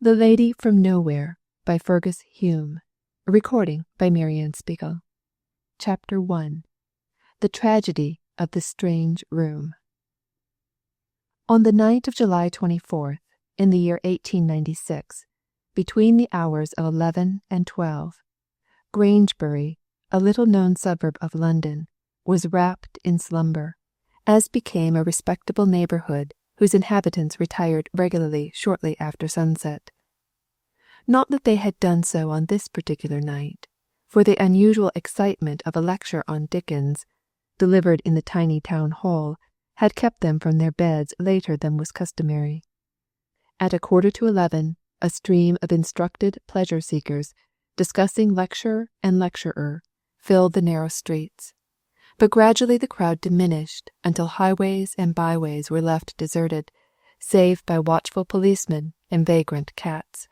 The Lady from Nowhere by Fergus Hume. A recording by Marianne Spiegel. Chapter 1. The Tragedy of the Strange Room. On the night of July 24th, in the year 1896, between the hours of 11 and 12, Grangebury, a little-known suburb of London, was wrapped in slumber, as became a respectable neighbourhood whose inhabitants retired regularly shortly after sunset. Not that they had done so on this particular night, for the unusual excitement of a lecture on Dickens, delivered in the tiny town hall, had kept them from their beds later than was customary. At 11:15, a stream of instructed pleasure-seekers, discussing lecturer and lecturer, filled the narrow streets. But gradually the crowd diminished until highways and byways were left deserted, save by watchful policemen and vagrant cats.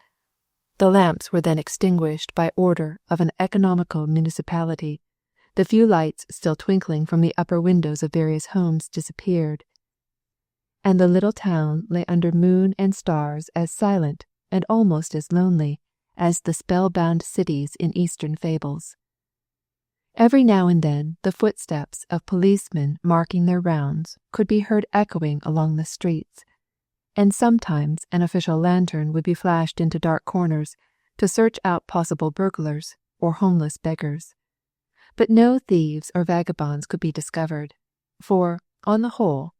The lamps were then extinguished by order of an economical municipality. The few lights still twinkling from the upper windows of various homes disappeared, and the little town lay under moon and stars as silent and almost as lonely as the spellbound cities in Eastern fables. Every now and then the footsteps of policemen marking their rounds could be heard echoing along the streets, and sometimes an official lantern would be flashed into dark corners to search out possible burglars or homeless beggars. But no thieves or vagabonds could be discovered, for, on the whole,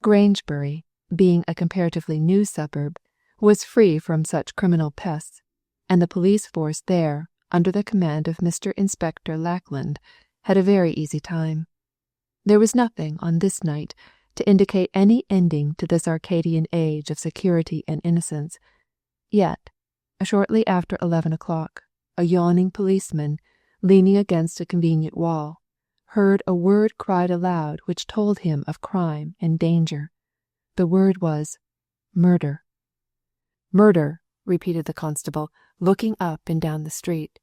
Grangebury, being a comparatively new suburb, was free from such criminal pests, and the police force there, under the command of Mr. Inspector Lackland, had a very easy time. There was nothing on this night to indicate any ending to this Arcadian age of security and innocence. Yet, shortly after 11 o'clock, a yawning policeman, leaning against a convenient wall, heard a word cried aloud which told him of crime and danger. The word was murder. "Murder," repeated the constable, looking up and down the street.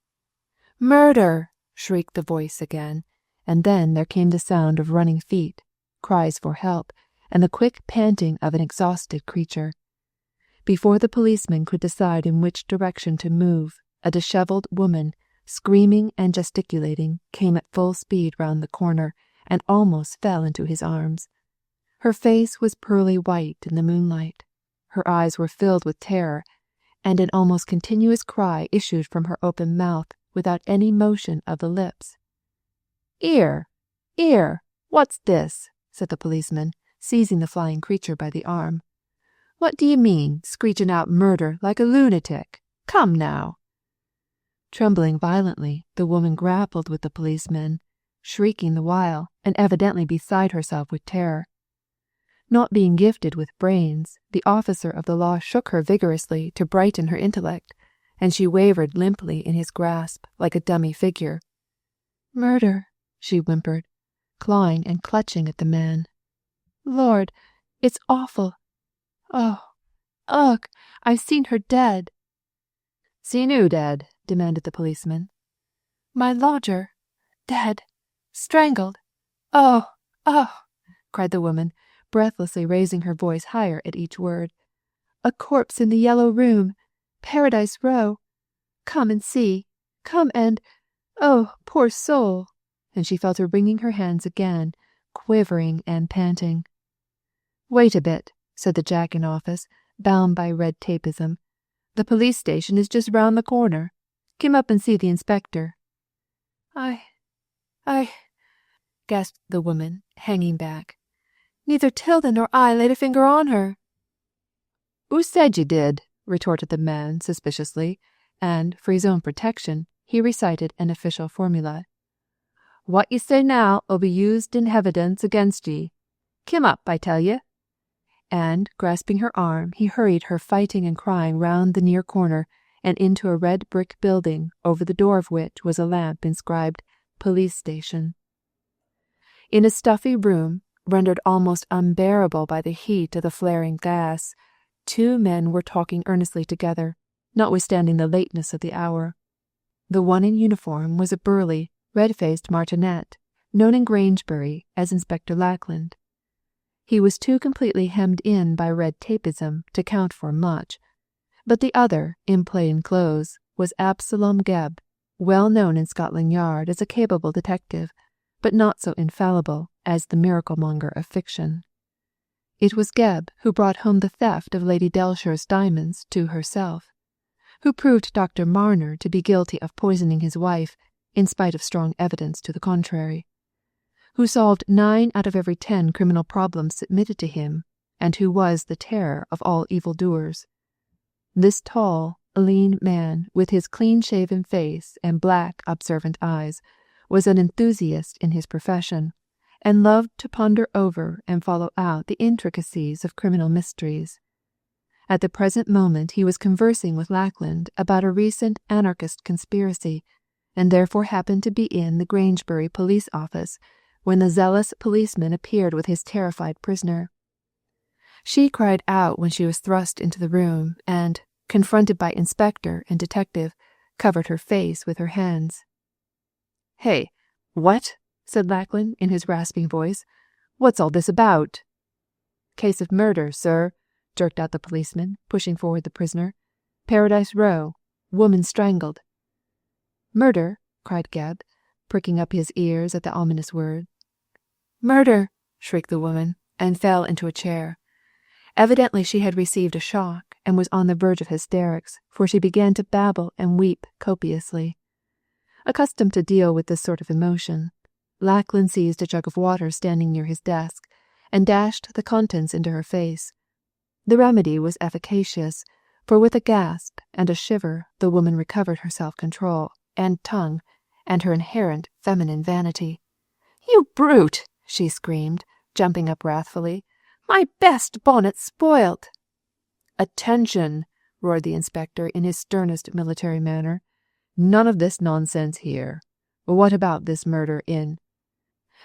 "Murder!" shrieked the voice again, and then there came the sound of running feet, cries for help, and the quick panting of an exhausted creature. Before the policeman could decide in which direction to move, a dishevelled woman, screaming and gesticulating, came at full speed round the corner and almost fell into his arms. Her face was pearly white in the moonlight. Her eyes were filled with terror, and an almost continuous cry issued from her open mouth without any motion of the lips. "'Ere, 'ere, what's this?" said the policeman, seizing the flying creature by the arm. "What do you mean, screeching out murder like a lunatic? Come now." Trembling violently, the woman grappled with the policeman, shrieking the while, and evidently beside herself with terror. Not being gifted with brains, the officer of the law shook her vigorously to brighten her intellect, and she wavered limply in his grasp like a dummy figure. "Murder," she whimpered, clawing and clutching at the man. "Lord, it's awful. Oh, ugh, I've seen her dead." "Seen who dead?" demanded the policeman. "My lodger. Dead. Strangled. Oh, oh," cried the woman, breathlessly raising her voice higher at each word. "A corpse in the Yellow Room, Paradise Row. Come and see. Come and... oh, poor soul!" And she fell to wringing her hands again, quivering and panting. "Wait a bit," said the jack-in-office, bound by red tapeism. "The police station is just round the corner. Come up and see the inspector." I, gasped the woman, hanging back. "Neither Tilda nor I laid a finger on her." "Who said you did?" retorted the man suspiciously, and, for his own protection, he recited an official formula. "What you say now'll be used in hevidence against ye. Kim up, I tell ye." And, grasping her arm, he hurried her fighting and crying round the near corner and into a red brick building, over the door of which was a lamp inscribed "Police Station." In a stuffy room, rendered almost unbearable by the heat of the flaring gas, two men were talking earnestly together, notwithstanding the lateness of the hour. The one in uniform was a burly, red-faced martinet, known in Grangebury as Inspector Lackland. He was too completely hemmed in by red tapeism to count for much, But the other, in plain clothes, was Absalom Gebb, well known in Scotland Yard as a capable detective, but not so infallible as the miracle-monger of fiction. It was Gebb who brought home the theft of Lady Delshire's diamonds to herself, who proved Dr. Marner to be guilty of poisoning his wife, in spite of strong evidence to the contrary, who solved 9 out of every 10 criminal problems submitted to him, and who was the terror of all evildoers. This tall, lean man, with his clean-shaven face and black, observant eyes, was an enthusiast in his profession, and loved to ponder over and follow out the intricacies of criminal mysteries. At the present moment he was conversing with Lackland about a recent anarchist conspiracy, and therefore happened to be in the Grangebury police office when the zealous policeman appeared with his terrified prisoner. She cried out when she was thrust into the room, and, confronted by inspector and detective, covered her face with her hands. "Hey, what?" said Lackland in his rasping voice. "What's all this about?" "Case of murder, sir," jerked out the policeman, pushing forward the prisoner. "Paradise Row. Woman strangled." "Murder?" cried Gebb, pricking up his ears at the ominous word. "Murder!" shrieked the woman, and fell into a chair. Evidently she had received a shock, and was on the verge of hysterics, for she began to babble and weep copiously. Accustomed to deal with this sort of emotion, Lackland seized a jug of water standing near his desk, and dashed the contents into her face. The remedy was efficacious, for with a gasp and a shiver the woman recovered her self-control, and tongue, and her inherent feminine vanity. "You brute!" she screamed, jumping up wrathfully. "My best bonnet spoilt!" "Attention!" roared the inspector in his sternest military manner. "None of this nonsense here. What about this murder in—"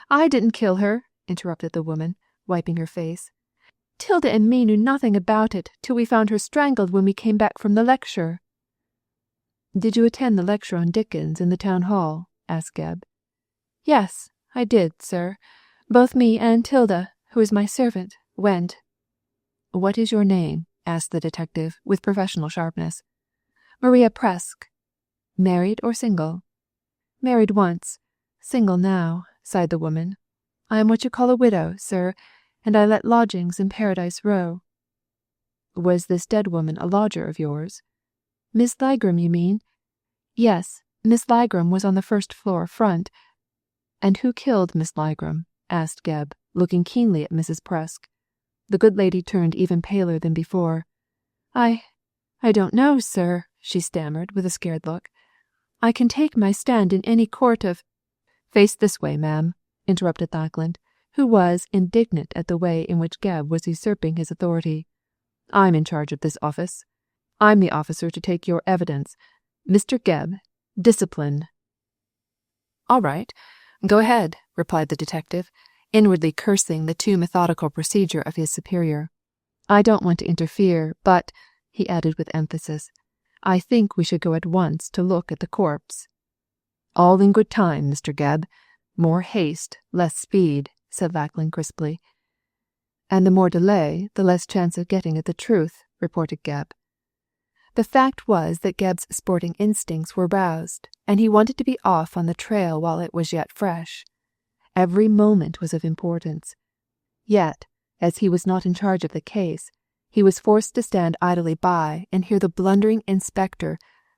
"I didn't kill her," interrupted the woman, wiping her face. "Tilda and me knew nothing about it till we found her strangled when we came back from the lecture." "Did you attend the lecture on Dickens in the town hall?" asked Gebb. "Yes, I did, sir. Both me and Tilda, who is my servant, went." "What is your name?" asked the detective, with professional sharpness. "Maria Presk." "Married or single?" "Married once. Single now," sighed the woman. "I am what you call a widow, sir, and I let lodgings in Paradise Row." "Was this dead woman a lodger of yours?" "Miss Lygram, you mean?" "Yes, Miss Lygram was on the first floor front." "And who killed Miss Lygram?" asked Gebb, looking keenly at Mrs. Presk. The good lady turned even paler than before. I don't know, sir," she stammered with a scared look. "I can take my stand in any court of—" "Face this way, ma'am," interrupted Lackland, who was indignant at the way in which Gebb was usurping his authority. "I'm in charge of this office. I'm the officer to take your evidence. Mr. Gebb, discipline." "All right, go ahead," replied the detective, inwardly cursing the too methodical procedure of his superior. "I don't want to interfere, but," he added with emphasis, "I think we should go at once to look at the corpse." "All in good time, Mr. Gebb. More haste, less speed," said Lackland crisply. "And the more delay, the less chance of getting at the truth," reported Gebb. The fact was that Gebb's sporting instincts were roused, and he wanted to be off on the trail while it was yet fresh. Every moment was of importance. Yet, as he was not in charge of the case, he was forced to stand idly by and hear the blundering inspector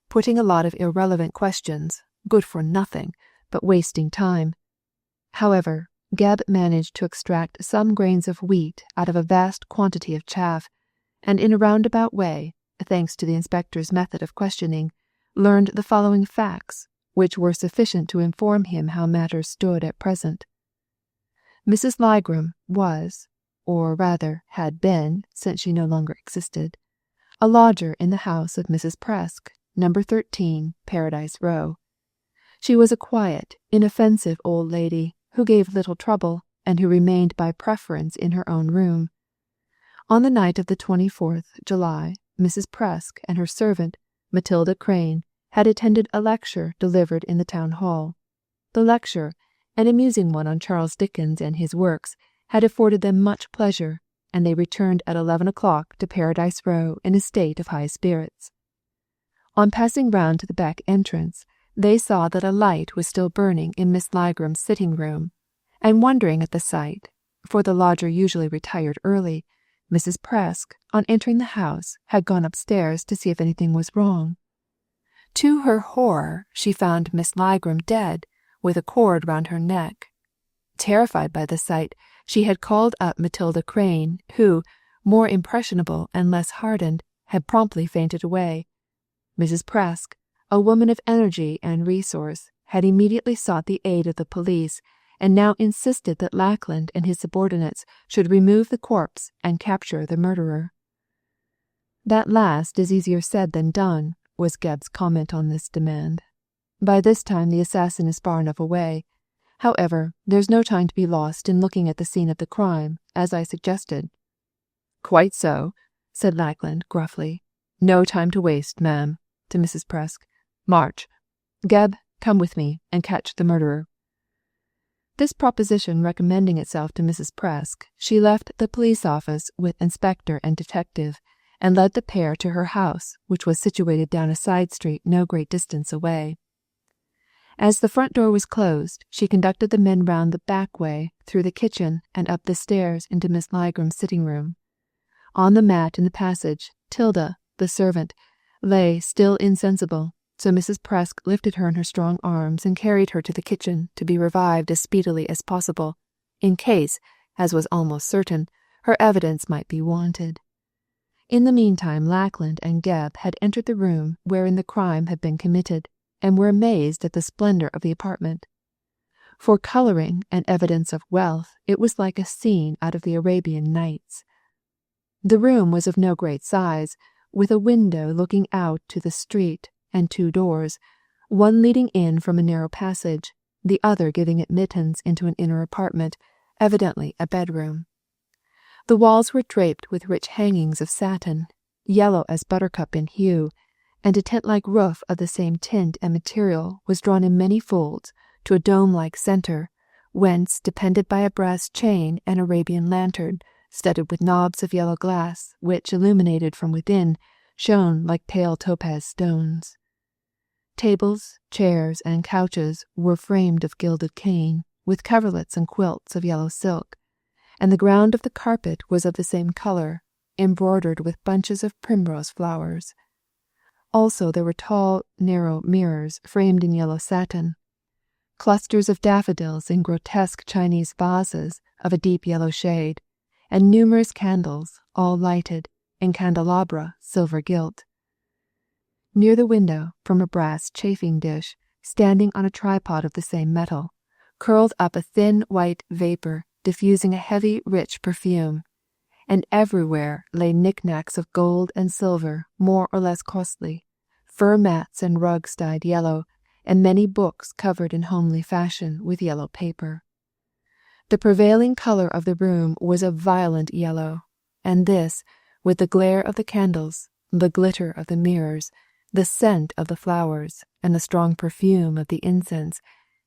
putting a lot of irrelevant questions, good for nothing, but wasting time. However, Gebb managed to extract some grains of wheat out of a vast quantity of chaff, and in a roundabout way, thanks to the inspector's method of questioning, learned the following facts, which were sufficient to inform him how matters stood at present. Mrs. Lygram was, or rather had been, since she no longer existed, a lodger in the house of Mrs. Presk, No. 13, Paradise Row. She was a quiet, inoffensive old lady who gave little trouble, and who remained by preference in her own room. On the night of the 24th July, Mrs. Presk and her servant, Matilda Crane, had attended a lecture delivered in the town hall. The lecture, an amusing one on Charles Dickens and his works, had afforded them much pleasure, and they returned at 11 o'clock to Paradise Row in a state of high spirits. On passing round to the back entrance, they saw that a light was still burning in Miss Ligram's sitting room, and wondering at the sight, for the lodger usually retired early, Mrs. Presk, on entering the house, had gone upstairs to see if anything was wrong. To her horror, she found Miss Ligram dead, with a cord round her neck. Terrified by the sight, she had called up Matilda Crane, who, more impressionable and less hardened, had promptly fainted away. Mrs. Presk, a woman of energy and resource, had immediately sought the aid of the police, and now insisted that Lackland and his subordinates should remove the corpse and capture the murderer. "That last is easier said than done," was Gebb's comment on this demand. "By this time the assassin is far enough away. However, there's no time to be lost in looking at the scene of the crime, as I suggested." "Quite so," said Lackland gruffly. "No time to waste, ma'am," to Mrs. Presk. "March. Gebb, come with me and catch the murderer." This proposition recommending itself to Mrs. Presk, she left the police office with inspector and detective, and led the pair to her house, which was situated down a side street no great distance away. As the front door was closed, she conducted the men round the back way, through the kitchen, and up the stairs into Miss Ligram's sitting room. On the mat in the passage, Tilda, the servant, lay still insensible, so Mrs. Presk lifted her in her strong arms and carried her to the kitchen to be revived as speedily as possible, in case, as was almost certain, her evidence might be wanted. In the meantime Lackland and Gebb had entered the room wherein the crime had been committed, and were amazed at the splendour of the apartment. For colouring and evidence of wealth, it was like a scene out of the Arabian Nights. The room was of no great size, with a window looking out to the street, and 2 doors, one leading in from a narrow passage, the other giving admittance into an inner apartment, evidently a bedroom. The walls were draped with rich hangings of satin, yellow as buttercup in hue, and a tent-like roof of the same tint and material was drawn in many folds to a dome-like centre, whence depended by a brass chain an Arabian lantern, studded with knobs of yellow glass, which, illuminated from within, shone like pale topaz stones. Tables, chairs, and couches were framed of gilded cane, with coverlets and quilts of yellow silk, and the ground of the carpet was of the same colour, embroidered with bunches of primrose flowers. Also there were tall, narrow mirrors framed in yellow satin, clusters of daffodils in grotesque Chinese vases of a deep yellow shade, and numerous candles, all lighted, in candelabra silver gilt. Near the window, from a brass chafing dish, standing on a tripod of the same metal, curled up a thin white vapour diffusing a heavy rich perfume, and everywhere lay knick-knacks of gold and silver more or less costly, fur mats and rugs dyed yellow, and many books covered in homely fashion with yellow paper. The prevailing colour of the room was a violent yellow, and this, with the glare of the candles, the glitter of the mirrors, the scent of the flowers, and the strong perfume of the incense,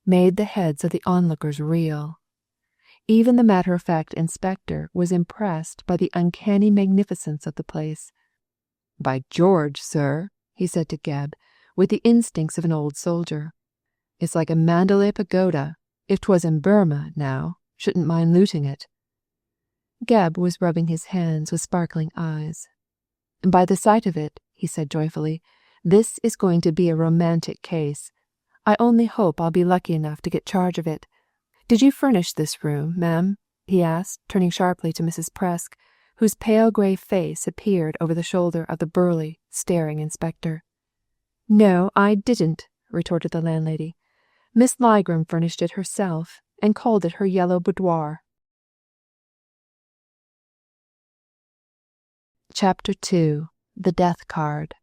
made the heads of the onlookers reel. Even the matter-of-fact inspector was impressed by the uncanny magnificence of the place. "By George, sir," he said to Gebb, with the instincts of an old soldier, "it's like a Mandalay pagoda. If 'twas in Burma, now, shouldn't mind looting it." Gebb was rubbing his hands with sparkling eyes. "By the sight of it," he said joyfully, "this is going to be a romantic case. I only hope I'll be lucky enough to get charge of it. Did you furnish this room, ma'am?" he asked, turning sharply to Mrs. Presk, whose pale grey face appeared over the shoulder of the burly, staring inspector. "No, I didn't," retorted the landlady. "Miss Ligram furnished it herself, and called it her yellow boudoir." Chapter 2. The Death Card.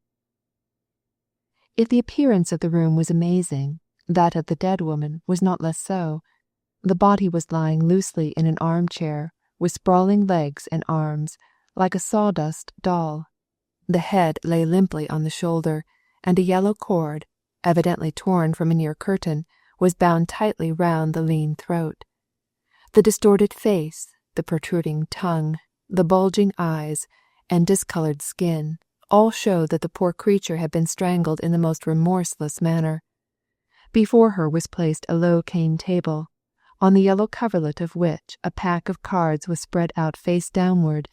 If the appearance of the room was amazing, that of the dead woman was not less so. The body was lying loosely in an armchair, with sprawling legs and arms, like a sawdust doll. The head lay limply on the shoulder, and a yellow cord, evidently torn from a near curtain, was bound tightly round the lean throat. The distorted face, the protruding tongue, the bulging eyes, and discolored skin all showed that the poor creature had been strangled in the most remorseless manner. Before her was placed a low cane table, on the yellow coverlet of which a pack of cards was spread out face downward,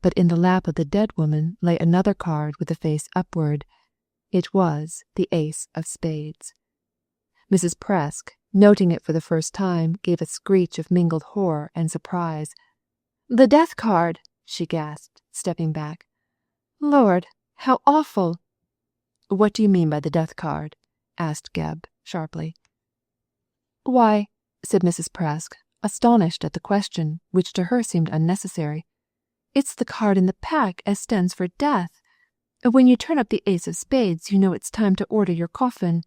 but in the lap of the dead woman lay another card with the face upward. It was the ace of spades. Mrs. Presk, noting it for the first time, gave a screech of mingled horror and surprise. "The death card!" she gasped, stepping back. "Lord, how awful!" "What do you mean by the death card?" asked Gebb, sharply. "Why," said Mrs. Presk, astonished at the question, which to her seemed unnecessary, "it's the card in the pack as stands for death. When you turn up the ace of spades, you know it's time to order your coffin."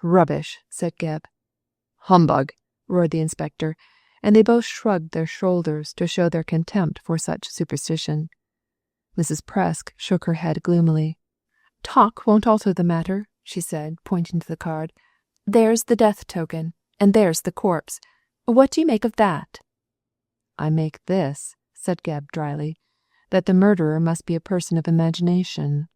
"Rubbish," said Gebb. "Humbug," roared the inspector, and they both shrugged their shoulders to show their contempt for such superstition. Mrs. Presk shook her head gloomily. "Talk won't alter the matter," she said, pointing to the card. "There's the death token, and there's the corpse. What do you make of that?" "I make this," said Gebb dryly, "that the murderer must be a person of imagination."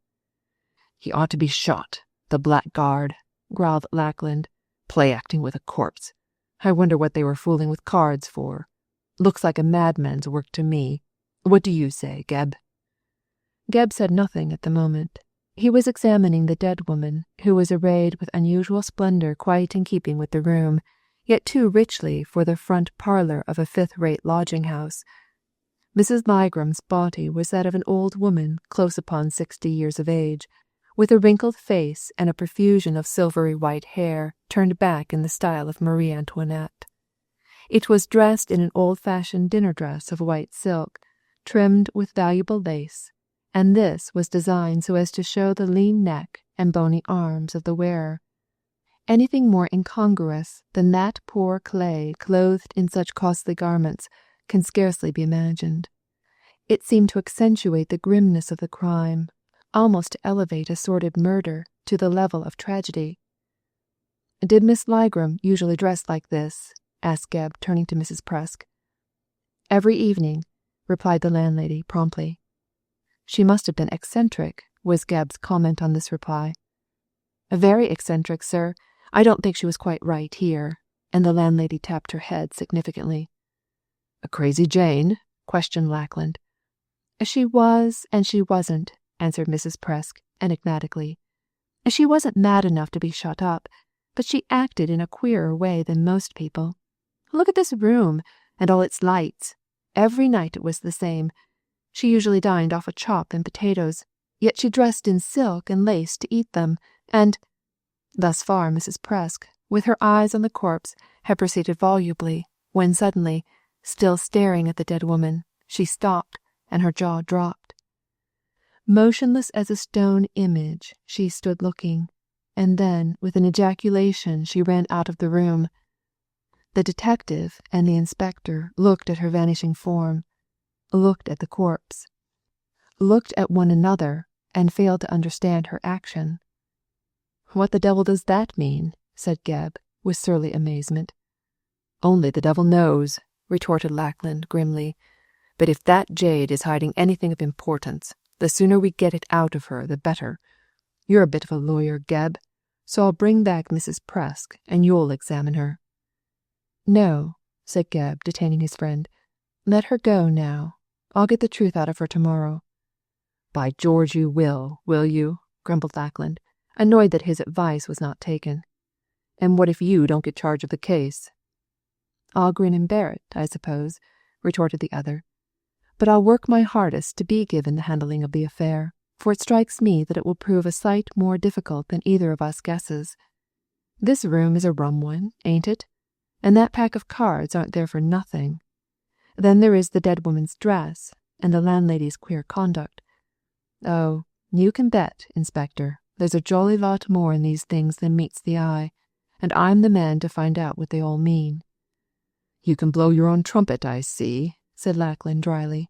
"He ought to be shot, the blackguard," growled Lackland. "Play-acting with a corpse. I wonder what they were fooling with cards for. Looks like a madman's work to me. What do you say, Gebb?" Gebb said nothing at the moment. He was examining the dead woman, who was arrayed with unusual splendor quite in keeping with the room, yet too richly for the front parlor of a fifth-rate lodging-house. Mrs. Ligram's body was that of an old woman close upon 60 years of age, with a wrinkled face and a profusion of silvery white hair turned back in the style of Marie Antoinette. It was dressed in an old-fashioned dinner dress of white silk, trimmed with valuable lace, and this was designed so as to show the lean neck and bony arms of the wearer. Anything more incongruous than that poor clay clothed in such costly garments can scarcely be imagined. It seemed to accentuate the grimness of the crime, almost to elevate a sordid murder to the level of tragedy. "Did Miss Ligram usually dress like this?" asked Gebb, turning to Mrs. Presk. "Every evening," replied the landlady promptly. "She must have been eccentric," was Gebb's comment on this reply. "Very eccentric, sir. I don't think she was quite right here," and the landlady tapped her head significantly. "A crazy Jane?" questioned Lackland. "She was and she wasn't," answered Mrs. Presk enigmatically. "She wasn't mad enough to be shut up, but she acted in a queerer way than most people. Look at this room, and all its lights. Every night it was the same. She usually dined off a chop and potatoes, yet she dressed in silk and lace to eat them, and—" Thus far Mrs. Presk, with her eyes on the corpse, had proceeded volubly, when suddenly, still staring at the dead woman, she stopped, and her jaw dropped. Motionless as a stone image, she stood looking, and then, with an ejaculation, she ran out of the room. The detective and the inspector looked at her vanishing form, looked at the corpse, looked at one another, and failed to understand her action. "What the devil does that mean?" said Gebb, with surly amazement. "Only the devil knows," retorted Lackland grimly. "But if that jade is hiding anything of importance, the sooner we get it out of her, the better. You're a bit of a lawyer, Gebb, so I'll bring back Mrs. Presk, and you'll examine her." "No," said Gebb, detaining his friend. "Let her go now. I'll get the truth out of her tomorrow." "By George you will you?" grumbled Lackland, annoyed that his advice was not taken. "And what if you don't get charge of the case?" "I'll grin and bear it, I suppose," retorted the other. "But I'll work my hardest to be given the handling of the affair, for it strikes me that it will prove a sight more difficult than either of us guesses. This room is a rum one, ain't it? And that pack of cards aren't there for nothing. Then there is the dead woman's dress, and the landlady's queer conduct. Oh, you can bet, Inspector, there's a jolly lot more in these things than meets the eye, and I'm the man to find out what they all mean." "You can blow your own trumpet, I see," said Lackland dryly.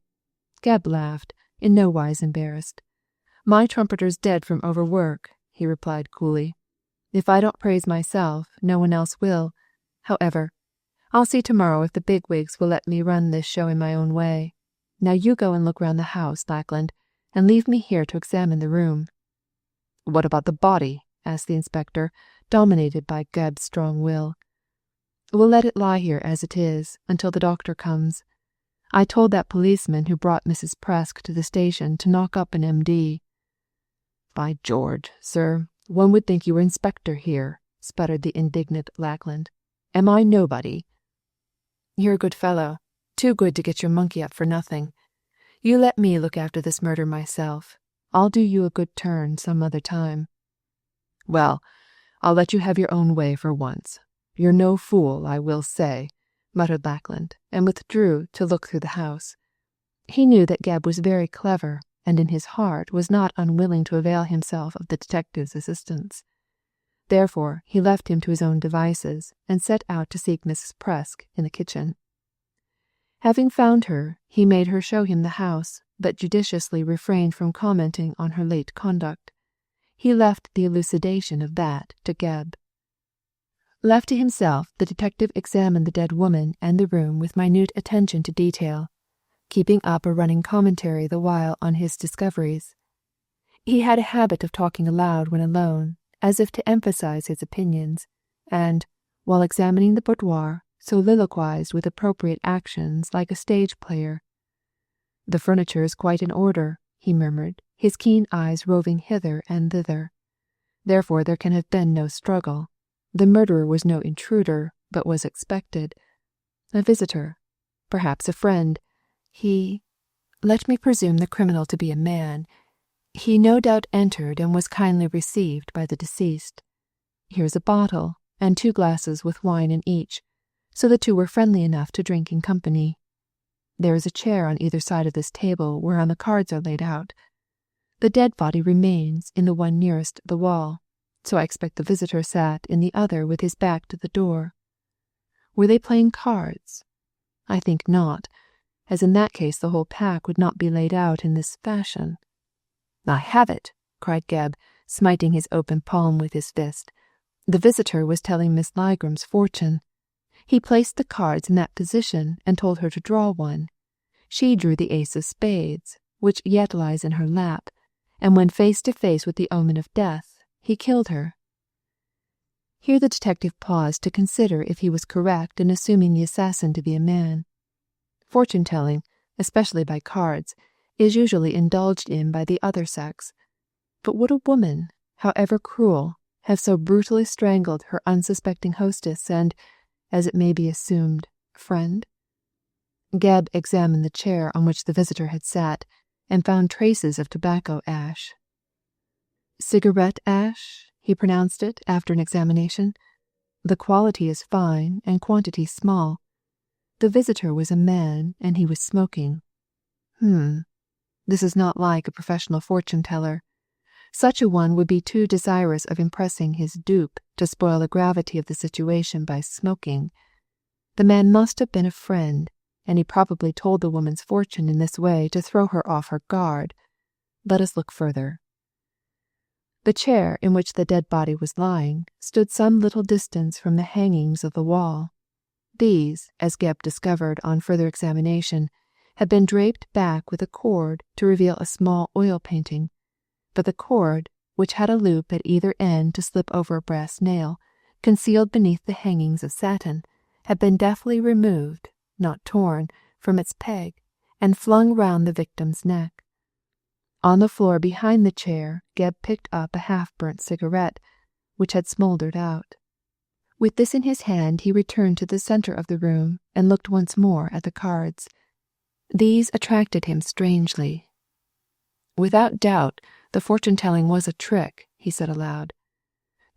Gebb laughed, in no wise embarrassed. "My trumpeter's dead from overwork," he replied coolly. "If I don't praise myself, no one else will. However, I'll see tomorrow if the bigwigs will let me run this show in my own way. Now you go and look round the house, Lackland, and leave me here to examine the room." "What about the body?" asked the inspector, dominated by Geb's strong will. "We'll let it lie here as it is, until the doctor comes. I told that policeman who brought Mrs. Presk to the station to knock up an M.D. "By George, sir, one would think you were inspector here," sputtered the indignant Lackland. "Am I nobody?" "You're a good fellow, too good to get your monkey up for nothing. You let me look after this murder myself. I'll do you a good turn some other time." "Well, I'll let you have your own way for once. You're no fool, I will say," muttered Lackland, and withdrew to look through the house. He knew that Gebb was very clever, and in his heart was not unwilling to avail himself of the detective's assistance. Therefore he left him to his own devices, and set out to seek Mrs. Presk in the kitchen. Having found her, he made her show him the house, but judiciously refrained from commenting on her late conduct. He left the elucidation of that to Gebb. Left to himself, the detective examined the dead woman and the room with minute attention to detail, keeping up a running commentary the while on his discoveries. He had a habit of talking aloud when alone, as if to emphasize his opinions, and, while examining the boudoir, soliloquized with appropriate actions like a stage player. "The furniture is quite in order," he murmured, his keen eyes roving hither and thither. "Therefore there can have been no struggle. The murderer was no intruder, but was expected. A visitor, perhaps a friend. Let me presume the criminal to be a man. He no doubt entered and was kindly received by the deceased. Here's a bottle, and 2 glasses with wine in each, so the 2 were friendly enough to drink in company. There is a chair on either side of this table whereon the cards are laid out. The dead body remains in the one nearest the wall, so I expect the visitor sat in the other with his back to the door. Were they playing cards? I think not, as in that case the whole pack would not be laid out in this fashion." "I have it!" cried Gebb, smiting his open palm with his fist. "The visitor was telling Miss Ligram's fortune. He placed the cards in that position and told her to draw one. She drew the ace of spades, which yet lies in her lap, and when face to face with the omen of death, he killed her." Here the detective paused to consider if he was correct in assuming the assassin to be a man. Fortune-telling, especially by cards, is usually indulged in by the other sex. But would a woman, however cruel, have so brutally strangled her unsuspecting hostess and, as it may be assumed, friend? Gebb examined the chair on which the visitor had sat, and found traces of tobacco ash. "Cigarette ash," he pronounced it after an examination. "The quality is fine and quantity small. The visitor was a man, and he was smoking. This is not like a professional fortune-teller. Such a one would be too desirous of impressing his dupe to spoil the gravity of the situation by smoking. The man must have been a friend, and he probably told the woman's fortune in this way to throw her off her guard. Let us look further." The chair in which the dead body was lying stood some little distance from the hangings of the wall. These, as Gebb discovered on further examination, had been draped back with a cord to reveal a small oil painting, but the cord, which had a loop at either end to slip over a brass nail, concealed beneath the hangings of satin, had been deftly removed, not torn, from its peg, and flung round the victim's neck. On the floor behind the chair, Gebb picked up a half-burnt cigarette, which had smouldered out. With this in his hand, he returned to the centre of the room and looked once more at the cards. These attracted him strangely. "Without doubt, the fortune-telling was a trick," he said aloud.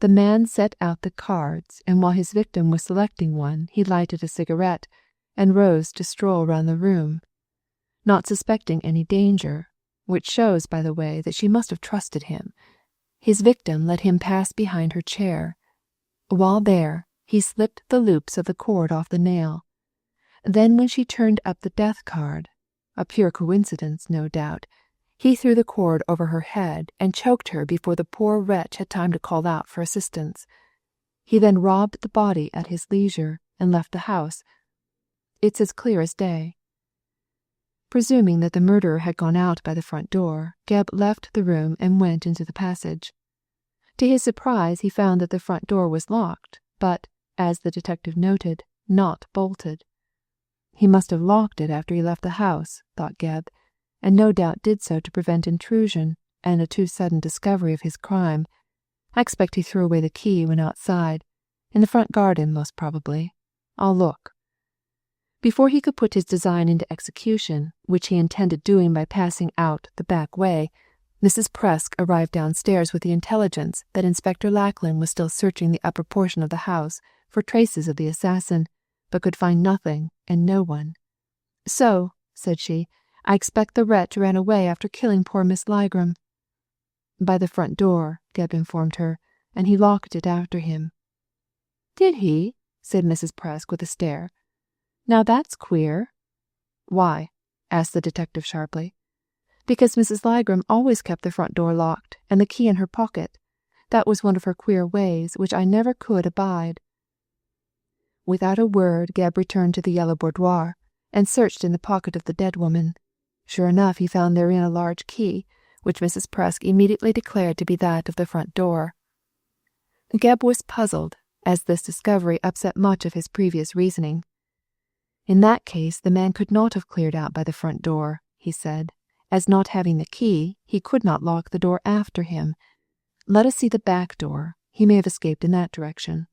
The man set out the cards, and while his victim was selecting one, he lighted a cigarette, and rose to stroll round the room. Not suspecting any danger, which shows, by the way, that she must have trusted him, his victim let him pass behind her chair. While there, he slipped the loops of the cord off the nail. Then when she turned up the death card, a pure coincidence, no doubt, he threw the cord over her head and choked her before the poor wretch had time to call out for assistance. He then robbed the body at his leisure and left the house. It's as clear as day." Presuming that the murderer had gone out by the front door, Gebb left the room and went into the passage. To his surprise, he found that the front door was locked, but, as the detective noted, not bolted. He must have locked it after he left the house, thought Gebb, and no doubt did so to prevent intrusion and a too sudden discovery of his crime. I expect he threw away the key when outside, in the front garden most probably. I'll look. Before he could put his design into execution, which he intended doing by passing out the back way, Mrs. Presk arrived downstairs with the intelligence that Inspector Lackland was still searching the upper portion of the house for traces of the assassin, but could find nothing and no one. "So," said she, "I expect the wretch ran away after killing poor Miss Lygram." "By the front door," Gebb informed her, "and he locked it after him." "Did he?" said Mrs. Presk with a stare. "Now that's queer." "Why?" asked the detective sharply. "Because Mrs. Lygram always kept the front door locked and the key in her pocket. That was one of her queer ways, which I never could abide." Without a word, Gebb returned to the yellow boudoir and searched in the pocket of the dead woman. Sure enough, he found therein a large key, which Mrs. Presk immediately declared to be that of the front door. Gebb was puzzled, as this discovery upset much of his previous reasoning. In that case, the man could not have cleared out by the front door, he said, as not having the key, he could not lock the door after him. Let us see the back door. He may have escaped in that direction.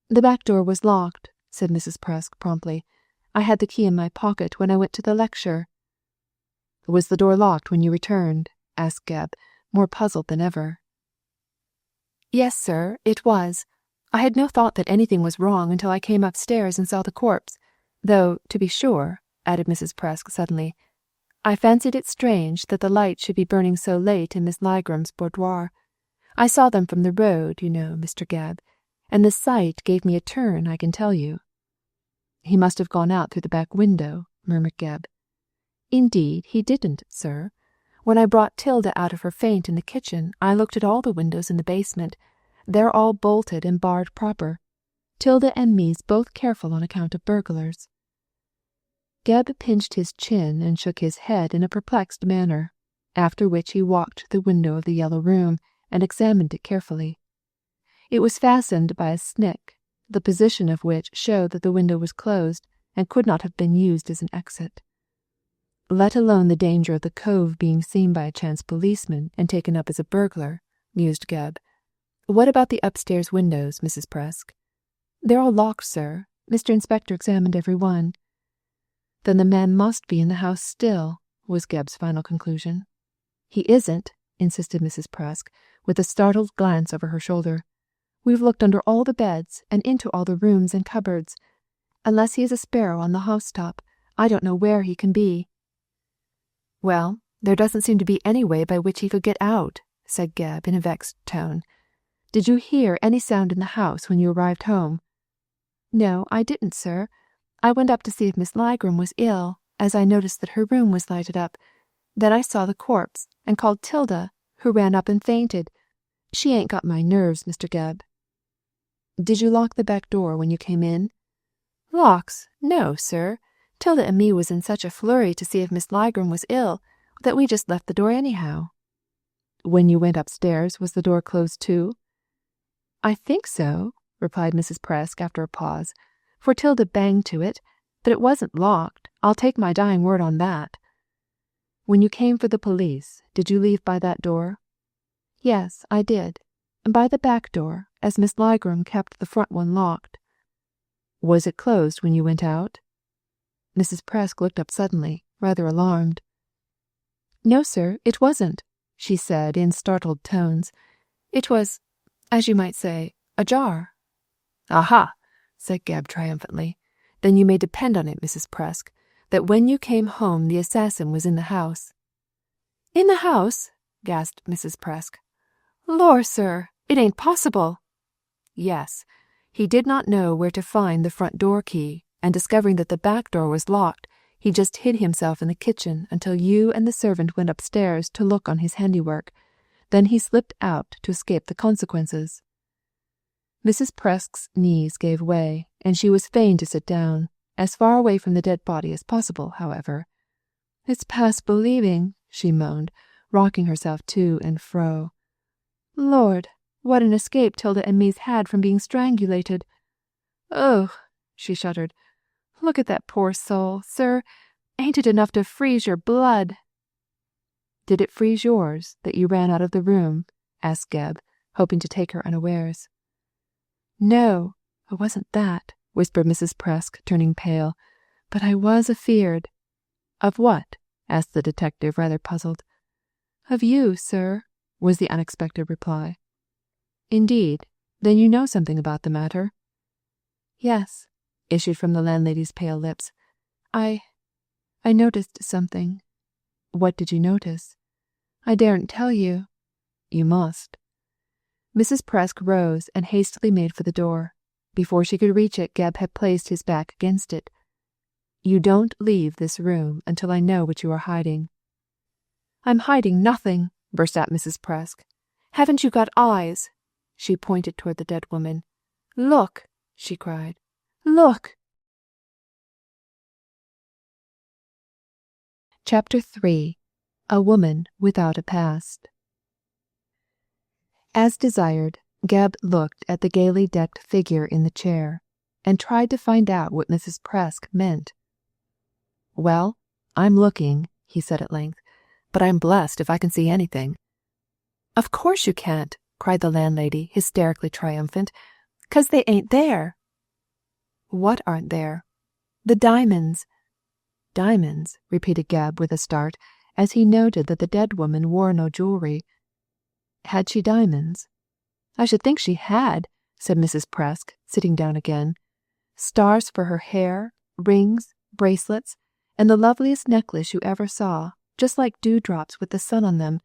"The back door was locked," said Mrs. Presk promptly. "I had the key in my pocket when I went to the lecture." "Was the door locked when you returned?" asked Gebb, more puzzled than ever. "Yes, sir, it was. I had no thought that anything was wrong until I came upstairs and saw the corpse. Though, to be sure," added Mrs. Presk suddenly, "I fancied it strange that the light should be burning so late in Miss Lygram's boudoir. I saw them from the road, you know, Mr. Gebb, and the sight gave me a turn, I can tell you." "He must have gone out through the back window," murmured Gebb. "Indeed, he didn't, sir. When I brought Tilda out of her faint in the kitchen, I looked at all the windows in the basement. They're all bolted and barred proper. Tilda and me's both careful on account of burglars." Gebb pinched his chin and shook his head in a perplexed manner, after which he walked to the window of the yellow room and examined it carefully. It was fastened by a snick, the position of which showed that the window was closed and could not have been used as an exit. "Let alone the danger of the cove being seen by a chance policeman and taken up as a burglar," mused Gebb. "What about the upstairs windows, Mrs. Presk?" "They're all locked, sir. Mr. Inspector examined every one." "Then the man must be in the house still," was Gebb's final conclusion. "He isn't," insisted Mrs. Presk, with a startled glance over her shoulder. "We've looked under all the beds and into all the rooms and cupboards. Unless he is a sparrow on the housetop, I don't know where he can be." "Well, there doesn't seem to be any way by which he could get out," said Gebb in a vexed tone. "Did you hear any sound in the house when you arrived home?" "No, I didn't, sir. I went up to see if Miss Lygram was ill, as I noticed that her room was lighted up. Then I saw the corpse, and called Tilda, who ran up and fainted. She ain't got my nerves, Mr. Gebb." "Did you lock the back door when you came in?" "Locks? No, sir. Tilda and me was in such a flurry to see if Miss Lygram was ill, that we just left the door anyhow." "When you went upstairs, was the door closed too?" "I think so," replied Mrs. Presk after a pause, "for Tilda banged to it, but it wasn't locked. I'll take my dying word on that." "When you came for the police, did you leave by that door?" "Yes, I did. By the back door, as Miss Lygram kept the front one locked." "Was it closed when you went out?" Mrs. Presk looked up suddenly, rather alarmed. "No, sir, it wasn't," she said in startled tones. "It was, as you might say, ajar." "Aha!" said Gebb triumphantly. "Then you may depend on it, Mrs. Presk, that when you came home the assassin was in the house." "In the house?" gasped Mrs. Presk. "Lor, sir, it ain't possible." "Yes. He did not know where to find the front door key, and discovering that the back door was locked, he just hid himself in the kitchen until you and the servant went upstairs to look on his handiwork. Then he slipped out to escape the consequences." Mrs. Presk's knees gave way, and she was fain to sit down, as far away from the dead body as possible, however. It's past believing, she moaned, rocking herself to and fro. Lord, what an escape Tilda and me's had from being strangulated. Ugh, she shuddered. Look at that poor soul, sir. Ain't it enough to freeze your blood? Did it freeze yours, that you ran out of the room? Asked Geb, hoping to take her unawares. No, it wasn't that, whispered Mrs. Presk, turning pale. But I was afeard. Of what? Asked the detective, rather puzzled. Of you, sir, was the unexpected reply. Indeed, then you know something about the matter? Yes, issued from the landlady's pale lips. I noticed something. What did you notice? I daren't tell you. You must. Mrs. Presk rose and hastily made for the door. Before she could reach it, Geb had placed his back against it. You don't leave this room until I know what you are hiding. I'm hiding nothing, burst out Mrs. Presk. Haven't you got eyes? She pointed toward the dead woman. Look, she cried. Look! Chapter 3. A Woman Without a Past. As desired, Geb looked at the gaily decked figure in the chair, and tried to find out what Mrs. Presk meant. Well, I'm looking, he said at length, but I'm blessed if I can see anything. Of course you can't, cried the landlady, hysterically triumphant, 'cause they ain't there. What aren't there? The diamonds. Diamonds, repeated Geb with a start, as he noted that the dead woman wore no jewelry. Had she diamonds? I should think she had, said Mrs. Presk, sitting down again. Stars for her hair, rings, bracelets, and the loveliest necklace you ever saw, just like dewdrops with the sun on them.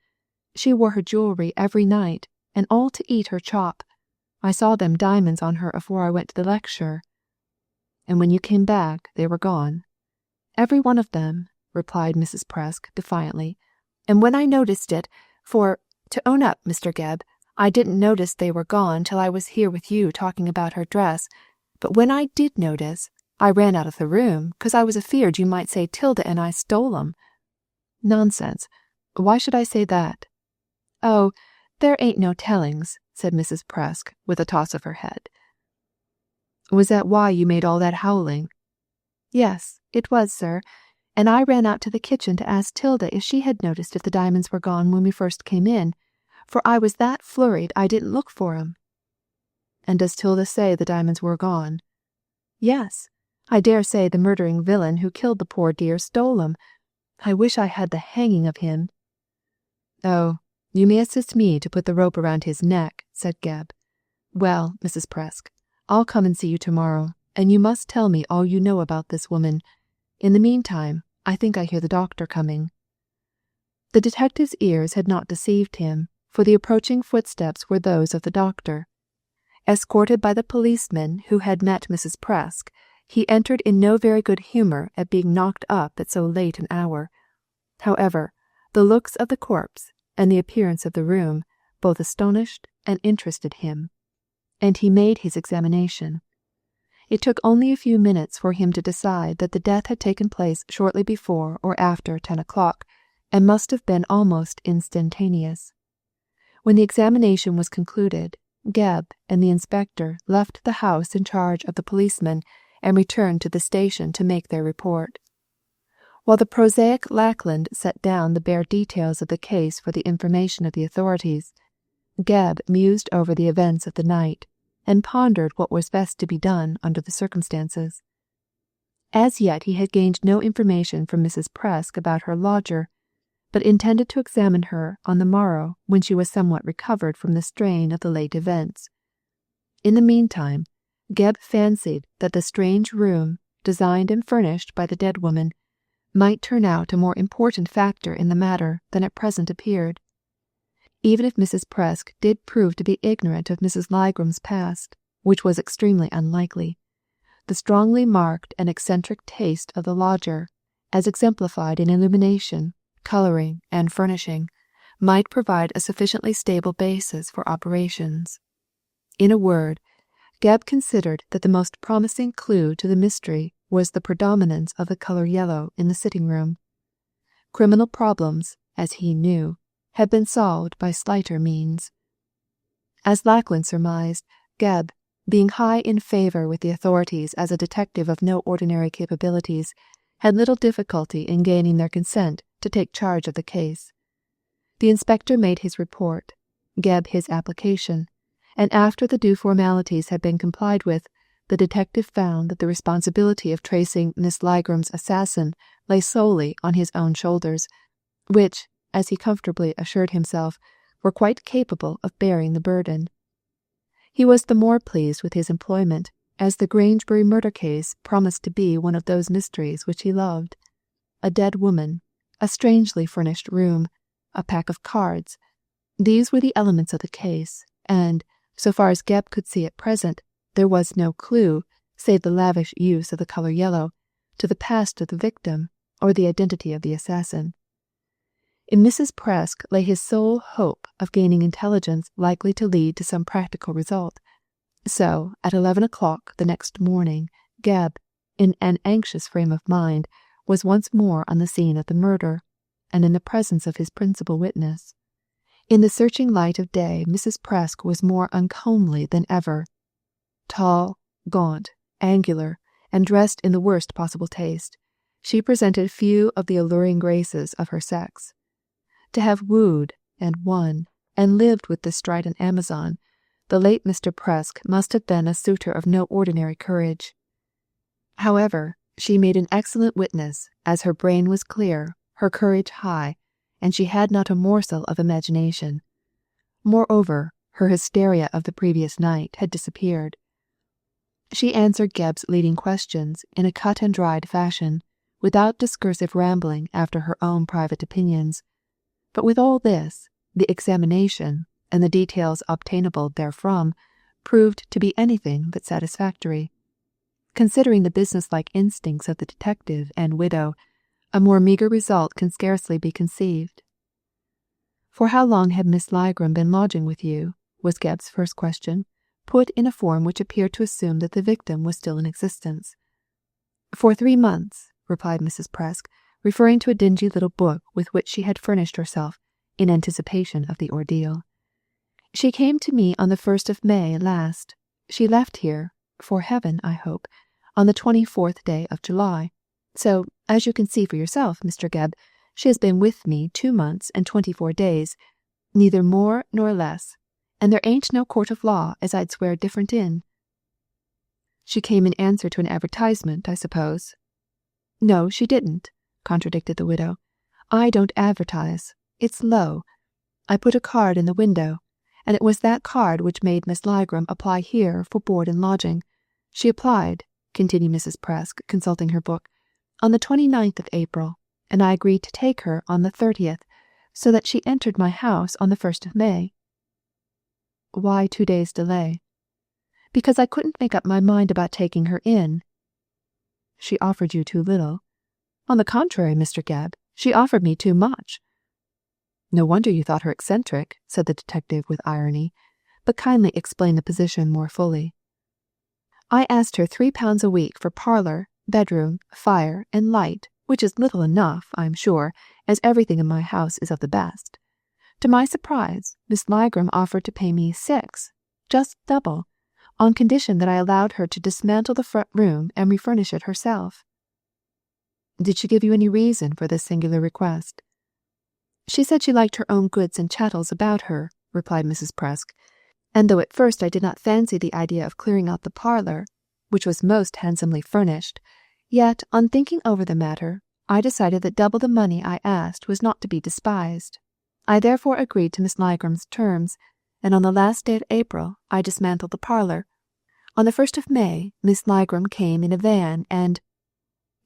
She wore her jewelry every night, and all to eat her chop. I saw them diamonds on her afore I went to the lecture. And when you came back, they were gone. Every one of them, replied Mrs. Presk defiantly. And when I noticed it, for, to own up, Mr. Geb, I didn't notice they were gone till I was here with you talking about her dress, but when I did notice, I ran out of the room, 'cause I was afeard you might say Tilda and I stole 'em. Nonsense. Why should I say that? Oh, there ain't no tellings, said Mrs. Presk, with a toss of her head. Was that why you made all that howling? Yes, it was, sir, and I ran out to the kitchen to ask Tilda if she had noticed if the diamonds were gone when we first came in, for I was that flurried I didn't look for 'em. And does Tilda say the diamonds were gone? Yes, I dare say the murdering villain who killed the poor dear stole 'em. I wish I had the hanging of him. Oh, you may assist me to put the rope around his neck, said Geb. Well, Mrs. Presk, I'll come and see you tomorrow, and you must tell me all you know about this woman. In the meantime, I think I hear the doctor coming. The detective's ears had not deceived him, for the approaching footsteps were those of the doctor. Escorted by the policeman who had met Mrs. Presk, he entered in no very good humour at being knocked up at so late an hour. However, the looks of the corpse and the appearance of the room both astonished and interested him, and he made his examination. It took only a few minutes for him to decide that the death had taken place shortly before or after 10 o'clock, and must have been almost instantaneous. When the examination was concluded, Geb and the inspector left the house in charge of the policeman and returned to the station to make their report. While the prosaic Lackland set down the bare details of the case for the information of the authorities, Geb mused over the events of the night, and pondered what was best to be done under the circumstances. As yet he had gained no information from Mrs. Presk about her lodger, but intended to examine her on the morrow when she was somewhat recovered from the strain of the late events. In the meantime, Geb fancied that the strange room, designed and furnished by the dead woman, might turn out a more important factor in the matter than at present appeared. Even if Mrs. Presk did prove to be ignorant of Mrs. Ligram's past, which was extremely unlikely, the strongly marked and eccentric taste of the lodger, as exemplified in illumination, colouring, and furnishing, might provide a sufficiently stable basis for operations. In a word, Geb considered that the most promising clue to the mystery was the predominance of the colour yellow in the sitting-room. Criminal problems, as he knew, had been solved by slighter means. As Lackland surmised, Gebb, being high in favour with the authorities as a detective of no ordinary capabilities, had little difficulty in gaining their consent to take charge of the case. The inspector made his report, Gebb his application, and after the due formalities had been complied with, the detective found that the responsibility of tracing Miss Ligram's assassin lay solely on his own shoulders, which, as he comfortably assured himself, were quite capable of bearing the burden. He was the more pleased with his employment, as the Grangebury murder case promised to be one of those mysteries which he loved. A dead woman, a strangely furnished room, a pack of cards, these were the elements of the case, and, so far as Gebb could see at present, there was no clue, save the lavish use of the colour yellow, to the past of the victim or the identity of the assassin. In Mrs. Presk lay his sole hope of gaining intelligence likely to lead to some practical result. So, at 11 o'clock the next morning, Gebb, in an anxious frame of mind, was once more on the scene of the murder, and in the presence of his principal witness. In the searching light of day, Mrs. Presk was more uncomely than ever. Tall, gaunt, angular, and dressed in the worst possible taste, she presented few of the alluring graces of her sex. To have wooed, and won, and lived with the strident Amazon, the late Mr. Presk must have been a suitor of no ordinary courage. However, she made an excellent witness, as her brain was clear, her courage high, and she had not a morsel of imagination. Moreover, her hysteria of the previous night had disappeared. She answered Gebb's leading questions in a cut-and-dried fashion, without discursive rambling after her own private opinions. But with all this, the examination, and the details obtainable therefrom, proved to be anything but satisfactory. Considering the business-like instincts of the detective and widow, a more meagre result can scarcely be conceived. "For how long had Miss Ligram been lodging with you?" was Gebb's first question, put in a form which appeared to assume that the victim was still in existence. "For 3 months," replied Mrs. Presk, referring to a dingy little book with which she had furnished herself in anticipation of the ordeal. "She came to me on the 1st of May last. She left here, for heaven, I hope, on the 24th day of July. So, as you can see for yourself, Mr. Gebb, she has been with me 2 months and 24 days, neither more nor less, and there ain't no court of law as I'd swear different in." "She came in answer to an advertisement, I suppose?" "No, she didn't," contradicted the widow. "I don't advertise. It's low. I put a card in the window, and it was that card which made Miss Ligram apply here for board and lodging. She applied," continued Mrs. Presk, consulting her book, "on the 29th of April, and I agreed to take her on the 30th, so that she entered my house on the 1st of May. "Why 2 days' delay?" "Because I couldn't make up my mind about taking her in." "She offered you too little." "On the contrary, Mr. Gebb, she offered me too much." "No wonder you thought her eccentric," said the detective with irony, "but kindly explain the position more fully." "I asked her £3 a week for parlour, bedroom, fire, and light, which is little enough, I am sure, as everything in my house is of the best. To my surprise, Miss Ligram offered to pay me 6, just double, on condition that I allowed her to dismantle the front room and refurnish it herself." "Did she give you any reason for this singular request?" "She said she liked her own goods and chattels about her," replied Mrs. Presk, "and though at first I did not fancy the idea of clearing out the parlour, which was most handsomely furnished, yet, on thinking over the matter, I decided that double the money I asked was not to be despised. I therefore agreed to Miss Ligram's terms, and on the last day of April I dismantled the parlour. On the 1st of May, Miss Ligram came in a van, and—"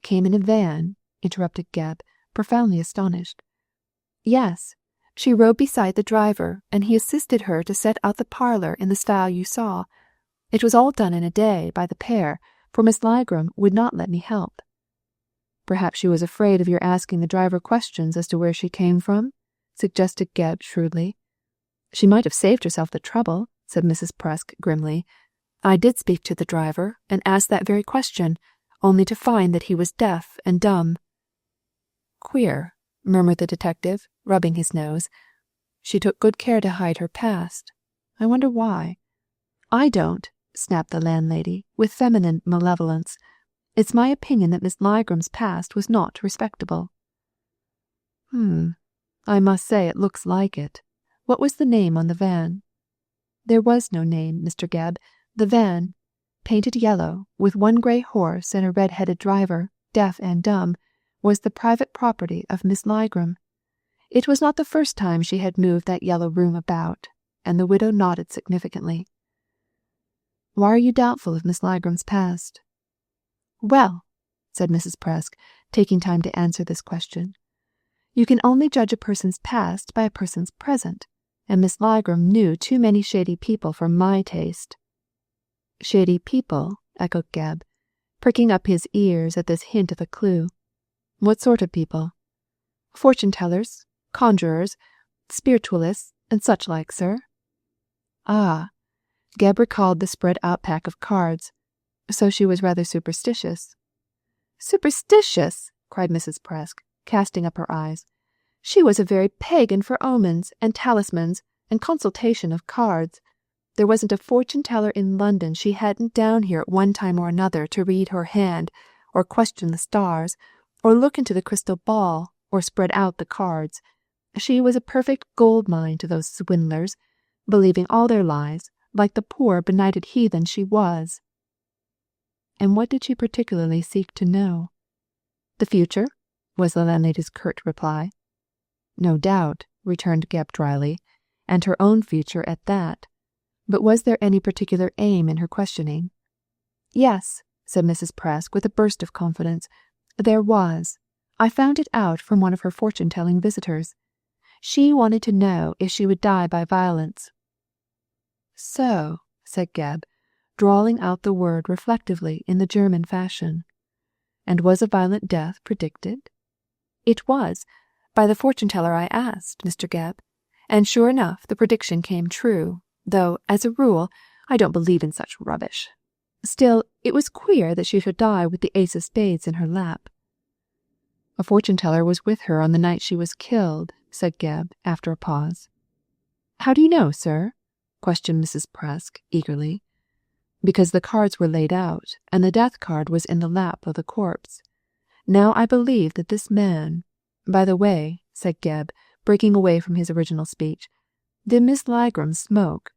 "Came in a van?" interrupted Gebb, profoundly astonished. "Yes. She rode beside the driver, and he assisted her to set out the parlour in the style you saw. It was all done in a day by the pair, for Miss Ligram would not let me help." "Perhaps she was afraid of your asking the driver questions as to where she came from?" suggested Gebb shrewdly. "She might have saved herself the trouble," said Mrs. Presk grimly. "I did speak to the driver, and asked that very question, only to find that he was deaf and dumb." "Queer," murmured the detective, rubbing his nose. "She took good care to hide her past. I wonder why." "I don't," snapped the landlady, with feminine malevolence. "It's my opinion that Miss Ligram's past was not respectable." I must say it looks like it. What was the name on the van?" "There was no name, Mr. Gebb. The van, painted yellow, with one grey horse and a red-headed driver, deaf and dumb, was the private property of Miss Ligram. It was not the first time she had moved that yellow room about," and the widow nodded significantly. "Why are you doubtful of Miss Ligram's past?" "Well," said Mrs. Presk, taking time to answer this question, "you can only judge a person's past by a person's present, and Miss Ligram knew too many shady people for my taste." "Shady people?" echoed Gebb, pricking up his ears at this hint of a clue. "What sort of people?" "Fortune-tellers, conjurers, spiritualists, and such like, sir." "Ah!" Gebb recalled the spread-out pack of cards. So she was rather superstitious. "Superstitious!" cried Mrs. Presk, casting up her eyes. "She was a very pagan for omens, and talismans, and consultation of cards. There wasn't a fortune-teller in London she hadn't down here at one time or another to read her hand, or question the stars, or look into the crystal ball, or spread out the cards. She was a perfect gold mine to those swindlers, believing all their lies, like the poor benighted heathen she was." "And what did she particularly seek to know?" "The future," was the landlady's curt reply. "No doubt," returned Gebb dryly, "and her own future at that. But was there any particular aim in her questioning?" "Yes," said Mrs. Presk with a burst of confidence, "there was. I found it out from one of her fortune-telling visitors. She wanted to know if she would die by violence." "So," said Gebb, drawling out the word reflectively in the German fashion. "And was a violent death predicted?" "It was, by the fortune-teller I asked, Mr. Gebb, and sure enough the prediction came true, though, as a rule, I don't believe in such rubbish. Still, it was queer that she should die with the ace of spades in her lap." "A fortune-teller was with her on the night she was killed," said Gebb, after a pause. "How do you know, sir?" questioned Mrs. Presk, eagerly. "Because the cards were laid out, and the death card was in the lap of the corpse. Now I believe that this man— By the way," said Gebb, breaking away from his original speech, "did Miss Ligram smoke?"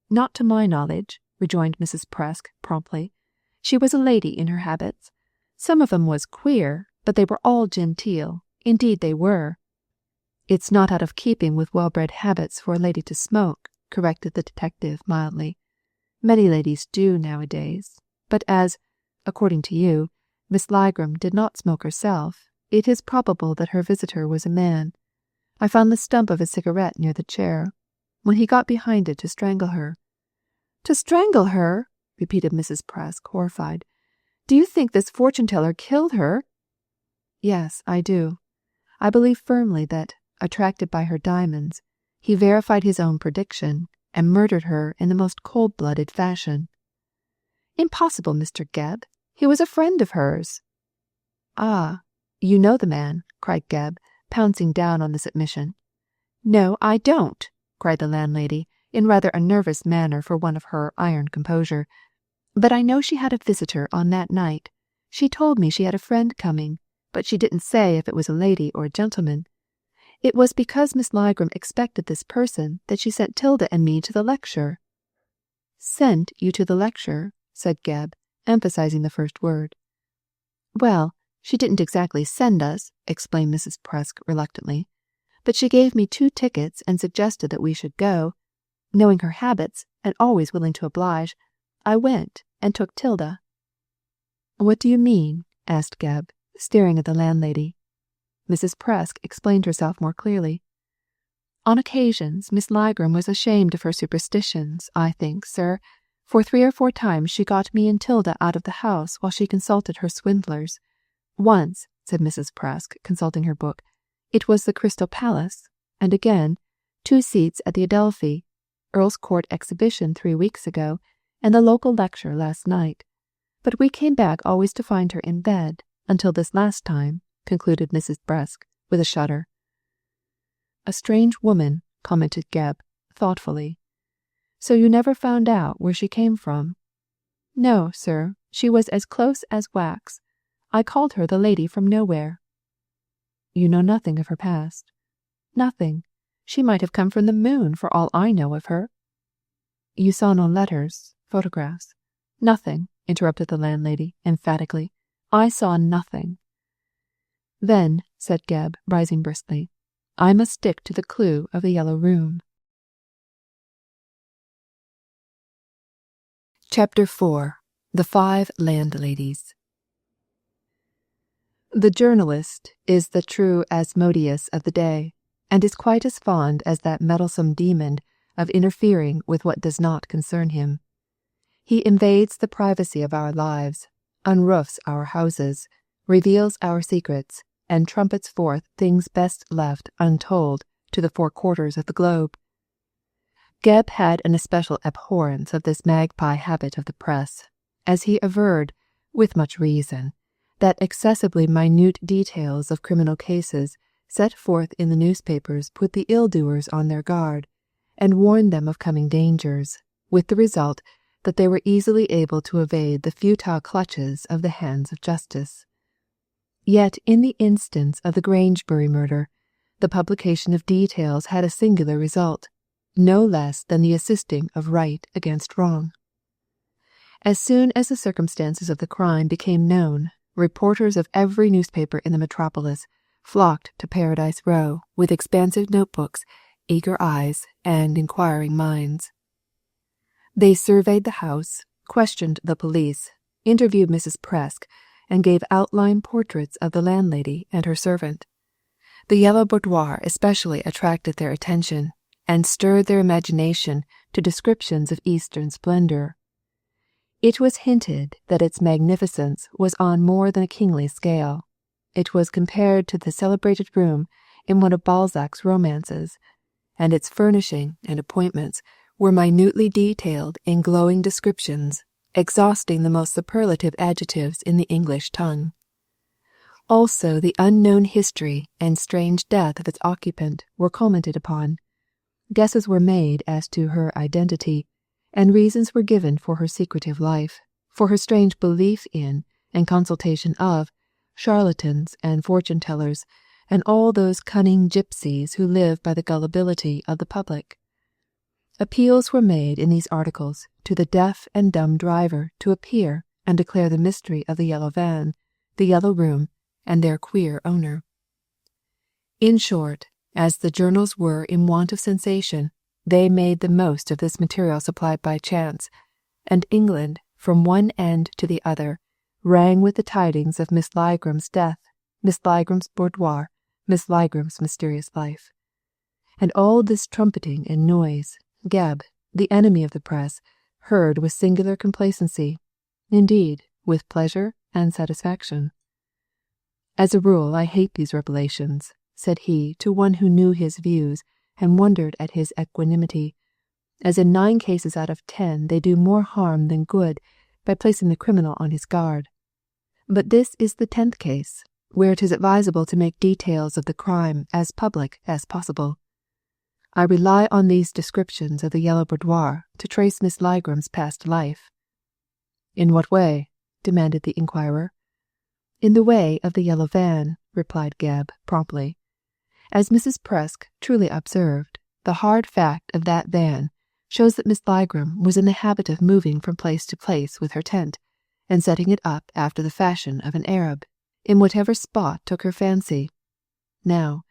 "Not to my knowledge," rejoined Mrs. Presk promptly. "She was a lady in her habits. Some of 'em was queer, but they were all genteel. Indeed they were." "It's not out of keeping with well-bred habits for a lady to smoke," corrected the detective mildly. "Many ladies do nowadays. But as, according to you, Miss Ligram did not smoke herself, it is probable that her visitor was a man. I found the stump of a cigarette near the chair, when he got behind it to strangle her." "To strangle her?" repeated Mrs. Presk, horrified. "Do you think this fortune-teller killed her?" "Yes, I do. I believe firmly that, attracted by her diamonds, he verified his own prediction, and murdered her in the most cold-blooded fashion." "Impossible, Mr. Gebb. He was a friend of hers." "Ah, you know the man," cried Gebb, pouncing down on this admission. "No, I don't," cried the landlady, in rather a nervous manner for one of her iron composure. "But I know she had a visitor on that night. She told me she had a friend coming, but she didn't say if it was a lady or a gentleman. It was because Miss Ligram expected this person that she sent Tilda and me to the lecture." "Sent you to the lecture?" said Gebb, emphasizing the first word. "Well, she didn't exactly send us," explained Mrs. Presk reluctantly, "but she gave me 2 tickets and suggested that we should go. Knowing her habits, and always willing to oblige, I went and took Tilda." "What do you mean?" asked Gebb, staring at the landlady. Mrs. Presk explained herself more clearly. "On occasions Miss Ligram was ashamed of her superstitions, I think, sir, for 3 or 4 times she got me and Tilda out of the house while she consulted her swindlers. Once," said Mrs. Presk, consulting her book, "it was the Crystal Palace, and again, 2 seats at the Adelphi, Earl's Court exhibition 3 weeks ago, and the local lecture last night. But we came back always to find her in bed, until this last time," concluded Mrs. Presk, with a shudder. A strange woman, commented Gebb, thoughtfully. So you never found out where she came from? No, sir, she was as close as wax. I called her the lady from nowhere. You know nothing of her past? Nothing. She might have come from the moon for all I know of her. You saw no letters, photographs? Nothing, interrupted the landlady, emphatically. I saw nothing. Then, said Gebb, rising briskly, I must stick to the clue of the Yellow Room. Chapter 4. The Five Landladies. The journalist is the true Asmodeus of the day, and is quite as fond as that meddlesome demon of interfering with what does not concern him. He invades the privacy of our lives, unroofs our houses, reveals our secrets, and trumpets forth things best left untold to the four quarters of the globe. Gebb had an especial abhorrence of this magpie habit of the press, as he averred, with much reason, that excessively minute details of criminal cases set forth in the newspapers put the ill-doers on their guard, and warned them of coming dangers, with the result that they were easily able to evade the futile clutches of the hands of justice. Yet in the instance of the Grangebury murder, the publication of details had a singular result, no less than the assisting of right against wrong. As soon as the circumstances of the crime became known, reporters of every newspaper in the metropolis flocked to Paradise Row with expansive notebooks, eager eyes, and inquiring minds. They surveyed the house, questioned the police, interviewed Mrs. Presk, and gave outline portraits of the landlady and her servant. The yellow boudoir especially attracted their attention, and stirred their imagination to descriptions of Eastern splendor. It was hinted that its magnificence was on more than a kingly scale. It was compared to the celebrated room in one of Balzac's romances, and its furnishing and appointments were minutely detailed in glowing descriptions, exhausting the most superlative adjectives in the English tongue. Also the unknown history and strange death of its occupant were commented upon. Guesses were made as to her identity, and reasons were given for her secretive life, for her strange belief in, and consultation of, charlatans and fortune-tellers, and all those cunning gypsies who live by the gullibility of the public. Appeals were made in these articles to the deaf and dumb driver to appear and declare the mystery of the yellow van, the Yellow Room, and their queer owner. In short, as the journals were in want of sensation, they made the most of this material supplied by chance, and England, from one end to the other, rang with the tidings of Miss Ligram's death, Miss Ligram's boudoir, Miss Ligram's mysterious life. And all this trumpeting and noise, Gebb, the enemy of the press, heard with singular complacency, indeed, with pleasure and satisfaction. As a rule, I hate these revelations, said he to one who knew his views and wondered at his equanimity, as in 9 cases out of 10 they do more harm than good by placing the criminal on his guard. But this is the 10th case, where it is advisable to make details of the crime as public as possible. I rely on these descriptions of the yellow boudoir to trace Miss Ligram's past life. In what way? Demanded the inquirer. In the way of the yellow van, replied Gebb promptly. As Mrs. Presk truly observed, the hard fact of that van shows that Miss Ligram was in the habit of moving from place to place with her tent, and setting it up after the fashion of an Arab, in whatever spot took her fancy. Now,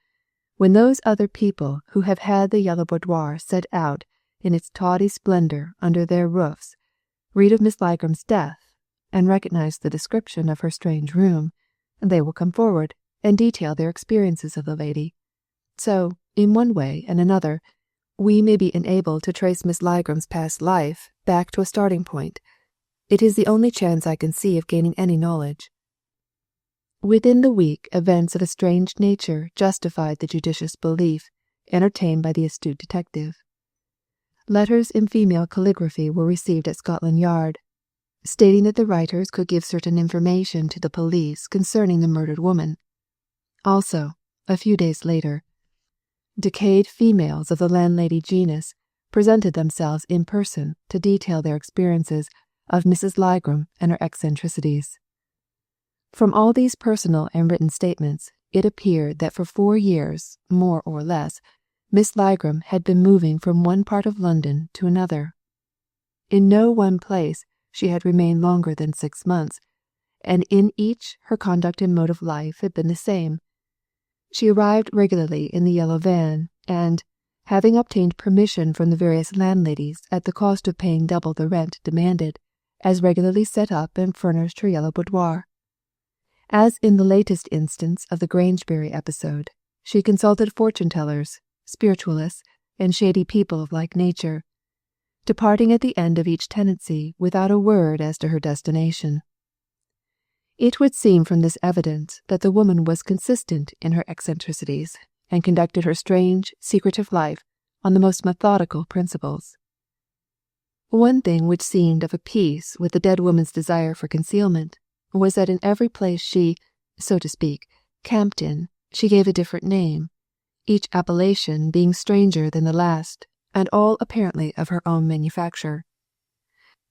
when those other people who have had the yellow boudoir set out in its tawdry splendour under their roofs read of Miss Ligram's death, and recognize the description of her strange room, they will come forward and detail their experiences of the lady. So, in one way and another, we may be enabled to trace Miss Ligram's past life back to a starting point. It is the only chance I can see of gaining any knowledge. Within the week, events of a strange nature justified the judicious belief entertained by the astute detective. Letters in female calligraphy were received at Scotland Yard, stating that the writers could give certain information to the police concerning the murdered woman. Also, a few days later. Decayed females of the landlady genus presented themselves in person to detail their experiences of Mrs. Lygram and her eccentricities. From all these personal and written statements, it appeared that for 4 years, more or less, Miss Lygram had been moving from one part of London to another. In no one place she had remained longer than 6 months, and in each her conduct and mode of life had been the same. She arrived regularly in the yellow van, and, having obtained permission from the various landladies at the cost of paying double the rent demanded, as regularly set up and furnished her yellow boudoir. As in the latest instance of the Grangebury episode, she consulted fortune-tellers, spiritualists, and shady people of like nature, departing at the end of each tenancy without a word as to her destination. It would seem from this evidence that the woman was consistent in her eccentricities, and conducted her strange, secretive life on the most methodical principles. One thing which seemed of a piece with the dead woman's desire for concealment was that in every place she, so to speak, camped in, she gave a different name, each appellation being stranger than the last, and all apparently of her own manufacture.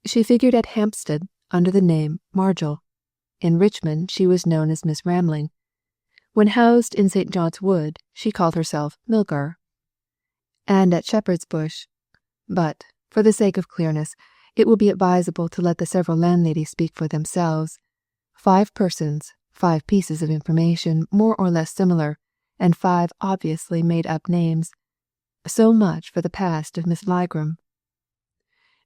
She figured at Hampstead under the name Margil. In Richmond she was known as Miss Ramling. When housed in St. John's Wood, she called herself Milgar. And at Shepherd's Bush. But, for the sake of clearness, it will be advisable to let the several landladies speak for themselves. 5 persons, 5 pieces of information more or less similar, and 5 obviously made-up names. So much for the past of Miss Lygram.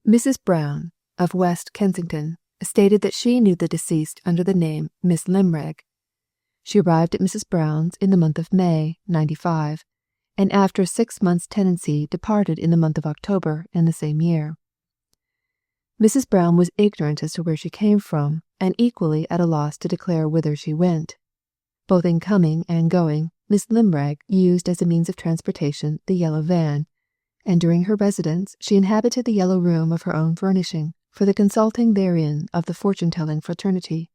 Mrs. Brown, of West Kensington, stated that she knew the deceased under the name Miss Limreg. She arrived at Mrs. Brown's in the month of May, '95, and after 6 months' tenancy departed in the month of October in the same year. Mrs. Brown was ignorant as to where she came from, and equally at a loss to declare whither she went. Both in coming and going, Miss Limreg used as a means of transportation the yellow van, and during her residence she inhabited the yellow room of her own furnishing, for the consulting therein of the fortune-telling fraternity.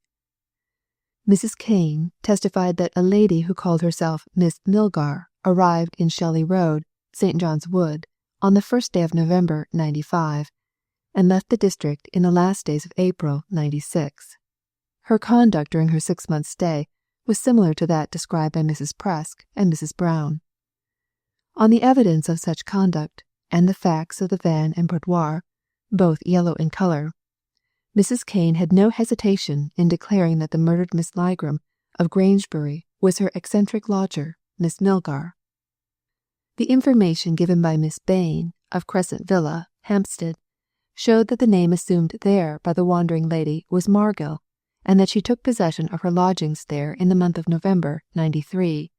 Mrs. Kane testified that a lady who called herself Miss Milgar arrived in Shelley Road, St. John's Wood, on the 1st day of November, '95, and left the district in the last days of April, '96. Her conduct during her 6-month stay was similar to that described by Mrs. Presk and Mrs. Brown. On the evidence of such conduct, and the facts of the van and boudoir, both yellow in colour, Mrs. Kane had no hesitation in declaring that the murdered Miss Lygram of Grangebury was her eccentric lodger, Miss Milgar. The information given by Miss Bain, of Crescent Villa, Hampstead, showed that the name assumed there by the wandering lady was Margil, and that she took possession of her lodgings there in the month of November, '93,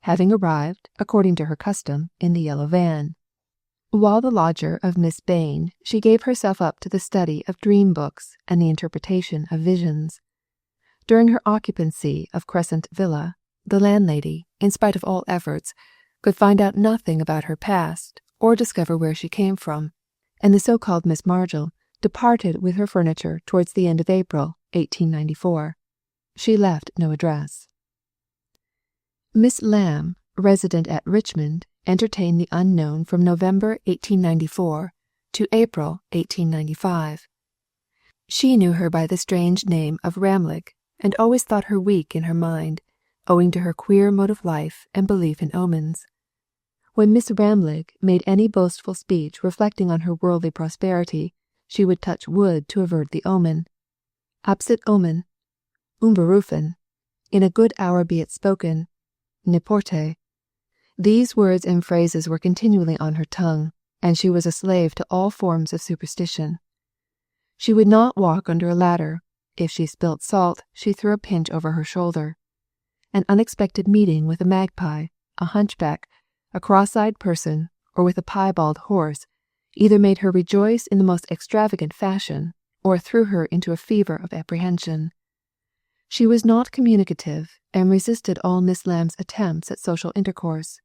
having arrived, according to her custom, in the yellow van. While the lodger of Miss Bain, she gave herself up to the study of dream books and the interpretation of visions. During her occupancy of Crescent Villa, the landlady, in spite of all efforts, could find out nothing about her past or discover where she came from, and the so-called Miss Margil departed with her furniture towards the end of April, 1894. She left no address. Miss Lamb, resident at Richmond, entertained the unknown from November 1894 to April 1895. She knew her by the strange name of Ramlig, and always thought her weak in her mind, owing to her queer mode of life and belief in omens. When Miss Ramlig made any boastful speech reflecting on her worldly prosperity, she would touch wood to avert the omen. Absit omen, umberufen, in a good hour be it spoken, neporte. These words and phrases were continually on her tongue, and she was a slave to all forms of superstition. She would not walk under a ladder. If she spilt salt, she threw a pinch over her shoulder. An unexpected meeting with a magpie, a hunchback, a cross-eyed person, or with a piebald horse, either made her rejoice in the most extravagant fashion, or threw her into a fever of apprehension. She was not communicative, and resisted all Miss Lamb's attempts at social intercourse.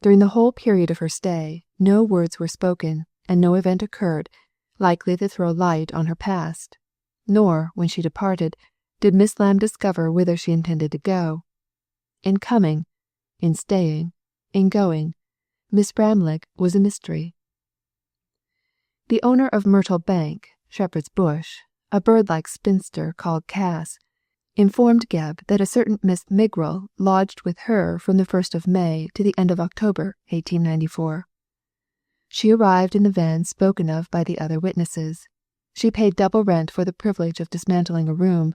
During the whole period of her stay, no words were spoken, and no event occurred likely to throw light on her past, nor, when she departed, did Miss Lamb discover whither she intended to go. In coming, in staying, in going, Miss Bramlage was a mystery. The owner of Myrtle Bank, Shepherd's Bush, a bird-like spinster called Cass, informed Gebb that a certain Miss Migrill lodged with her from the 1st of May to the end of October, 1894. She arrived in the van spoken of by the other witnesses. She paid double rent for the privilege of dismantling a room,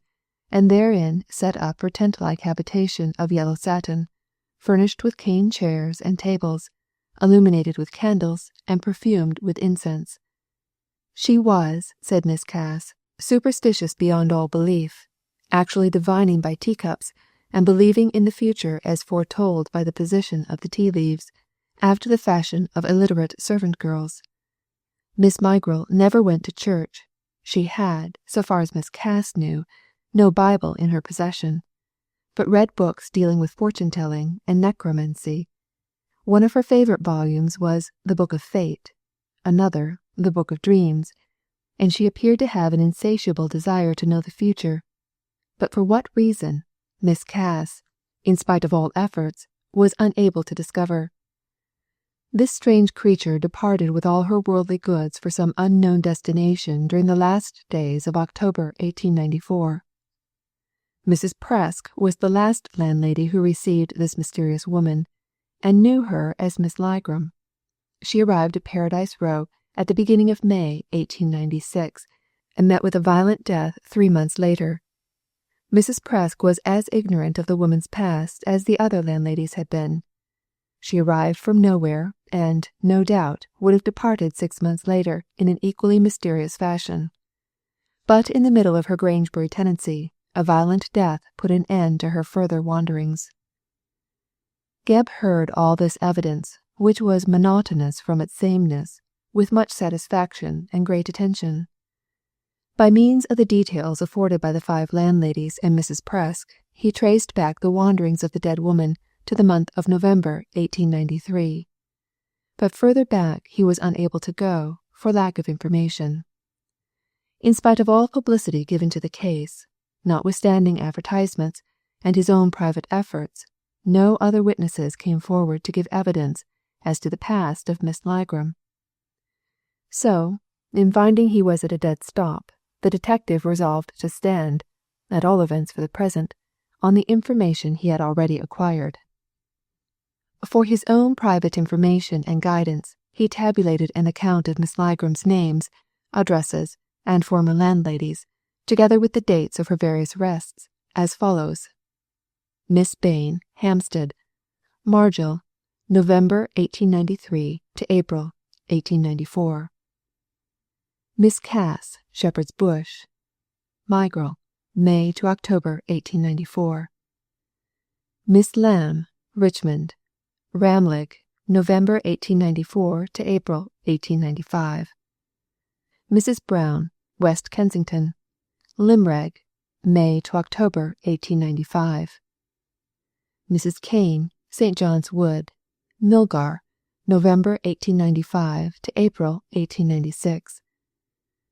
and therein set up her tent-like habitation of yellow satin, furnished with cane chairs and tables, illuminated with candles, and perfumed with incense. She was, said Miss Cass, superstitious beyond all belief, actually divining by teacups, and believing in the future as foretold by the position of the tea-leaves, after the fashion of illiterate servant girls. Miss Migrill never went to church. She had, so far as Miss Cass knew, no Bible in her possession, but read books dealing with fortune-telling and necromancy. One of her favourite volumes was The Book of Fate, another The Book of Dreams, and she appeared to have an insatiable desire to know the future. But for what reason, Miss Cass, in spite of all efforts, was unable to discover. This strange creature departed with all her worldly goods for some unknown destination during the last days of October 1894. Mrs. Presk was the last landlady who received this mysterious woman, and knew her as Miss Ligram. She arrived at Paradise Row at the beginning of May 1896, and met with a violent death 3 months later. Mrs. Presk was as ignorant of the woman's past as the other landladies had been. She arrived from nowhere, and, no doubt, would have departed 6 months later in an equally mysterious fashion. But in the middle of her Grangebury tenancy, a violent death put an end to her further wanderings. Gebb heard all this evidence, which was monotonous from its sameness, with much satisfaction and great attention. By means of the details afforded by the 5 landladies and Mrs. Presk, he traced back the wanderings of the dead woman to the month of November 1893. But further back he was unable to go for lack of information. In spite of all publicity given to the case, notwithstanding advertisements and his own private efforts, no other witnesses came forward to give evidence as to the past of Miss Ligram. So, in finding he was at a dead stop, the detective resolved to stand, at all events for the present, on the information he had already acquired. For his own private information and guidance, he tabulated an account of Miss Ligram's names, addresses, and former landladies, together with the dates of her various arrests, as follows: Miss Bain, Hampstead, Margil, November 1893 to April 1894. Miss Cass, Shepherd's Bush, Migrill, May to October 1894. Miss Lamb, Richmond, Ramlig, November 1894 to April 1895. Mrs. Brown, West Kensington, Limreg, May to October 1895. Mrs. Kane, St. John's Wood, Milgar, November 1895 to April 1896.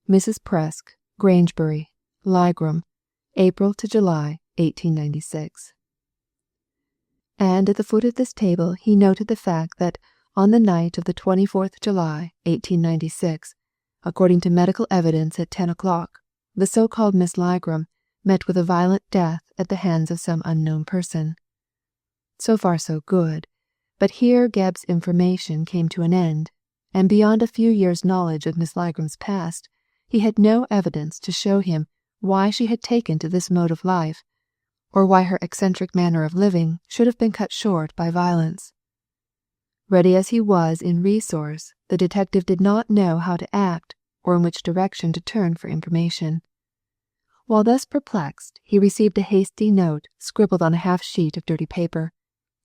Mrs. Presk, Grangebury, Ligram, April to July 1896. And at the foot of this table he noted the fact that on the night of the 24th July 1896, according to medical evidence at 10 o'clock, the so-called Miss Ligram met with a violent death at the hands of some unknown person. So far so good, but here Gebb's information came to an end, and beyond a few years' knowledge of Miss Ligram's past, he had no evidence to show him why she had taken to this mode of life, or why her eccentric manner of living should have been cut short by violence. Ready as he was in resource, the detective did not know how to act or in which direction to turn for information. While thus perplexed, he received a hasty note scribbled on a half-sheet of dirty paper.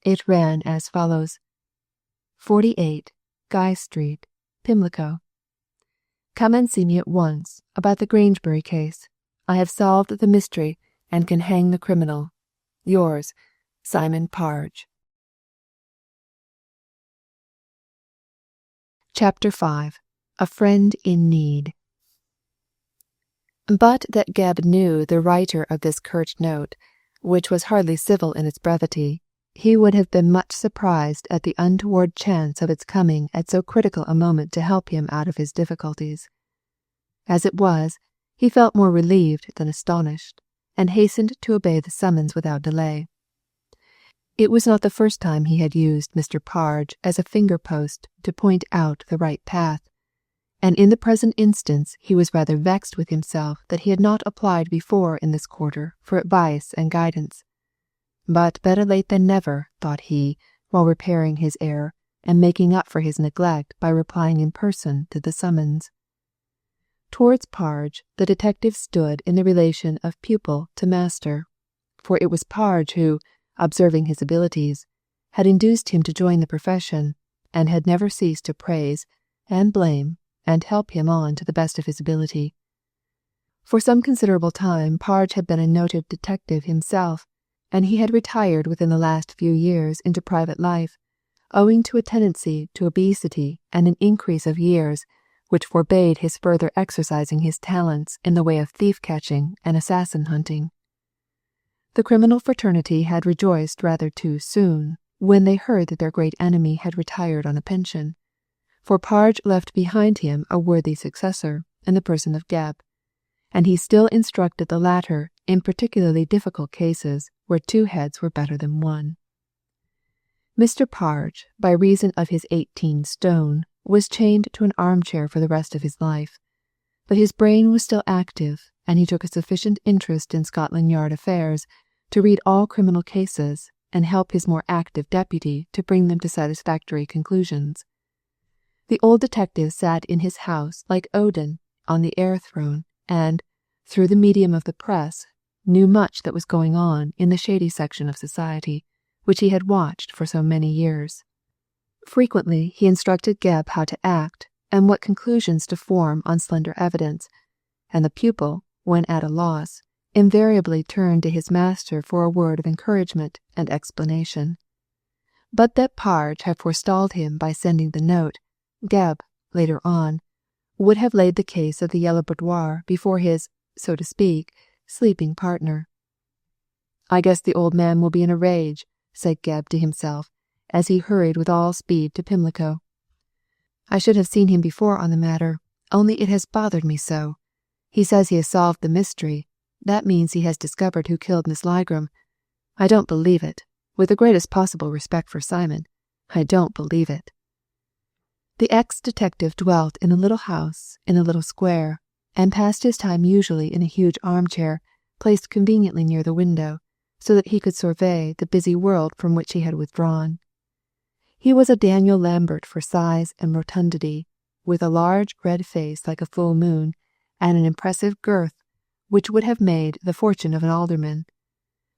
It ran as follows: 48, Guy Street, Pimlico. Come and see me at once about the Grangebury case. I have solved the mystery and can hang the criminal. Yours, Simon Parge. Chapter 5. A Friend in Need. But that Gebb knew the writer of this curt note, which was hardly civil in its brevity, he would have been much surprised at the untoward chance of its coming at so critical a moment to help him out of his difficulties. As it was, he felt more relieved than astonished, and hastened to obey the summons without delay. It was not the first time he had used Mr. Parge as a finger-post to point out the right path, and in the present instance he was rather vexed with himself that he had not applied before in this quarter for advice and guidance. But better late than never, thought he, while repairing his error and making up for his neglect by replying in person to the summons. Towards Parge, the detective stood in the relation of pupil to master, for it was Parge who, observing his abilities, had induced him to join the profession, and had never ceased to praise and blame and help him on to the best of his ability. For some considerable time Parge had been a noted detective himself, and he had retired within the last few years into private life, owing to a tendency to obesity and an increase of years which forbade his further exercising his talents in the way of thief-catching and assassin-hunting. The criminal fraternity had rejoiced rather too soon when they heard that their great enemy had retired on a pension, for Parge left behind him a worthy successor in the person of Gebb, and he still instructed the latter in particularly difficult cases where two heads were better than one. Mr. Parge, by reason of his 18 stone, was chained to an armchair for the rest of his life, but his brain was still active, and he took a sufficient interest in Scotland Yard affairs to read all criminal cases and help his more active deputy to bring them to satisfactory conclusions. The old detective sat in his house like Odin on the air throne, and, through the medium of the press, knew much that was going on in the shady section of society, which he had watched for so many years. Frequently he instructed Gebb how to act, and what conclusions to form on slender evidence, and the pupil, when at a loss, invariably turned to his master for a word of encouragement and explanation. But that Parge had forestalled him by sending the note, Gebb, later on, would have laid the case of the Yellow Boudoir before his, so to speak, sleeping partner. "I guess the old man will be in a rage," said Gebb to himself, as he hurried with all speed to Pimlico. "I should have seen him before on the matter, only it has bothered me so. He says he has solved the mystery. That means he has discovered who killed Miss Lygram. I don't believe it. With the greatest possible respect for Simon, I don't believe it." The ex-detective dwelt in a little house in a little square, and passed his time usually in a huge armchair placed conveniently near the window, so that he could survey the busy world from which he had withdrawn. He was a Daniel Lambert for size and rotundity, with a large red face like a full moon, and an impressive girth which would have made the fortune of an alderman.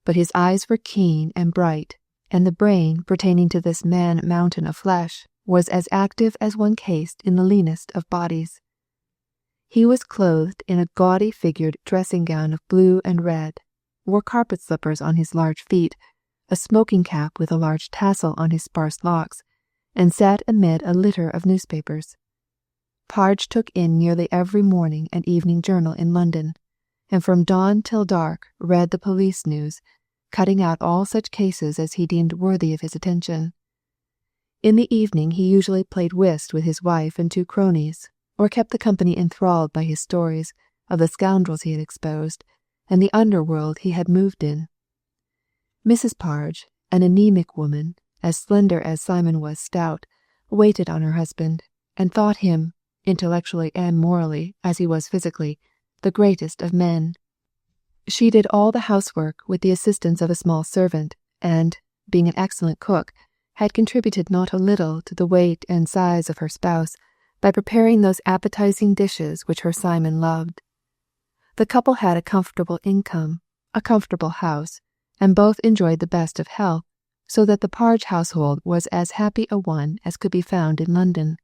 But his eyes were keen and bright, and the brain pertaining to this man-mountain of flesh was as active as one cased in the leanest of bodies. He was clothed in a gaudy-figured dressing-gown of blue and red, wore carpet slippers on his large feet, a smoking cap with a large tassel on his sparse locks, and sat amid a litter of newspapers. Parge took in nearly every morning and evening journal in London, and from dawn till dark read the police news, cutting out all such cases as he deemed worthy of his attention. In the evening he usually played whist with his wife and two cronies, or kept the company enthralled by his stories of the scoundrels he had exposed and the underworld he had moved in. Mrs. Parge, an anemic woman, as slender as Simon was stout, waited on her husband, and thought him, intellectually and morally as he was physically, the greatest of men. She did all the housework with the assistance of a small servant, and, being an excellent cook, had contributed not a little to the weight and size of her spouse by preparing those appetizing dishes which her Simon loved. The couple had a comfortable income, a comfortable house, and both enjoyed the best of health, so that the Parge household was as happy a one as could be found in London.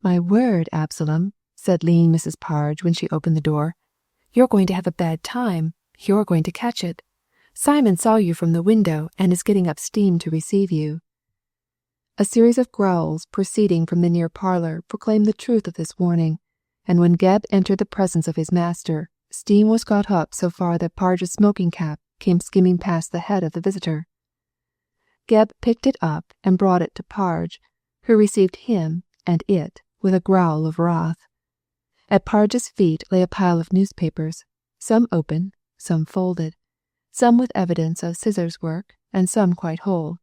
"My word, Absalom," said lean Mrs. Parge when she opened the door, "you're going to have a bad time. You're going to catch it. Simon saw you from the window and is getting up steam to receive you." A series of growls proceeding from the near parlor proclaimed the truth of this warning, and when Gebb entered the presence of his master, steam was got up so far that Parge's smoking cap came skimming past the head of the visitor. Geb picked it up and brought it to Parge, who received him and it with a growl of wrath. At Parge's feet lay a pile of newspapers, some open, some folded, some with evidence of scissors work, and some quite whole.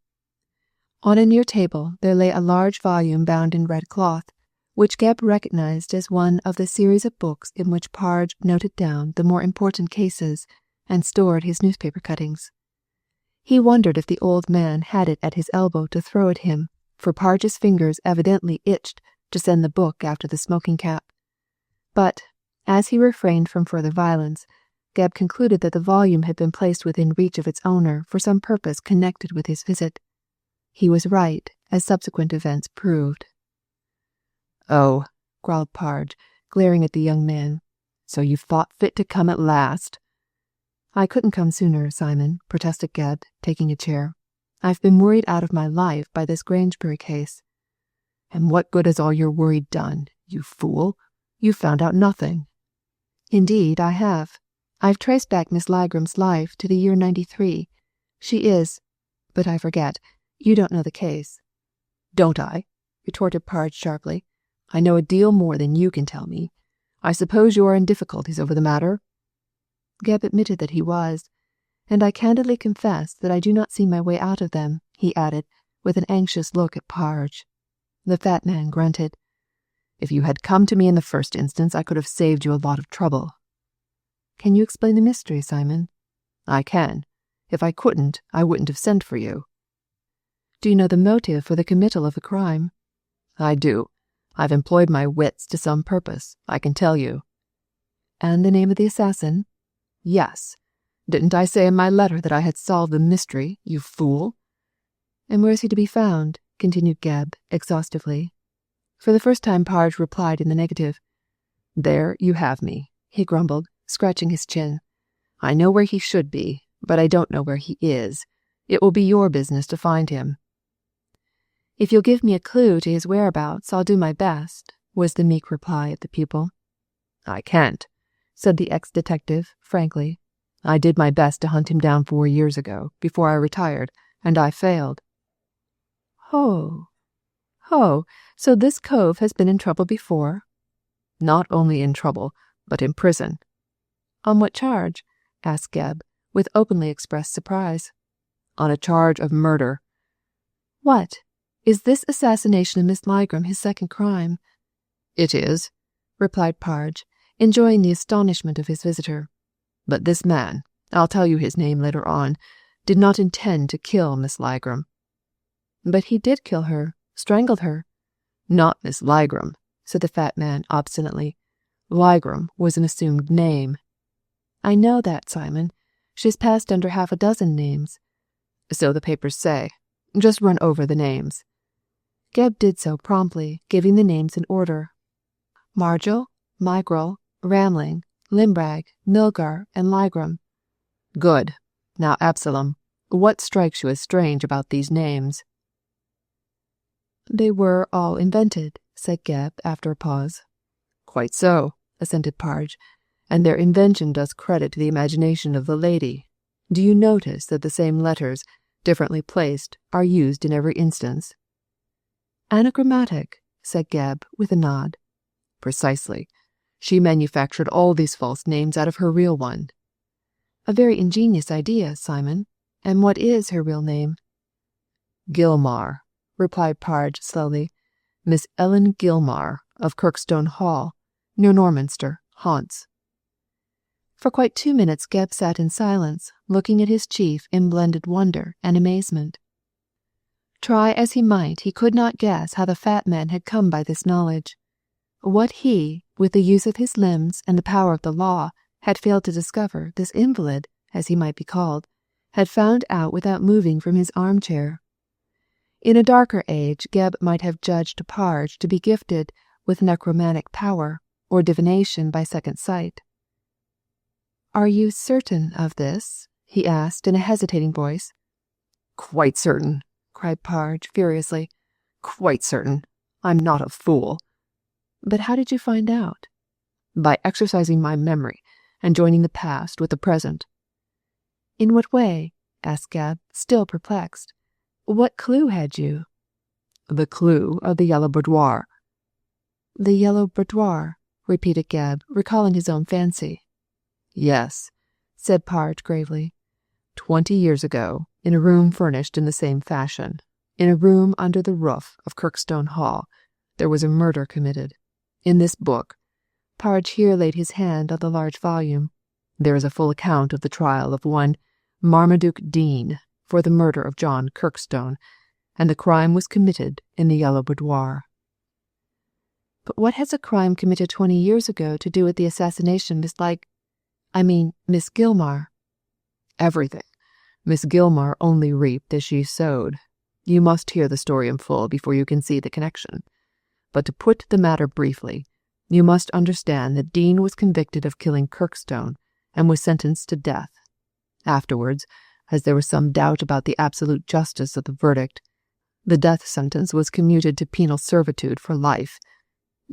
On a near table there lay a large volume bound in red cloth, which Geb recognized as one of the series of books in which Parge noted down the more important cases and stored his newspaper cuttings. He wondered if the old man had it at his elbow to throw at him, for Parge's fingers evidently itched to send the book after the smoking cap. But, as he refrained from further violence, Geb concluded that the volume had been placed within reach of its owner for some purpose connected with his visit. He was right, as subsequent events proved. "Oh," growled Parge, glaring at the young man, "so you've thought fit to come at last?" "I couldn't come sooner, Simon," protested Geb, taking a chair. "I've been worried out of my life by this Grangebury case." "And what good has all your worry done, you fool? You've found out nothing." "Indeed, I have. I've traced back Miss Ligram's life to the year 93. She is... but I forget. You don't know the case." "Don't I?" retorted Parge sharply. "I know a deal more than you can tell me. I suppose you are in difficulties over the matter?" Geb admitted that he was, "and I candidly confess that I do not see my way out of them," he added, with an anxious look at Parge. The fat man grunted. "If you had come to me in the first instance, I could have saved you a lot of trouble." "Can you explain the mystery, Simon?" "I can. If I couldn't, I wouldn't have sent for you." "Do you know the motive for the committal of the crime?" "I do. I've employed my wits to some purpose, I can tell you." "And the name of the assassin?" "Yes. Didn't I say in my letter that I had solved the mystery, you fool?" "And where is he to be found?" continued Geb, exhaustively. For the first time Parge replied in the negative. "There you have me," he grumbled, scratching his chin. "I know where he should be, but I don't know where he is. It will be your business to find him." "If you'll give me a clue to his whereabouts, I'll do my best," was the meek reply of the pupil. "I can't," said the ex-detective, frankly. "I did my best to hunt him down 4 years ago, before I retired, and I failed." "Ho! Ho! So this cove has been in trouble before?" "Not only in trouble, but in prison." "On what charge?" asked Geb, with openly expressed surprise. "On a charge of murder." "What? Is this assassination of Miss Ligram his second crime?" "It is," replied Parge, enjoying the astonishment of his visitor. "But this man, I'll tell you his name later on, did not intend to kill Miss Ligram." "But he did kill her, strangled her." "Not Miss Ligram," said the fat man obstinately. "Ligram was an assumed name." "I know that, Simon. She's passed under 6 names." "So the papers say. Just run over the names." Geb did so promptly, giving the names in order. Margil, Migral, Ramling, Limbrag, Milgar, and Ligram. "Good. Now, Absalom, what strikes you as strange about these names?" "They were all invented," said Geb after a pause. "Quite so," assented Parge, "and their invention does credit to the imagination of the lady. Do you notice that the same letters, differently placed, are used in every instance?" "Anagrammatic," said Geb, with a nod. "Precisely. She manufactured all these false names out of her real one." "A very ingenious idea, Simon. And what is her real name?" "Gilmar," replied Parge slowly. "Miss Ellen Gilmar, of Kirkstone Hall, near Norminster, Hants." For quite 2 minutes Geb sat in silence, looking at his chief in blended wonder and amazement. Try as he might, he could not guess how the fat man had come by this knowledge. What he, with the use of his limbs and the power of the law, had failed to discover, this invalid, as he might be called, had found out without moving from his armchair. In a darker age, Geb might have judged Parge to be gifted with necromantic power, or divination by second sight. "Are you certain of this?" he asked in a hesitating voice. "Quite certain," cried Parge furiously. "Quite certain. I'm not a fool." "But how did you find out?" "By exercising my memory and joining the past with the present." "In what way?" asked Geb, still perplexed. What clue had you? The clue of the yellow boudoir. The yellow boudoir, repeated Gebb, recalling his own fancy. Yes, said Parge gravely. 20 years ago, in a room furnished in the same fashion, in a room under the roof of Kirkstone Hall, there was a murder committed. In this book, Parge here laid his hand on the large volume, there is a full account of the trial of one Marmaduke Dean for the murder of John Kirkstone, and the crime was committed in the yellow boudoir. But what has a crime committed 20 years ago to do with the assassination Miss Gilmar? Everything. Miss Gilmar only reaped as she sowed. You must hear the story in full before you can see the connection. But to put the matter briefly, you must understand that Dean was convicted of killing Kirkstone and was sentenced to death. Afterwards, as there was some doubt about the absolute justice of the verdict, the death sentence was commuted to penal servitude for life.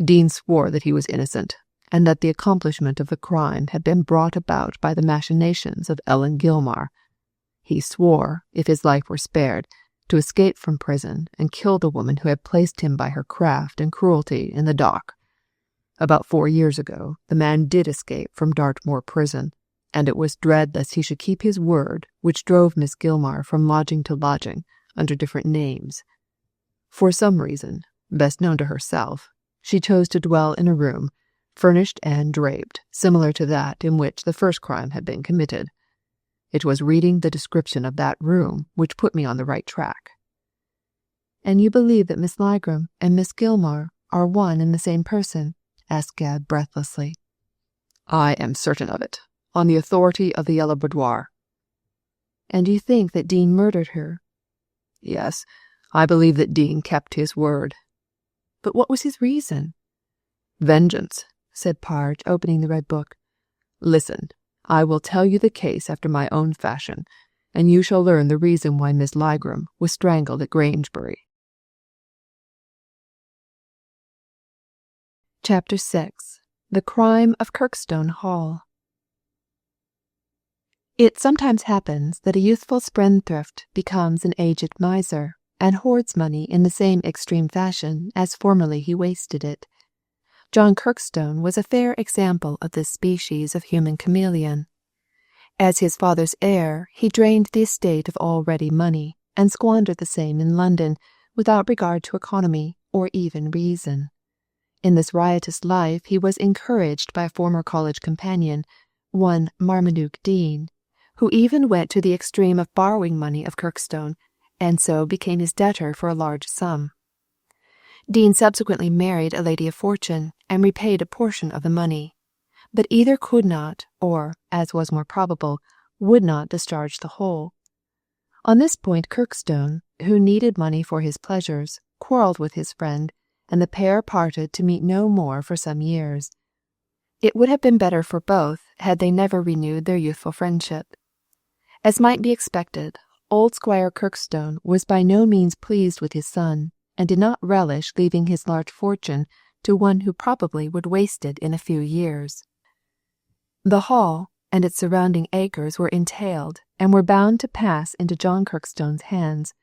Dean swore that he was innocent, and that the accomplishment of the crime had been brought about by the machinations of Ellen Gilmar. He swore, if his life were spared, to escape from prison and kill the woman who had placed him by her craft and cruelty in the dock. About 4 years ago, the man did escape from Dartmoor prison, and it was dread lest he should keep his word which drove Miss Gilmar from lodging to lodging under different names. For some reason, best known to herself, she chose to dwell in a room, furnished and draped, similar to that in which the first crime had been committed. It was reading the description of that room which put me on the right track. And you believe that Miss Lygram and Miss Gilmar are one and the same person? Asked Gebb breathlessly. I am certain of it, on the authority of the yellow boudoir. And you think that Dean murdered her? Yes, I believe that Dean kept his word. But what was his reason? Vengeance, said Parge, opening the red book. Listen, I will tell you the case after my own fashion, and you shall learn the reason why Miss Lygram was strangled at Grangebury. Chapter 6. The Crime of Kirkstone Hall. It sometimes happens that a youthful spendthrift becomes an aged miser, and hoards money in the same extreme fashion as formerly he wasted it. John Kirkstone was a fair example of this species of human chameleon. As his father's heir, he drained the estate of all ready money, and squandered the same in London, without regard to economy or even reason. In this riotous life he was encouraged by a former college companion, one Marmaduke Dean, who even went to the extreme of borrowing money of Kirkstone, and so became his debtor for a large sum. Dean subsequently married a lady of fortune, and repaid a portion of the money, but either could not, or, as was more probable, would not discharge the whole. On this point Kirkstone, who needed money for his pleasures, quarrelled with his friend, and the pair parted to meet no more for some years. It would have been better for both had they never renewed their youthful friendship. As might be expected, old Squire Kirkstone was by no means pleased with his son, and did not relish leaving his large fortune to one who probably would waste it in a few years. The Hall and its surrounding acres were entailed, and were bound to pass into John Kirkstone's hands,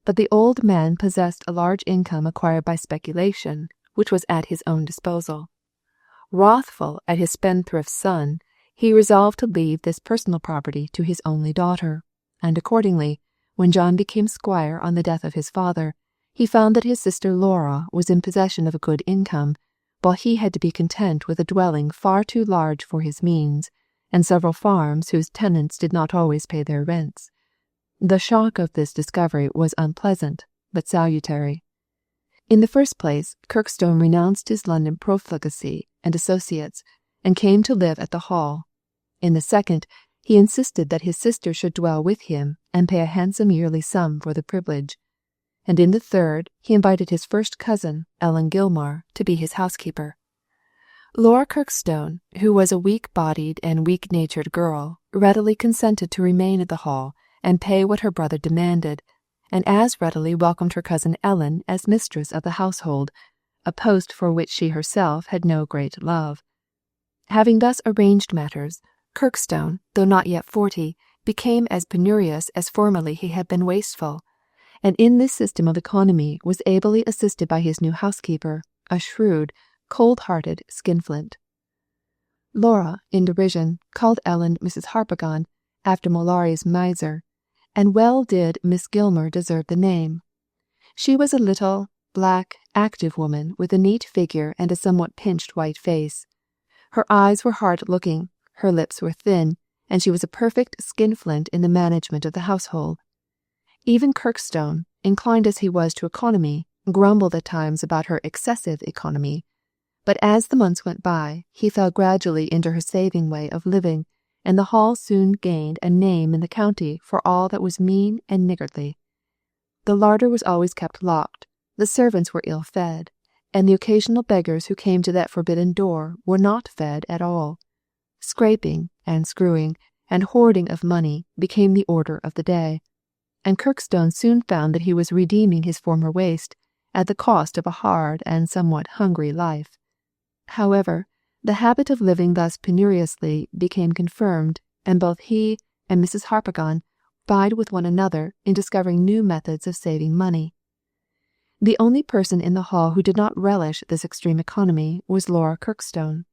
but the old man possessed a large income acquired by speculation, which was at his own disposal. Wrathful at his spendthrift son, he resolved to leave this personal property to his only daughter, and accordingly, when John became squire on the death of his father, he found that his sister Laura was in possession of a good income, while he had to be content with a dwelling far too large for his means, and several farms whose tenants did not always pay their rents. The shock of this discovery was unpleasant, but salutary. In the first place, Kirkstone renounced his London profligacy and associates, and came to live at the Hall. In the second, he insisted that his sister should dwell with him, and pay a handsome yearly sum for the privilege. And in the third, he invited his first cousin, Ellen Gilmar, to be his housekeeper. Laura Kirkstone, who was a weak-bodied and weak-natured girl, readily consented to remain at the Hall, and pay what her brother demanded, and as readily welcomed her cousin Ellen as mistress of the household, a post for which she herself had no great love. Having thus arranged matters, Kirkstone, though not yet 40, became as penurious as formerly he had been wasteful, and in this system of economy was ably assisted by his new housekeeper, a shrewd, cold-hearted skinflint. Laura, in derision, called Ellen Mrs. Harpagon, after Mollari's miser, and well did Miss Gilmore deserve the name. She was a little, black, active woman with a neat figure and a somewhat pinched white face. Her eyes were hard-looking, her lips were thin, and she was a perfect skinflint in the management of the household. Even Kirkstone, inclined as he was to economy, grumbled at times about her excessive economy, but as the months went by, he fell gradually into her saving way of living, and the Hall soon gained a name in the county for all that was mean and niggardly. The larder was always kept locked, the servants were ill-fed, and the occasional beggars who came to that forbidden door were not fed at all. Scraping and screwing and hoarding of money became the order of the day, and Kirkstone soon found that he was redeeming his former waste at the cost of a hard and somewhat hungry life. However, the habit of living thus penuriously became confirmed, and both he and Mrs. Harpagon vied with one another in discovering new methods of saving money. The only person in the Hall who did not relish this extreme economy was Laura Kirkstone.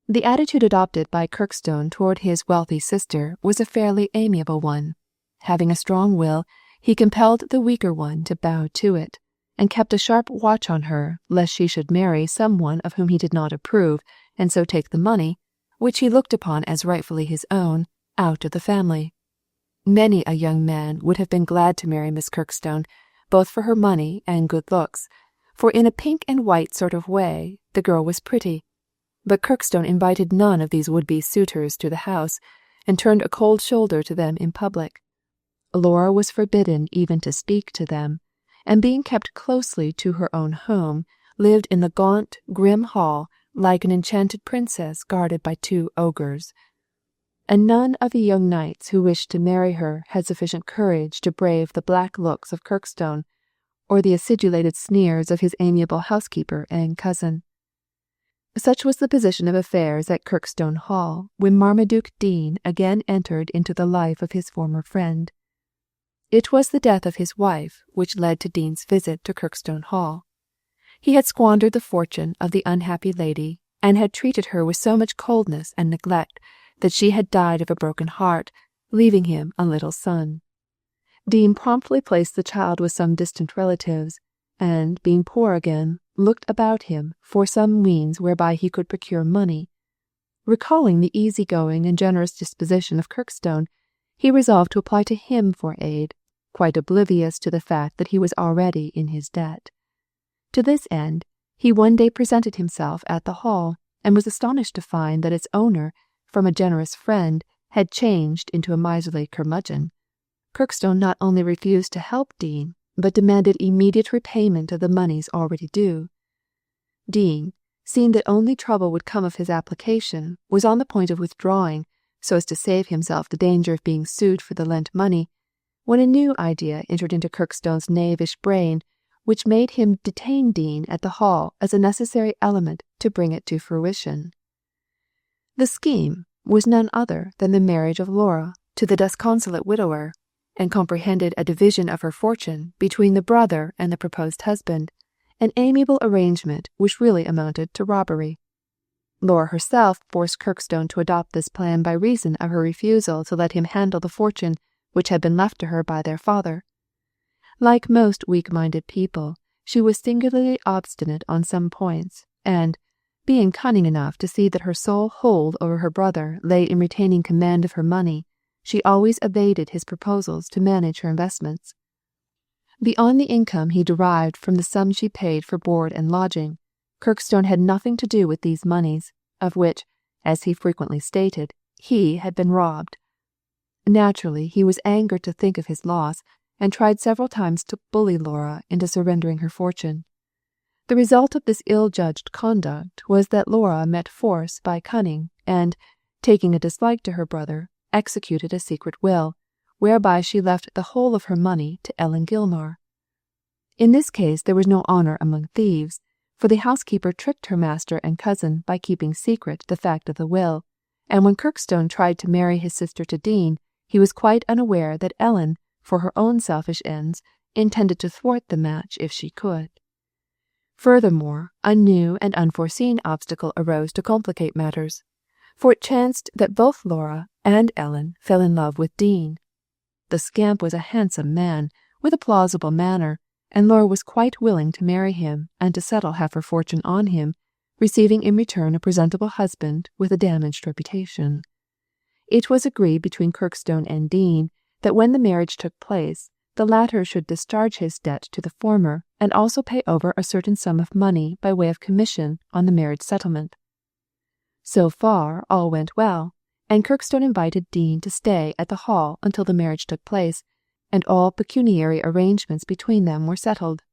The attitude adopted by Kirkstone toward his wealthy sister was a fairly amiable one. Having a strong will, he compelled the weaker one to bow to it, and kept a sharp watch on her, lest she should marry some one of whom he did not approve, and so take the money, which he looked upon as rightfully his own, out of the family. Many a young man would have been glad to marry Miss Kirkstone, both for her money and good looks, for in a pink and white sort of way the girl was pretty. But Kirkstone invited none of these would-be suitors to the house, and turned a cold shoulder to them in public. Laura was forbidden even to speak to them, and being kept closely to her own home, lived in the gaunt, grim hall like an enchanted princess guarded by 2 ogres. And none of the young knights who wished to marry her had sufficient courage to brave the black looks of Kirkstone, or the acidulated sneers of his amiable housekeeper and cousin. Such was the position of affairs at Kirkstone Hall when Marmaduke Dean again entered into the life of his former friend. It was the death of his wife which led to Dean's visit to Kirkstone Hall. He had squandered the fortune of the unhappy lady, and had treated her with so much coldness and neglect that she had died of a broken heart, leaving him a little son. Dean promptly placed the child with some distant relatives, and, being poor again, looked about him for some means whereby he could procure money. Recalling the easy-going and generous disposition of Kirkstone, he resolved to apply to him for aid, quite oblivious to the fact that he was already in his debt. To this end, he one day presented himself at the Hall, and was astonished to find that its owner, from a generous friend, had changed into a miserly curmudgeon. Kirkstone not only refused to help Dean, but demanded immediate repayment of the moneys already due. Dean, seeing that only trouble would come of his application, was on the point of withdrawing, so as to save himself the danger of being sued for the lent money, when a new idea entered into Kirkstone's knavish brain, which made him detain Dean at the Hall as a necessary element to bring it to fruition. The scheme was none other than the marriage of Laura to the disconsolate widower, and comprehended a division of her fortune between the brother and the proposed husband, an amiable arrangement which really amounted to robbery. Laura herself forced Kirkstone to adopt this plan by reason of her refusal to let him handle the fortune which had been left to her by their father. Like most weak-minded people, she was singularly obstinate on some points, and, being cunning enough to see that her sole hold over her brother lay in retaining command of her money, she always evaded his proposals to manage her investments. Beyond the income he derived from the sum she paid for board and lodging, Kirkstone had nothing to do with these moneys, of which, as he frequently stated, he had been robbed. Naturally, he was angered to think of his loss, and tried several times to bully Laura into surrendering her fortune. The result of this ill-judged conduct was that Laura met force by cunning, and, taking a dislike to her brother, executed a secret will, whereby she left the whole of her money to Ellen Gilmore. In this case there was no honour among thieves, for the housekeeper tricked her master and cousin by keeping secret the fact of the will, and when Kirkstone tried to marry his sister to Dean, he was quite unaware that Ellen, for her own selfish ends, intended to thwart the match if she could. Furthermore, a new and unforeseen obstacle arose to complicate matters, for it chanced that both Laura and Ellen fell in love with Dean. The scamp was a handsome man, with a plausible manner, and Laura was quite willing to marry him and to settle half her fortune on him, receiving in return a presentable husband with a damaged reputation. It was agreed between Kirkstone and Dean that when the marriage took place, the latter should discharge his debt to the former and also pay over a certain sum of money by way of commission on the marriage settlement. So far, all went well, and Kirkstone invited Dean to stay at the Hall until the marriage took place, and all pecuniary arrangements between them were settled.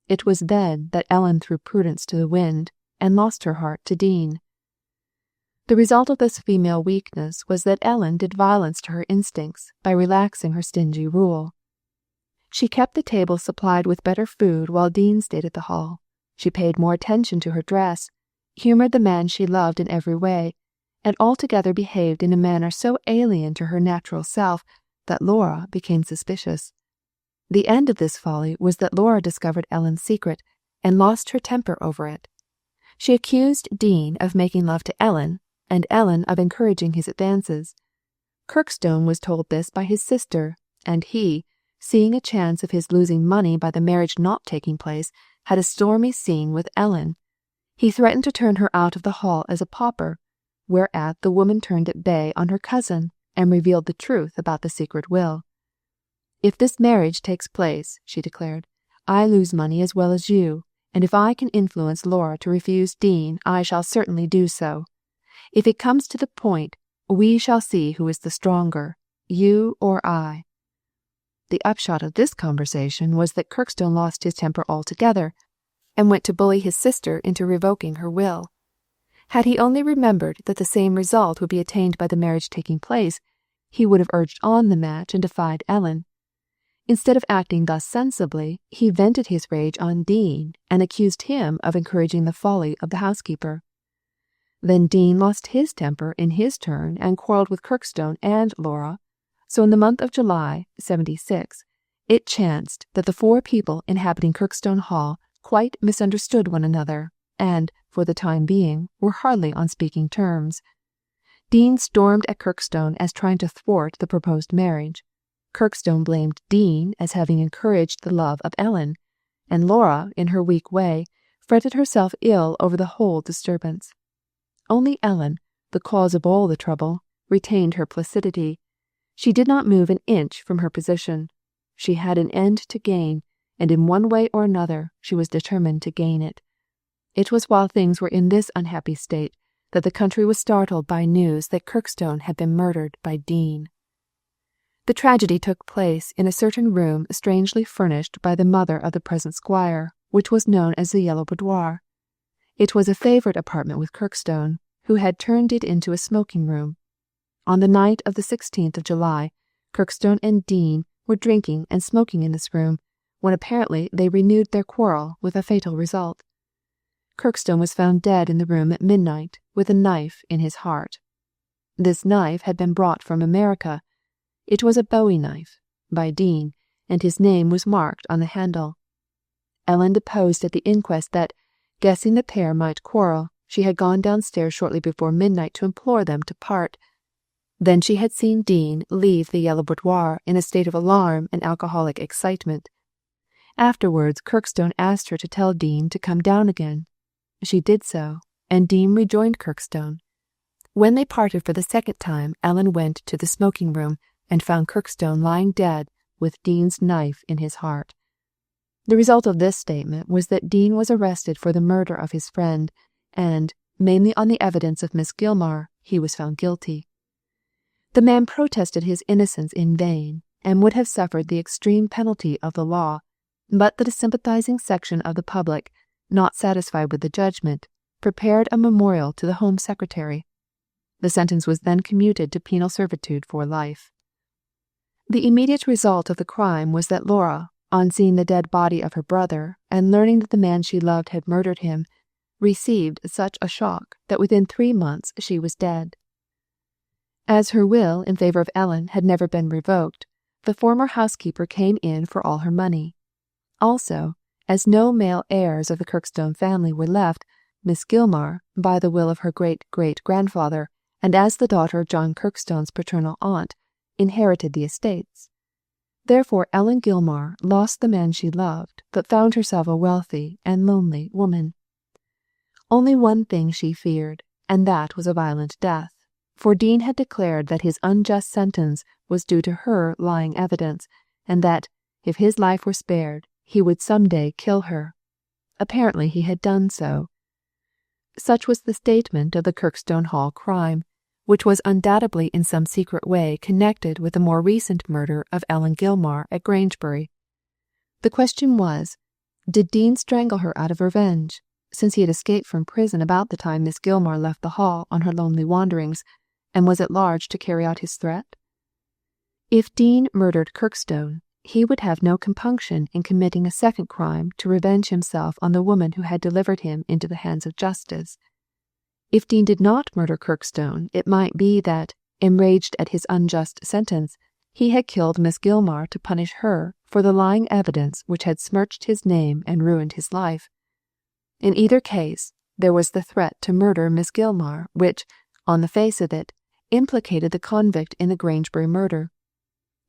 It was then that Ellen threw prudence to the wind and lost her heart to Dean. The result of this female weakness was that Ellen did violence to her instincts by relaxing her stingy rule. She kept the table supplied with better food while Dean stayed at the Hall. She paid more attention to her dress, humored the man she loved in every way, and altogether behaved in a manner so alien to her natural self that Laura became suspicious. The end of this folly was that Laura discovered Ellen's secret and lost her temper over it. She accused Dean of making love to Ellen, and Ellen of encouraging his advances. Kirkstone was told this by his sister, and he, seeing a chance of his losing money by the marriage not taking place, had a stormy scene with Ellen. He threatened to turn her out of the Hall as a pauper, whereat the woman turned at bay on her cousin and revealed the truth about the secret will. "If this marriage takes place," she declared, "I lose money as well as you, and if I can influence Laura to refuse Dean, I shall certainly do so. If it comes to the point, we shall see who is the stronger, you or I." The upshot of this conversation was that Kirkstone lost his temper altogether, and went to bully his sister into revoking her will. Had he only remembered that the same result would be attained by the marriage taking place, he would have urged on the match and defied Ellen. Instead of acting thus sensibly, he vented his rage on Dean and accused him of encouraging the folly of the housekeeper. Then Dean lost his temper in his turn and quarrelled with Kirkstone and Laura. So in the month of July, 76, it chanced that the four people inhabiting Kirkstone Hall quite misunderstood one another, and, for the time being, were hardly on speaking terms. Dean stormed at Kirkstone as trying to thwart the proposed marriage. Kirkstone blamed Dean as having encouraged the love of Ellen, and Laura, in her weak way, fretted herself ill over the whole disturbance. Only Ellen, the cause of all the trouble, retained her placidity. She did not move an inch from her position. She had an end to gain, and in one way or another she was determined to gain it. It was while things were in this unhappy state that the country was startled by news that Kirkstone had been murdered by Dean. The tragedy took place in a certain room strangely furnished by the mother of the present squire, which was known as the Yellow Boudoir. It was a favourite apartment with Kirkstone, who had turned it into a smoking room. On the night of the 16th of July, Kirkstone and Dean were drinking and smoking in this room, when apparently they renewed their quarrel with a fatal result. Kirkstone was found dead in the room at midnight, with a knife in his heart. This knife had been brought from America. It was a Bowie knife, by Dean, and his name was marked on the handle. Ellen deposed at the inquest that, guessing the pair might quarrel, she had gone downstairs shortly before midnight to implore them to part. Then she had seen Dean leave the Yellow Boudoir in a state of alarm and alcoholic excitement. Afterwards, Kirkstone asked her to tell Dean to come down again. She did so, and Dean rejoined Kirkstone. When they parted for the second time, Ellen went to the smoking room and found Kirkstone lying dead with Dean's knife in his heart. The result of this statement was that Dean was arrested for the murder of his friend, and, mainly on the evidence of Miss Gilmar, he was found guilty. The man protested his innocence in vain, and would have suffered the extreme penalty of the law, but that a sympathizing section of the public, not satisfied with the judgment, prepared a memorial to the Home Secretary. The sentence was then commuted to penal servitude for life. The immediate result of the crime was that Laura, on seeing the dead body of her brother and learning that the man she loved had murdered him, received such a shock that within 3 months she was dead. As her will in favour of Ellen had never been revoked, the former housekeeper came in for all her money. Also, as no male heirs of the Kirkstone family were left, Miss Gilmar, by the will of her great-great-grandfather, and as the daughter of John Kirkstone's paternal aunt, inherited the estates. Therefore Ellen Gilmar lost the man she loved, but found herself a wealthy and lonely woman. Only one thing she feared, and that was a violent death, for Dean had declared that his unjust sentence was due to her lying evidence, and that, if his life were spared, he would some day kill her. Apparently he had done so. Such was the statement of the Kirkstone Hall crime, which was undoubtedly in some secret way connected with the more recent murder of Ellen Gilmar at Grangebury. The question was, did Dean strangle her out of revenge, since he had escaped from prison about the time Miss Gilmar left the Hall on her lonely wanderings, and was at large to carry out his threat? If Dean murdered Kirkstone, he would have no compunction in committing a second crime to revenge himself on the woman who had delivered him into the hands of justice. If Dean did not murder Kirkstone, it might be that, enraged at his unjust sentence, he had killed Miss Gilmar to punish her for the lying evidence which had smirched his name and ruined his life. In either case, there was the threat to murder Miss Gilmar, which, on the face of it, implicated the convict in the Grangebury murder.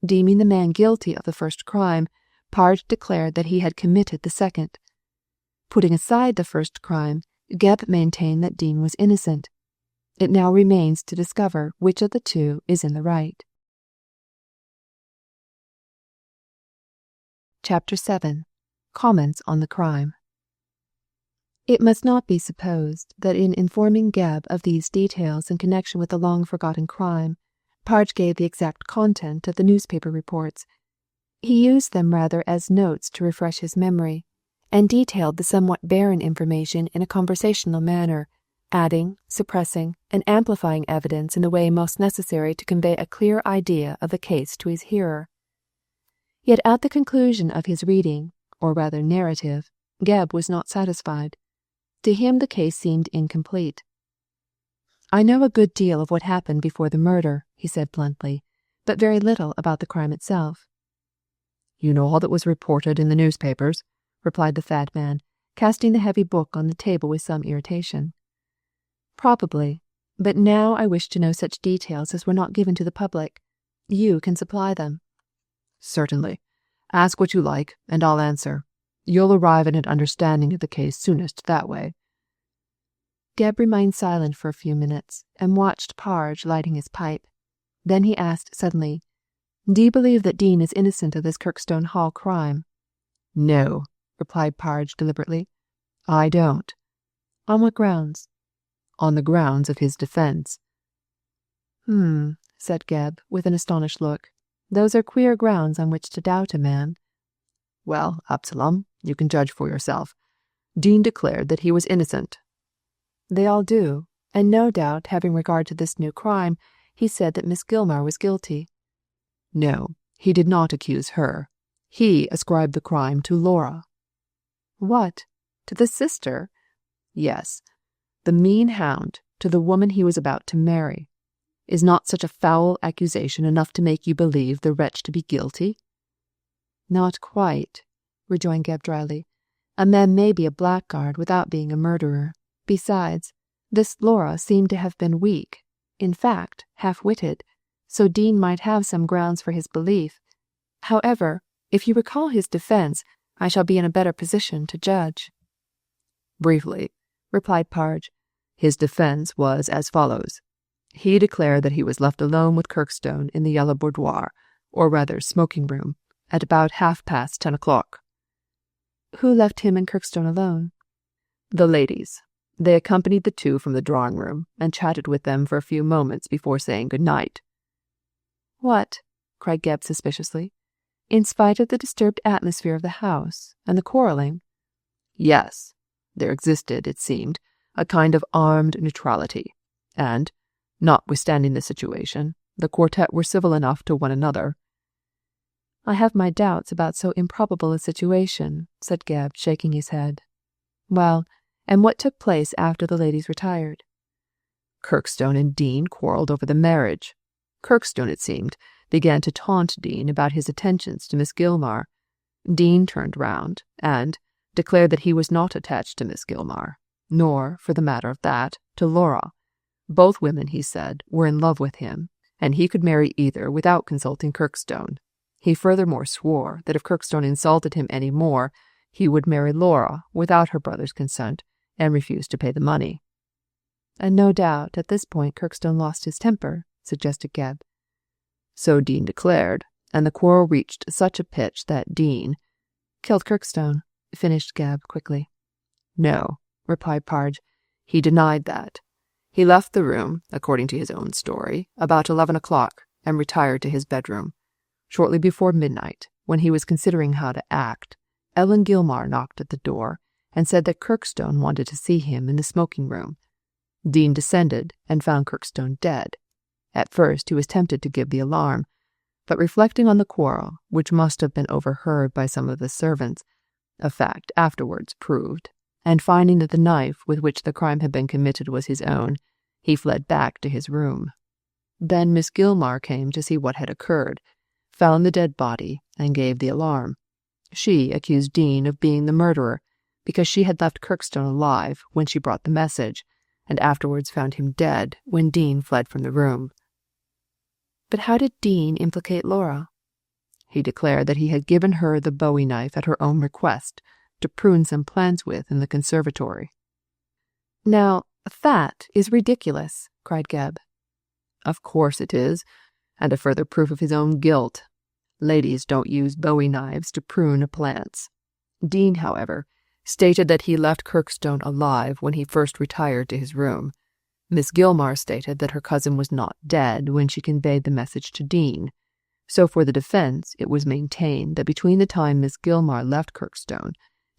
Deeming the man guilty of the first crime, Parge declared that he had committed the second. Putting aside the first crime, Gebb maintained that Dean was innocent. It now remains to discover which of the two is in the right. Chapter 7. Comments on the Crime. It must not be supposed that in informing Gebb of these details in connection with the long-forgotten crime, Parge gave the exact content of the newspaper reports. He used them rather as notes to refresh his memory, and detailed the somewhat barren information in a conversational manner, adding, suppressing, and amplifying evidence in the way most necessary to convey a clear idea of the case to his hearer. Yet at the conclusion of his reading, or rather narrative, Gebb was not satisfied. To him the case seemed incomplete. "I know a good deal of what happened before the murder," he said bluntly, "but very little about the crime itself." "You know all that was reported in the newspapers," replied the fat man, casting the heavy book on the table with some irritation. "Probably, but now I wish to know such details as were not given to the public. You can supply them." "Certainly. Ask what you like, and I'll answer. You'll arrive at an understanding of the case soonest that way." Gebb remained silent for a few minutes, and watched Parge lighting his pipe. Then he asked suddenly, "Do you believe that Dean is innocent of this Kirkstone Hall crime?" "No," replied Parge deliberately. "I don't." "On what grounds?" "On the grounds of his defense." Said Gebb, with an astonished look. "Those are queer grounds on which to doubt a man." "Well, Absalom, you can judge for yourself. Dean declared that he was innocent." "They all do, and no doubt, having regard to this new crime, he said that Miss Gilmar was guilty." "No, he did not accuse her. He ascribed the crime to Laura." "What? To the sister?" "Yes, the mean hound, to the woman he was about to marry. Is not such a foul accusation enough to make you believe the wretch to be guilty?" "Not quite," rejoined Gebb dryly. "A man may be a blackguard without being a murderer. Besides, this Laura seemed to have been weak, in fact, half-witted, so Dean might have some grounds for his belief. However, if you recall his defense, I shall be in a better position to judge." "Briefly," replied Parge, "his defense was as follows. He declared that he was left alone with Kirkstone in the Yellow Boudoir, or rather smoking room, at about 10:30. "Who left him and Kirkstone alone?" "The ladies. They accompanied the two from the drawing-room, and chatted with them for a few moments before saying good night." "What?" cried Gebb suspiciously. "In spite of the disturbed atmosphere of the house, and the quarrelling?" "Yes. There existed, it seemed, a kind of armed neutrality, and, notwithstanding the situation, the quartet were civil enough to one another." "I have my doubts about so improbable a situation," said Gebb, shaking his head. "Well, and what took place after the ladies retired?" "Kirkstone and Dean quarrelled over the marriage. Kirkstone, it seemed, began to taunt Dean about his attentions to Miss Gilmar. Dean turned round and declared that he was not attached to Miss Gilmar, nor, for the matter of that, to Laura. Both women, he said, were in love with him, and he could marry either without consulting Kirkstone. He furthermore swore that if Kirkstone insulted him any more, he would marry Laura without her brother's consent and refuse to pay the money. And no doubt at this point Kirkstone lost his temper, suggested Geb. So Dean declared, and the quarrel reached such a pitch that Dean killed Kirkstone, finished Geb quickly. No, replied Parge. He denied that. He left the room, according to his own story, about 11 o'clock and retired to his bedroom. Shortly before midnight, when he was considering how to act, Ellen Gilmar knocked at the door and said that Kirkstone wanted to see him in the smoking room. Dean descended and found Kirkstone dead. At first he was tempted to give the alarm, but reflecting on the quarrel, which must have been overheard by some of the servants, a fact afterwards proved, and finding that the knife with which the crime had been committed was his own, he fled back to his room. Then Miss Gilmar came to see what had occurred, found the dead body, and gave the alarm. She accused Dean of being the murderer because she had left Kirkstone alive when she brought the message, and afterwards found him dead when Dean fled from the room. But how did Dean implicate Laura? He declared that he had given her the bowie knife at her own request to prune some plants with in the conservatory. Now, that is ridiculous, cried Geb. Of course it is, and a further proof of his own guilt. Ladies don't use bowie knives to prune plants. Dean, however, stated that he left Kirkstone alive when he first retired to his room. Miss Gilmar stated that her cousin was not dead when she conveyed the message to Dean. So for the defense, it was maintained that between the time Miss Gilmar left Kirkstone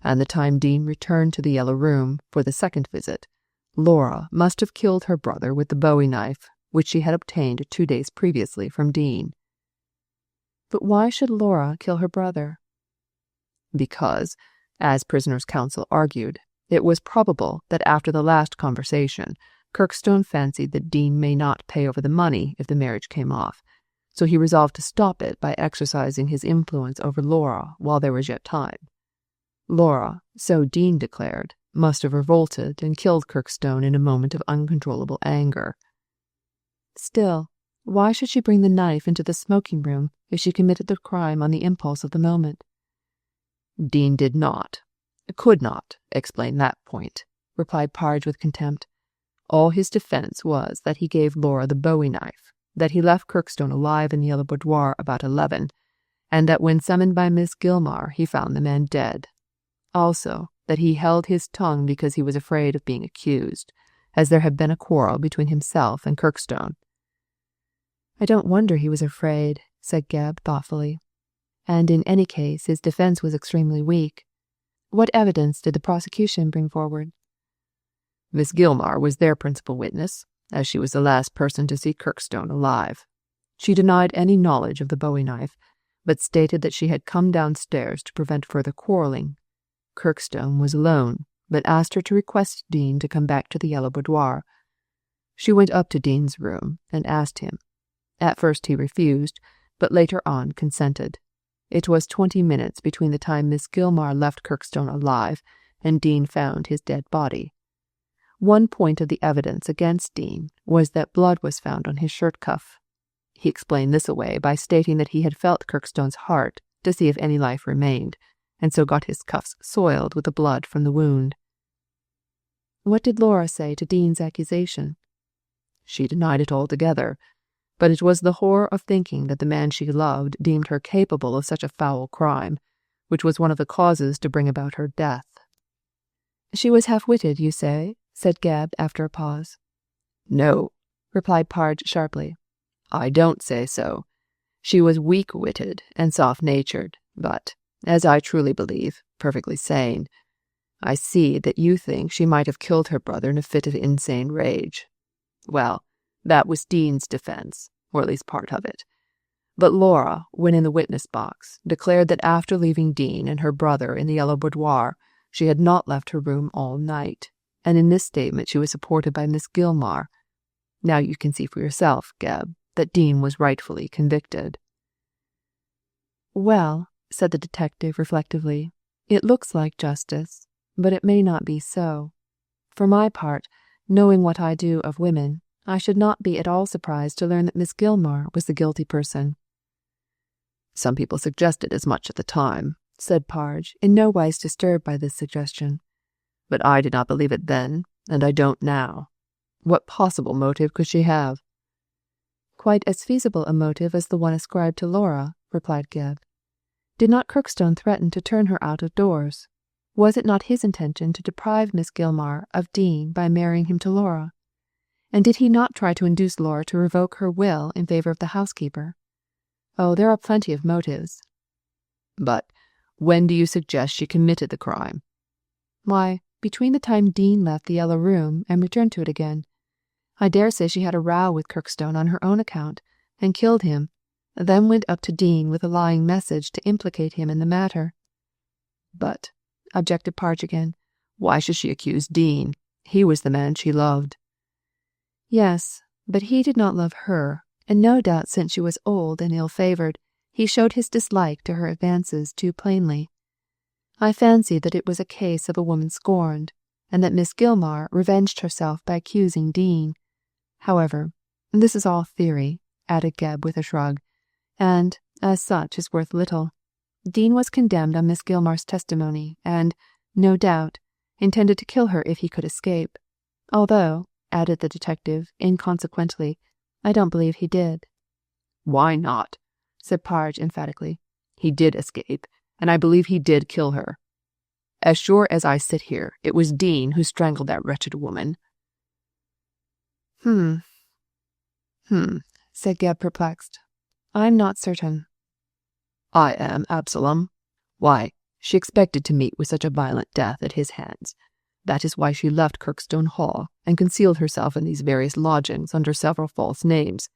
and the time Dean returned to the Yellow Room for the second visit, Laura must have killed her brother with the bowie knife, which she had obtained 2 days previously from Dean. But why should Laura kill her brother? Because, as prisoner's counsel argued, it was probable that after the last conversation, Kirkstone fancied that Dean may not pay over the money if the marriage came off, so he resolved to stop it by exercising his influence over Laura while there was yet time. Laura, so Dean declared, must have revolted and killed Kirkstone in a moment of uncontrollable anger. Still, why should she bring the knife into the smoking room if she committed the crime on the impulse of the moment? Dean could not explain that point, replied Parge with contempt. All his defense was that he gave Laura the bowie knife, that he left Kirkstone alive in the Yellow Boudoir about 11, and that when summoned by Miss Gilmar he found the man dead. Also, that he held his tongue because he was afraid of being accused, as there had been a quarrel between himself and Kirkstone. I don't wonder he was afraid, said Geb thoughtfully. And in any case, his defense was extremely weak. What evidence did the prosecution bring forward? Miss Gilmar was their principal witness, as she was the last person to see Kirkstone alive. She denied any knowledge of the bowie knife, but stated that she had come downstairs to prevent further quarrelling. Kirkstone was alone, but asked her to request Dean to come back to the Yellow Boudoir. She went up to Dean's room and asked him. At first he refused, but later on consented. It was 20 minutes between the time Miss Gilmar left Kirkstone alive and Dean found his dead body. One point of the evidence against Dean was that blood was found on his shirt cuff. He explained this away by stating that he had felt Kirkstone's heart to see if any life remained, and so got his cuffs soiled with the blood from the wound. What did Laura say to Dean's accusation? She denied it altogether, but it was the horror of thinking that the man she loved deemed her capable of such a foul crime, which was one of the causes to bring about her death. She was half-witted, you say? Said Geb after a pause. No, replied Parge sharply. I don't say so. She was weak-witted and soft-natured, but, as I truly believe, perfectly sane. I see that you think she might have killed her brother in a fit of insane rage. Well, that was Dean's defense, or at least part of it. But Laura, when in the witness box, declared that after leaving Dean and her brother in the Yellow Boudoir, she had not left her room all night, and in this statement she was supported by Miss Gilmar. Now you can see for yourself, Geb, that Dean was rightfully convicted. Well, said the detective reflectively. "It looks like justice, but it may not be so. For my part, knowing what I do of women, I should not be at all surprised to learn that Miss Gilmore was the guilty person." "Some people suggested as much at the time," said Parge, in no wise disturbed by this suggestion. "but I did not believe it then, and I don't now. What possible motive could she have?" "Quite as feasible a motive as the one ascribed to Laura," replied Gebb. "Did not Kirkstone threaten to turn her out of doors? Was it not his intention to deprive Miss Gilmore of Dean by marrying him to Laura? And did he not try to induce Laura to revoke her will in favour of the housekeeper? Oh, there are plenty of motives." "But when do you suggest she committed the crime?" "Why, between the time Dean left the Yellow Room and returned to it again. I dare say she had a row with Kirkstone on her own account, and killed him, then went up to Dean with a lying message to implicate him in the matter." "But," objected Parge again, "why should she accuse Dean? He was the man she loved." "Yes, but he did not love her, and no doubt since she was old and ill-favoured, he showed his dislike to her advances too plainly. I fancy that it was a case of a woman scorned, and that Miss Gilmore revenged herself by accusing Dean. However, this is all theory," added Gebb with a shrug, "and, as such, is worth little. Dean was condemned on Miss Gilmore's testimony, and, no doubt, intended to kill her if he could escape. Although," added the detective inconsequently, "I don't believe he did." "Why not?" said Parge emphatically. "He did escape, and I believe he did kill her. As sure as I sit here, it was Dean who strangled that wretched woman." Said Gebb, perplexed. "I'm not certain." "I am, Absalom. Why, she expected to meet with such a violent death at his hands. That is why she left Kirkstone Hall and concealed herself in these various lodgings under several false names.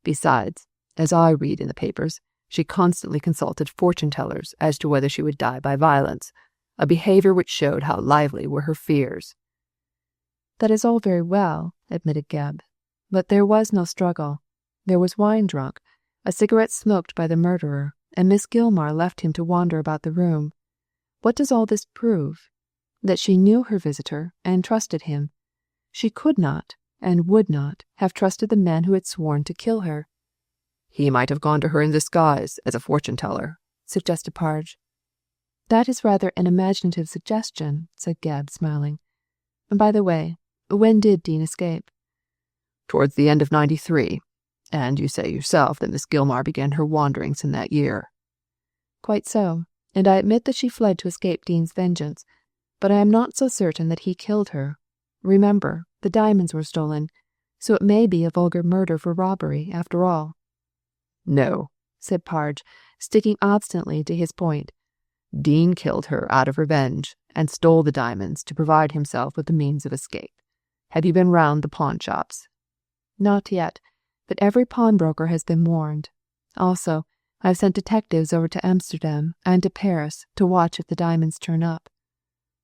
Besides, as I read in the papers, she constantly consulted fortune-tellers as to whether she would die by violence, a behaviour which showed how lively were her fears." "That is all very well," admitted Gebb, "but there was no struggle. There was wine drunk, a cigarette smoked by the murderer, and Miss Gilmore left him to wander about the room. What does all this prove? That she knew her visitor and trusted him. She could not, and would not, have trusted the man who had sworn to kill her." "He might have gone to her in disguise as a fortune-teller," suggested Parge. "That is rather an imaginative suggestion," said Gebb, smiling. "By the way, when did Dean escape?" "Towards the end of '93, and you say yourself that Miss Gilmore began her wanderings in that year." "Quite so, and I admit that she fled to escape Dean's vengeance, but I am not so certain that he killed her. Remember, the diamonds were stolen, so it may be a vulgar murder for robbery, after all." "No," said Parge, sticking obstinately to his point. "Dean killed her out of revenge, and stole the diamonds to provide himself with the means of escape. Have you been round the pawn shops?" "Not yet, but every pawnbroker has been warned. Also, I have sent detectives over to Amsterdam and to Paris to watch if the diamonds turn up."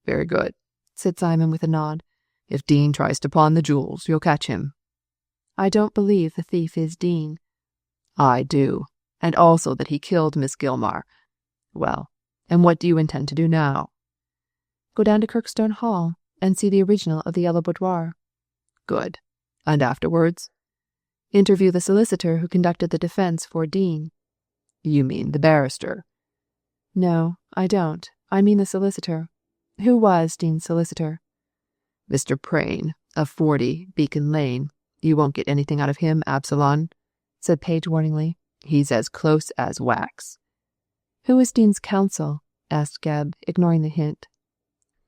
"Very good," said Simon with a nod. "If Dean tries to pawn the jewels, you'll catch him." "I don't believe the thief is Dean." "I do, and also that he killed Miss Gilmore. Well, and what do you intend to do now?" "Go down to Kirkstone Hall and see the original of the Yellow Boudoir." "Good. And afterwards?" "Interview the solicitor who conducted the defence for Dean." "You mean the barrister?" "No, I don't. I mean the solicitor. Who was Dean's solicitor?" "Mr. Prain, of 40, Beacon Lane. You won't get anything out of him, Absalom," said Page warningly. "He's as close as wax." "Who was Dean's counsel?" asked Gebb, ignoring the hint.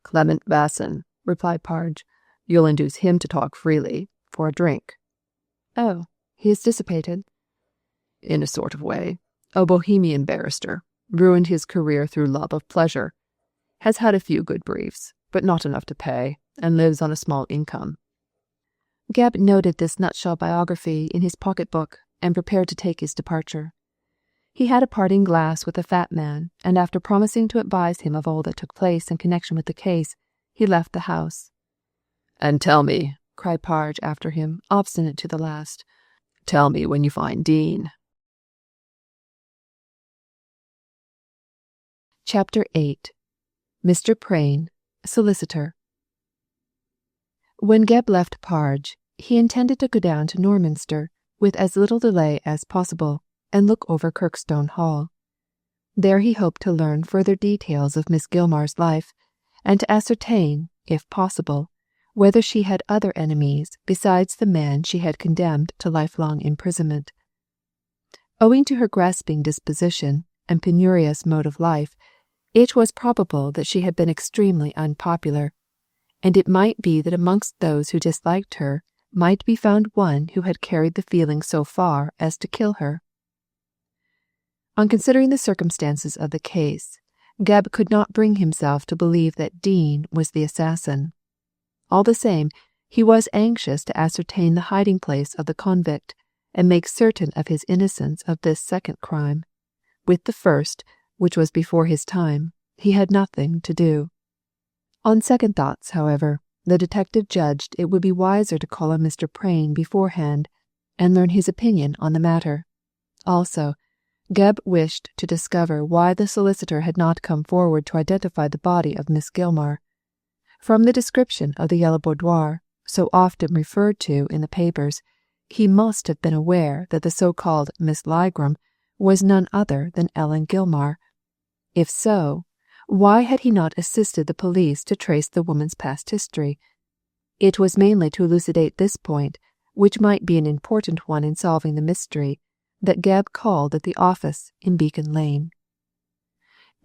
"Clement Basson," replied Parge. "You'll induce him to talk freely, for a drink." "Oh, he is dissipated?" "In a sort of way. A bohemian barrister. Ruined his career through love of pleasure. Has had a few good briefs, but not enough to pay, and lives on a small income." Gebb noted this nutshell biography in his pocket-book and prepared to take his departure. He had a parting glass with the fat man, and after promising to advise him of all that took place in connection with the case, he left the house. "And tell me," cried Parge after him, obstinate to the last, "tell me when you find Dean." Chapter 8. Mr. Prain, Solicitor. When Gebb left Parge, he intended to go down to Norminster with as little delay as possible and look over Kirkstone Hall. There he hoped to learn further details of Miss Gilmar's life, and to ascertain, if possible, whether she had other enemies besides the man she had condemned to lifelong imprisonment. Owing to her grasping disposition and penurious mode of life, it was probable that she had been extremely unpopular, and it might be that amongst those who disliked her might be found one who had carried the feeling so far as to kill her. On considering the circumstances of the case, Gebb could not bring himself to believe that Dean was the assassin. All the same, he was anxious to ascertain the hiding place of the convict and make certain of his innocence of this second crime. With the first, which was before his time, he had nothing to do. On second thoughts, however, the detective judged it would be wiser to call on Mr. Prain beforehand and learn his opinion on the matter. Also, Gebb wished to discover why the solicitor had not come forward to identify the body of Miss Gilmar. From the description of the Yellow Boudoir, so often referred to in the papers, he must have been aware that the so-called Miss Lygram was none other than Ellen Gilmar. If so, why had he not assisted the police to trace the woman's past history? It was mainly to elucidate this point, which might be an important one in solving the mystery, that Gebb called at the office in Beacon Lane.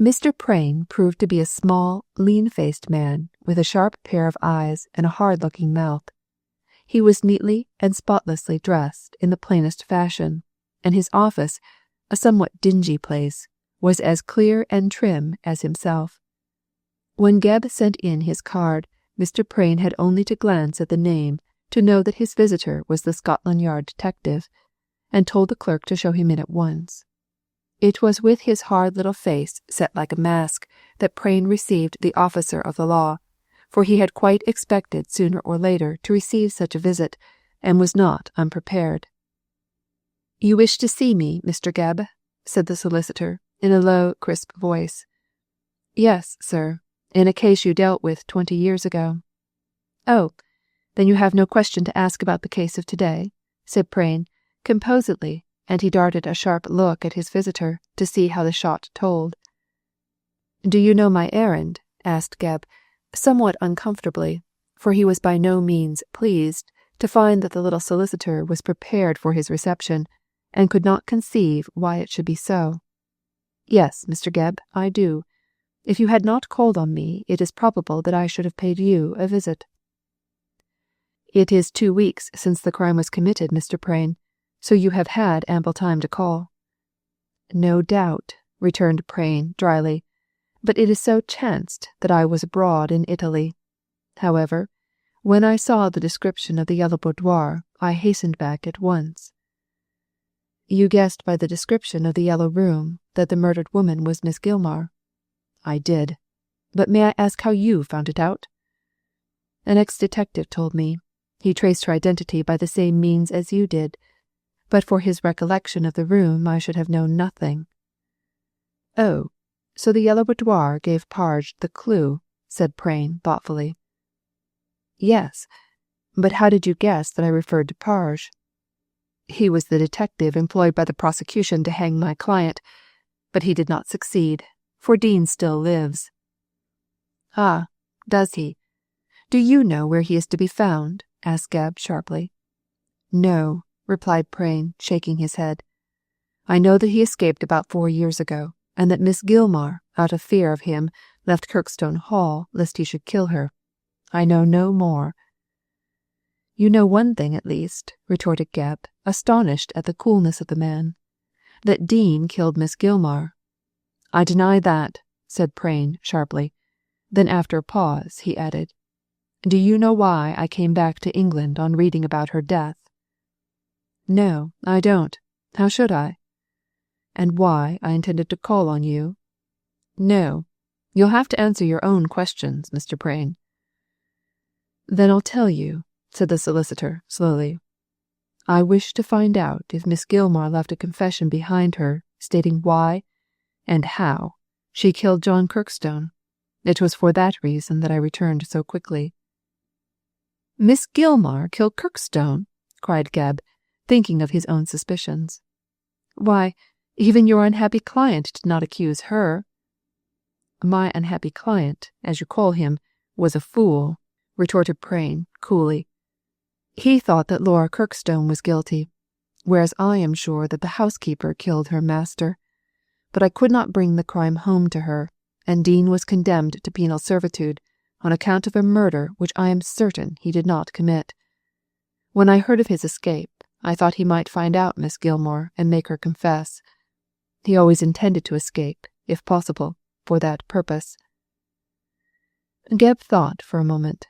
Mr. Prain proved to be a small, lean-faced man with a sharp pair of eyes and a hard-looking mouth. He was neatly and spotlessly dressed in the plainest fashion, and his office, a somewhat dingy place, was as clear and trim as himself. When Gebb sent in his card, Mr. Prain had only to glance at the name to know that his visitor was the Scotland Yard detective, and told the clerk to show him in at once. It was with his hard little face set like a mask that Prain received the officer of the law, for he had quite expected sooner or later to receive such a visit, and was not unprepared. "You wish to see me, Mr. Gebb?" said the solicitor, in a low, crisp voice. "Yes, sir, in a case you dealt with 20 years ago." "Oh, then you have no question to ask about the case of today," said Prain, composedly, and he darted a sharp look at his visitor to see how the shot told. "Do you know my errand?" asked Gebb, somewhat uncomfortably, for he was by no means pleased to find that the little solicitor was prepared for his reception, and could not conceive why it should be so. "Yes, Mr. Gebb, I do. If you had not called on me, it is probable that I should have paid you a visit." "It is 2 weeks since the crime was committed, Mr. Prain, so you have had ample time to call." "No doubt," returned Prain dryly, "but it is so chanced that I was abroad in Italy. However, when I saw the description of the Yellow Boudoir, I hastened back at once." "You guessed by the description of the Yellow Room that the murdered woman was Miss Gilmar?" "I did. But may I ask how you found it out?" "An ex-detective told me. He traced her identity by the same means as you did. But for his recollection of the room, I should have known nothing." "Oh, so the Yellow Boudoir gave Parge the clue," said Prain thoughtfully. "Yes, but how did you guess that I referred to Parge?" "He was the detective employed by the prosecution to hang my client, but he did not succeed, for Dean still lives." "Ah, does he? Do you know where he is to be found?" asked Gebb sharply. "No," replied Prain, shaking his head. "I know that he escaped about 4 years ago, and that Miss Gilmar, out of fear of him, left Kirkstone Hall lest he should kill her. I know no more." "You know one thing at least," retorted Gebb, astonished at the coolness of the man. "That Dean killed Miss Gilmar." "I deny that," said Prain sharply. Then after a pause he added, "Do you know why I came back to England on reading about her death?" "No, I don't. How should I?" "And why I intended to call on you?" "No. You'll have to answer your own questions, Mr. Prain." "Then I'll tell you," said the solicitor slowly. "I wish to find out if Miss Gilmar left a confession behind her stating why and how She killed John Kirkstone. It was for that reason that I returned so quickly." "Miss Gilmar killed Kirkstone?" cried Gebb, thinking of his own suspicions. "Why, even your unhappy client did not accuse her." "My unhappy client, as you call him, was a fool," retorted Prain coolly. "He thought that Laura Kirkstone was guilty, whereas I am sure that the housekeeper killed her master. But I could not bring the crime home to her, and Dean was condemned to penal servitude on account of a murder which I am certain he did not commit. When I heard of his escape, I thought he might find out Miss Gilmore and make her confess. He always intended to escape, if possible, for that purpose." Gebb thought for a moment.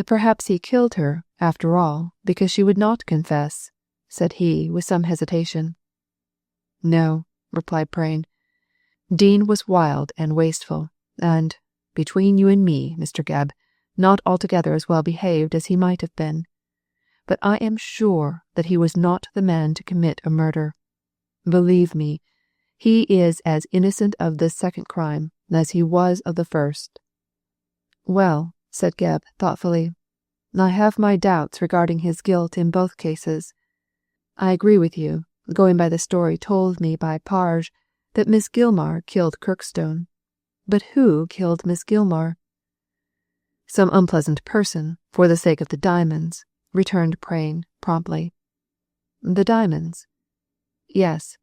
"Perhaps he killed her, after all, because she would not confess," said he, with some hesitation. "No," replied Prain. "Dean was wild and wasteful, and, between you and me, Mr. Gebb, not altogether as well behaved as he might have been. But I am sure that he was not the man to commit a murder. Believe me, he is as innocent of this second crime as he was of the first." "Well," said Gebb thoughtfully, "I have my doubts regarding his guilt in both cases. I agree with you, going by the story told me by Parge, that Miss Gilmar killed Kirkstone. But who killed Miss Gilmar?" "Some unpleasant person, for the sake of the diamonds," returned Prain promptly. "The diamonds?" "Yes.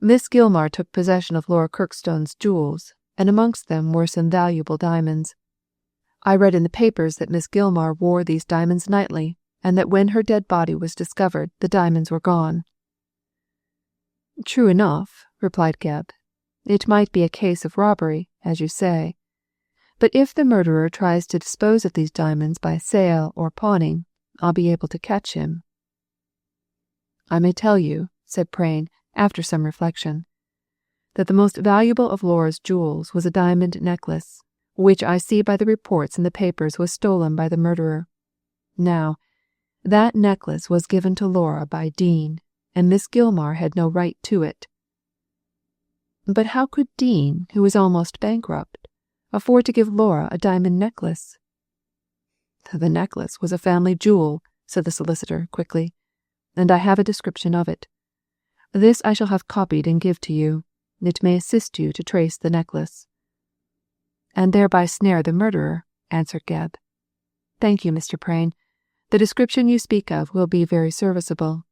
Miss Gilmar took possession of Laura Kirkstone's jewels, and amongst them were some valuable diamonds. I read in the papers that Miss Gilmar wore these diamonds nightly, and that when her dead body was discovered the diamonds were gone." "True enough," replied Gebb. "It might be a case of robbery, as you say. But if the murderer tries to dispose of these diamonds by sale or pawning, I'll be able to catch him." "I may tell you," said Prain, after some reflection, "that the most valuable of Laura's jewels was a diamond necklace, which I see by the reports in the papers was stolen by the murderer. Now, that necklace was given to Laura by Dean, and Miss Gilmar had no right to it." "But how could Dean, who was almost bankrupt, afford to give Laura a diamond necklace?" "The necklace was a family jewel," said the solicitor quickly, "and I have a description of it. This I shall have copied and give to you. It may assist you to trace the necklace." "And thereby snare the murderer," answered Gebb. "Thank you, Mr. Prain. The description you speak of will be very serviceable.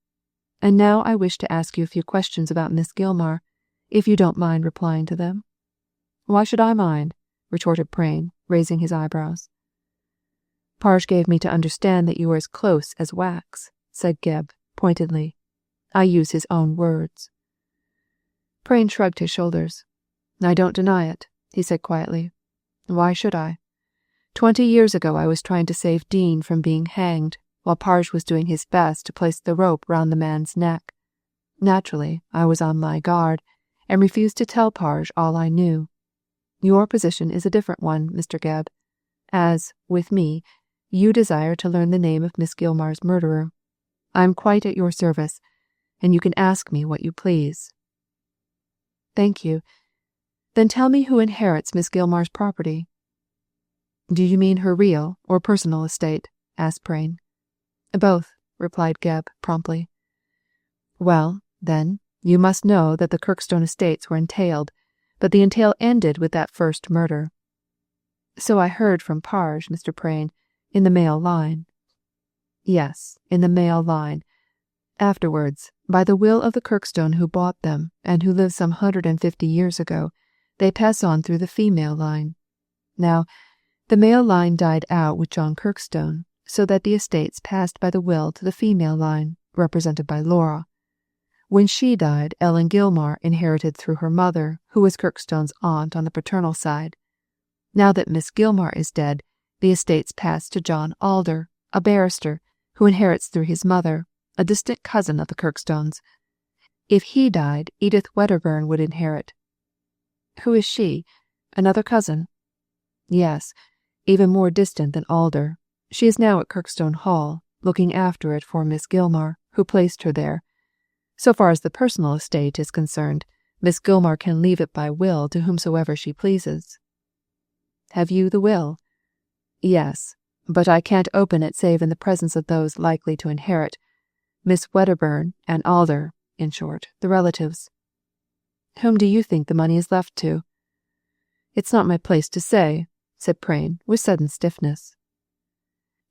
And now I wish to ask you a few questions about Miss Gilmar, if you don't mind replying to them." "Why should I mind?" retorted Prain, raising his eyebrows. "Parge gave me to understand that you were as close as wax," said Gebb pointedly. "I use his own words." Prain shrugged his shoulders. "I don't deny it," he said quietly. "Why should I? 20 years ago I was trying to save Dean from being hanged, while Parge was doing his best to place the rope round the man's neck. Naturally, I was on my guard, and refused to tell Parge all I knew. Your position is a different one, Mr. Gebb, as, with me, you desire to learn the name of Miss Gilmar's murderer. I am quite at your service, and you can ask me what you please." "Thank you. Then tell me who inherits Miss Gilmar's property." "Do you mean her real or personal estate?" asked Prain. "Both," replied Gebb promptly. "Well, then, you must know that the Kirkstone estates were entailed, but the entail ended with that first murder." "So I heard from Parge, Mr. Prain, in the male line." "Yes, in the male line. Afterwards, by the will of the Kirkstone who bought them, and who lived some 150 years ago, they pass on through the female line. Now, the male line died out with John Kirkstone, so that the estates passed by the will to the female line, represented by Laura. When she died, Ellen Gilmar inherited through her mother, who was Kirkstone's aunt on the paternal side. Now that Miss Gilmar is dead, the estates pass to John Alder, a barrister, who inherits through his mother, a distant cousin of the Kirkstones. If he died, Edith Wedderburn would inherit." "Who is she? Another cousin?" "Yes, even more distant than Alder. She is now at Kirkstone Hall, looking after it for Miss Gilmar, who placed her there. So far as the personal estate is concerned, Miss Gilmar can leave it by will to whomsoever she pleases." "Have you the will?" "Yes, but I can't open it save in the presence of those likely to inherit, Miss Wedderburn and Alder, in short, the relatives." "Whom do you think the money is left to?" "It's not my place to say," said Prain, with sudden stiffness.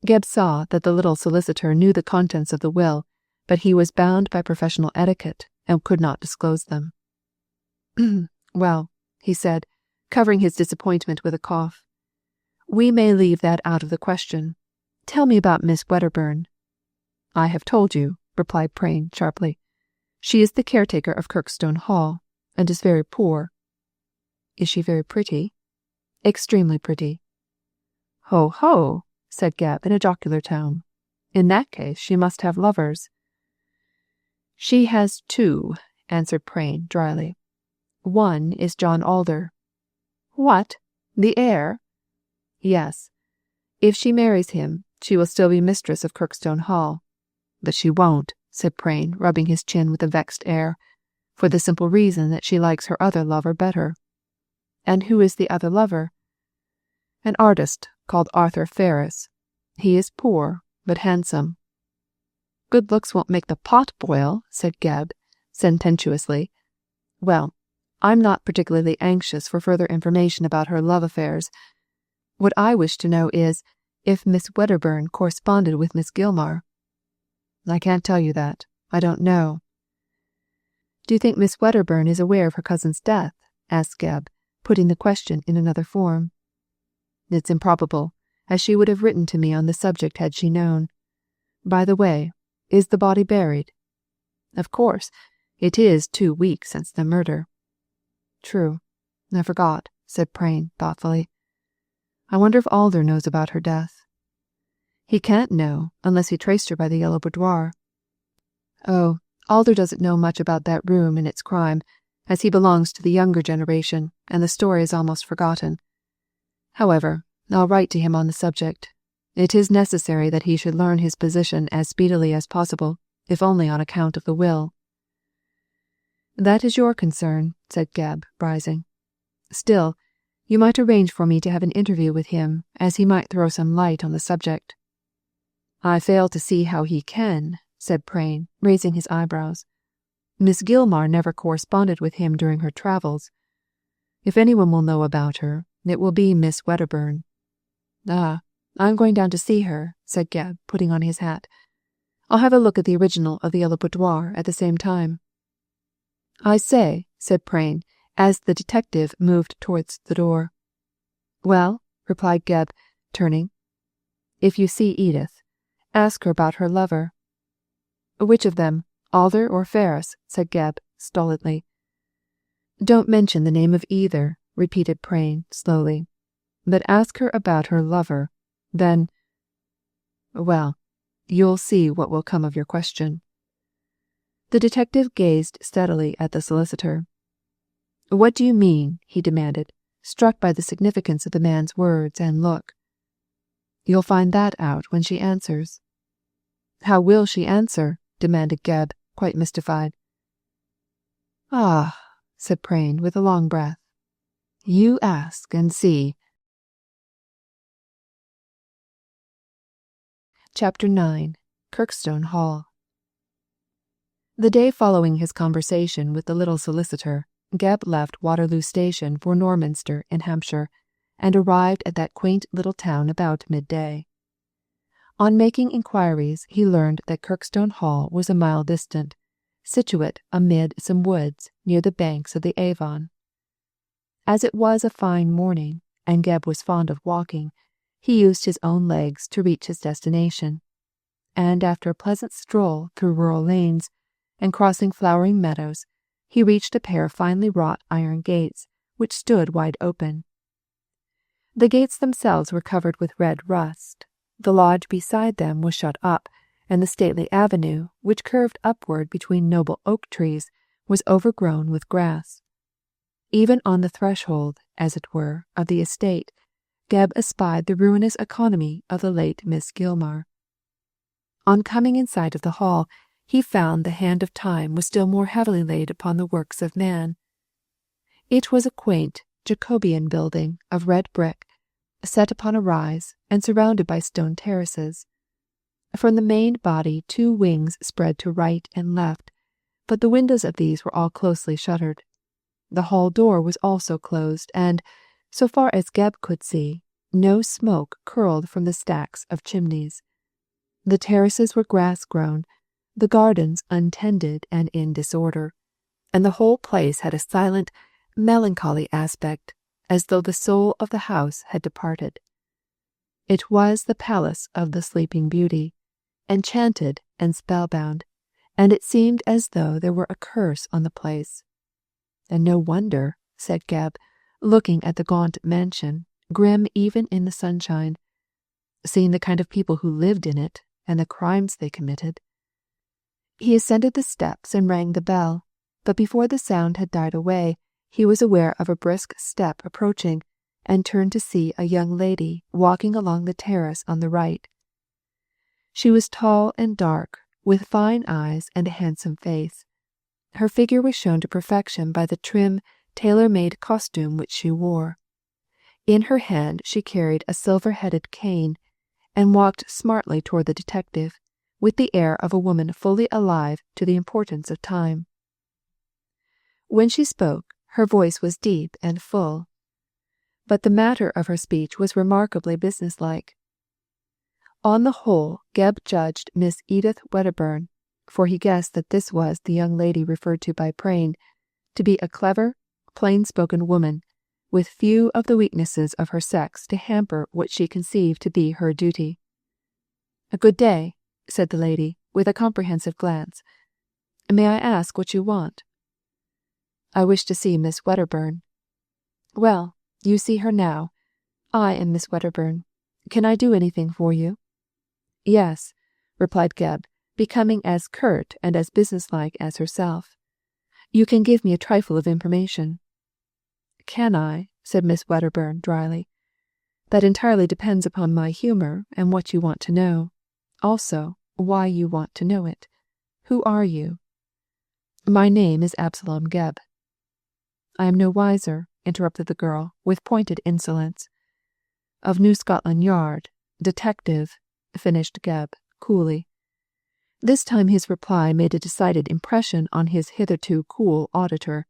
Gebb saw that the little solicitor knew the contents of the will, but he was bound by professional etiquette and could not disclose them. "Well," he said, covering his disappointment with a cough, "we may leave that out of the question. Tell me about Miss Wedderburn." "I have told you," replied Prain sharply. "She is the caretaker of Kirkstone Hall, and is very poor." "Is she very pretty?" "Extremely pretty." "Ho, ho," said Gebb in a jocular tone. "In that case she must have lovers." "She has two," answered Prain dryly. "One is John Alder." "What? The heir?" "Yes. If she marries him, she will still be mistress of Kirkstone Hall. But she won't," said Prain, rubbing his chin with a vexed air, "for the simple reason that she likes her other lover better." "And who is the other lover?" "An artist called Arthur Ferris. He is poor, but handsome." "Good looks won't make the pot boil," said Gebb, sententiously. "Well, I'm not particularly anxious for further information about her love affairs. What I wish to know is, if Miss Wedderburn corresponded with Miss Gilmar." "I can't tell you that. I don't know." "Do you think Miss Wedderburn is aware of her cousin's death?" asked Gebb, putting the question in another form. "It's improbable, as she would have written to me on the subject had she known. By the way, is the body buried?" "Of course. It is 2 weeks since the murder." "True. I forgot," said Prain thoughtfully. "I wonder if Alder knows about her death." "He can't know, unless he traced her by the yellow boudoir." "Oh, Alder doesn't know much about that room and its crime, as he belongs to the younger generation, and the story is almost forgotten. However, I'll write to him on the subject. It is necessary that he should learn his position as speedily as possible, if only on account of the will." "That is your concern," said Gebb, rising. "Still, you might arrange for me to have an interview with him, as he might throw some light on the subject." "I fail to see how he can," said Prain, raising his eyebrows. "Miss Gilmar never corresponded with him during her travels. If anyone will know about her, it will be Miss Wedderburn." "Ah, I'm going down to see her," said Gebb, putting on his hat. "I'll have a look at the original of the yellow boudoir at the same time." "I say," said Prain, as the detective moved towards the door. "Well," replied Gebb, turning. "If you see Edith, ask her about her lover." "Which of them, Alder or Ferris?" said Gebb, stolidly. "Don't mention the name of either," repeated Prain slowly, "but ask her about her lover. Then, well, you'll see what will come of your question." The detective gazed steadily at the solicitor. "What do you mean?" he demanded, struck by the significance of the man's words and look. "You'll find that out when she answers." "How will she answer?" demanded Gebb, quite mystified. "Ah," said Prain with a long breath. "You ask and see." Chapter 9. Kirkstone Hall. The day following his conversation with the little solicitor, Gebb left Waterloo Station for Norminster in Hampshire, and arrived at that quaint little town about midday. On making inquiries, he learned that Kirkstone Hall was a mile distant, situate amid some woods near the banks of the Avon. As it was a fine morning, and Gebb was fond of walking, he used his own legs to reach his destination, and after a pleasant stroll through rural lanes, and crossing flowering meadows, he reached a pair of finely wrought iron gates, which stood wide open. The gates themselves were covered with red rust. The lodge beside them was shut up, and the stately avenue, which curved upward between noble oak trees, was overgrown with grass. Even on the threshold, as it were, of the estate, Gebb espied the ruinous economy of the late Miss Gilmar. On coming in sight of the hall, he found the hand of time was still more heavily laid upon the works of man. It was a quaint Jacobean building of red brick, set upon a rise and surrounded by stone terraces. From the main body 2 wings spread to right and left, but the windows of these were all closely shuttered. The hall door was also closed, and, so far as Geb could see, no smoke curled from the stacks of chimneys. The terraces were grass-grown, the gardens untended and in disorder, and the whole place had a silent, melancholy aspect, as though the soul of the house had departed. It was the palace of the Sleeping Beauty, enchanted and spellbound, and it seemed as though there were a curse on the place. And no wonder, said Geb, looking at the gaunt mansion, grim even in the sunshine, seeing the kind of people who lived in it and the crimes they committed. He ascended the steps and rang the bell, but before the sound had died away, he was aware of a brisk step approaching, and turned to see a young lady walking along the terrace on the right. She was tall and dark, with fine eyes and a handsome face. Her figure was shown to perfection by the trim, tailor-made costume which she wore. In her hand she carried a silver-headed cane, and walked smartly toward the detective, with the air of a woman fully alive to the importance of time. When she spoke, her voice was deep and full, but the matter of her speech was remarkably businesslike. On the whole, Geb judged Miss Edith Wedderburn, for he guessed that this was the young lady referred to by Prain, to be a clever, plain-spoken woman, with few of the weaknesses of her sex to hamper what she conceived to be her duty. "A good day," said the lady, with a comprehensive glance. "May I ask what you want?" "I wish to see Miss Wedderburn." "Well, you see her now. I am Miss Wedderburn. Can I do anything for you?" "Yes," replied Geb, becoming as curt and as businesslike as herself. "You can give me a trifle of information." "Can I?" said Miss Wedderburn dryly. "That entirely depends upon my humour and what you want to know. Also, why you want to know it. Who are you?" "My name is Absalom Geb." "I am no wiser," interrupted the girl, with pointed insolence. "Of New Scotland Yard, detective," finished Geb, coolly. This time his reply made a decided impression on his hitherto cool auditor.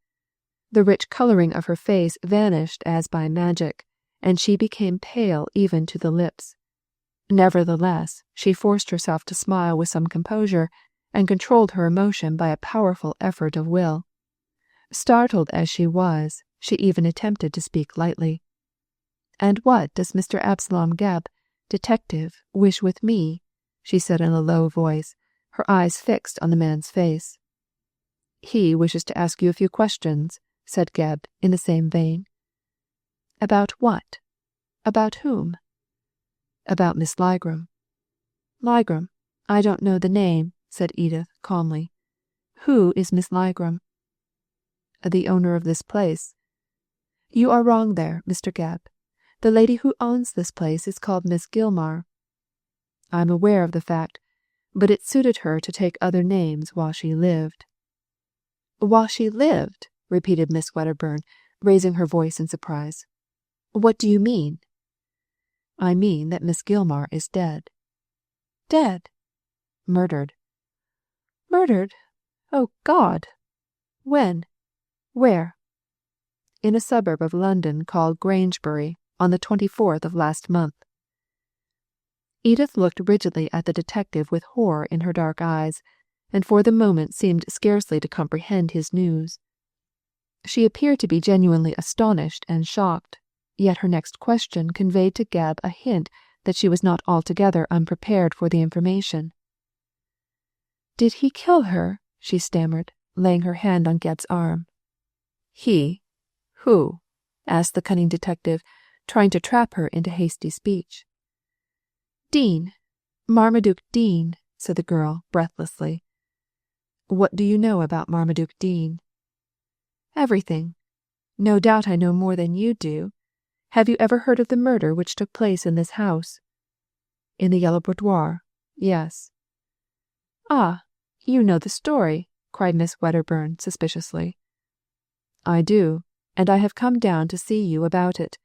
The rich colouring of her face vanished as by magic, and she became pale even to the lips. Nevertheless, she forced herself to smile with some composure, and controlled her emotion by a powerful effort of will. Startled as she was, she even attempted to speak lightly. "And what does Mr. Absalom Geb, detective, wish with me?" she said in a low voice, her eyes fixed on the man's face. "He wishes to ask you a few questions," said Geb in the same vein. "About what? About whom?" "About Miss Lygram." "Lygram? I don't know the name," said Edith calmly. "Who is Miss Lygram?" "The owner of this place." "You are wrong there, Mr. Geb. The lady who owns this place is called Miss Gilmar." "I am aware of the fact, but it suited her to take other names while she lived." "While she lived?" repeated Miss Wedderburn, raising her voice in surprise. "What do you mean?" "I mean that Miss Gilmar is dead." "Dead?" "Murdered." "Murdered? Oh, God! When? Where?" "In a suburb of London called Grangebury, on the 24th of last month." Edith looked rigidly at the detective with horror in her dark eyes, and for the moment seemed scarcely to comprehend his news. She appeared to be genuinely astonished and shocked, yet her next question conveyed to Geb a hint that she was not altogether unprepared for the information. "Did he kill her?" she stammered, laying her hand on Geb's arm. "He? Who?" asked the cunning detective, trying to trap her into hasty speech. "Dean. Marmaduke Dean," said the girl breathlessly. "What do you know about Marmaduke Dean?" "Everything. No doubt I know more than you do. Have you ever heard of the murder which took place in this house?" "In the Yellow Boudoir, yes." "Ah, you know the story," cried Miss Wedderburn suspiciously. "I do, and I have come down to see you about it.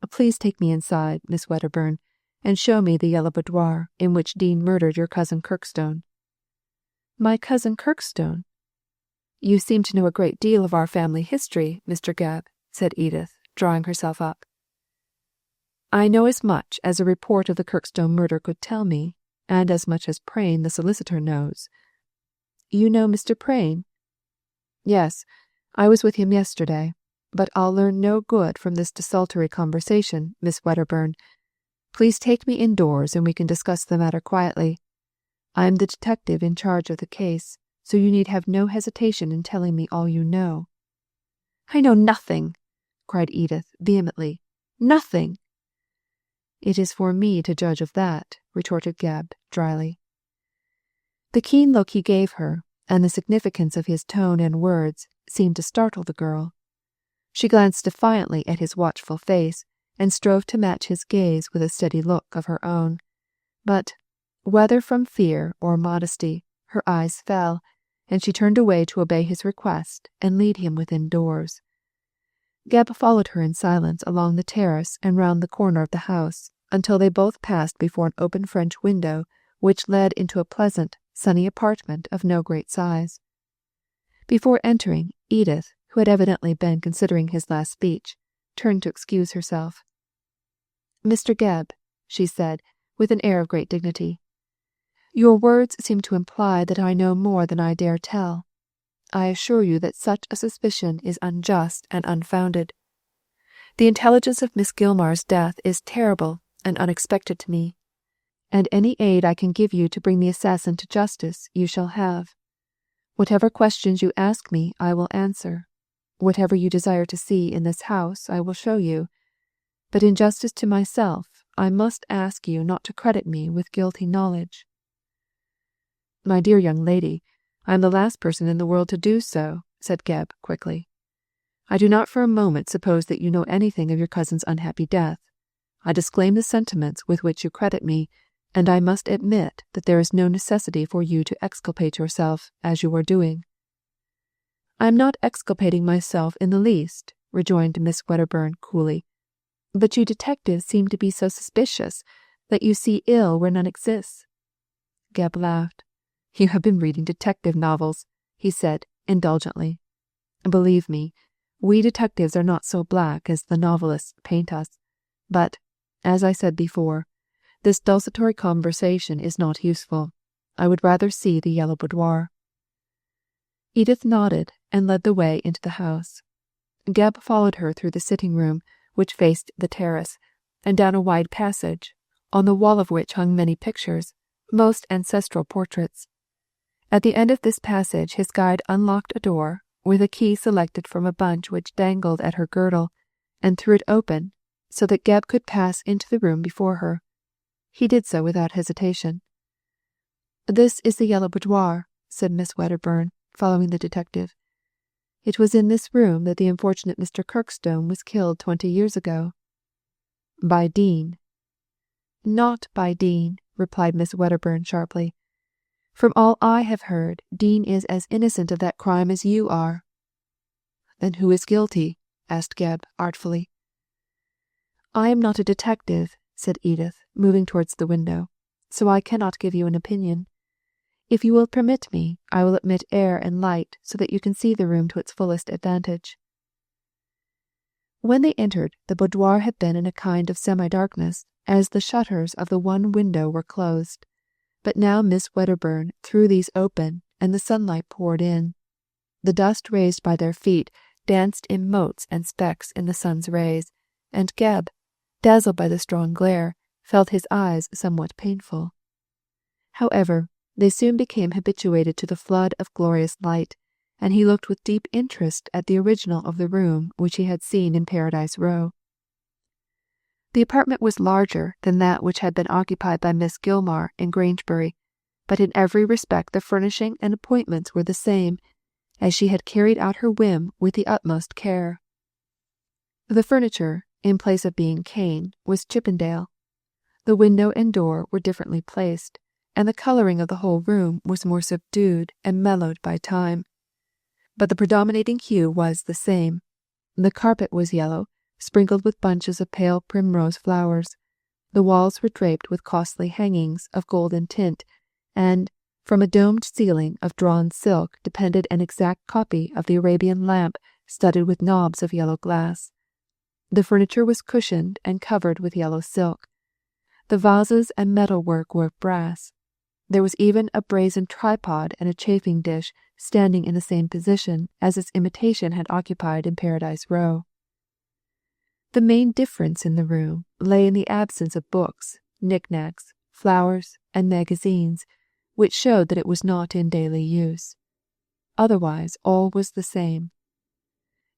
Please take me inside, Miss Wedderburn, and show me the yellow boudoir in which Dean murdered your cousin Kirkstone." "My cousin Kirkstone? You seem to know a great deal of our family history, Mr. Gabb," said Edith, drawing herself up. "I know as much as a report of the Kirkstone murder could tell me, and as much as Prain the solicitor knows." "You know Mr. Prain?" "Yes, I was with him yesterday, but I'll learn no good from this desultory conversation, Miss Wedderburn. Please take me indoors and we can discuss the matter quietly. I am the detective in charge of the case, so you need have no hesitation in telling me all you know." "I know nothing!" cried Edith vehemently. "Nothing!" "It is for me to judge of that," retorted Gabb dryly. The keen look he gave her, and the significance of his tone and words, seemed to startle the girl. She glanced defiantly at his watchful face, and strove to match his gaze with a steady look of her own. But, whether from fear or modesty, her eyes fell, and she turned away to obey his request and lead him within doors. Gabb followed her in silence along the terrace and round the corner of the house, until they both passed before an open French window which led into a pleasant, sunny apartment of no great size. Before entering, Edith, who had evidently been considering his last speech, turned to excuse herself. "Mr. Gabb," she said, with an air of great dignity, "your words seem to imply that I know more than I dare tell. I assure you that such a suspicion is unjust and unfounded. The intelligence of Miss Gilmar's death is terrible and unexpected to me, and any aid I can give you to bring the assassin to justice you shall have. Whatever questions you ask me I will answer. Whatever you desire to see in this house I will show you. But in justice to myself, I must ask you not to credit me with guilty knowledge." "My dear young lady, I am the last person in the world to do so," said Gabb quickly. "I do not for a moment suppose that you know anything of your cousin's unhappy death. I disclaim the sentiments with which you credit me, and I must admit that there is no necessity for you to exculpate yourself as you are doing." "I am not exculpating myself in the least," rejoined Miss Wedderburn coolly. "But you detectives seem to be so suspicious that you see ill where none exists." Gabb laughed. "You have been reading detective novels," he said indulgently. "Believe me, we detectives are not so black as the novelists paint us. But, as I said before, this desultory conversation is not useful. I would rather see the yellow boudoir." Edith nodded and led the way into the house. Gabb followed her through the sitting room, which faced the terrace, and down a wide passage, on the wall of which hung many pictures, most ancestral portraits. At the end of this passage his guide unlocked a door, with a key selected from a bunch which dangled at her girdle, and threw it open, so that Gabb could pass into the room before her. He did so without hesitation. "This is the yellow boudoir," said Miss Wedderburn, following the detective. "It was in this room that the unfortunate Mr. Kirkstone was killed 20 years ago." "By Dean." "Not by Dean," replied Miss Wedderburn sharply. "From all I have heard, Dean is as innocent of that crime as you are." "Then who is guilty?" asked Gabb artfully. "I am not a detective," said Edith, moving towards the window, "so I cannot give you an opinion. If you will permit me, I will admit air and light so that you can see the room to its fullest advantage." When they entered, the boudoir had been in a kind of semi-darkness, as the shutters of the one window were closed. But now Miss Wedderburn threw these open, and the sunlight poured in. The dust raised by their feet danced in motes and specks in the sun's rays, and Gabb, dazzled by the strong glare, felt his eyes somewhat painful. However, they soon became habituated to the flood of glorious light, and he looked with deep interest at the original of the room which he had seen in Paradise Row. The apartment was larger than that which had been occupied by Miss Gilmar in Grangebury, but in every respect the furnishing and appointments were the same, as she had carried out her whim with the utmost care. The furniture, in place of being cane, was Chippendale. The window and door were differently placed, and the colouring of the whole room was more subdued and mellowed by time. But the predominating hue was the same, The carpet was yellow, sprinkled with bunches of pale primrose flowers. The walls were draped with costly hangings of golden tint, and from a domed ceiling of drawn silk depended an exact copy of the Arabian lamp studded with knobs of yellow glass. The furniture was cushioned and covered with yellow silk. The vases and metalwork were of brass. There was even a brazen tripod and a chafing dish standing in the same position as its imitation had occupied in Paradise Row. The main difference in the room lay in the absence of books, knickknacks, flowers, and magazines, which showed that it was not in daily use. Otherwise all was the same.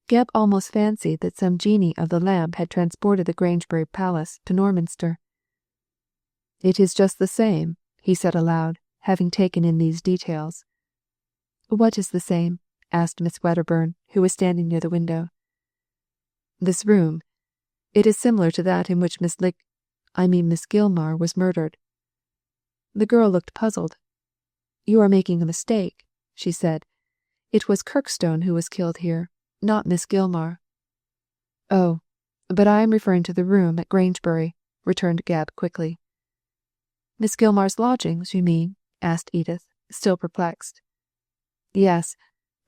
Gebb almost fancied that some genie of the lamp had transported the Grangebury Palace to Norminster. "It is just the same," he said aloud, having taken in these details. "What is the same?" asked Miss Wedderburn, who was standing near the window. "This room. It is similar to that in which Miss Gilmar was murdered." The girl looked puzzled. "You are making a mistake," she said. "It was Kirkstone who was killed here, not Miss Gilmar." "Oh, but I am referring to the room at Grangebury," returned Gebb quickly. "Miss Gilmar's lodgings, you mean?" asked Edith, still perplexed. "Yes,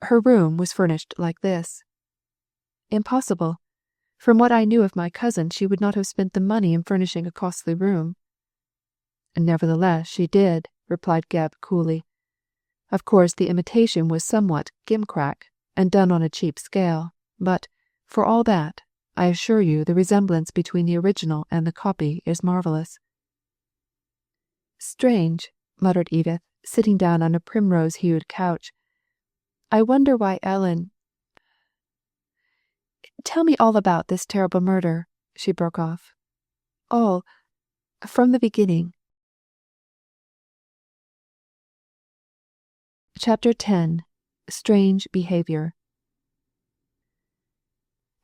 her room was furnished like this." "Impossible. From what I knew of my cousin, she would not have spent the money in furnishing a costly room." "Nevertheless, she did," replied Gebb coolly. "Of course the imitation was somewhat gimcrack, and done on a cheap scale, but, for all that, I assure you the resemblance between the original and the copy is marvellous." "Strange," muttered Edith, sitting down on a primrose-hued couch. "I wonder why Ellen— Tell me all about this terrible murder," she broke off. "All, from the beginning." Chapter 10. Strange Behaviour.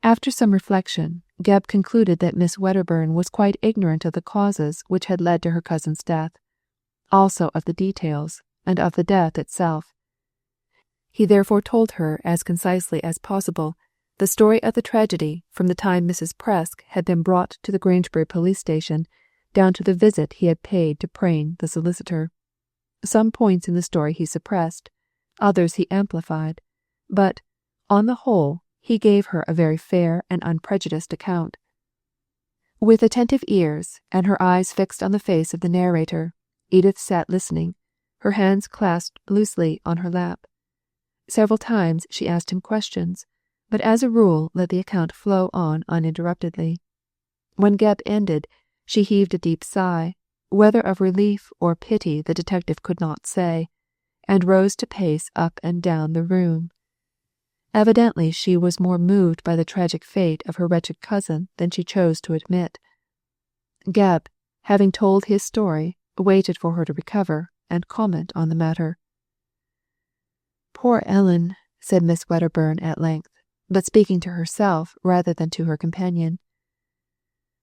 After some reflection, Gebb concluded that Miss Wedderburn was quite ignorant of the causes which had led to her cousin's death, also of the details, and of the death itself. He therefore told her as concisely as possible the story of the tragedy from the time Mrs. Presk had been brought to the Grangebury police station down to the visit he had paid to Prain the solicitor. Some points in the story he suppressed, others he amplified, but, on the whole, he gave her a very fair and unprejudiced account. With attentive ears and her eyes fixed on the face of the narrator, Edith sat listening, her hands clasped loosely on her lap. Several times she asked him questions, but as a rule let the account flow on uninterruptedly. When Gebb ended, she heaved a deep sigh, whether of relief or pity the detective could not say, and rose to pace up and down the room. Evidently she was more moved by the tragic fate of her wretched cousin than she chose to admit. Gebb, having told his story, waited for her to recover and comment on the matter. "Poor Ellen," said Miss Wedderburn at length, but speaking to herself rather than to her companion.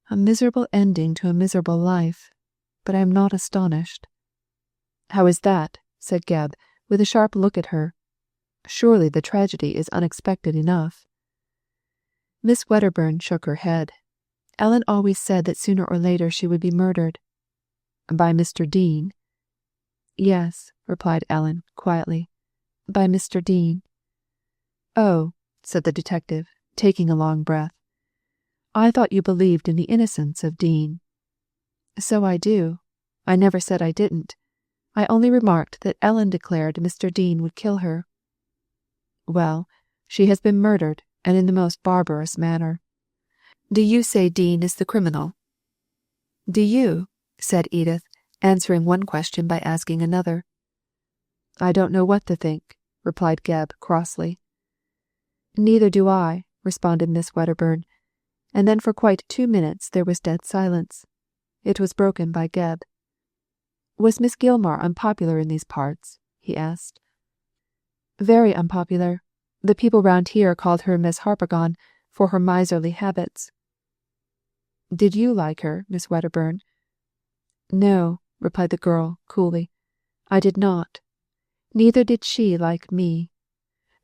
"A miserable ending to a miserable life, but I am not astonished." "How is that?" said Gebb, with a sharp look at her. "Surely the tragedy is unexpected enough." Miss Wedderburn shook her head. "Ellen always said that sooner or later she would be murdered." "By Mr. Dean?" "Yes," replied Ellen, quietly. "By Mr. Dean." "Oh," said the detective, taking a long breath. "I thought you believed in the innocence of Dean." "So I do. I never said I didn't. I only remarked that Ellen declared Mr. Dean would kill her." "Well, she has been murdered, and in the most barbarous manner. Do you say Dean is the criminal?" "Do you?" said Edith, answering one question by asking another. "I don't know what to think," replied Gebb crossly. "Neither do I," responded Miss Wedderburn, and then for quite 2 minutes there was dead silence. It was broken by Gebb. "Was Miss Gilmar unpopular in these parts?" he asked. "Very unpopular. The people round here called her Miss Harpagon for her miserly habits." "Did you like her, Miss Wedderburn?" "No," replied the girl coolly. "I did not. Neither did she like me.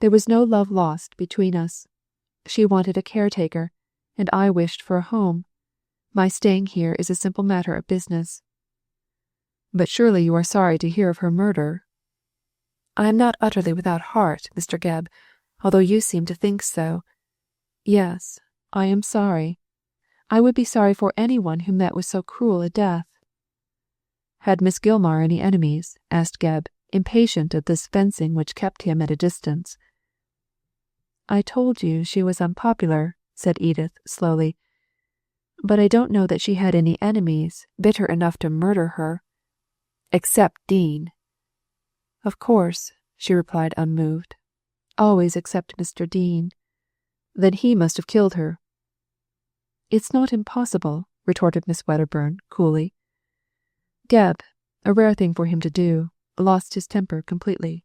There was no love lost between us. She wanted a caretaker, and I wished for a home. My staying here is a simple matter of business." "But surely you are sorry to hear of her murder?" "I am not utterly without heart, Mr. Gebb, although you seem to think so. Yes, I am sorry. I would be sorry for anyone who met with so cruel a death." "Had Miss Gilmar any enemies?" asked Gebb, impatient of this fencing which kept him at a distance. "I told you she was unpopular," said Edith slowly. "But I don't know that she had any enemies bitter enough to murder her." "Except Dean." "Of course," she replied unmoved. "Always except Mr. Dean." "Then he must have killed her." "It's not impossible," retorted Miss Wedderburn coolly. Gebb, a rare thing for him to do, lost his temper completely.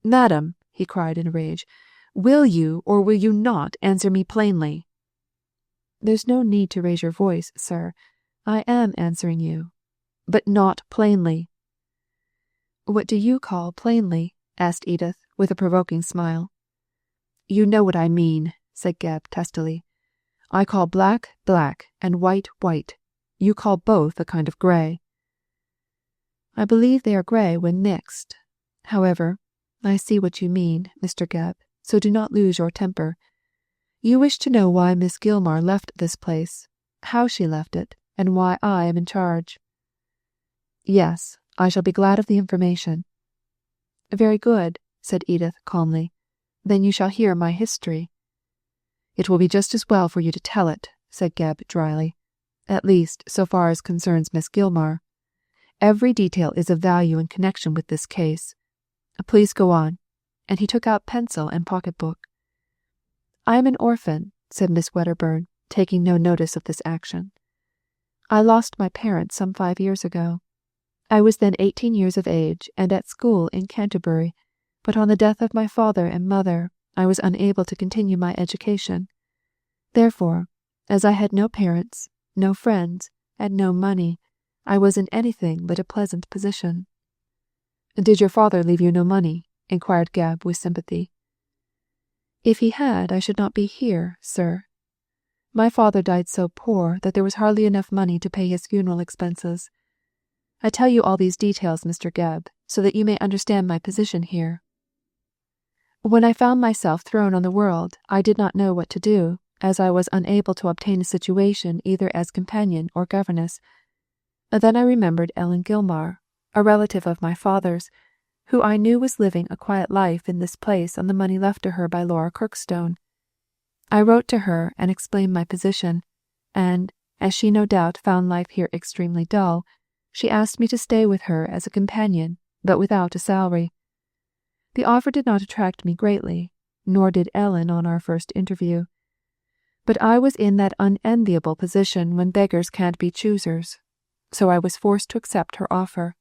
"Madam," he cried in a rage, "will you or will you not answer me plainly?" "There's no need to raise your voice, sir. I am answering you." "But not plainly." "What do you call plainly?" asked Edith, with a provoking smile. "You know what I mean," said Gebb testily. "I call black, black, and white, white. You call both a kind of grey." "I believe they are grey when mixed. However, I see what you mean, Mr. Gebb, so do not lose your temper. You wish to know why Miss Gilmar left this place, how she left it, and why I am in charge." "Yes, I shall be glad of the information." "Very good," said Edith calmly. "Then you shall hear my history." "It will be just as well for you to tell it," said Gebb dryly. "At least, so far as concerns Miss Gilmar. Every detail is of value in connection with this case. Please go on." And he took out pencil and pocket-book. "I am an orphan," said Miss Wedderburn, taking no notice of this action. "I lost my parents some 5 years ago. I was then 18 years of age and at school in Canterbury, but on the death of my father and mother, I was unable to continue my education. Therefore, as I had no parents, no friends, and no money, I was in anything but a pleasant position." "Did your father leave you no money?" inquired Gebb with sympathy. "If he had, I should not be here, sir. My father died so poor that there was hardly enough money to pay his funeral expenses. I tell you all these details, Mr. Gebb, so that you may understand my position here. When I found myself thrown on the world, I did not know what to do, as I was unable to obtain a situation either as companion or governess. Then I remembered Ellen Gilmar, a relative of my father's, who I knew was living a quiet life in this place on the money left to her by Laura Kirkstone. I wrote to her and explained my position, and, as she no doubt found life here extremely dull, she asked me to stay with her as a companion, but without a salary. The offer did not attract me greatly, nor did Ellen on our first interview. But I was in that unenviable position when beggars can't be choosers, so I was forced to accept her offer.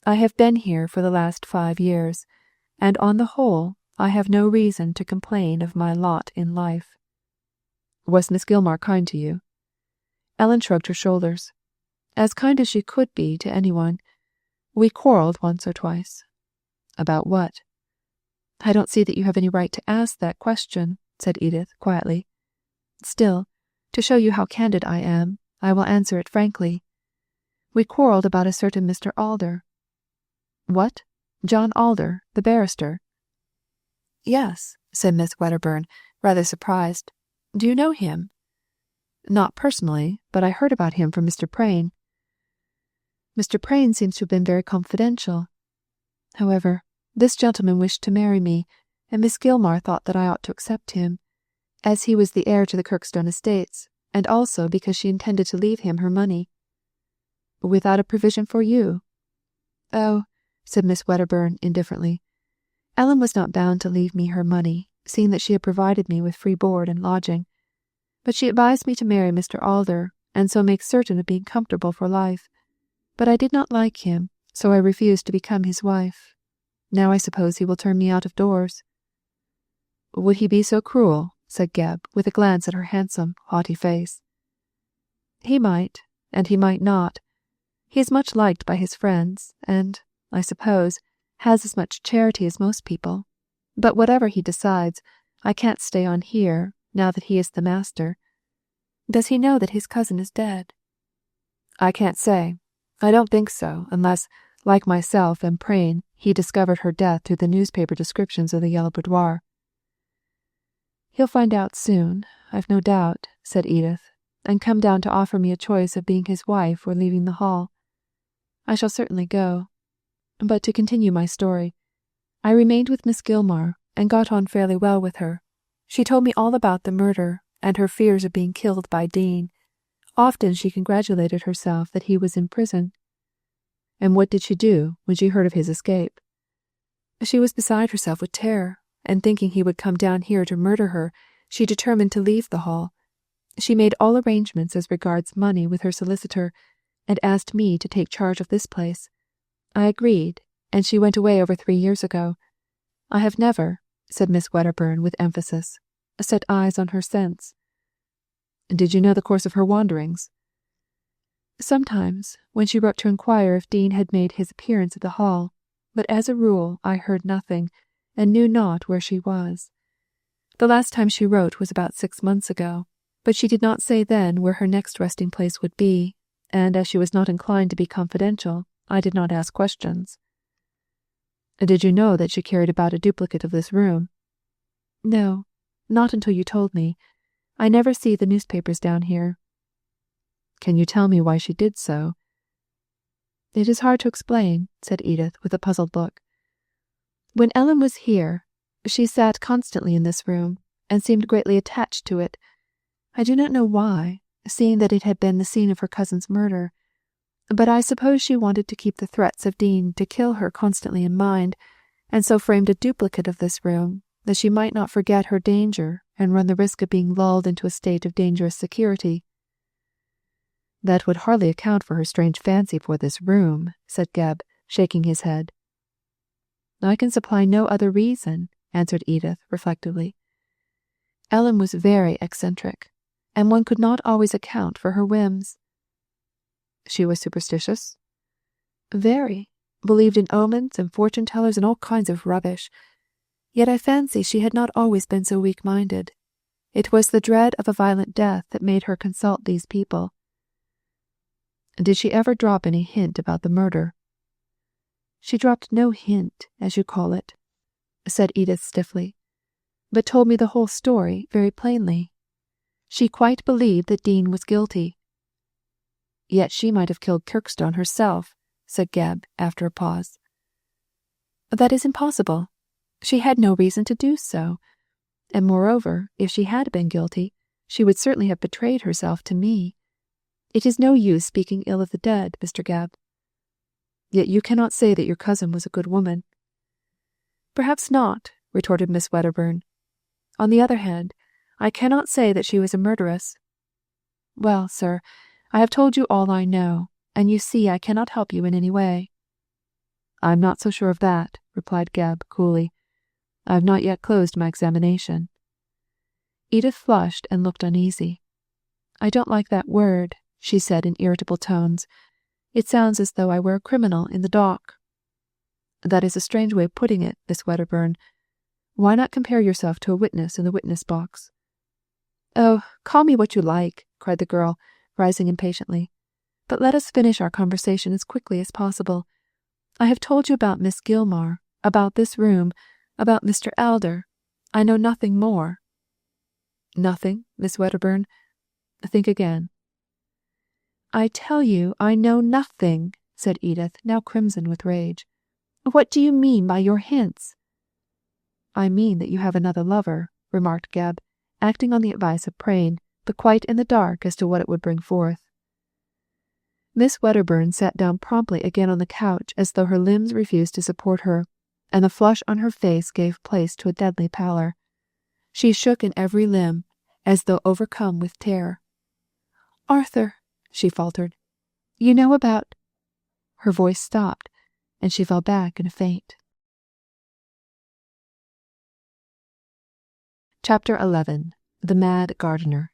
I have been here for the last 5 years, and on the whole I have no reason to complain of my lot in life." "Was Miss Gilmar kind to you?" Ellen shrugged her shoulders. "As kind as she could be to anyone. We quarrelled once or twice." "About what?" "I don't see that you have any right to ask that question," said Edith quietly. "Still, to show you how candid I am, I will answer it frankly. We quarrelled about a certain Mr. Alder." "What? John Alder, the barrister?" "Yes," said Miss Wedderburn, rather surprised. "Do you know him?" "Not personally, but I heard about him from Mr. Prain." "Mr. Prain seems to have been very confidential. However, this gentleman wished to marry me, and Miss Gilmar thought that I ought to accept him, as he was the heir to the Kirkstone estates, and also because she intended to leave him her money." "Without a provision for you?" "Oh," said Miss Wedderburn indifferently, "Ellen was not bound to leave me her money, seeing that she had provided me with free board and lodging. But she advised me to marry Mr. Alder, and so make certain of being comfortable for life. But I did not like him, so I refused to become his wife. Now I suppose he will turn me out of doors." "Would he be so cruel?" said Gebb, with a glance at her handsome, haughty face. "He might, and he might not. He is much liked by his friends, and, I suppose, has as much charity as most people. But whatever he decides, I can't stay on here, now that he is the master. Does he know that his cousin is dead?" "I can't say. I don't think so, unless, like myself and Prain, he discovered her death through the newspaper descriptions of the Yellow Boudoir." "He'll find out soon, I've no doubt," said Edith, "and come down to offer me a choice of being his wife or leaving the Hall. I shall certainly go. But to continue my story, I remained with Miss Gilmar and got on fairly well with her. She told me all about the murder and her fears of being killed by Dean. Often she congratulated herself that he was in prison." "And what did she do when she heard of his escape?" "She was beside herself with terror, and thinking he would come down here to murder her, she determined to leave the Hall. She made all arrangements as regards money with her solicitor, and asked me to take charge of this place. I agreed, and she went away over 3 years ago. I have never," said Miss Wedderburn with emphasis, "set eyes on her since." "Did you know the course of her wanderings?" "Sometimes, when she wrote to inquire if Dean had made his appearance at the Hall, but as a rule I heard nothing, and knew not where she was. The last time she wrote was about 6 months ago, but she did not say then where her next resting place would be, and as she was not inclined to be confidential, I did not ask questions." "Did you know that she carried about a duplicate of this room?" "No, not until you told me. I never see the newspapers down here." "Can you tell me why she did so?" "It is hard to explain," said Edith with a puzzled look. "When Ellen was here, she sat constantly in this room, and seemed greatly attached to it. I do not know why, seeing that it had been the scene of her cousin's murder. But I suppose she wanted to keep the threats of Dean to kill her constantly in mind, and so framed a duplicate of this room, that she might not forget her danger and run the risk of being lulled into a state of dangerous security." "That would hardly account for her strange fancy for this room," said Gebb, shaking his head. "I can supply no other reason," answered Edith reflectively. "Ellen was very eccentric, and one could not always account for her whims." "She was superstitious?" "Very. Believed in omens and fortune-tellers and all kinds of rubbish. Yet I fancy she had not always been so weak-minded. It was the dread of a violent death that made her consult these people." "Did she ever drop any hint about the murder?" "She dropped no hint, as you call it," said Edith stiffly, "but told me the whole story very plainly. She quite believed that Dean was guilty." "Yet she might have killed Kirkstone herself," said Gebb after a pause. "That is impossible. She had no reason to do so. And moreover, if she had been guilty, she would certainly have betrayed herself to me. It is no use speaking ill of the dead, Mr. Gebb." "Yet you cannot say that your cousin was a good woman." "Perhaps not," retorted Miss Wedderburn. "On the other hand, I cannot say that she was a murderess. Well, sir, I have told you all I know, and you see I cannot help you in any way." "I am not so sure of that," replied Gebb coolly. "I have not yet closed my examination." Edith flushed and looked uneasy. "I don't like that word," she said in irritable tones. "It sounds as though I were a criminal in the dock." "That is a strange way of putting it, Miss Wedderburn. Why not compare yourself to a witness in the witness box?" "Oh, call me what you like," cried the girl, rising impatiently. "But let us finish our conversation as quickly as possible. I have told you about Miss Gilmar, about this room, about Mr. Alder. I know nothing more." "Nothing, Miss Wedderburn? Think again." "I tell you I know nothing," said Edith, now crimson with rage. "What do you mean by your hints?" "I mean that you have another lover," remarked Gebb, acting on the advice of Prain, but quite in the dark as to what it would bring forth. Miss Wedderburn sat down promptly again on the couch as though her limbs refused to support her, and the flush on her face gave place to a deadly pallor. She shook in every limb, as though overcome with terror. "Arthur," she faltered, "you know about—" Her voice stopped, and she fell back in a faint. Chapter 11. The Mad Gardener.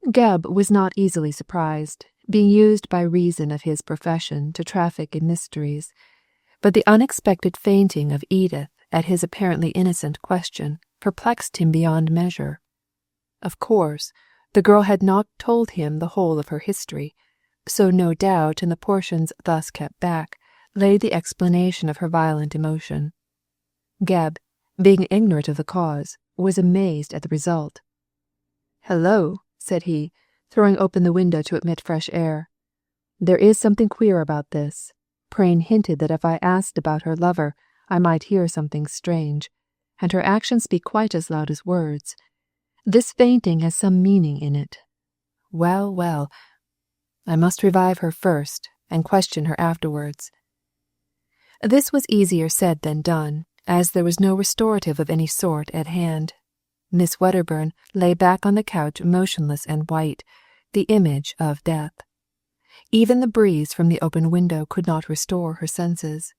Gebb was not easily surprised, being used by reason of his profession to traffic in mysteries, but the unexpected fainting of Edith at his apparently innocent question perplexed him beyond measure. Of course, the girl had not told him the whole of her history, so no doubt in the portions thus kept back lay the explanation of her violent emotion. Geb, being ignorant of the cause, was amazed at the result. "Hello," said he, throwing open the window to admit fresh air. "There is something queer about this. Prain hinted that if I asked about her lover, I might hear something strange, and her actions speak quite as loud as words. This fainting has some meaning in it. Well, well, I must revive her first, and question her afterwards." This was easier said than done, as there was no restorative of any sort at hand. Miss Wedderburn lay back on the couch motionless and white, the image of death. Even the breeze from the open window could not restore her senses.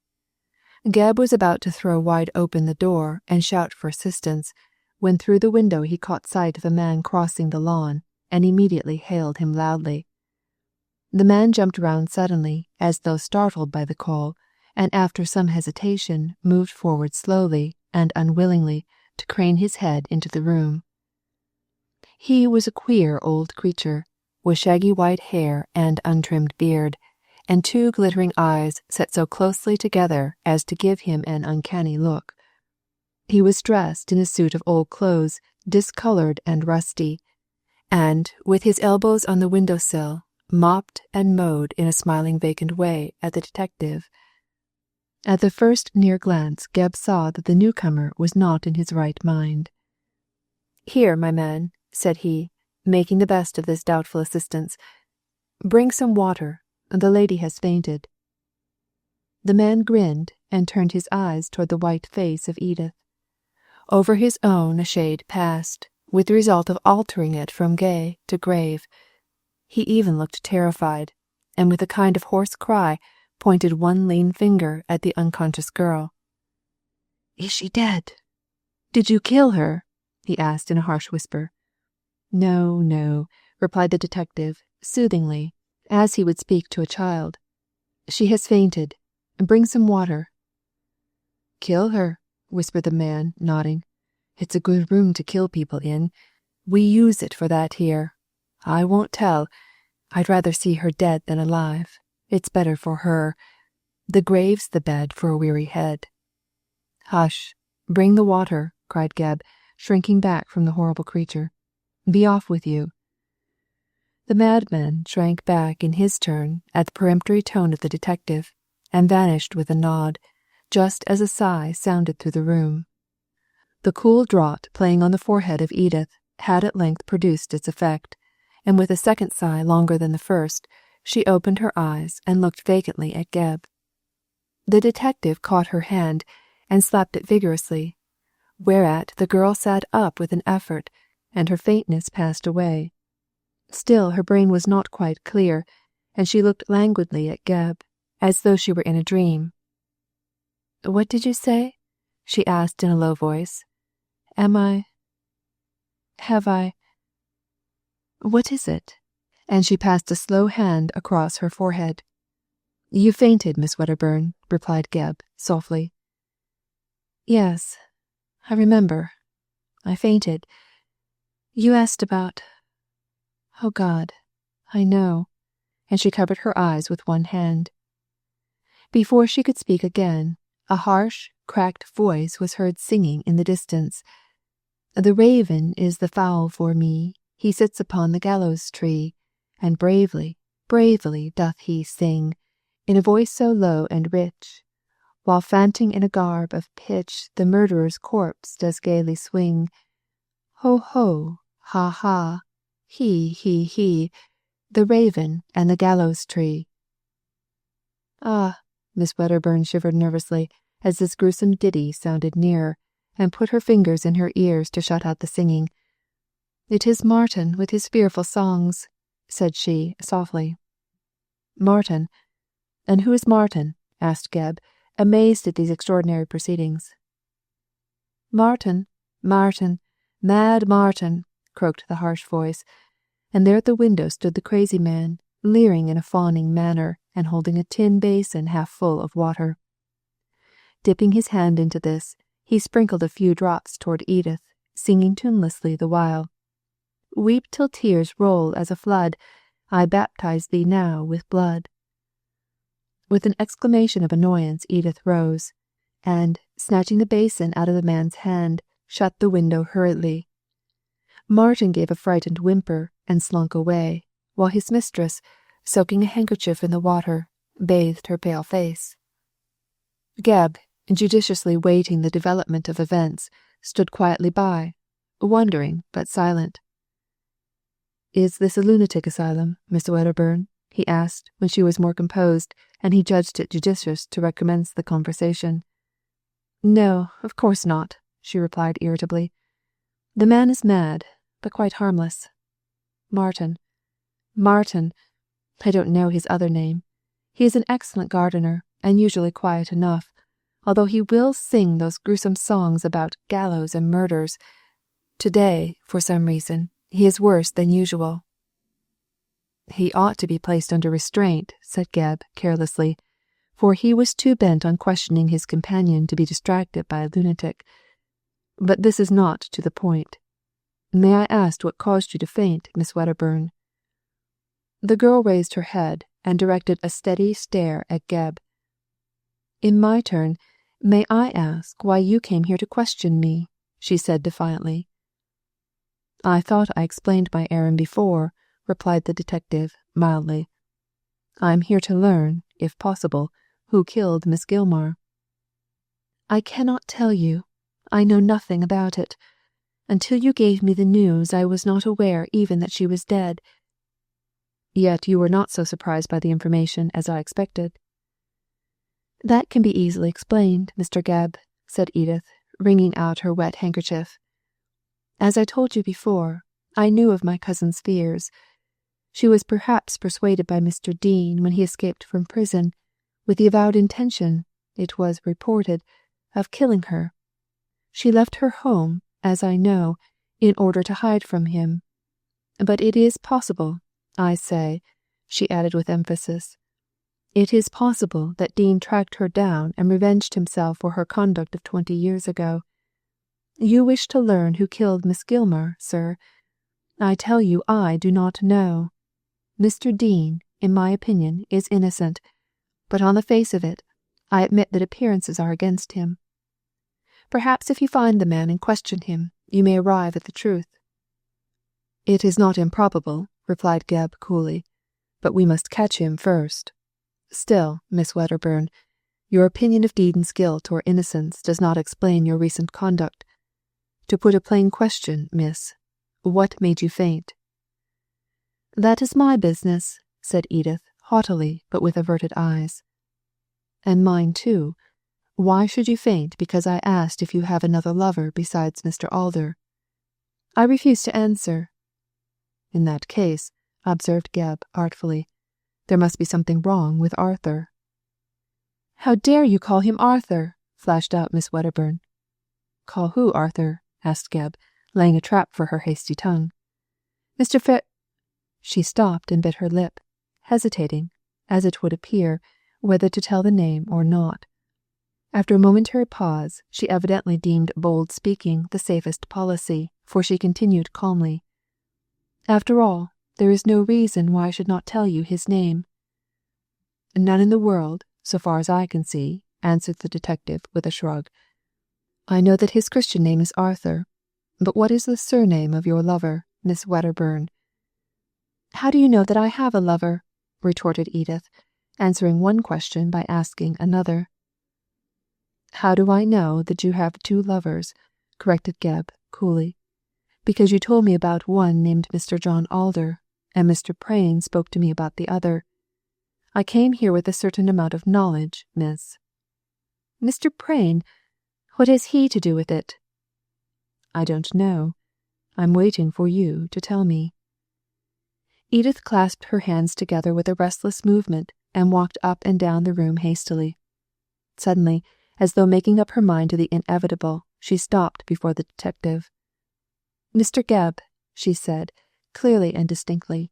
Geb was about to throw wide open the door and shout for assistance, when through the window he caught sight of a man crossing the lawn, and immediately hailed him loudly. The man jumped round suddenly, as though startled by the call, and after some hesitation moved forward slowly and unwillingly to crane his head into the room. He was a queer old creature, with shaggy white hair and untrimmed beard, and two glittering eyes set so closely together as to give him an uncanny look. He was dressed in a suit of old clothes, discoloured and rusty, and, with his elbows on the window-sill, mopped and mowed in a smiling vacant way at the detective. At the first near glance Geb saw that the newcomer was not in his right mind. "Here, my man," said he, making the best of this doubtful assistance. "Bring some water. The lady has fainted." The man grinned and turned his eyes toward the white face of Edith. Over his own a shade passed, with the result of altering it from gay to grave. He even looked terrified, and with a kind of hoarse cry pointed one lean finger at the unconscious girl. "Is she dead? Did you kill her?" he asked in a harsh whisper. "No, no," replied the detective, soothingly, as he would speak to a child. "She has fainted. Bring some water." "Kill her," whispered the man, nodding. "It's a good room to kill people in. We use it for that here. I won't tell. I'd rather see her dead than alive. It's better for her. The grave's the bed for a weary head." "Hush! Bring the water," cried Geb, shrinking back from the horrible creature. "Be off with you." The madman shrank back in his turn at the peremptory tone of the detective, and vanished with a nod, just as a sigh sounded through the room. The cool draught playing on the forehead of Edith had at length produced its effect, and with a second sigh longer than the first, she opened her eyes and looked vacantly at Geb. The detective caught her hand and slapped it vigorously, whereat the girl sat up with an effort, and her faintness passed away. Still her brain was not quite clear, and she looked languidly at Geb, as though she were in a dream. "What did you say?" she asked in a low voice. Have I... What is it?" And she passed a slow hand across her forehead. "You fainted, Miss Wedderburn," replied Geb, softly. "Yes, I remember. I fainted. You asked about... Oh, God, I know." And she covered her eyes with one hand. Before she could speak again, a harsh, cracked voice was heard singing in the distance. "The raven is the fowl for me. He sits upon the gallows tree, and bravely, bravely doth he sing, in a voice so low and rich, while fainting in a garb of pitch the murderer's corpse does gaily swing. Ho, ho, ha, ha, he, the raven and the gallows tree." "Ah," Miss Wedderburn shivered nervously as this gruesome ditty sounded nearer, and put her fingers in her ears to shut out the singing. "It is Martin with his fearful songs," said she softly. "Martin? And who is Martin?" asked Geb, amazed at these extraordinary proceedings. "Martin, mad Martin," croaked the harsh voice, and there at the window stood the crazy man, leering in a fawning manner and holding a tin basin half full of water. Dipping his hand into this, he sprinkled a few drops toward Edith, singing tunelessly the while. Weep till tears roll as a flood, I baptize thee now with blood. With an exclamation of annoyance, Edith rose, and, snatching the basin out of the man's hand, shut the window hurriedly. Martin gave a frightened whimper and slunk away, while his mistress, soaking a handkerchief in the water, bathed her pale face. Geb, judiciously waiting the development of events, stood quietly by, wondering but silent. "Is this a lunatic asylum, Miss Wedderburn?" he asked when she was more composed, and he judged it judicious to recommence the conversation. "No, of course not," she replied irritably. "The man is mad, but quite harmless. Martin, I don't know his other name. He is an excellent gardener, and usually quiet enough, although he will sing those gruesome songs about gallows and murders. Today, for some reason, he is worse than usual." "He ought to be placed under restraint," said Geb carelessly, for he was too bent on questioning his companion to be distracted by a lunatic. "But this is not to the point. May I ask what caused you to faint, Miss Wedderburn?" The girl raised her head and directed a steady stare at Geb. "In my turn, may I ask why you came here to question me?" she said defiantly. "I thought I explained my errand before," replied the detective mildly. "I am here to learn, if possible, who killed Miss Gilmar." "I cannot tell you. I know nothing about it. Until you gave me the news, I was not aware even that she was dead." "Yet you were not so surprised by the information as I expected." "That can be easily explained, Mr. Geb," said Edith, wringing out her wet handkerchief. "As I told you before, I knew of my cousin's fears. She was perhaps persuaded by Mr. Dean when he escaped from prison, with the avowed intention, it was reported, of killing her. She left her home, as I know, in order to hide from him. But it is possible, I say," she added with emphasis, "it is possible that Dean tracked her down and revenged himself for her conduct of 20 years ago. You wish to learn who killed Miss Gilmar, sir. I tell you I do not know. Mr. Dean, in my opinion, is innocent, but on the face of it, I admit that appearances are against him. Perhaps if you find the man and question him, you may arrive at the truth." "It is not improbable," replied Geb coolly, "but we must catch him first. Still, Miss Wedderburn, your opinion of Dean's guilt or innocence does not explain your recent conduct. To put a plain question, miss, what made you faint?" "That is my business," said Edith, haughtily but with averted eyes. "And mine too. Why should you faint because I asked if you have another lover besides Mr. Alder?" "I refuse to answer." "In that case," observed Geb artfully, "there must be something wrong with Arthur." "How dare you call him Arthur?" flashed out Miss Wedderburn. "Call who Arthur?" asked Geb, laying a trap for her hasty tongue. "Mr. She stopped and bit her lip, hesitating, as it would appear, whether to tell the name or not. After a momentary pause, she evidently deemed bold speaking the safest policy, for she continued calmly, "After all, there is no reason why I should not tell you his name." "None in the world, so far as I can see," answered the detective with a shrug. "I know that his Christian name is Arthur, but what is the surname of your lover, Miss Wedderburn?" "How do you know that I have a lover?" retorted Edith, answering one question by asking another. "How do I know that you have 2 lovers?" corrected Geb coolly. "Because you told me about one named Mr. John Alder, and Mr. Prain spoke to me about the other. I came here with a certain amount of knowledge, miss." "Mr. Prain? What has he to do with it?" "I don't know. I'm waiting for you to tell me." Edith clasped her hands together with a restless movement and walked up and down the room hastily. Suddenly, as though making up her mind to the inevitable, she stopped before the detective. "Mr. Geb," she said, clearly and distinctly,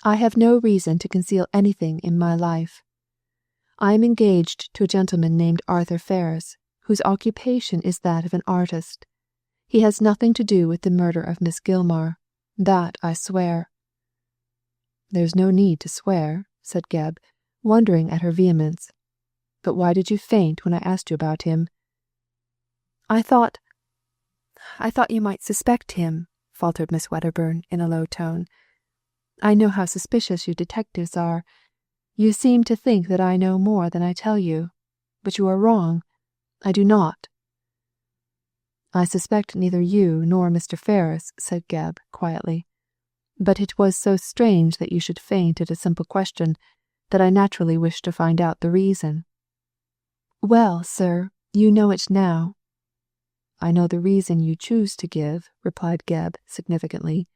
"I have no reason to conceal anything in my life. I am engaged to a gentleman named Arthur Ferris, whose occupation is that of an artist. He has nothing to do with the murder of Miss Gilmar. That I swear." "There's no need to swear," said Gebb, wondering at her vehemence. "But why did you faint when I asked you about him?" I thought you might suspect him," faltered Miss Wedderburn in a low tone. "I know how suspicious you detectives are. You seem to think that I know more than I tell you. But you are wrong. I do not." "I suspect neither you nor Mr. Ferris," said Gebb quietly. "But it was so strange that you should faint at a simple question that I naturally wished to find out the reason." "Well, sir, you know it now." "I know the reason you choose to give," replied Gebb significantly,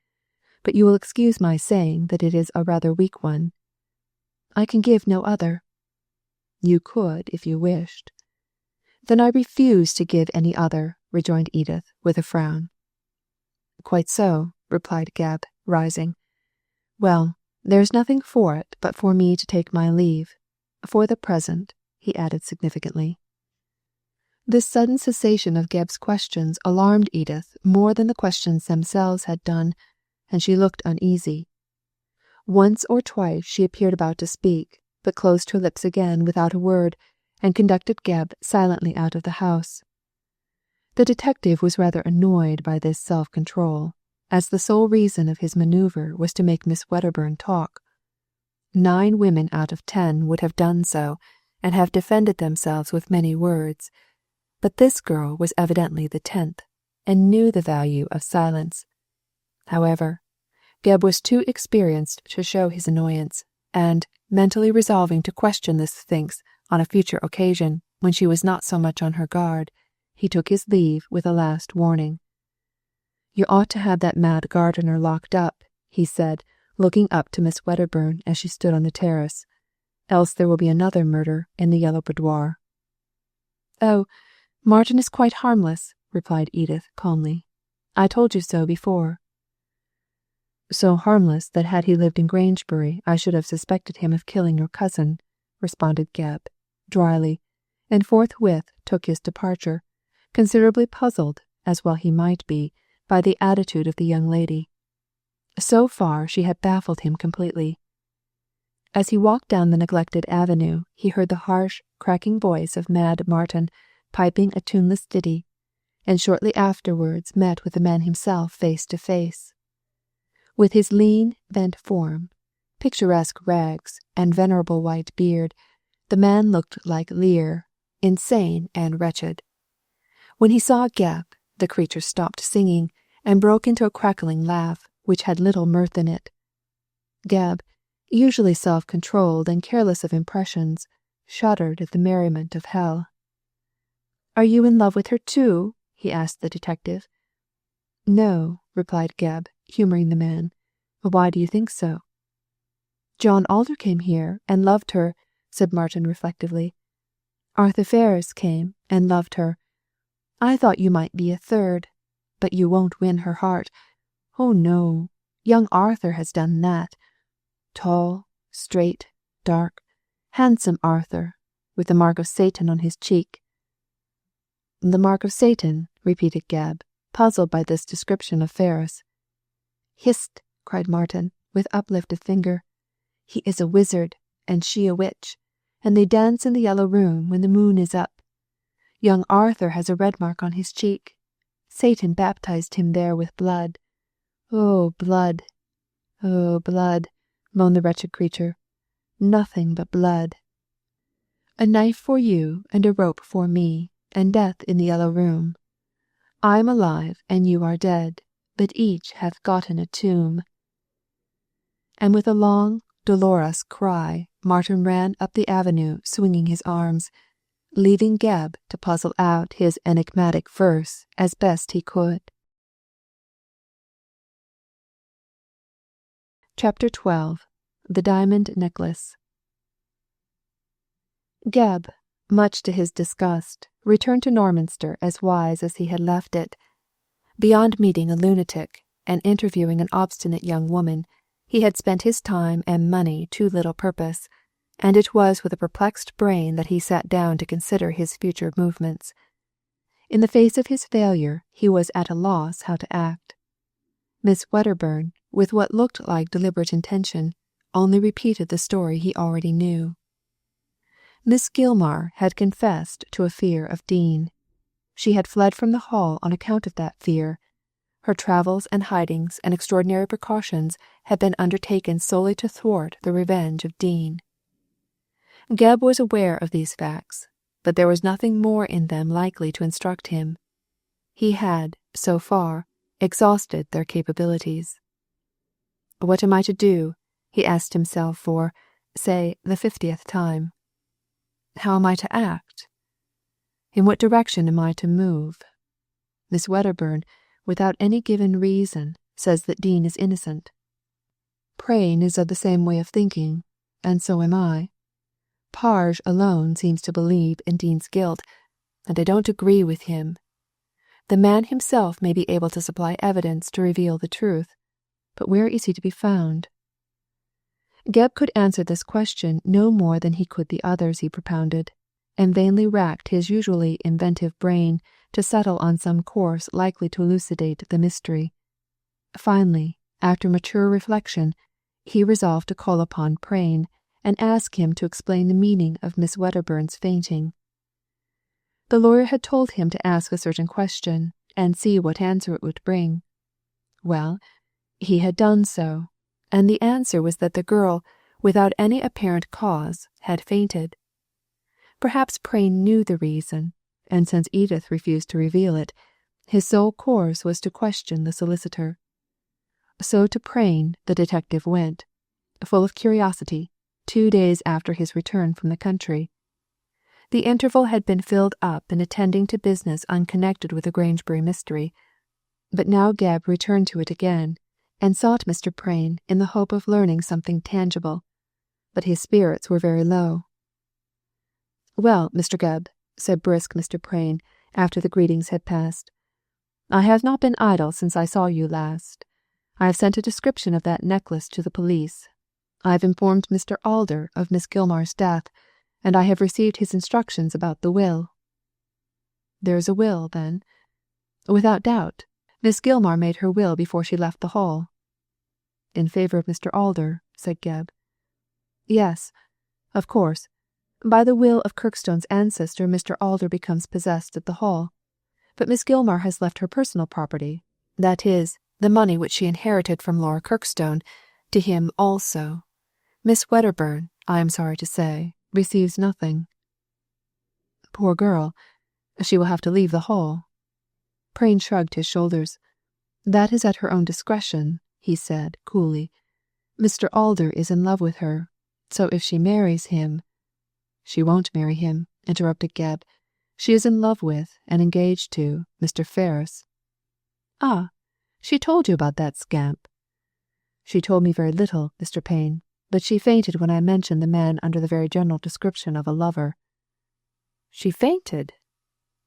"but you will excuse my saying that it is a rather weak one." "I can give no other." "You could if you wished." "Then I refuse to give any other," rejoined Edith with a frown. "Quite so," replied Gebb, rising. "Well, there's nothing for it but for me to take my leave. For the present," he added significantly. This sudden cessation of Gebb's questions alarmed Edith more than the questions themselves had done, and she looked uneasy. Once or twice she appeared about to speak, but closed her lips again without a word, and conducted Gebb silently out of the house. The detective was rather annoyed by this self-control, as the sole reason of his maneuver was to make Miss Wedderburn talk. 9 women out of 10 would have done so, and have defended themselves with many words, but this girl was evidently the 10th, and knew the value of silence. However, Gebb was too experienced to show his annoyance, and, mentally resolving to question this Sphinx on a future occasion when she was not so much on her guard, he took his leave with a last warning. "You ought to have that mad gardener locked up," he said, looking up to Miss Wedderburn as she stood on the terrace. "Else there will be another murder in the Yellow Boudoir." "Oh, Martin is quite harmless," replied Edith calmly. "I told you so before." "So harmless that had he lived in Grangebury I should have suspected him of killing your cousin," responded Gebb, dryly, and forthwith took his departure, considerably puzzled, as well he might be, by the attitude of the young lady. So far she had baffled him completely. As he walked down the neglected avenue, he heard the harsh, cracking voice of Mad Martin piping a tuneless ditty, and shortly afterwards met with the man himself face to face. With his lean, bent form, picturesque rags, and venerable white beard, the man looked like Lear, insane and wretched. When he saw Gebb, the creature stopped singing and broke into a crackling laugh which had little mirth in it. Gebb, usually self-controlled and careless of impressions, shuddered at the merriment of hell. "Are you in love with her too?" he asked the detective. "No," replied Gebb, humouring the man. "Why do you think so?" "John Alder came here and loved her," said Martin reflectively. "Arthur Ferris came and loved her. I thought you might be a third, but you won't win her heart. Oh no, young Arthur has done that. Tall, straight, dark, handsome Arthur, with the mark of Satan on his cheek." "The mark of Satan," repeated Gebb, puzzled by this description of Ferris. "Hist!" cried Martin, with uplifted finger. "He is a wizard, and she a witch, and they dance in the Yellow Room when the moon is up. Young Arthur has a red mark on his cheek. Satan baptized him there with blood. Oh, blood! Oh, blood!" moaned the wretched creature. "Nothing but blood. A knife for you and a rope for me, and death in the Yellow Room. I am alive and you are dead, but each hath gotten a tomb." And with a long, dolorous cry, Martin ran up the avenue swinging his arms, leaving Gebb to puzzle out his enigmatic verse as best he could. Chapter 12. The Diamond Necklace. Gebb, much to his disgust, returned to Norminster as wise as he had left it. Beyond meeting a lunatic and interviewing an obstinate young woman, he had spent his time and money to little purpose, and it was with a perplexed brain that he sat down to consider his future movements. In the face of his failure, he was at a loss how to act. Miss Wedderburn, with what looked like deliberate intention, only repeated the story he already knew. Miss Gilmar had confessed to a fear of Dean. She had fled from the Hall on account of that fear. Her travels and hidings and extraordinary precautions had been undertaken solely to thwart the revenge of Dean. Gebb was aware of these facts, but there was nothing more in them likely to instruct him. He had, so far, exhausted their capabilities. What am I to do? He asked himself for, say, the 50th time. How am I to act? In what direction am I to move? Miss Wedderburn, without any given reason, says that Dean is innocent. Prain is of the same way of thinking, and so am I. Parge alone seems to believe in Dean's guilt, and I don't agree with him. The man himself may be able to supply evidence to reveal the truth, but where is he to be found? Gebb could answer this question no more than he could the others he propounded, and vainly racked his usually inventive brain to settle on some course likely to elucidate the mystery. Finally, after mature reflection, he resolved to call upon Prain and ask him to explain the meaning of Miss Wedderburn's fainting. The lawyer had told him to ask a certain question and see what answer it would bring. Well, he had done so, and the answer was that the girl, without any apparent cause, had fainted. Perhaps Prain knew the reason, and since Edith refused to reveal it, his sole course was to question the solicitor. So to Prain the detective went, full of curiosity, 2 days after his return from the country. The interval had been filled up in attending to business unconnected with the Grangebury mystery, but now Gebb returned to it again, and sought Mr. Prain in the hope of learning something tangible, but his spirits were very low. "Well, Mr. Gebb," said brisk Mr. Prain, after the greetings had passed, "I have not been idle since I saw you last. I have sent a description of that necklace to the police. I have informed Mr. Alder of Miss Gilmar's death, and I have received his instructions about the will." "There is a will, then?" "Without doubt. Miss Gilmar made her will before she left the Hall." "In favour of Mr. Alder," said Gebb. "Yes, of course. By the will of Kirkstone's ancestor, Mr. Alder becomes possessed of the Hall. But Miss Gilmar has left her personal property, that is, the money which she inherited from Laura Kirkstone, to him also. Miss Wedderburn, I am sorry to say, receives nothing." "Poor girl. She will have to leave the Hall." Prain shrugged his shoulders. "That is at her own discretion," he said, coolly. "Mr. Alder is in love with her, so if she marries him—" "She won't marry him," interrupted Gebb. "She is in love with, and engaged to, Mr. Ferris." "Ah, she told you about that scamp?" "She told me very little, Mr. Prain, but she fainted when I mentioned the man under the very general description of a lover." "She fainted?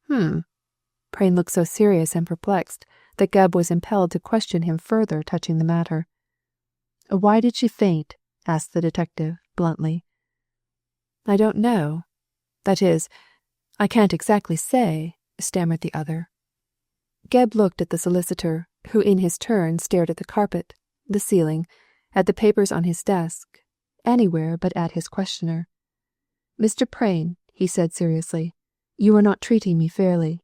Prain looked so serious and perplexed that Gebb was impelled to question him further touching the matter. "Why did she faint?" asked the detective, bluntly. "I don't know. That is, I can't exactly say," stammered the other. Gebb looked at the solicitor, who in his turn stared at the carpet, the ceiling, at the papers on his desk, anywhere but at his questioner. "Mr. Prain," he said seriously, "you are not treating me fairly."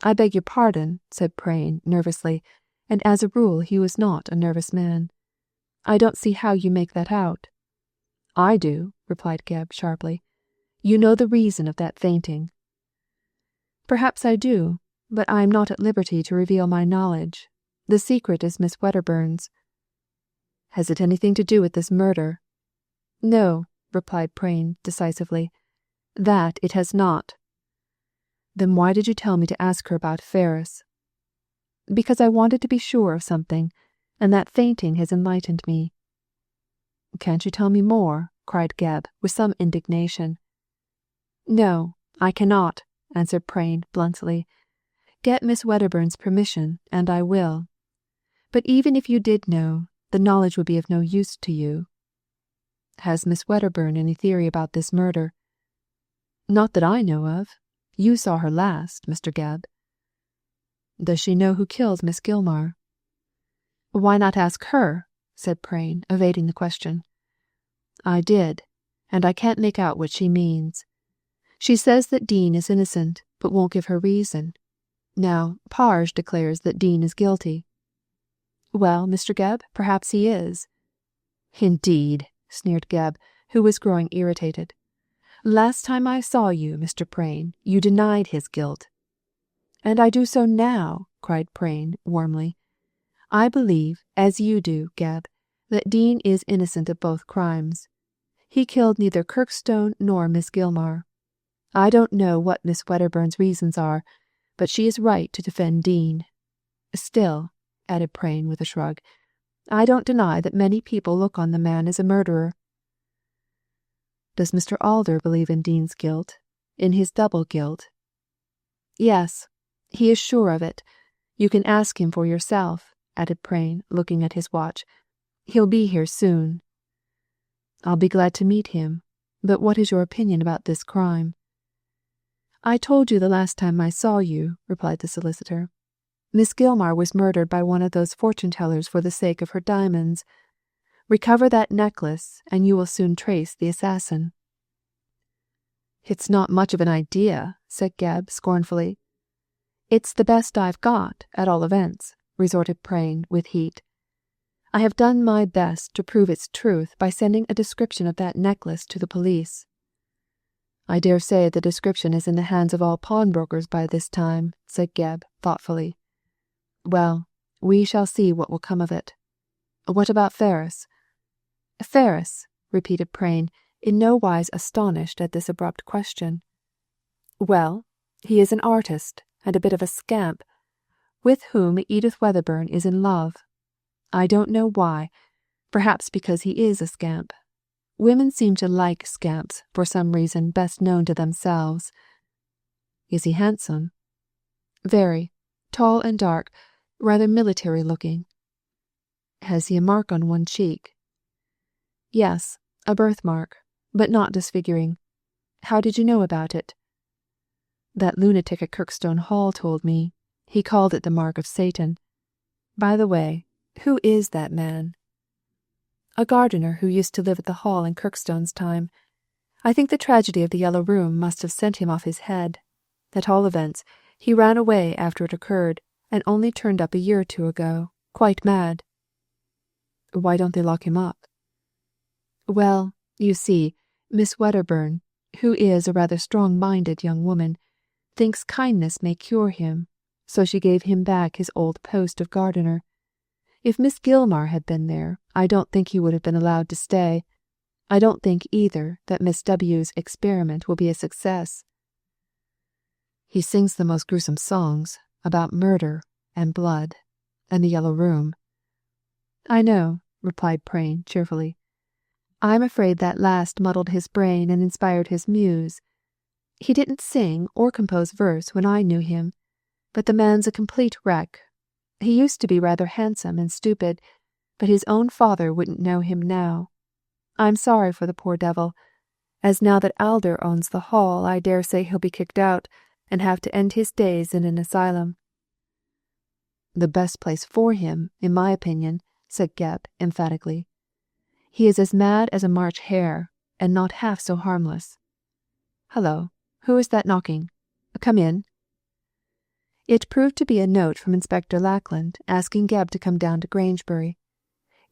"I beg your pardon," said Prain, nervously, and as a rule he was not a nervous man. "I don't see how you make that out." "I do," replied Gebb sharply. "You know the reason of that fainting." "Perhaps I do, but I am not at liberty to reveal my knowledge. The secret is Miss Wedderburn's." "Has it anything to do with this murder?" "No," replied Prain decisively. "That it has not." "Then why did you tell me to ask her about Ferris?" "Because I wanted to be sure of something, and that fainting has enlightened me." "Can't you tell me more?" cried Gebb, with some indignation. "No, I cannot," answered Prain bluntly. "Get Miss Wedderburn's permission, and I will. But even if you did know, the knowledge would be of no use to you." "Has Miss Wedderburn any theory about this murder?" "Not that I know of. You saw her last, Mr. Gebb." "Does she know who killed Miss Gilmar?" "Why not ask her?" said Prain, evading the question. "I did, and I can't make out what she means. She says that Dean is innocent, but won't give her reason. Now, Parge declares that Dean is guilty." "Well, Mr. Gebb, perhaps he is." "Indeed," sneered Gebb, who was growing irritated. "Last time I saw you, Mr. Prain, you denied his guilt." "And I do so now," cried Prain warmly. "I believe, as you do, Gebb, that Dean is innocent of both crimes. He killed neither Kirkstone nor Miss Gilmar. I don't know what Miss Wedderburn's reasons are, but she is right to defend Dean. Still," added Prain with a shrug, "I don't deny that many people look on the man as a murderer." "Does Mr. Alder believe in Dean's guilt, in his double guilt?" "Yes, he is sure of it. You can ask him for yourself," added Prain, looking at his watch. "He'll be here soon." "I'll be glad to meet him, but what is your opinion about this crime?" "I told you the last time I saw you," replied the solicitor. "Miss Gilmar was murdered by one of those fortune-tellers for the sake of her diamonds. Recover that necklace, and you will soon trace the assassin." "It's not much of an idea," said Gebb scornfully. "It's the best I've got, at all events," retorted Prain with heat. "I have done my best to prove its truth by sending a description of that necklace to the police." "I dare say the description is in the hands of all pawnbrokers by this time," said Gebb thoughtfully. "Well, we shall see what will come of it. What about Ferris?" "Ferris?" repeated Prain, in no wise astonished at this abrupt question. "Well, he is an artist, and a bit of a scamp, with whom Edith Wedderburn is in love. I don't know why, perhaps because he is a scamp. Women seem to like scamps for some reason best known to themselves." "Is he handsome?" "Very. Tall and dark, rather military looking." "Has he a mark on one cheek?" "Yes, a birthmark, but not disfiguring. How did you know about it?" "That lunatic at Kirkstone Hall told me. He called it the mark of Satan. By the way, who is that man?" "A gardener who used to live at the Hall in Kirkstone's time. I think the tragedy of the Yellow Room must have sent him off his head. At all events, he ran away after it occurred, and only turned up a year or two ago, quite mad." "Why don't they lock him up?" "Well, you see, Miss Wedderburn, who is a rather strong-minded young woman, thinks kindness may cure him, so she gave him back his old post of gardener. If Miss Gilmar had been there, I don't think he would have been allowed to stay. I don't think either that Miss W.'s experiment will be a success." "He sings the most gruesome songs about murder and blood and the Yellow Room." "I know," replied Prain cheerfully. "I'm afraid that last muddled his brain and inspired his muse. He didn't sing or compose verse when I knew him, but the man's a complete wreck. He used to be rather handsome and stupid, but his own father wouldn't know him now. I'm sorry for the poor devil, as now that Alder owns the Hall, I dare say he'll be kicked out and have to end his days in an asylum." "The best place for him, in my opinion," said Gebb emphatically. "He is as mad as a March hare, and not half so harmless. Hullo, who is that knocking? Come in." It proved to be a note from Inspector Lackland asking Gebb to come down to Grangebury.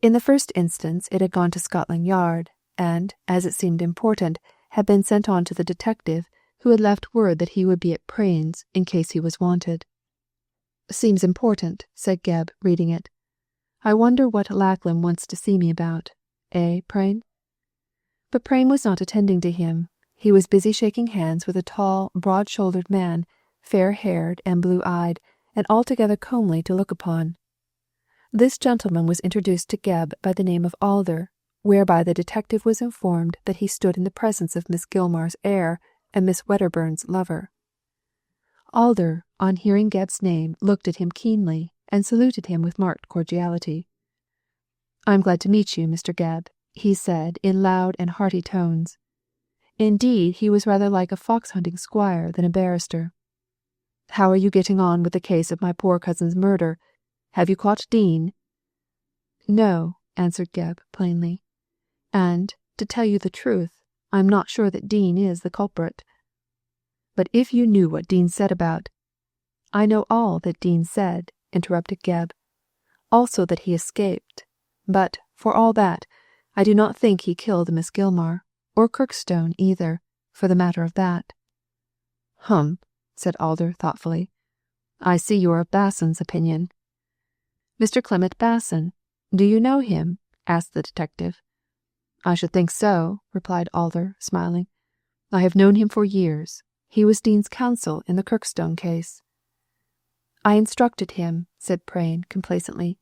In the first instance it had gone to Scotland Yard, and, as it seemed important, had been sent on to the detective, who had left word that he would be at Prain's in case he was wanted. "Seems important," said Gebb, reading it. "I wonder what Lackland wants to see me about. Prain?" But Prain was not attending to him. He was busy shaking hands with a tall, broad-shouldered man, fair-haired and blue-eyed, and altogether comely to look upon. This gentleman was introduced to Gebb by the name of Alder, whereby the detective was informed that he stood in the presence of Miss Gilmar's heir and Miss Wedderburn's lover. Alder, on hearing Gebb's name, looked at him keenly, and saluted him with marked cordiality. "I'm glad to meet you, Mr. Gebb," he said in loud and hearty tones. Indeed, he was rather like a fox-hunting squire than a barrister. "How are you getting on with the case of my poor cousin's murder? Have you caught Dean?" "No," answered Gebb plainly. "And, to tell you the truth, I'm not sure that Dean is the culprit." "But if you knew what Dean said about—" "I know all that Dean said," interrupted Gebb. "Also that he escaped. But, for all that, I do not think he killed Miss Gilmar, or Kirkstone either, for the matter of that." "Hum," said Alder thoughtfully. "I see you're of Basson's opinion." "Mr. Clement Basson. Do you know him?" asked the detective. "I should think so," replied Alder, smiling. "I have known him for years. He was Dean's counsel in the Kirkstone case." "I instructed him," said Prain complacently.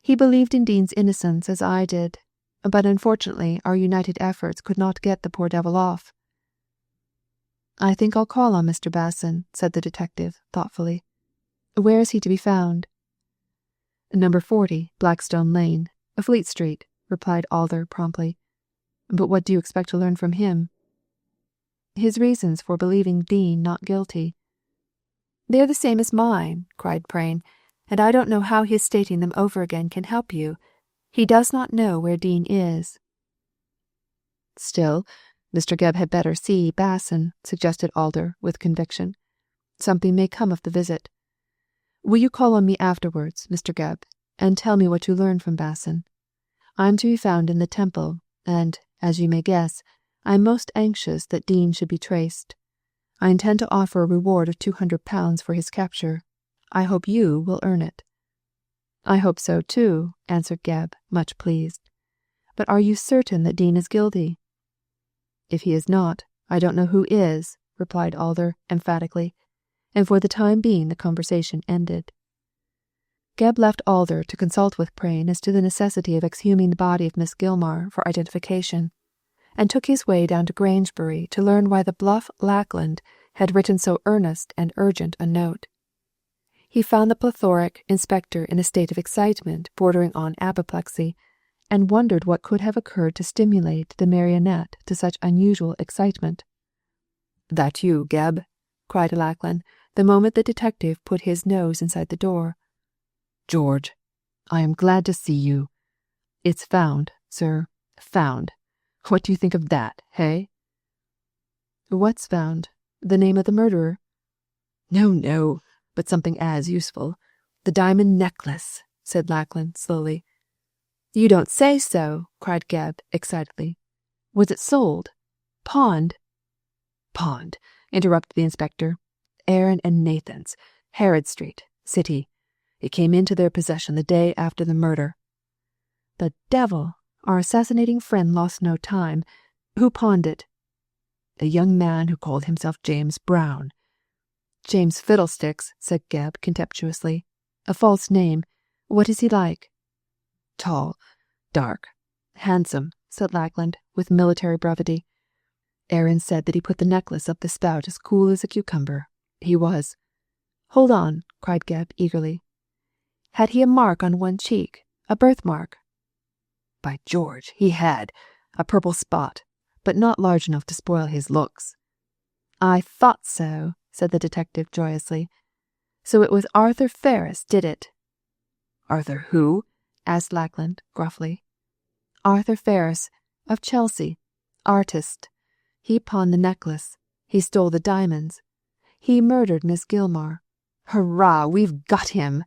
"He believed in Dean's innocence as I did, but unfortunately our united efforts could not get the poor devil off." "I think I'll call on Mr. Basson," said the detective thoughtfully. "Where is he to be found?" "Number 40, Blackstone Lane, Fleet Street," replied Alder promptly. "But what do you expect to learn from him?" "His reasons for believing Dean not guilty." "They're the same as mine," cried Prain, "and I don't know how his stating them over again can help you. He does not know where Dean is." "Still, Mr. Gebb had better see Basson," suggested Alder with conviction. "Something may come of the visit. Will you call on me afterwards, Mr. Gebb, and tell me what you learn from Basson? I'm to be found in the Temple, and, as you may guess, I am most anxious that Dean should be traced. I intend to offer a reward of £200 for his capture. I hope you will earn it." "I hope so too," answered Gebb, much pleased. "But are you certain that Dean is guilty?" "If he is not, I don't know who is," replied Alder emphatically, and for the time being the conversation ended. Gebb left Alder to consult with Prain as to the necessity of exhuming the body of Miss Gilmar for identification, and took his way down to Grangebury to learn why the bluff Lackland had written so earnest and urgent a note. He found the plethoric inspector in a state of excitement bordering on apoplexy, and wondered what could have occurred to stimulate the marionette to such unusual excitement. "That you, Gebb?" cried Lackland, the moment the detective put his nose inside the door. "George, I am glad to see you. It's found, sir, found. What do you think of that, hey?" "What's found? The name of the murderer?" No, but something as useful. The diamond necklace," said Lackland slowly. "You don't say so!" cried Gebb excitedly. "Was it sold? Pawned?" "Pawned," interrupted the inspector. "Aaron and Nathan's, Harrod Street, City. It came into their possession the day after the murder." "The devil! Our assassinating friend lost no time. Who pawned it?" "A young man who called himself James Brown." "James Fiddlesticks," said Gebb contemptuously. "A false name. What is he like?" "Tall, dark, handsome," said Lackland with military brevity. "Aaron said that he put the necklace up the spout as cool as a cucumber. He was—" "Hold on," cried Gebb eagerly. "Had he a mark on one cheek? A birthmark?" "By George, he had. A purple spot, but not large enough to spoil his looks." "I thought so," said the detective joyously. "So it was Arthur Ferris did it." "Arthur who?" asked Lackland gruffly. "Arthur Ferris, of Chelsea. Artist. He pawned the necklace. He stole the diamonds. He murdered Miss Gilmar. Hurrah, we've got him!"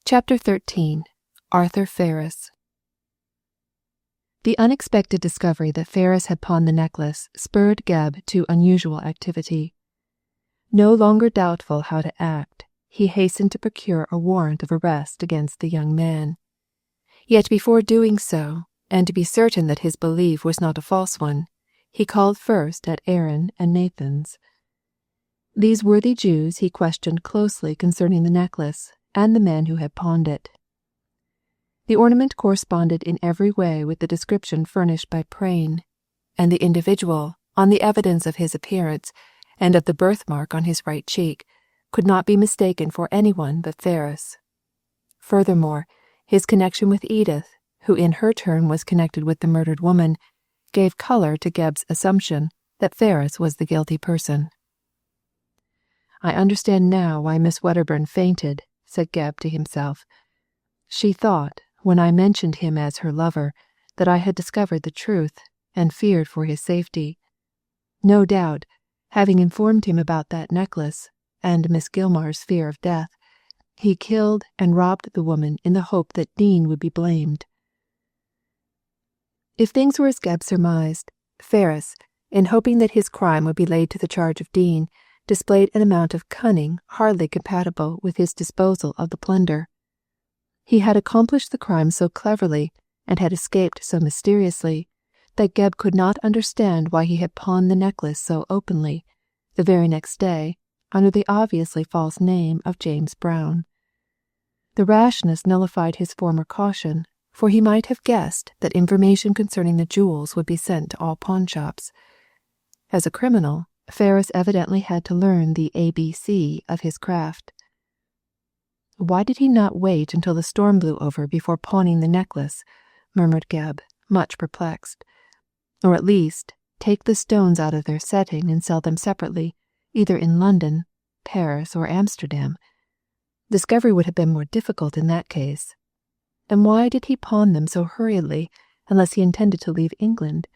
Chapter 13. Arthur Ferris. The unexpected discovery that Ferris had pawned the necklace spurred Gebb to unusual activity. No longer doubtful how to act, he hastened to procure a warrant of arrest against the young man. Yet before doing so, and to be certain that his belief was not a false one, he called first at Aaron and Nathan's. These worthy Jews he questioned closely concerning the necklace and the man who had pawned it. The ornament corresponded in every way with the description furnished by Prain, and the individual, on the evidence of his appearance and of the birthmark on his right cheek, could not be mistaken for anyone but Ferris. Furthermore, his connection with Edith, who in her turn was connected with the murdered woman, gave color to Geb's assumption that Fergus was the guilty person. "I understand now why Miss Wedderburn fainted," said Geb to himself. "She thought, when I mentioned him as her lover, that I had discovered the truth, and feared for his safety. No doubt, having informed him about that necklace, and Miss Gilmar's fear of death, he killed and robbed the woman in the hope that Dean would be blamed." If things were as Geb surmised, Fergus, in hoping that his crime would be laid to the charge of Dean, displayed an amount of cunning hardly compatible with his disposal of the plunder. He had accomplished the crime so cleverly, and had escaped so mysteriously, that Geb could not understand why he had pawned the necklace so openly, the very next day, under the obviously false name of James Brown. The rashness nullified his former caution, for he might have guessed that information concerning the jewels would be sent to all pawnshops. As a criminal, Fergus evidently had to learn the ABC of his craft. "Why did he not wait until the storm blew over before pawning the necklace?" murmured Geb, much perplexed. "Or at least, take the stones out of their setting and sell them separately, either in London, Paris, or Amsterdam. Discovery would have been more difficult in that case. And why did he pawn them so hurriedly, unless he intended to leave England?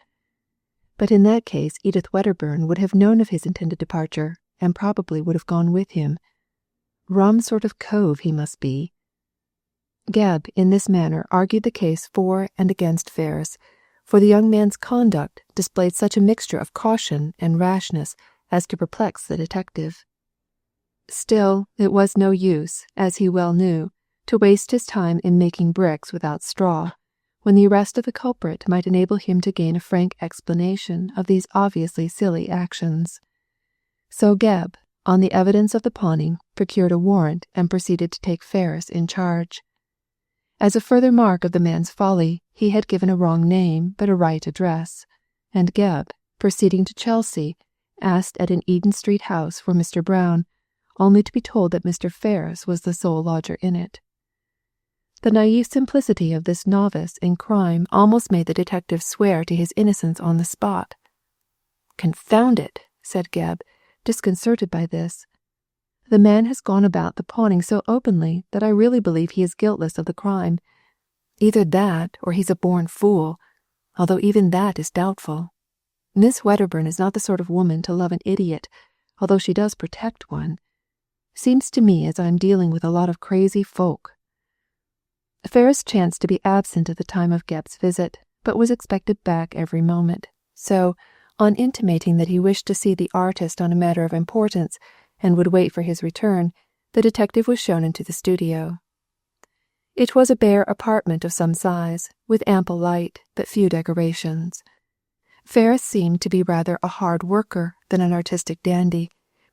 But in that case Edith Wedderburn would have known of his intended departure, and probably would have gone with him. Rum sort of cove he must be." Geb, in this manner, argued the case for and against Fergus, for the young man's conduct displayed such a mixture of caution and rashness as to perplex the detective. Still, it was no use, as he well knew, to waste his time in making bricks without straw, when the arrest of the culprit might enable him to gain a frank explanation of these obviously silly actions. So Geb, on the evidence of the pawning, procured a warrant and proceeded to take Fergus in charge. As a further mark of the man's folly, he had given a wrong name but a right address, and Geb, proceeding to Chelsea, asked at an Eden Street house for Mr. Brown, only to be told that Mr. Fergus was the sole lodger in it. The naive simplicity of this novice in crime almost made the detective swear to his innocence on the spot. "Confound it," said Geb, disconcerted by this. "The man has gone about the pawning so openly that I really believe he is guiltless of the crime. Either that, or he's a born fool, although even that is doubtful. Miss Wedderburn is not the sort of woman to love an idiot, although she does protect one. Seems to me as I'm dealing with a lot of crazy folk." Fergus chanced to be absent at the time of Geb's visit, but was expected back every moment, so, on intimating that he wished to see the artist on a matter of importance, and would wait for his return, the detective was shown into the studio. It was a bare apartment of some size, with ample light, but few decorations. Fergus seemed to be rather a hard worker than an artistic dandy,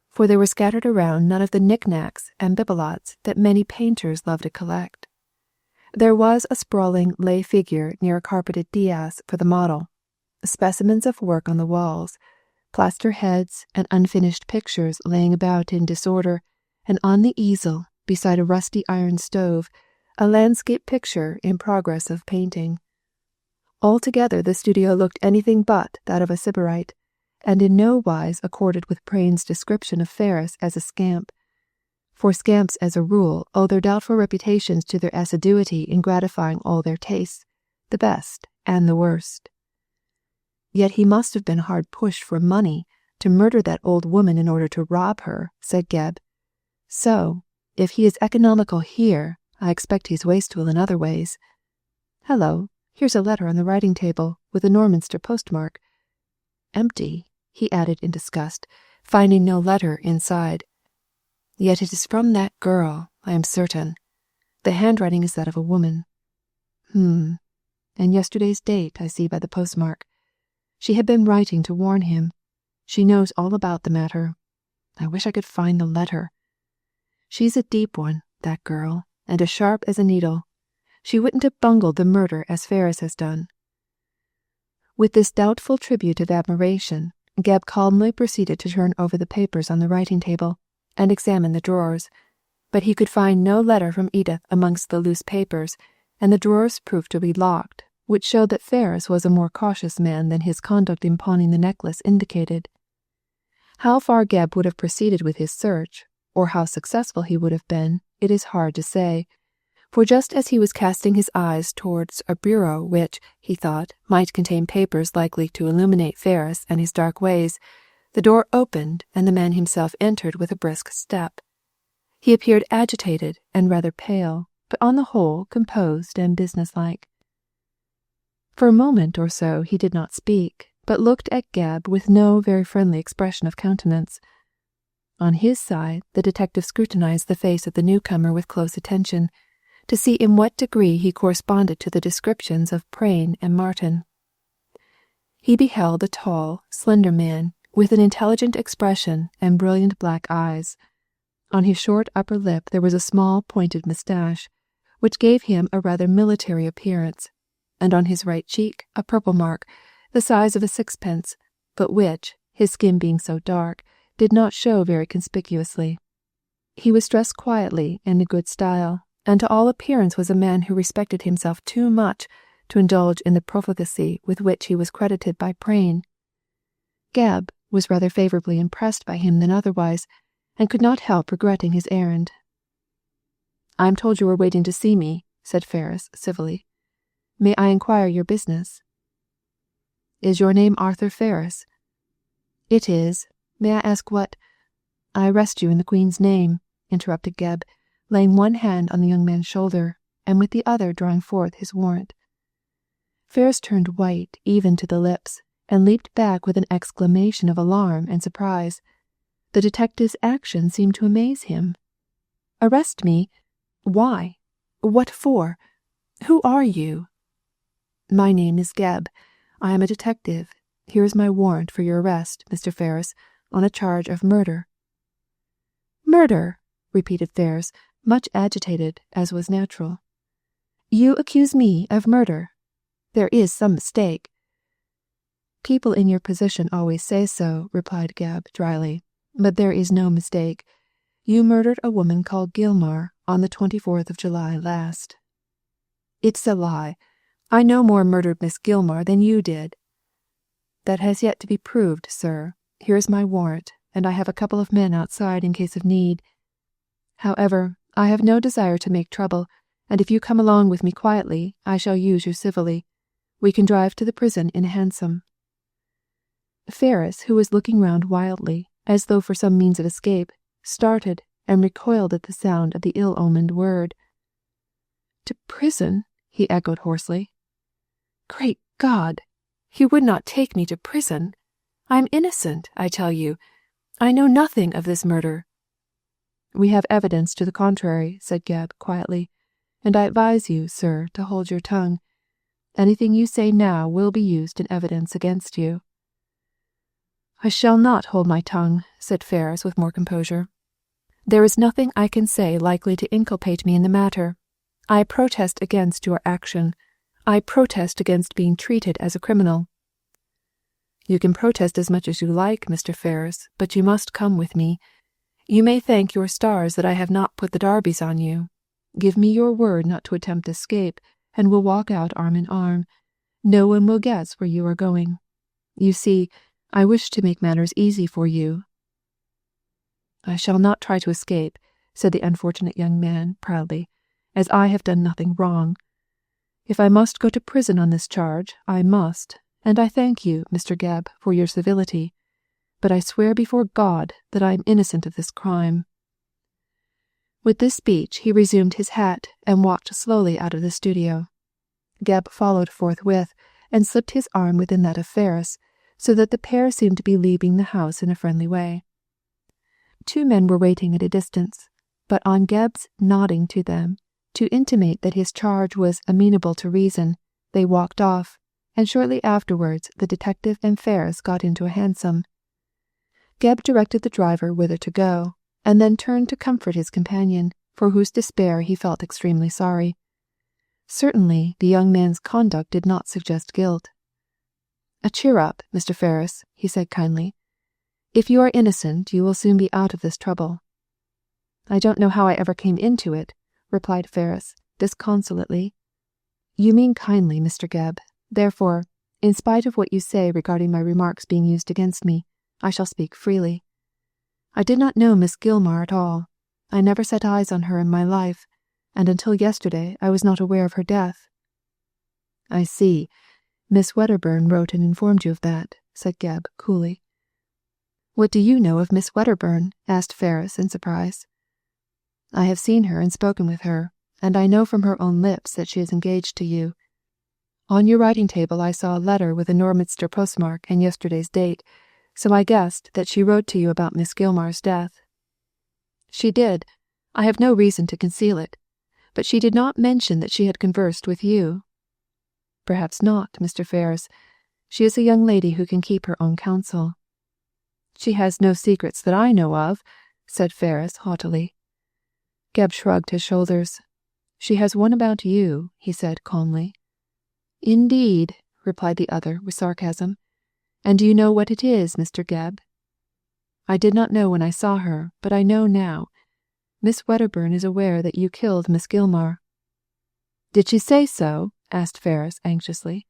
for there were scattered around none of the knickknacks and bibelots that many painters love to collect. There was a sprawling lay figure near a carpeted dais for the model, specimens of work on the walls, plaster heads and unfinished pictures laying about in disorder, and on the easel, beside a rusty iron stove, a landscape picture in progress of painting. Altogether the studio looked anything but that of a sybarite, and in no wise accorded with Prain's description of Fergus as a scamp, for scamps as a rule owe their doubtful reputations to their assiduity in gratifying all their tastes, the best and the worst. Yet he must have been hard pushed for money to murder that old woman in order to rob her, said Geb. So, if he is economical here, I expect he's wasteful in other ways. Hello, here's a letter on the writing table with a Norminster postmark. Empty, he added in disgust, finding no letter inside. Yet it is from that girl, I am certain. The handwriting is that of a woman. And yesterday's date I see by the postmark. She had been writing to warn him. She knows all about the matter. I wish I could find the letter. She's a deep one, that girl, and as sharp as a needle. She wouldn't have bungled the murder as Fergus has done. With this doubtful tribute of admiration, Geb calmly proceeded to turn over the papers on the writing table and examine the drawers, but he could find no letter from Edith amongst the loose papers, and the drawers proved to be locked, which showed that Fergus was a more cautious man than his conduct in pawning the necklace indicated. How far Gebb would have proceeded with his search, or how successful he would have been, it is hard to say, for just as he was casting his eyes towards a bureau which, he thought, might contain papers likely to illuminate Fergus and his dark ways, the door opened and the man himself entered with a brisk step. He appeared agitated and rather pale, but on the whole composed and businesslike. For a moment or so he did not speak, but looked at Gebb with no very friendly expression of countenance. On his side, the detective scrutinized the face of the newcomer with close attention, to see in what degree he corresponded to the descriptions of Prain and Martin. He beheld a tall, slender man, with an intelligent expression and brilliant black eyes. On his short upper lip there was a small pointed moustache, which gave him a rather military appearance, and on his right cheek a purple mark, the size of a sixpence, but which, his skin being so dark, did not show very conspicuously. He was dressed quietly and in good style, and to all appearance was a man who respected himself too much to indulge in the profligacy with which he was credited by Prain. Gebb was rather favourably impressed by him than otherwise, and could not help regretting his errand. "I am told you were waiting to see me," said Fergus civilly. "May I inquire your business?" "Is your name Arthur Fergus?" "It is. May I ask what—" "I arrest you in the Queen's name," interrupted Gebb, laying one hand on the young man's shoulder, and with the other drawing forth his warrant. Fergus turned white even to the lips, and leaped back with an exclamation of alarm and surprise. The detective's action seemed to amaze him. "Arrest me? Why? What for? Who are you?" "My name is Gebb. I am a detective. Here is my warrant for your arrest, Mr. Fergus, on a charge of murder." "Murder?" repeated Fergus, much agitated, as was natural. "You accuse me of murder? There is some mistake." "People in your position always say so," replied Gebb dryly, "but there is no mistake. You murdered a woman called Gilmar on the 24th of July last." "It's a lie. I no more murdered Miss Gilmar than you did." "That has yet to be proved, sir. Here is my warrant, and I have a couple of men outside in case of need. However, I have no desire to make trouble, and if you come along with me quietly, I shall use you civilly. We can drive to the prison in a hansom." Fergus, who was looking round wildly, as though for some means of escape, started and recoiled at the sound of the ill-omened word. "To prison?" he echoed hoarsely. "Great God! You would not take me to prison? I am innocent, I tell you. I know nothing of this murder." "We have evidence to the contrary," said Gebb quietly, "and I advise you, sir, to hold your tongue. Anything you say now will be used in evidence against you." "I shall not hold my tongue," said Fergus with more composure. "There is nothing I can say likely to inculpate me in the matter. I protest against your action. I protest against being treated as a criminal." "You can protest as much as you like, Mr. Fergus, but you must come with me. You may thank your stars that I have not put the darbies on you. Give me your word not to attempt escape, and we'll walk out arm in arm. No one will guess where you are going. You see, I wish to make matters easy for you." "I shall not try to escape," said the unfortunate young man proudly, "as I have done nothing wrong. If I must go to prison on this charge, I must, and I thank you, Mr. Gebb, for your civility. But I swear before God that I am innocent of this crime." With this speech he resumed his hat and walked slowly out of the studio. Gebb followed forthwith, and slipped his arm within that of Fergus, so that the pair seemed to be leaving the house in a friendly way. Two men were waiting at a distance, but on Gebb's nodding to them, to intimate that his charge was amenable to reason, they walked off, and shortly afterwards the detective and Fergus got into a hansom. Gebb directed the driver whither to go, and then turned to comfort his companion, for whose despair he felt extremely sorry. Certainly the young man's conduct did not suggest guilt. "Cheer up, Mr. Fergus," he said kindly. "If you are innocent, you will soon be out of this trouble." "I don't know how I ever came into it," replied Fergus, disconsolately. You mean kindly, Mr. Gebb. Therefore, in spite of what you say regarding my remarks being used against me, I shall speak freely. I did not know Miss Gilmar at all. I never set eyes on her in my life, and until yesterday I was not aware of her death." "I see. Miss Wedderburn wrote and informed you of that," said Gebb coolly. "What do you know of Miss Wedderburn?" asked Fergus in surprise. "I have seen her and spoken with her, and I know from her own lips that she is engaged to you. On your writing table I saw a letter with a Norminster postmark and yesterday's date, so I guessed that she wrote to you about Miss Gilmar's death." "She did. I have no reason to conceal it. But she did not mention that she had conversed with you." "Perhaps not, Mr. Fergus. She is a young lady who can keep her own counsel." "She has no secrets that I know of," said Fergus haughtily. Gebb shrugged his shoulders. "She has one about you," he said calmly. "Indeed," replied the other with sarcasm. "And do you know what it is, Mr. Gebb?" "I did not know when I saw her, but I know now. Miss Wedderburn is aware that you killed Miss Gilmar." "Did she say so?" asked Fergus anxiously.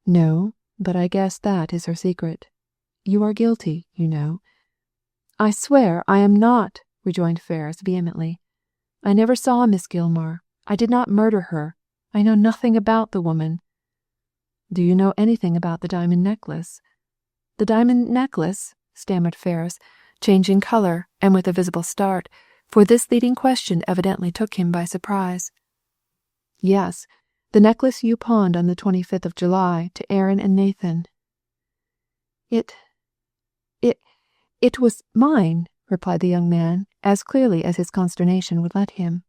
"No, but I guess that is her secret. You are guilty, you know." "I swear I am not," rejoined Fergus vehemently. "I never saw Miss Gilmar. I did not murder her. I know nothing about the woman." "Do you know anything about the diamond necklace?" "The diamond necklace?" stammered Fergus, changing colour and with a visible start, for this leading question evidently took him by surprise. "Yes, the necklace you pawned on the 25th of July to Aaron and Nathan." It was mine," replied the young man, as clearly as his consternation would let him.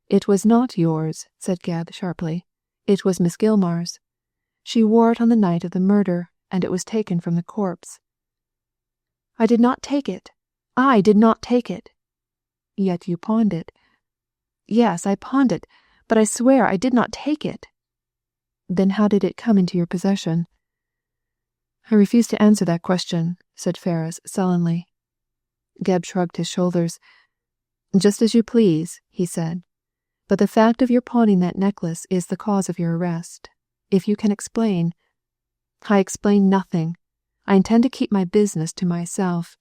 "It was not yours," said Gebb sharply. "It was Miss Gilmar's. She wore it on the night of the murder, and it was taken from the corpse." "I did not take it. I did not take it." "Yet you pawned it." "Yes, I pawned it, but I swear I did not take it." "Then how did it come into your possession?" "I refuse to answer that question," said Fergus sullenly. Gebb shrugged his shoulders. "Just as you please," he said. "But the fact of your pawning that necklace is the cause of your arrest. If you can explain—" "I explain nothing. I intend to keep my business to myself."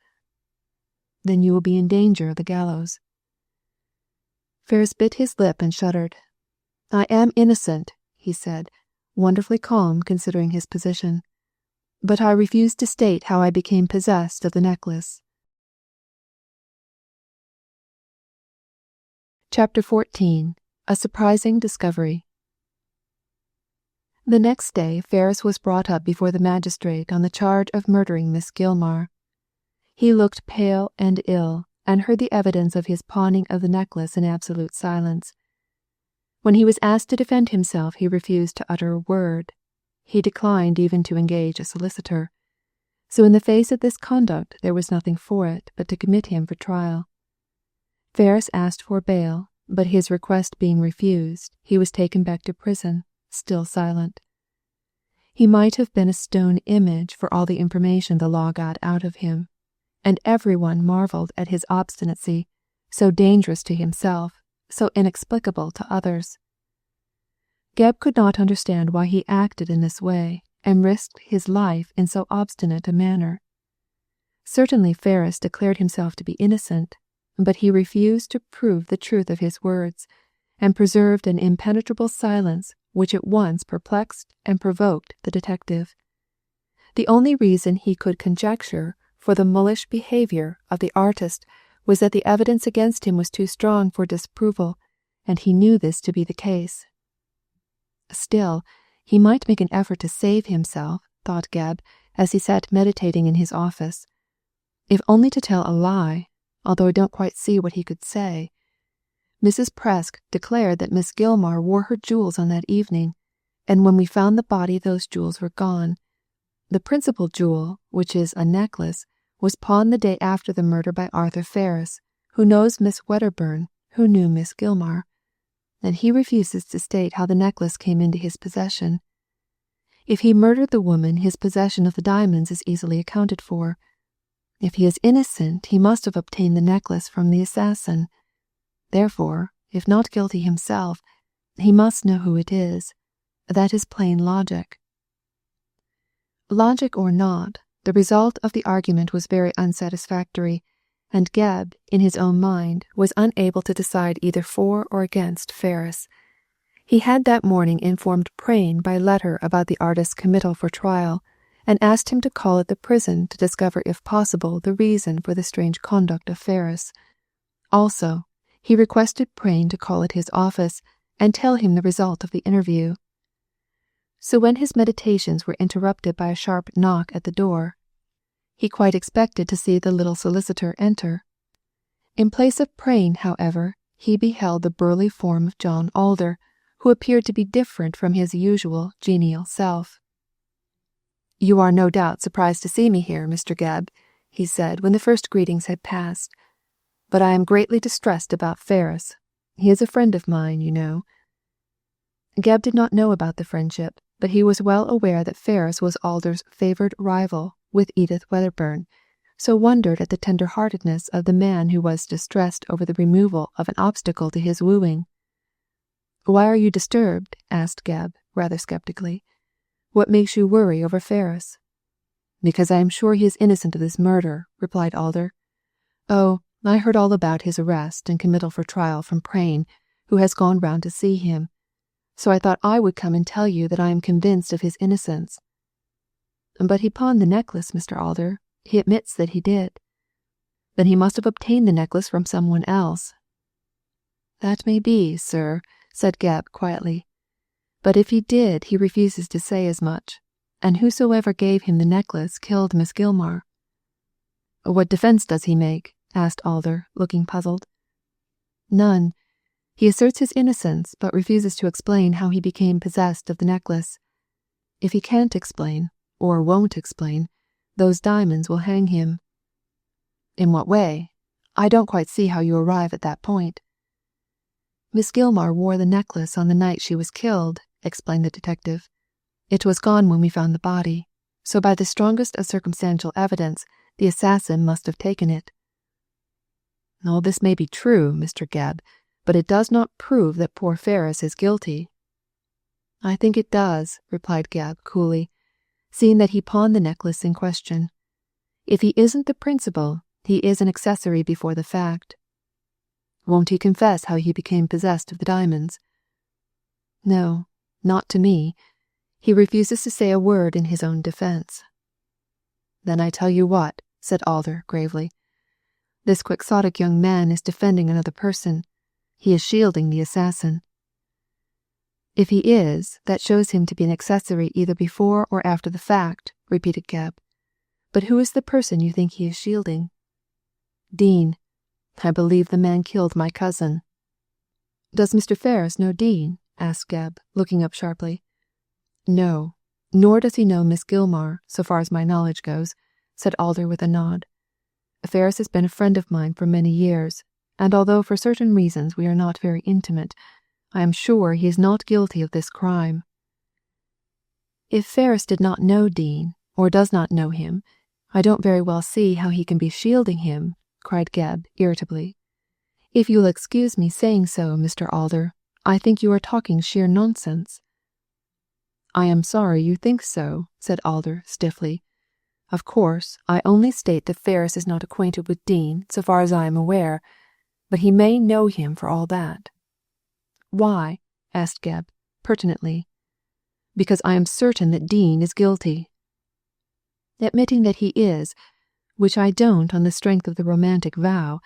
"Then you will be in danger of the gallows." Fergus bit his lip and shuddered. "I am innocent," he said, wonderfully calm considering his position. "But I refuse to state how I became possessed of the necklace." Chapter 14. A Surprising Discovery. The next day Fergus was brought up before the magistrate on the charge of murdering Miss Gilmar. He looked pale and ill, and heard the evidence of his pawning of the necklace in absolute silence. When he was asked to defend himself, he refused to utter a word. He declined even to engage a solicitor. So in the face of this conduct there was nothing for it but to commit him for trial. Fergus asked for bail, but his request being refused, he was taken back to prison, still silent. He might have been a stone image for all the information the law got out of him, and everyone marvelled at his obstinacy, so dangerous to himself, so inexplicable to others. Gebb could not understand why he acted in this way and risked his life in so obstinate a manner. Certainly Fergus declared himself to be innocent, but he refused to prove the truth of his words, and preserved an impenetrable silence which at once perplexed and provoked the detective. The only reason he could conjecture for the mulish behaviour of the artist was that the evidence against him was too strong for disapproval, and he knew this to be the case. Still, he might make an effort to save himself, thought Gebb, as he sat meditating in his office. If only to tell a lie, although I don't quite see what he could say. Mrs. Presk declared that Miss Gilmar wore her jewels on that evening, and when we found the body those jewels were gone. The principal jewel, which is a necklace, was pawned the day after the murder by Arthur Ferris, who knows Miss Wedderburn, who knew Miss Gilmar, and he refuses to state how the necklace came into his possession. If he murdered the woman, his possession of the diamonds is easily accounted for. If he is innocent, he must have obtained the necklace from the assassin. Therefore, if not guilty himself, He must know who it is. That is plain logic. Logic or not, the result of the argument was very unsatisfactory, and Gebb, in his own mind, was unable to decide either for or against Ferris. He had that morning informed Prain by letter about the artist's committal for trial, and asked him to call at the prison to discover if possible the reason for the strange conduct of Ferris. Also, he requested Prain to call at his office and tell him the result of the interview. So when his meditations were interrupted by a sharp knock at the door, he quite expected to see the little solicitor enter. In place of Prain, however, he beheld the burly form of John Alder, who appeared to be different from his usual genial self. "You are no doubt surprised to see me here, Mr. Gebb," he said when the first greetings had passed. "But I am greatly distressed about Ferris. He is a friend of mine, you know." Gebb did not know about the friendship, but he was well aware that Ferris was Alder's favoured rival with Edith Wedderburn, so wondered at the tender-heartedness of the man who was distressed over the removal of an obstacle to his wooing. "Why are you disturbed?" asked Gebb, rather sceptically. "What makes you worry over Ferris?" "Because I am sure he is innocent of this murder," replied Alder. "Oh, I heard all about his arrest and committal for trial from Prain, who has gone round to see him. So I thought I would come and tell you that I am convinced of his innocence." "But he pawned the necklace, Mr. Alder. He admits that he did." "Then he must have obtained the necklace from someone else." "That may be, sir," said Gebb quietly. "But if he did, he refuses to say as much, and whosoever gave him the necklace killed Miss Gilmar." "What defence does he make?" asked Alder, looking puzzled. "None. He asserts his innocence, but refuses to explain how he became possessed of the necklace. If he can't explain, or won't explain, those diamonds will hang him." "In what way? I don't quite see how you arrive at that point." "Miss Gilmar wore the necklace on the night she was killed," explained the detective. "It was gone when we found the body, so by the strongest of circumstantial evidence, the assassin must have taken it." "All this may be true, Mr. Gebb, but it does not prove that poor Ferris is guilty." "I think it does," replied Gebb coolly, "seeing that he pawned the necklace in question. If he isn't the principal, he is an accessory before the fact." "Won't he confess how he became possessed of the diamonds?" "No, not to me. He refuses to say a word in his own defence." "Then I tell you what," said Alder gravely. "This quixotic young man is defending another person. He is shielding the assassin." "If he is, that shows him to be an accessory either before or after the fact," repeated Gebb. "But who is the person you think he is shielding?" "Dean. I believe the man killed my cousin." "Does Mr. Ferris know Dean?" asked Gebb, looking up sharply. "No, nor does he know Miss Gilmar, so far as my knowledge goes," said Alder with a nod. "Ferris has been a friend of mine for many years, and although for certain reasons we are not very intimate, I am sure he is not guilty of this crime." "If Ferris did not know Dean, or does not know him, I don't very well see how he can be shielding him," cried Gebb irritably. "If you'll excuse me saying so, Mr. Alder, I think you are talking sheer nonsense." "I am sorry you think so," said Alder stiffly. "Of course, I only state that Ferris is not acquainted with Dean, so far as I am aware, but he may know him for all that." "Why?" asked Gebb, pertinently. "Because I am certain that Dean is guilty." "Admitting that he is, which I don't on the strength of the romantic vow,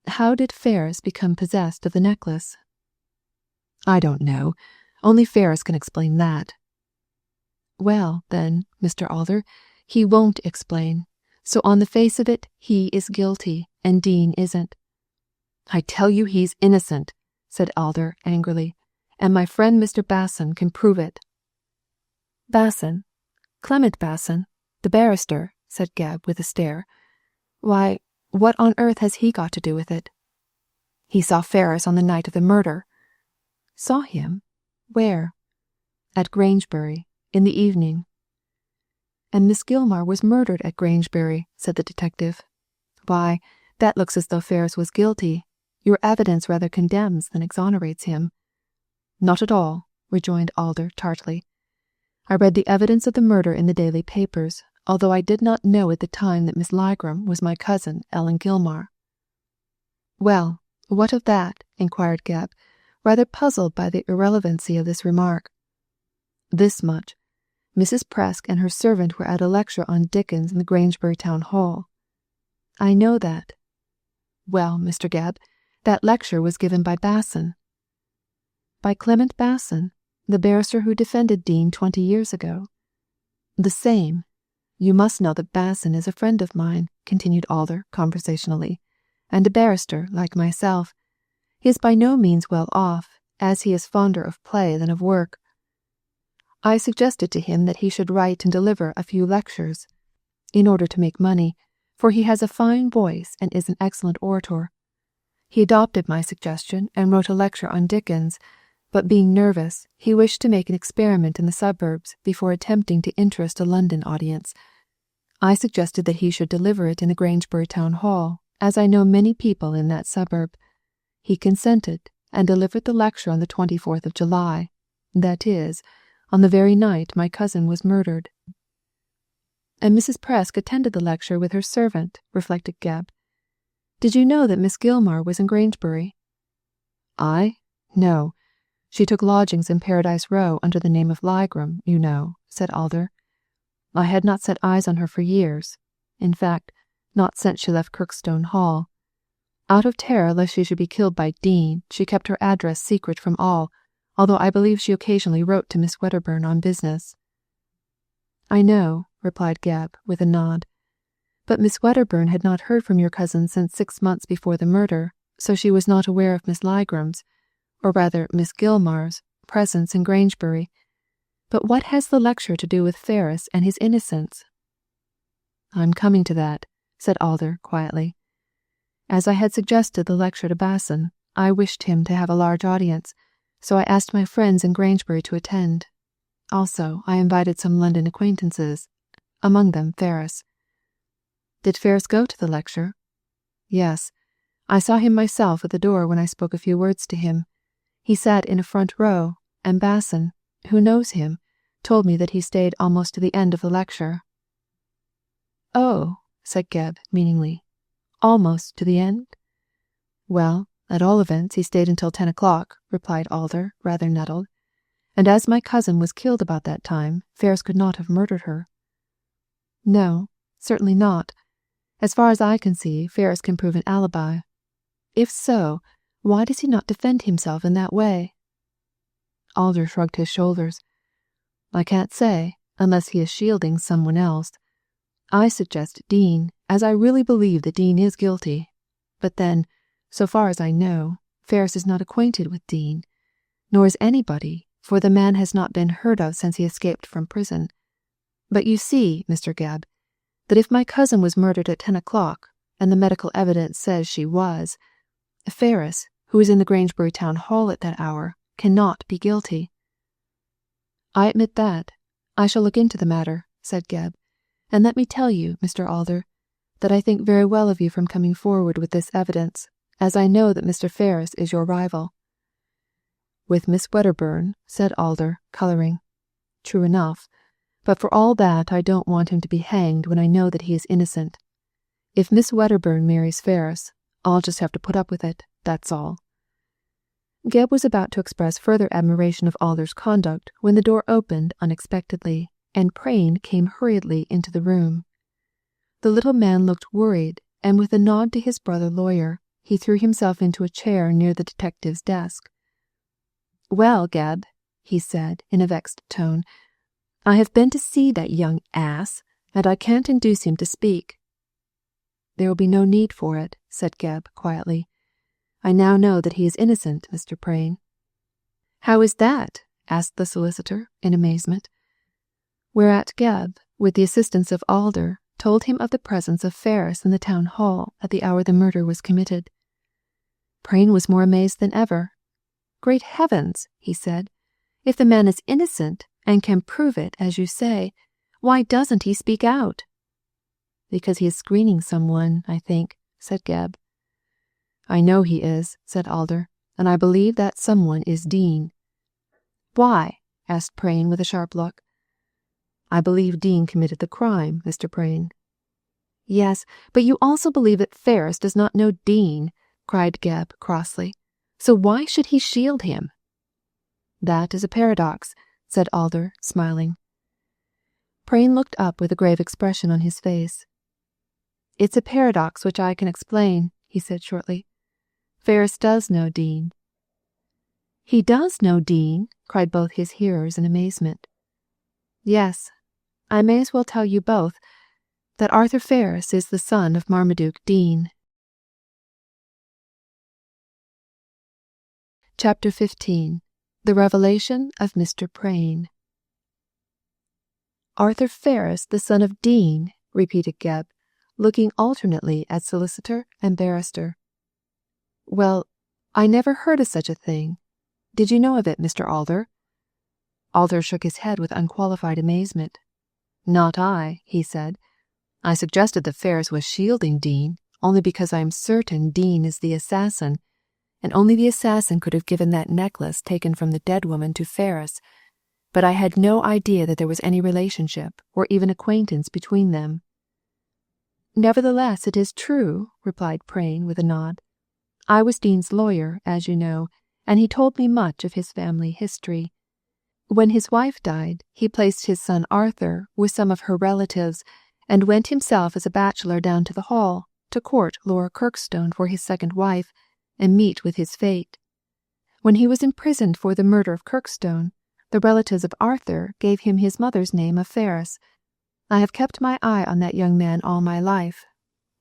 how did Ferris become possessed of the necklace?" "I don't know. Only Ferris can explain that." "Well, then, Mr. Alder, he won't explain, so on the face of it, he is guilty, and Dean isn't." "I tell you he's innocent," said Alder angrily, "and my friend Mr. Basson can prove it." "Basson? Clement Basson, the barrister?" said Gebb with a stare. "Why, what on earth has he got to do with it?" "He saw Ferris on the night of the murder." "Saw him? Where?" "At Grangebury, in the evening." "And Miss Gilmar was murdered at Grangebury," said the detective. "Why, that looks as though Ferris was guilty. Your evidence rather condemns than exonerates him." Not at all, rejoined Alder tartly. I read the evidence of the murder in the daily papers, although I did not know at the time that Miss Lygram was my cousin, Ellen Gilmar. Well, what of that? Inquired Gebb, rather puzzled by the irrelevancy of this remark. This much. Mrs. Presk and her servant were at a lecture on Dickens in the Grangebury Town Hall. I know that. Well, Mr. Gebb, that lecture was given by Basson. By Clement Basson, the barrister who defended Dean 20 years ago. The same. You must know that Basson is a friend of mine, continued Alder conversationally, and a barrister like myself. He is by no means well off, as he is fonder of play than of work. I suggested to him that he should write and deliver a few lectures, in order to make money, for he has a fine voice and is an excellent orator. He adopted my suggestion and wrote a lecture on Dickens, but being nervous, he wished to make an experiment in the suburbs before attempting to interest a London audience. I suggested that he should deliver it in the Grangebury Town Hall, as I know many people in that suburb. He consented, and delivered the lecture on the 24th of July, that is, on the very night my cousin was murdered. And Mrs. Presk attended the lecture with her servant, reflected Gebb. Did you know that Miss Gilmar was in Grangebury? I? No. She took lodgings in Paradise Row under the name of Lygram, you know, said Alder. I had not set eyes on her for years. In fact, not since she left Kirkstone Hall. Out of terror lest she should be killed by Dean, she kept her address secret from all, although I believe she occasionally wrote to Miss Wedderburn on business. I know, replied Gebb, with a nod. But Miss Wedderburn had not heard from your cousin since 6 months before the murder, so she was not aware of Miss Lygram's, or rather Miss Gilmar's, presence in Grangebury. But what has the lecture to do with Fergus and his innocence? I'm coming to that, said Alder quietly. As I had suggested the lecture to Basson, I wished him to have a large audience, so I asked my friends in Grangebury to attend. Also, I invited some London acquaintances, among them Fergus. Did Fergus go to the lecture? Yes. I saw him myself at the door when I spoke a few words to him. He sat in a front row, and Basson, who knows him, told me that he stayed almost to the end of the lecture. Oh, said Gebb meaningly. Almost to the end? Well, at all events he stayed until 10 o'clock, replied Alder, rather nettled. And as my cousin was killed about that time, Fergus could not have murdered her. No, certainly not. As far as I can see, Fergus can prove an alibi. If so, why does he not defend himself in that way? Alder shrugged his shoulders. I can't say, unless he is shielding someone else. I suggest Dean, as I really believe that Dean is guilty. But then, so far as I know, Fergus is not acquainted with Dean, nor is anybody, for the man has not been heard of since he escaped from prison. But you see, Mr. Gebb, that if my cousin was murdered at 10 o'clock, and the medical evidence says she was, Fergus, who was in the Grangebury Town Hall at that hour, cannot be guilty. I admit that. I shall look into the matter, said Gebb, and let me tell you, Mr. Alder, that I think very well of you from coming forward with this evidence, as I know that Mr. Fergus is your rival. With Miss Wedderburn, said Alder, colouring. True enough, but for all that I don't want him to be hanged when I know that he is innocent. If Miss Wedderburn marries Fergus, I'll just have to put up with it, that's all. Gebb was about to express further admiration of Alder's conduct when the door opened unexpectedly, and Prain came hurriedly into the room. The little man looked worried, and with a nod to his brother lawyer, he threw himself into a chair near the detective's desk. Well, Gebb, he said in a vexed tone, I have been to see that young ass, and I can't induce him to speak. There will be no need for it, said Gebb quietly. I now know that he is innocent, Mr. Prain. How is that? Asked the solicitor in amazement. Whereat Gebb, with the assistance of Alder, told him of the presence of Fergus in the town hall at the hour the murder was committed. Prain was more amazed than ever. Great heavens, he said, if the man is innocent, and can prove it, as you say, why doesn't he speak out? Because he is screening someone, I think, said Gebb. I know he is, said Alder, and I believe that someone is Dean. Why? Asked Prain with a sharp look. I believe Dean committed the crime, Mr. Prain. Yes, but you also believe that Ferris does not know Dean, cried Gebb crossly. So why should he shield him? That is a paradox, said Alder, smiling. Prain looked up with a grave expression on his face. It's a paradox which I can explain, he said shortly. Ferris does know Dean. He does know Dean, cried both his hearers in amazement. Yes, I may as well tell you both that Arthur Ferris is the son of Marmaduke Dean. Chapter 15. The Revelation of Mr. Prain. Arthur Ferris, the son of Dean, repeated Gebb, looking alternately at solicitor and barrister. Well, I never heard of such a thing. Did you know of it, Mr. Alder? Alder shook his head with unqualified amazement. Not I, he said. I suggested that Ferris was shielding Dean only because I am certain Dean is the assassin, and only the assassin could have given that necklace taken from the dead woman to Ferris, but I had no idea that there was any relationship or even acquaintance between them. Nevertheless, it is true, replied Prain with a nod. I was Dean's lawyer, as you know, and he told me much of his family history. When his wife died, he placed his son Arthur with some of her relatives and went himself as a bachelor down to the Hall to court Laura Kirkstone for his second wife and meet with his fate. When he was imprisoned for the murder of Kirkstone, the relatives of Arthur gave him his mother's name of Ferris. I have kept my eye on that young man all my life,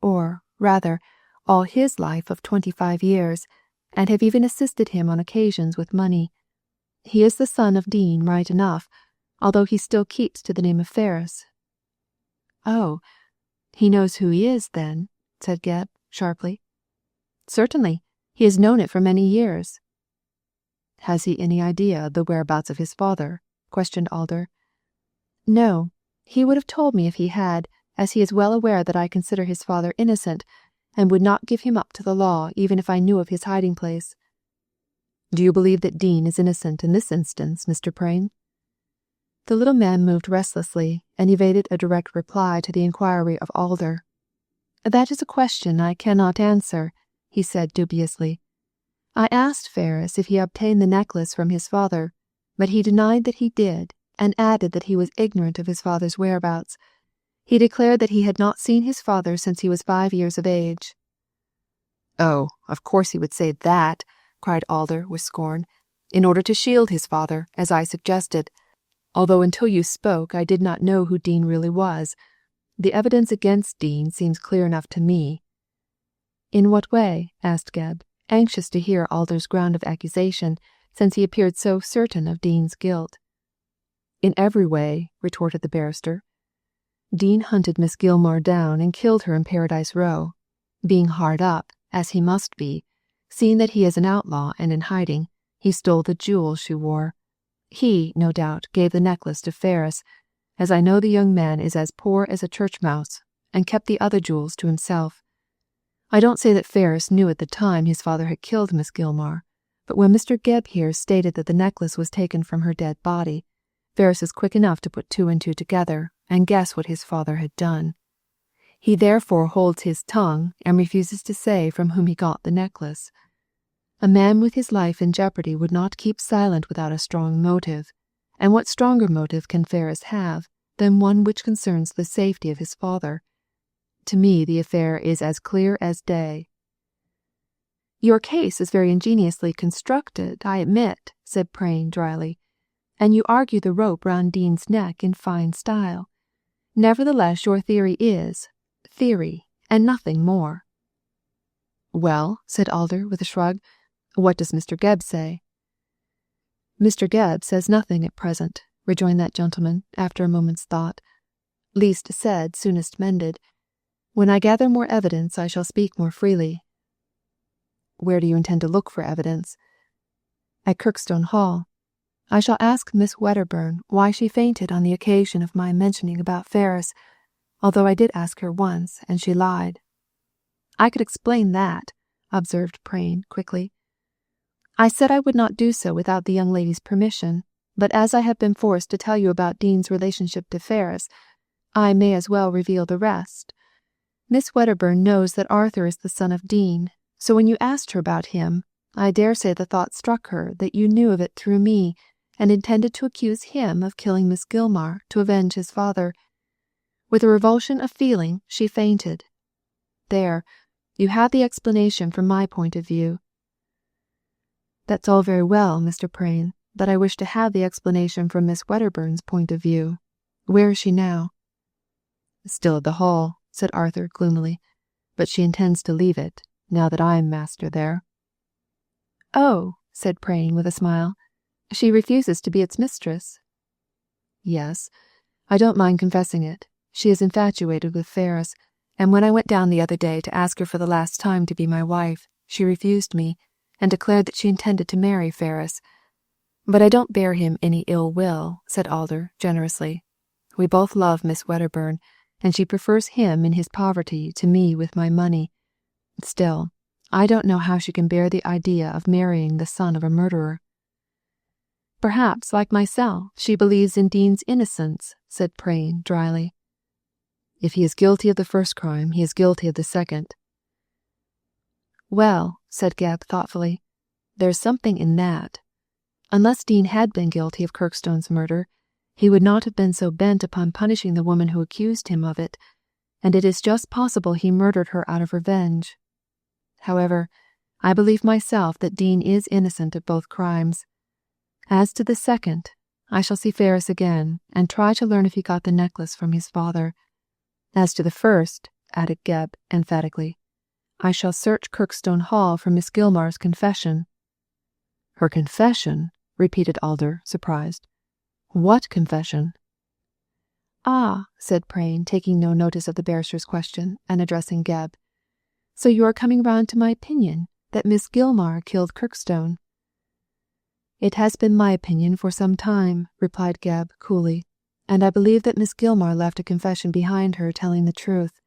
or, rather, all his life of 25 years, and have even assisted him on occasions with money. He is the son of Dean right enough, although he still keeps to the name of Ferris. Oh, he knows who he is, then, said Gebb, sharply. Certainly, he has known it for many years. Has he any idea of the whereabouts of his father? Questioned Alder. No, he would have told me if he had, as he is well aware that I consider his father innocent, and would not give him up to the law even if I knew of his hiding place. Do you believe that Dean is innocent in this instance, Mr. Prain? The little man moved restlessly and evaded a direct reply to the inquiry of Alder. That is a question I cannot answer, he said dubiously. I asked Ferris if he obtained the necklace from his father, but he denied that he did, and added that he was ignorant of his father's whereabouts. He declared that he had not seen his father since he was 5 years of age. Oh, of course he would say that, cried Alder with scorn, in order to shield his father, as I suggested, although until you spoke I did not know who Dean really was. The evidence against Dean seems clear enough to me. In what way? Asked Gebb, anxious to hear Alder's ground of accusation, since he appeared so certain of Dean's guilt. In every way, retorted the barrister. Dean hunted Miss Gilmore down and killed her in Paradise Row. Being hard up, as he must be, seeing that he is an outlaw and in hiding, he stole the jewels she wore. He, no doubt, gave the necklace to Ferris, as I know the young man is as poor as a church mouse, and kept the other jewels to himself. I don't say that Ferris knew at the time his father had killed Miss Gilmore, but when Mr. Gebb here stated that the necklace was taken from her dead body, Ferris is quick enough to put 2 and 2 together and guess what his father had done. He therefore holds his tongue and refuses to say from whom he got the necklace. A man with his life in jeopardy would not keep silent without a strong motive, and what stronger motive can Ferris have than one which concerns the safety of his father? To me the affair is as clear as day. Your case is very ingeniously constructed, I admit, said Prain dryly, and you argue the rope round Dean's neck in fine style. Nevertheless, your theory is theory, and nothing more. Well, said Alder with a shrug, what does Mr. Gebb say? Mr. Gebb says nothing at present, rejoined that gentleman after a moment's thought. Least said, soonest mended. When I gather more evidence, I shall speak more freely. Where do you intend to look for evidence? At Kirkstone Hall. I shall ask Miss Wedderburn why she fainted on the occasion of my mentioning about Ferris, although I did ask her once, and she lied. I could explain that, observed Prain quickly. I said I would not do so without the young lady's permission, But as I have been forced to tell you about Dean's relationship to Ferris, I may as well reveal the rest. Miss Wedderburn knows that Arthur is the son of Dean, so when you asked her about him, I dare say the thought struck her that you knew of it through me, and intended to accuse him of killing Miss Gilmar to avenge his father. With a revulsion of feeling, she fainted. There, you have the explanation from my point of view. That's all very well, Mr. Prain, but I wish to have the explanation from Miss Wedderburn's point of view. Where is she now? Still at the Hall, said Arthur gloomily, but she intends to leave it, now that I am master there. Oh, said Prain with a smile, she refuses to be its mistress. Yes, I don't mind confessing it. She is infatuated with Ferris, and when I went down the other day to ask her for the last time to be my wife, she refused me, and declared that she intended to marry Ferris. But I don't bear him any ill will, said Alder generously. We both love Miss Wedderburn, and she prefers him in his poverty to me with my money. Still, I don't know how she can bear the idea of marrying the son of a murderer. Perhaps, like myself, she believes in Dean's innocence, said Prain dryly. If he is guilty of the first crime, he is guilty of the second. Well, said Gebb thoughtfully, there's something in that. Unless Dean had been guilty of Kirkstone's murder, he would not have been so bent upon punishing the woman who accused him of it, and it is just possible he murdered her out of revenge. However, I believe myself that Dean is innocent of both crimes. As to the second, I shall see Ferris again, and try to learn if he got the necklace from his father. As to the first, added Gebb emphatically, I shall search Kirkstone Hall for Miss Gilmar's confession. Her confession? Repeated Alder, surprised. What confession? Ah, said Prain, taking no notice of the barrister's question, and addressing Gebb. So you are coming round to my opinion that Miss Gilmar killed Kirkstone? It has been my opinion for some time, replied Gebb coolly, and I believe that Miss Gilmar left a confession behind her telling the truth.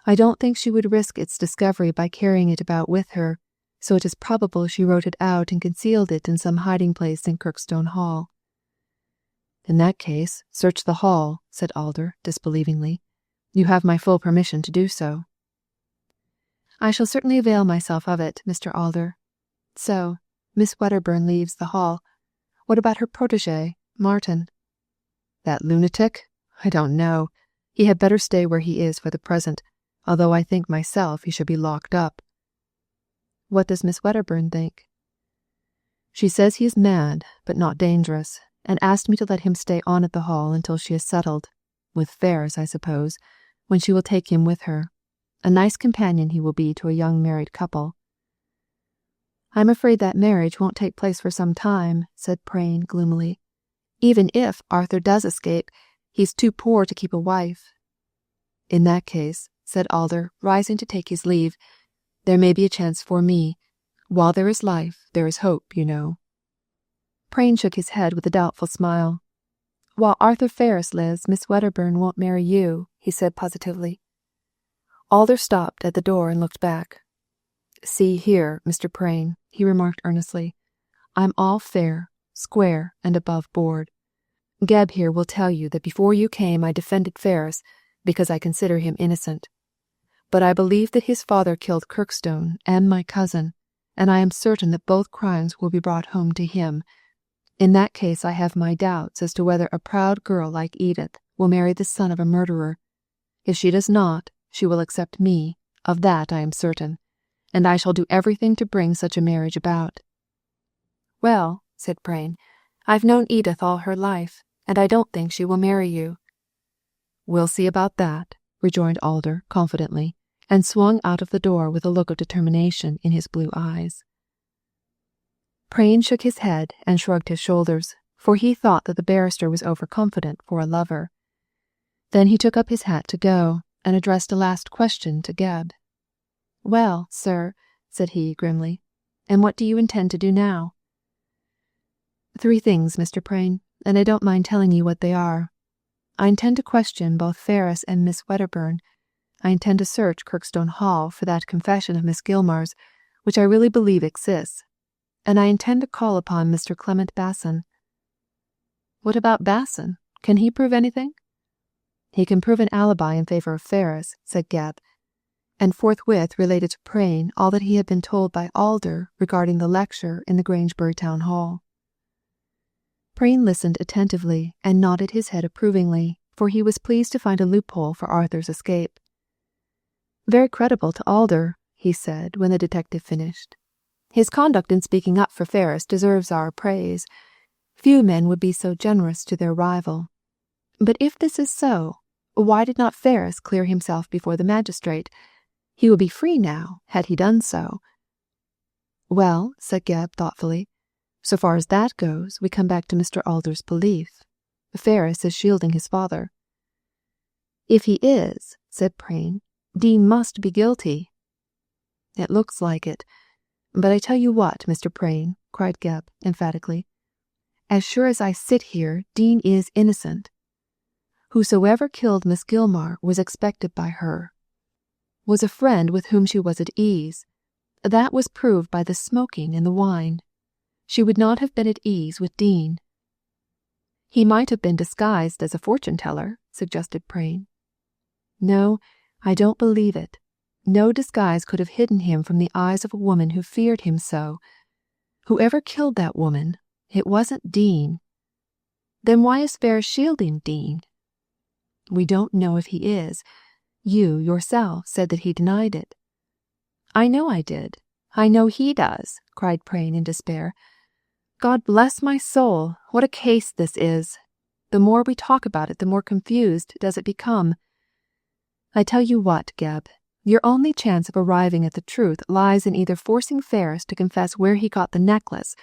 I don't think she would risk its discovery by carrying it about with her, so it is probable she wrote it out and concealed it in some hiding place in Kirkstone Hall. In that case, search the hall, said Alder disbelievingly. You have my full permission to do so. I shall certainly avail myself of it, Mr. Alder. So, Miss Wedderburn leaves the hall. What about her protégé, Martin? That lunatic? I don't know. He had better stay where he is for the present, although I think myself he should be locked up. What does Miss Wedderburn think? She says he is mad, but not dangerous, and asked me to let him stay on at the Hall until she is settled, with Ferris, I suppose, when she will take him with her. A nice companion he will be to a young married couple. I'm afraid that marriage won't take place for some time, said Prain gloomily. Even if Arthur does escape, he's too poor to keep a wife. In that case, said Alder, rising to take his leave, there may be a chance for me. While there is life, there is hope, you know. Prain shook his head with a doubtful smile. While Arthur Ferris lives, Miss Wedderburn won't marry you, he said positively. Alder stopped at the door and looked back. See here, Mr. Prain, he remarked earnestly. I'm all fair, square, and above board. Gebb here will tell you that before you came I defended Ferris because I consider him innocent. But I believe that his father killed Kirkstone and my cousin, and I am certain that both crimes will be brought home to him. In that case I have my doubts as to whether a proud girl like Edith will marry the son of a murderer. If she does not, she will accept me, of that I am certain, and I shall do everything to bring such a marriage about. Well, said Prain, I've known Edith all her life, and I don't think she will marry you. We'll see about that, rejoined Alder confidently, and swung out of the door with a look of determination in his blue eyes. Prain shook his head and shrugged his shoulders, for he thought that the barrister was overconfident for a lover. Then he took up his hat to go, and addressed a last question to Gebb. Well, sir, said he grimly, and what do you intend to do now? 3 things, Mr. Prain, and I don't mind telling you what they are. I intend to question both Ferris and Miss Wedderburn. I intend to search Kirkstone Hall for that confession of Miss Gilmar's, which I really believe exists, and I intend to call upon Mr. Clement Basson. What about Basson? Can he prove anything?" "He can prove an alibi in favor of Ferris," said Gebb, and forthwith related to Prain all that he had been told by Alder regarding the lecture in the Grangebury Town Hall. Prain listened attentively and nodded his head approvingly, for he was pleased to find a loophole for Arthur's escape. "Very creditable to Alder," he said when the detective finished. "His conduct in speaking up for Ferris deserves our praise. Few men would be so generous to their rival. But if this is so, why did not Ferris clear himself before the magistrate? He would be free now, had he done so." "Well," said Gebb thoughtfully, "so far as that goes, we come back to Mr. Alder's belief. Ferris is shielding his father." "If he is," said Prain, "Dean must be guilty." "It looks like it. But I tell you what, Mr. Prain," cried Gebb emphatically, "as sure as I sit here, Dean is innocent. Whosoever killed Miss Gilmar was expected by her, was a friend with whom she was at ease. That was proved by the smoking and the wine. She would not have been at ease with Dean." "He might have been disguised as a fortune-teller," suggested Prain. "No, I don't believe it. No disguise could have hidden him from the eyes of a woman who feared him so. Whoever killed that woman, it wasn't Dean." "Then why is Ferris shielding Dean?" "We don't know if he is. You, yourself, said that he denied it." "I know I did. I know he does," cried Prain in despair. "God bless my soul, what a case this is! The more we talk about it, the more confused does it become. I tell you what, Gebb, your only chance of arriving at the truth lies in either forcing Ferris to confess where he got the necklace,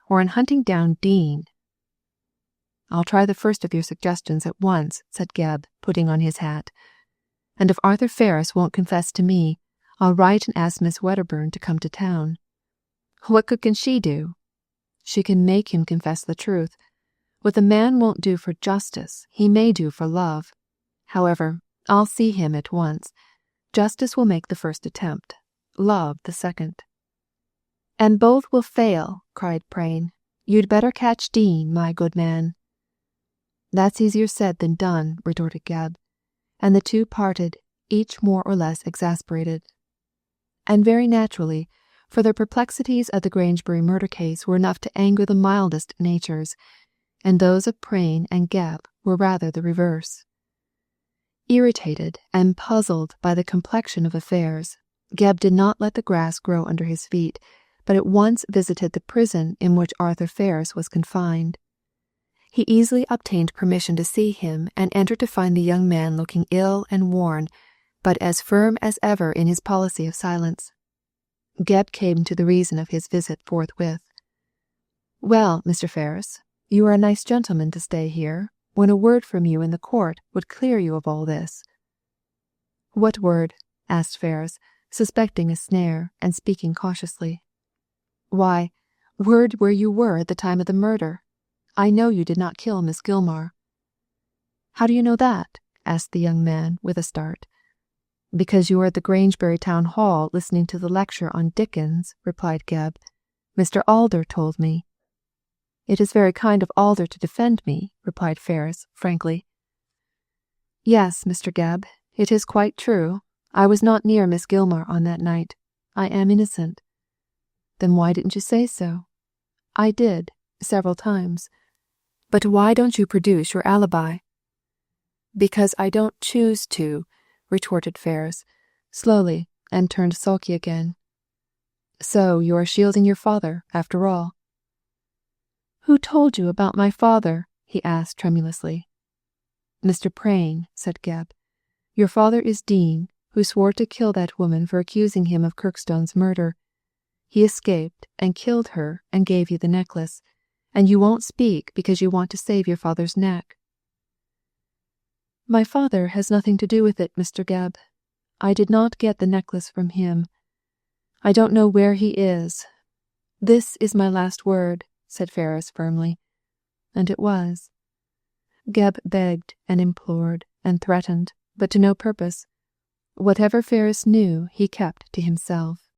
or in hunting down Dean." "I'll try the first of your suggestions at once," said Gebb, putting on his hat. "And if Arthur Ferris won't confess to me, I'll write and ask Miss Wedderburn to come to town." "What good can she do?" "She can make him confess the truth. What the man won't do for justice, he may do for love. However, I'll see him at once. Justice will make the first attempt, love the second." "And both will fail," cried Prain. "You'd better catch Dean, my good man." "That's easier said than done," retorted Gebb, and the two parted, each more or less exasperated. And very naturally, for the perplexities of the Grangebury murder case were enough to anger the mildest natures, and those of Prain and Gebb were rather the reverse. Irritated and puzzled by the complexion of affairs, Gebb did not let the grass grow under his feet, but at once visited the prison in which Arthur Ferris was confined. He easily obtained permission to see him and entered to find the young man looking ill and worn, but as firm as ever in his policy of silence. Gebb came to the reason of his visit forthwith. "Well, Mr. Ferris, you are a nice gentleman to stay here, when a word from you in the court would clear you of all this." "What word?" asked Ferris, suspecting a snare and speaking cautiously. "Why, word where you were at the time of the murder. I know you did not kill Miss Gilmar." "How do you know that?" asked the young man with a start. "Because you were at the Grangebury Town Hall listening to the lecture on Dickens," replied Gebb. "Mr. Alder told me." "It is very kind of Alder to defend me," replied Ferris frankly. "Yes, Mr. Gebb, it is quite true. I was not near Miss Gilmar on that night. I am innocent." "Then why didn't you say so?" "I did, several times." "But why don't you produce your alibi?" "Because I don't choose to," retorted Ferris, slowly, and turned sulky again. "So you are shielding your father, after all?" "Who told you about my father?" he asked tremulously. "Mr. Prain," said Gebb. "Your father is Dean, who swore to kill that woman for accusing him of Kirkstone's murder. He escaped and killed her and gave you the necklace, and you won't speak because you want to save your father's neck." "My father has nothing to do with it, Mr. Gebb. I did not get the necklace from him. I don't know where he is. This is my last word," said Ferris firmly. And it was. Gebb begged and implored and threatened, but to no purpose. Whatever Ferris knew he kept to himself.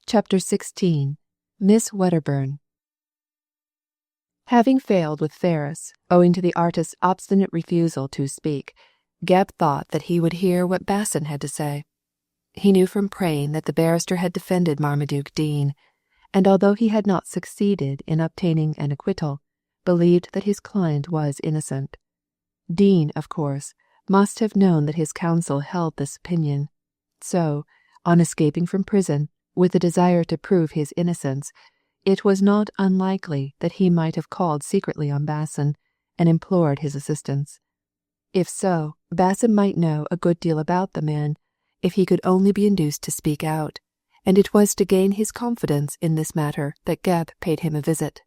Chapter 16. Miss Wedderburn. Having failed with Ferris, owing to the artist's obstinate refusal to speak, Gebb thought that he would hear what Basson had to say. He knew from praying that the barrister had defended Marmaduke Dean, and although he had not succeeded in obtaining an acquittal, believed that his client was innocent. Dean, of course, must have known that his counsel held this opinion. So, on escaping from prison, with the desire to prove his innocence, it was not unlikely that he might have called secretly on Basson and implored his assistance. If so, Basson might know a good deal about the man, if he could only be induced to speak out, and it was to gain his confidence in this matter that Gebb paid him a visit.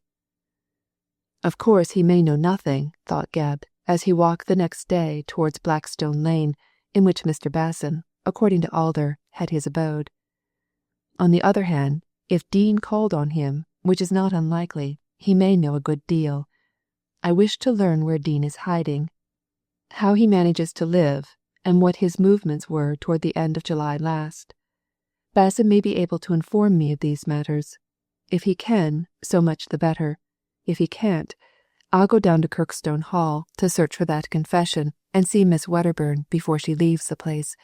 Of course he may know nothing, thought Gebb, as he walked the next day towards Blackstone Lane, in which Mr. Basson, according to Alder, had his abode. On the other hand, if Dean called on him, which is not unlikely, he may know a good deal. I wish to learn where Dean is hiding, how he manages to live, and what his movements were toward the end of July last. Basson may be able to inform me of these matters. If he can, so much the better. If he can't, I'll go down to Kirkstone Hall to search for that confession and see Miss Wedderburn before she leaves the place.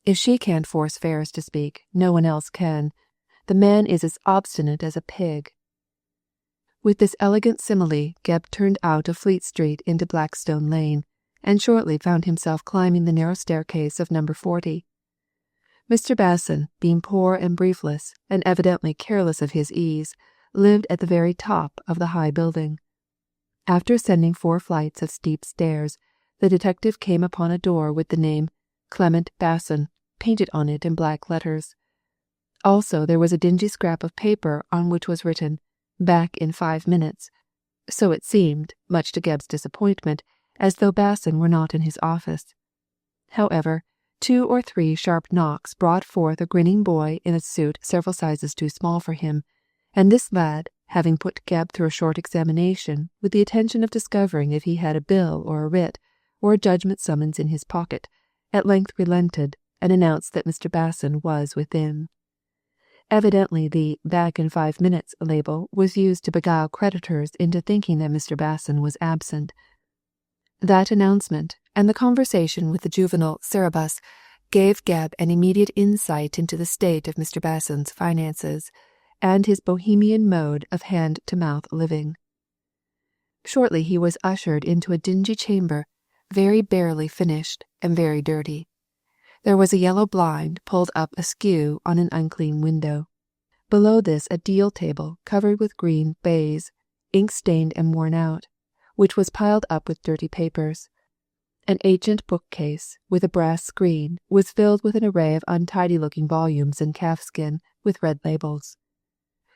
If she can't force Ferris to speak, no one else can. The man is as obstinate as a pig. With this elegant simile, Gebb turned out of Fleet Street into Blackstone Lane, and shortly found himself climbing the narrow staircase of number 40. Mr. Basson, being poor and briefless, and evidently careless of his ease, lived at the very top of the high building. After ascending 4 flights of steep stairs, the detective came upon a door with the name Clement Basson painted on it in black letters. Also there was a dingy scrap of paper on which was written, "Back in 5 minutes." So it seemed, much to Gebb's disappointment, as though Basson were not in his office. However, 2 or 3 sharp knocks brought forth a grinning boy in a suit several sizes too small for him, and this lad, having put Gebb through a short examination with the intention of discovering if he had a bill or a writ or a judgment summons in his pocket, at length relented and announced that Mr. Basson was within. Evidently the "back in 5 minutes" label was used to beguile creditors into thinking that Mr. Basson was absent. That announcement, and the conversation with the juvenile Cerberus, gave Gebb an immediate insight into the state of Mr. Basson's finances, and his bohemian mode of hand-to-mouth living. Shortly he was ushered into a dingy chamber, very barely finished and very dirty. There was a yellow blind pulled up askew on an unclean window. Below this a deal table covered with green baize, ink-stained and worn out, which was piled up with dirty papers. An ancient bookcase, with a brass screen, was filled with an array of untidy-looking volumes in calfskin with red labels.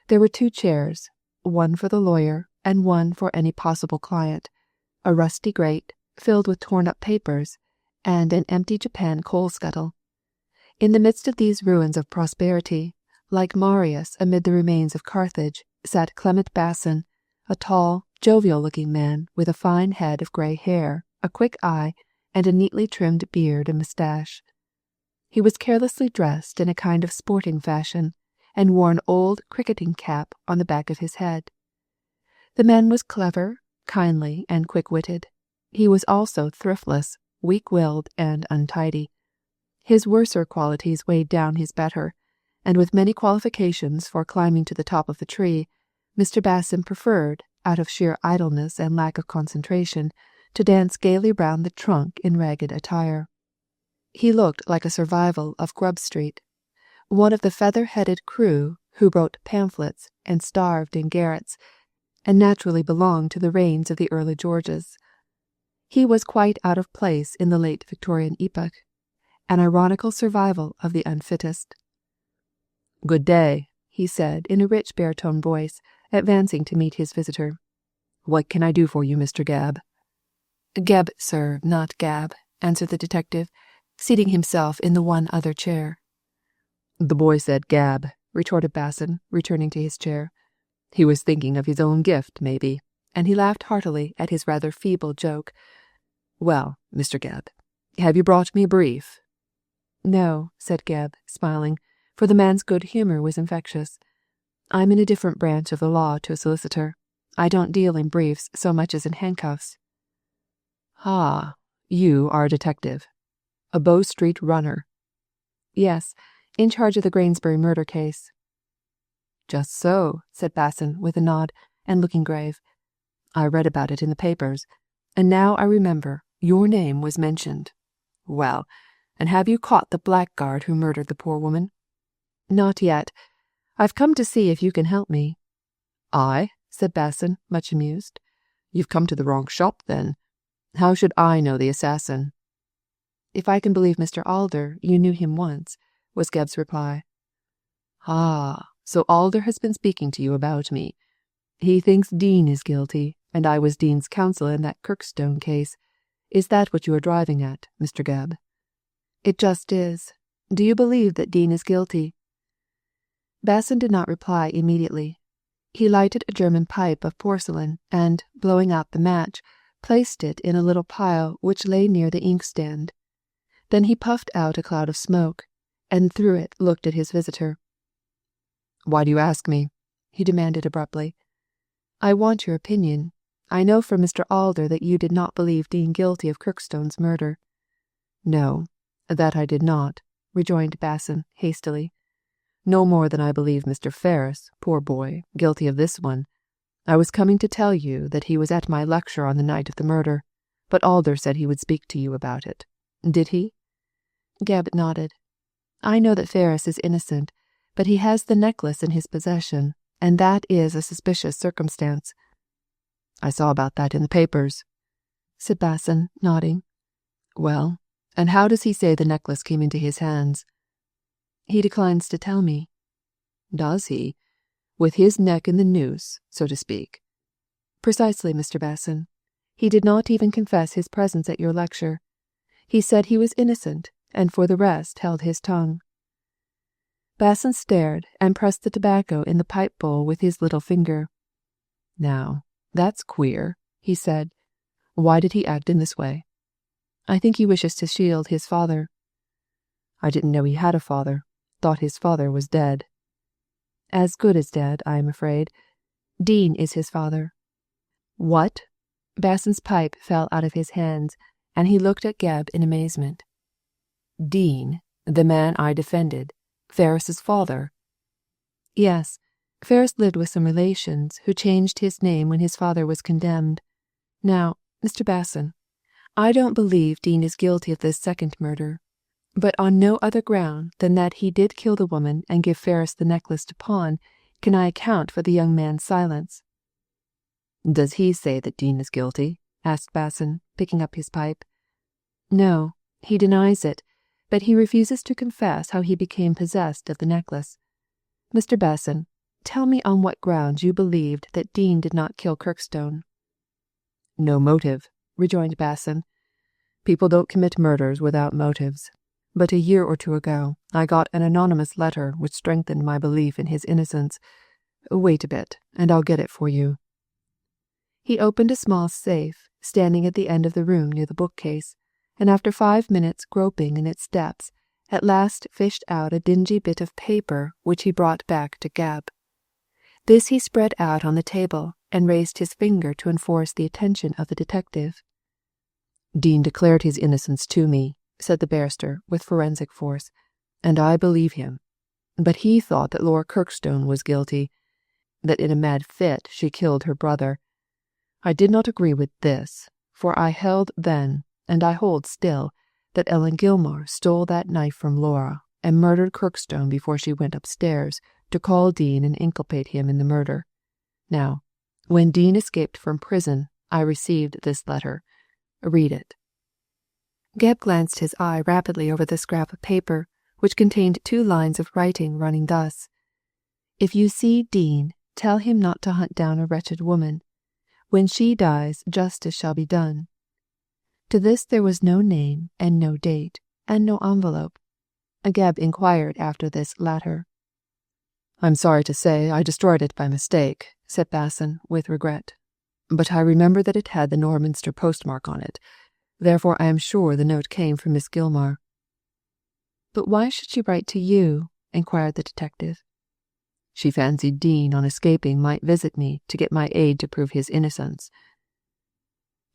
There were 2 chairs, one for the lawyer and one for any possible client, a rusty grate filled with torn-up papers, and an empty Japan coal scuttle. In the midst of these ruins of prosperity, like Marius amid the remains of Carthage, sat Clement Basson, a tall, jovial-looking man with a fine head of grey hair, a quick eye, and a neatly trimmed beard and moustache. He was carelessly dressed in a kind of sporting fashion, and wore an old cricketing cap on the back of his head. The man was clever, kindly, and quick-witted. He was also thriftless, weak-willed, and untidy. His worser qualities weighed down his better, and with many qualifications for climbing to the top of the tree, Mr. Basson preferred, out of sheer idleness and lack of concentration, to dance gaily round the trunk in ragged attire. He looked like a survival of Grub Street, one of the feather-headed crew who wrote pamphlets and starved in garrets, and naturally belonged to the reigns of the early Georges. He was quite out of place in the late Victorian epoch, an ironical survival of the unfittest. "Good day," he said in a rich baritone voice, advancing to meet his visitor. "What can I do for you, Mr. Gebb?" "Gebb, sir, not Gab," answered the detective, seating himself in the one other chair. "The boy said Gab," retorted Basson, returning to his chair. "He was thinking of his own gift, maybe," and he laughed heartily at his rather feeble joke. "Well, Mr. Gebb, have you brought me a brief?" "No," said Gebb, smiling, for the man's good humour was infectious. "I'm in a different branch of the law to a solicitor. I don't deal in briefs so much as in handcuffs." "Ah, you are a detective. A Bow Street runner." "Yes, in charge of the Grangebury murder case." "Just so," said Basson with a nod and looking grave. "I read about it in the papers, and now I remember your name was mentioned. Well, and have you caught the blackguard who murdered the poor woman?" "Not yet. I've come to see if you can help me." "I?" said Basson, much amused. "You've come to the wrong shop, then. How should I know the assassin?" "If I can believe Mr. Alder, you knew him once," was Geb's reply. "Ah, so Alder has been speaking to you about me. He thinks Dean is guilty, and I was Dean's counsel in that Kirkstone case. Is that what you are driving at, Mr. Gebb?" "It just is. Do you believe that Dean is guilty?" Basson did not reply immediately. He lighted a German pipe of porcelain and, blowing out the match, placed it in a little pile which lay near the inkstand. Then he puffed out a cloud of smoke, and through it looked at his visitor. "Why do you ask me?" he demanded abruptly. "I want your opinion. I know from Mr. Alder that you did not believe Dean guilty of Kirkstone's murder." "No, that I did not," rejoined Basson hastily. "No more than I believe Mr. Ferris, poor boy, guilty of this one. I was coming to tell you that he was at my lecture on the night of the murder, but Alder said he would speak to you about it. Did he?" Gebb nodded. "I know that Ferris is innocent, but he has the necklace in his possession, and that is a suspicious circumstance." "I saw about that in the papers," said Basson, nodding. "Well, and how does he say the necklace came into his hands?" "He declines to tell me." "Does he? With his neck in the noose, so to speak?" "Precisely, Mr. Basson. He did not even confess his presence at your lecture. He said he was innocent, and for the rest held his tongue." Basson stared and pressed the tobacco in the pipe bowl with his little finger. "Now, that's queer," he said. "Why did he act in this way?" "I think he wishes to shield his father." "I didn't know he had a father. Thought his father was dead." "As good as dead, I am afraid. Dean is his father." "What?" Basson's pipe fell out of his hands, and he looked at Gebb in amazement. "Dean, the man I defended, Ferris's father?" "Yes. Ferris lived with some relations who changed his name when his father was condemned. Now, Mr. Basson, I don't believe Dean is guilty of this second murder, but on no other ground than that he did kill the woman and give Ferris the necklace to pawn can I account for the young man's silence." "Does he say that Dean is guilty?" asked Basson, picking up his pipe. "No, he denies it, but he refuses to confess how he became possessed of the necklace. Mr. Basson, tell me on what grounds you believed that Dean did not kill Kirkstone." "No motive," rejoined Basson. "People don't commit murders without motives. But a year or two ago I got an anonymous letter which strengthened my belief in his innocence. Wait a bit, and I'll get it for you." He opened a small safe standing at the end of the room near the bookcase, and after 5 minutes groping in its depths, at last fished out a dingy bit of paper which he brought back to Gebb. This he spread out on the table and raised his finger to enforce the attention of the detective. "Dean declared his innocence to me," said the barrister with forensic force, "and I believe him. But he thought that Laura Kirkstone was guilty, that in a mad fit she killed her brother. I did not agree with this, for I held then, and I hold still, that Ellen Gilmore stole that knife from Laura and murdered Kirkstone before she went upstairs to call Dean and inculpate him in the murder. Now, when Dean escaped from prison, I received this letter. Read it." Gebb glanced his eye rapidly over the scrap of paper, which contained 2 lines of writing running thus: "If you see Dean, tell him not to hunt down a wretched woman. When she dies, justice shall be done." To this there was no name and no date, and no envelope. Gebb inquired after this latter. "I'm sorry to say I destroyed it by mistake," said Basson with regret. "But I remember that it had the Norminster postmark on it. Therefore I am sure the note came from Miss Gilmore." "But why should she write to you?" inquired the detective. She fancied Dean, on escaping, might visit me to get my aid to prove his innocence."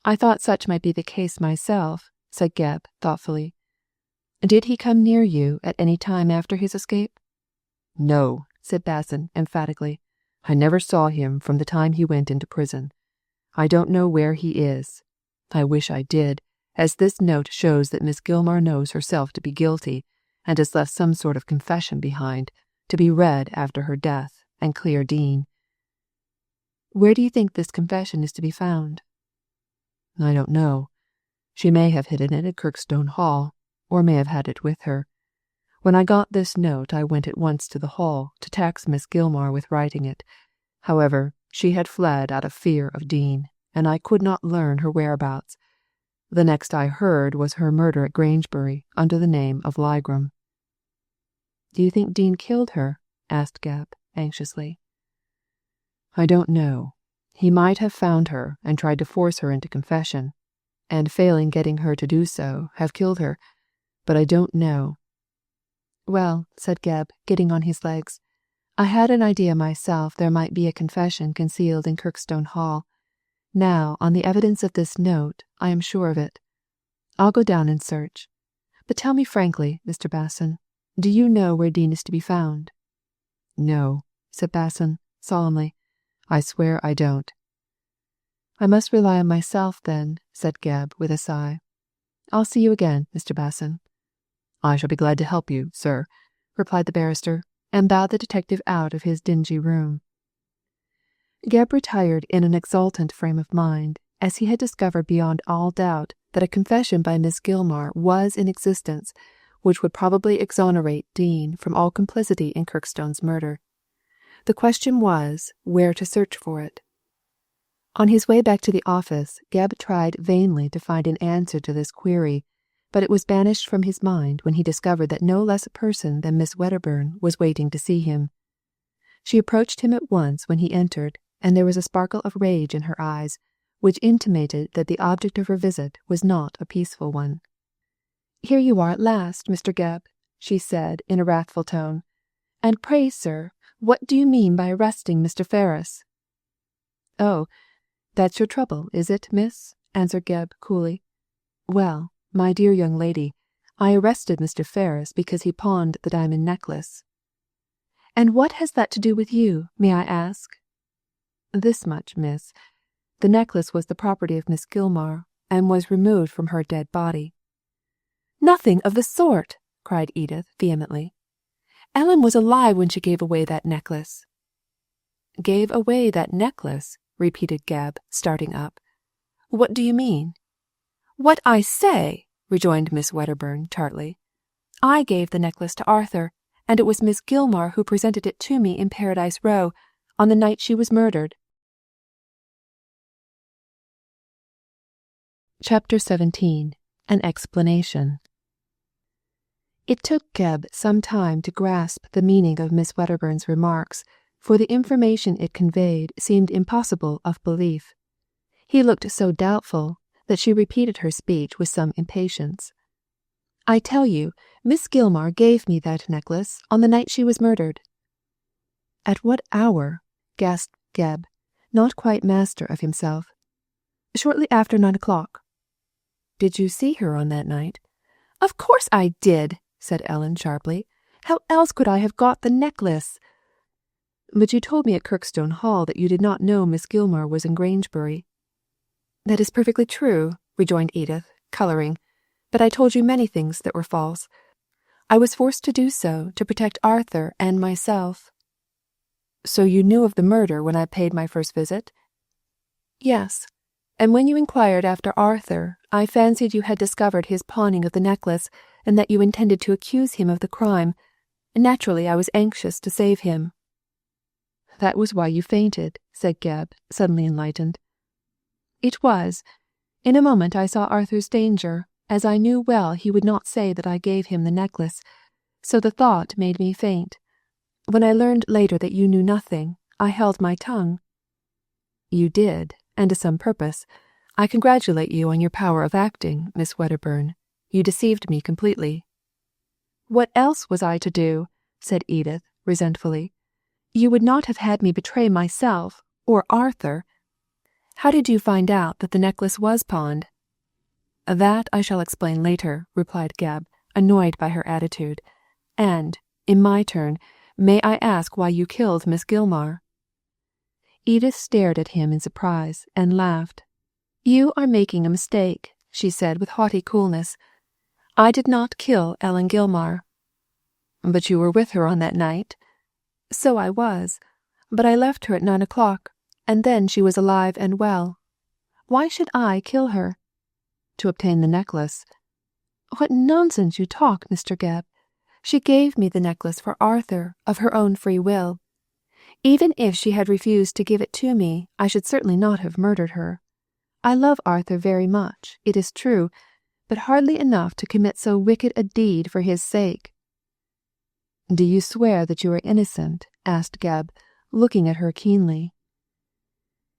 "I thought such might be the case myself," said Gebb thoughtfully. "Did he come near you at any time after his escape?" "No," said Basson emphatically. "I never saw him from the time he went into prison. I don't know where he is. I wish I did, as this note shows that Miss Gilmar knows herself to be guilty, and has left some sort of confession behind, to be read after her death and clear Dean." "Where do you think this confession is to be found?" "I don't know. She may have hidden it at Kirkstone Hall, or may have had it with her. When I got this note, I went at once to the hall to tax Miss Gilmar with writing it. However, she had fled out of fear of Dean, and I could not learn her whereabouts. The next I heard was her murder at Grangebury under the name of Lygram." "Do you think Dean killed her?" asked Gebb anxiously. "I don't know. He might have found her and tried to force her into confession, and failing getting her to do so, have killed her, but I don't know." "Well," said Gebb, getting on his legs, "I had an idea myself there might be a confession concealed in Kirkstone Hall. Now, on the evidence of this note, I am sure of it. I'll go down and search. But tell me frankly, Mr. Basson, do you know where Dean is to be found?" "No," said Basson solemnly. "I swear I don't." "I must rely on myself then," said Gebb with a sigh. "I'll see you again, Mr. Basson." "I shall be glad to help you, sir," replied the barrister, and bowed the detective out of his dingy room. Gebb retired in an exultant frame of mind, as he had discovered beyond all doubt that a confession by Miss Gilmar was in existence, which would probably exonerate Dean from all complicity in Kirkstone's murder. The question was, where to search for it. On his way back to the office, Gebb tried vainly to find an answer to this query, but it was banished from his mind when he discovered that no less a person than Miss Wedderburn was waiting to see him. She approached him at once when he entered, and there was a sparkle of rage in her eyes, which intimated that the object of her visit was not a peaceful one. "Here you are at last, Mr. Gebb," she said in a wrathful tone. "And pray, sir, what do you mean by arresting Mr. Fergus?" "Oh, that's your trouble, is it, miss?" answered Gebb coolly. "Well, my dear young lady, I arrested Mr. Fergus because he pawned the diamond necklace." "And what has that to do with you, may I ask?" "This much, miss. The necklace was the property of Miss Gilmar, and was removed from her dead body." "Nothing of the sort!" cried Edith vehemently. "Ellen was alive when she gave away that necklace." "Gave away that necklace?" repeated Gebb, starting up. "What do you mean?" "What I say," rejoined Miss Wedderburn tartly. "I gave the necklace to Arthur, and it was Miss Gilmar who presented it to me in Paradise Row on the night she was murdered." Chapter 17. An Explanation. It took Gebb some time to grasp the meaning of Miss Wedderburn's remarks, for the information it conveyed seemed impossible of belief. He looked so doubtful that she repeated her speech with some impatience. "I tell you, Miss Gilmar gave me that necklace on the night she was murdered." "At what hour?" gasped Gebb, not quite master of himself. "Shortly after 9 o'clock." "Did you see her on that night?" "Of course I did," said Ellen sharply. "How else could I have got the necklace?" "But you told me at Kirkstone Hall that you did not know Miss Gilmar was in Grangebury." "That is perfectly true," rejoined Edith, colouring, "but I told you many things that were false. I was forced to do so to protect Arthur and myself." "So you knew of the murder when I paid my first visit?" "Yes, and when you inquired after Arthur, I fancied you had discovered his pawning of the necklace, and that you intended to accuse him of the crime. Naturally, I was anxious to save him." "That was why you fainted," said Gebb, suddenly enlightened. "It was. In a moment I saw Arthur's danger, as I knew well he would not say that I gave him the necklace, so the thought made me faint. When I learned later that you knew nothing, I held my tongue." "You did, and to some purpose. I congratulate you on your power of acting, Miss Wedderburn. You deceived me completely." "What else was I to do?" said Edith resentfully. You would not have had me betray myself, or Arthur. How did you find out that the necklace was pawned?" "That I shall explain later," replied Gebb, annoyed by her attitude. "And, in my turn, may I ask why you killed Miss Gilmar?" Edith stared at him in surprise and laughed. "You are making a mistake," she said with haughty coolness. "I did not kill Ellen Gilmar." "But you were with her on that night?" "So I was, but I left her at 9 o'clock, and then she was alive and well. Why should I kill her?" "To obtain the necklace." "What nonsense you talk, Mr. Gebb. She gave me the necklace for Arthur of her own free will. Even if she had refused to give it to me, I should certainly not have murdered her. I love Arthur very much, it is true, but hardly enough to commit so wicked a deed for his sake." "Do you swear that you are innocent?" asked Gebb, looking at her keenly.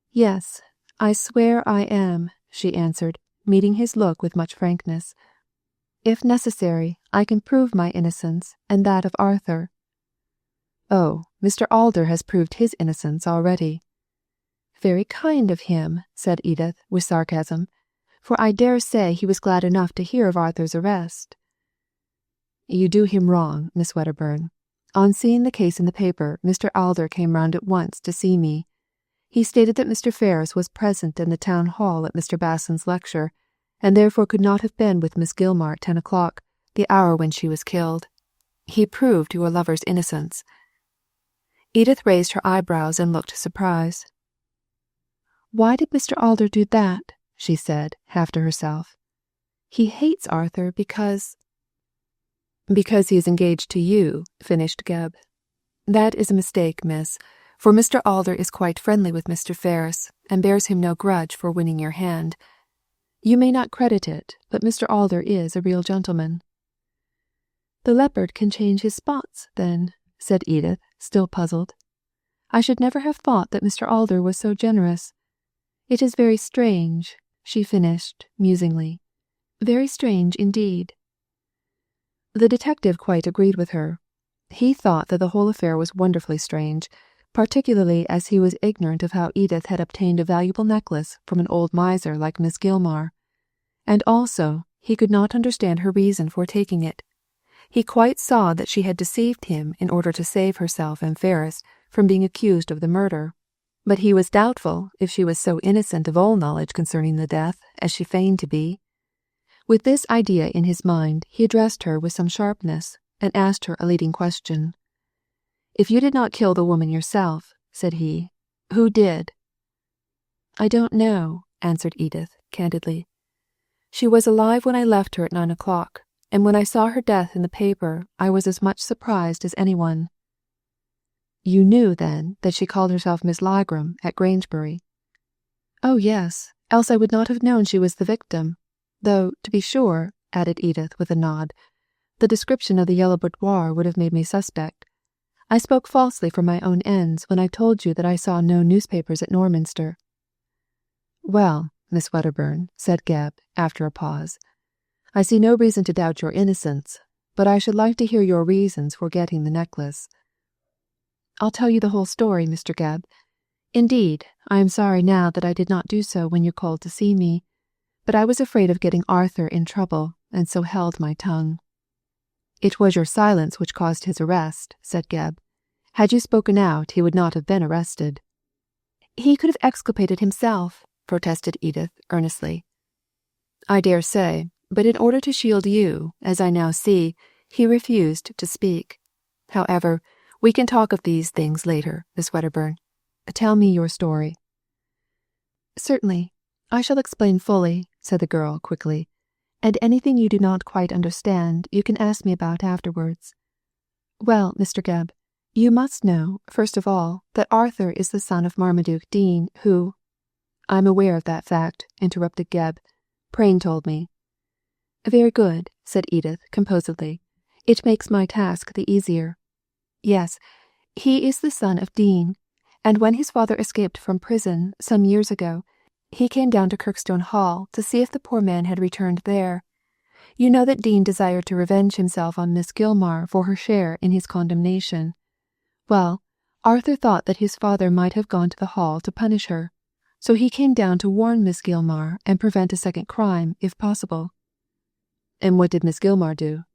"Yes, I swear I am," she answered, meeting his look with much frankness. "If necessary, I can prove my innocence and that of Arthur." "Oh, Mr. Alder has proved his innocence already." "Very kind of him," said Edith, with sarcasm, "for I dare say he was glad enough to hear of Arthur's arrest." "You do him wrong, Miss Wedderburn. On seeing the case in the paper, Mr. Alder came round at once to see me. He stated that Mr. Ferris was present in the town hall at Mr. Basson's lecture, and therefore could not have been with Miss Gilmar at 10 o'clock, the hour when she was killed. He proved your lover's innocence." Edith raised her eyebrows and looked surprised. "Why did Mr. Alder do that?" she said, half to herself. "He hates Arthur because—" "Because he is engaged to you," finished Gebb. "That is a mistake, miss, for Mr. Alder is quite friendly with Mr. Ferris, and bears him no grudge for winning your hand. You may not credit it, but Mr. Alder is a real gentleman." "The leopard can change his spots, then," said Edith, still puzzled. "I should never have thought that Mr. Alder was so generous. It is very strange," she finished, musingly. "Very strange indeed." The detective quite agreed with her. He thought that the whole affair was wonderfully strange, particularly as he was ignorant of how Edith had obtained a valuable necklace from an old miser like Miss Gilmar. And also, he could not understand her reason for taking it. He quite saw that she had deceived him in order to save herself and Ferris from being accused of the murder, but he was doubtful if she was so innocent of all knowledge concerning the death as she feigned to be. With this idea in his mind, he addressed her with some sharpness, and asked her a leading question. "If you did not kill the woman yourself," said he, "who did?" "I don't know," answered Edith, candidly. "She was alive when I left her at 9 o'clock, and when I saw her death in the paper, I was as much surprised as anyone." "You knew, then, that she called herself Miss Lygram at Grangebury?" "Oh, yes, else I would not have known she was the victim. Though, to be sure," added Edith with a nod, "the description of the yellow boudoir would have made me suspect. I spoke falsely for my own ends when I told you that I saw no newspapers at Norminster." "Well, Miss Wedderburn," said Gebb, after a pause, "I see no reason to doubt your innocence, but I should like to hear your reasons for getting the necklace." "I'll tell you the whole story, Mr. Gebb. Indeed, I am sorry now that I did not do so when you called to see me, but I was afraid of getting Arthur in trouble, and so held my tongue." "It was your silence which caused his arrest," said Gebb. "Had you spoken out, he would not have been arrested." "He could have exculpated himself," protested Edith, earnestly. "I dare say, but in order to shield you, as I now see, he refused to speak. However, we can talk of these things later, Miss Wedderburn. Tell me your story." "Certainly, I shall explain fully," said the girl quickly, "and anything you do not quite understand you can ask me about afterwards. Well, Mr. Gebb, you must know, first of all, that Arthur is the son of Marmaduke Dean, who—" "I am aware of that fact," interrupted Gebb. "Prain told me." "Very good," said Edith, composedly. "It makes my task the easier. Yes, he is the son of Dean, and when his father escaped from prison some years ago, he came down to Kirkstone Hall to see if the poor man had returned there. You know that Dean desired to revenge himself on Miss Gilmar for her share in his condemnation. Well, Arthur thought that his father might have gone to the hall to punish her, so he came down to warn Miss Gilmar and prevent a second crime, if possible. And what did Miss Gilmar do?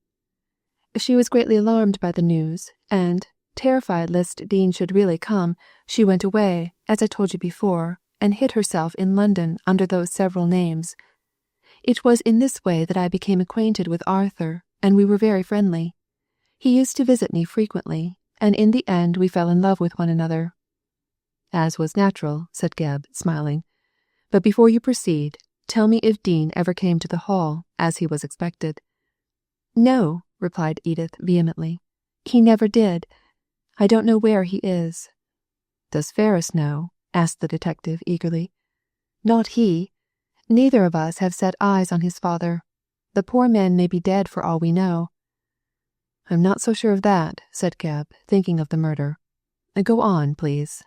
She was greatly alarmed by the news, and, terrified lest Dean should really come, she went away, as I told you before, and hid herself in London under those several names. It was in this way that I became acquainted with Arthur, and we were very friendly. He used to visit me frequently, and in the end we fell in love with one another. As was natural, said Gebb, smiling. But before you proceed, tell me if Dean ever came to the hall, as he was expected. No, replied Edith vehemently. He never did. I don't know where he is. Does Fergus know? Asked the detective eagerly. Not he. Neither of us have set eyes on his father. The poor man may be dead for all we know. I'm not so sure of that, said Gebb, thinking of the murder. Go on, please.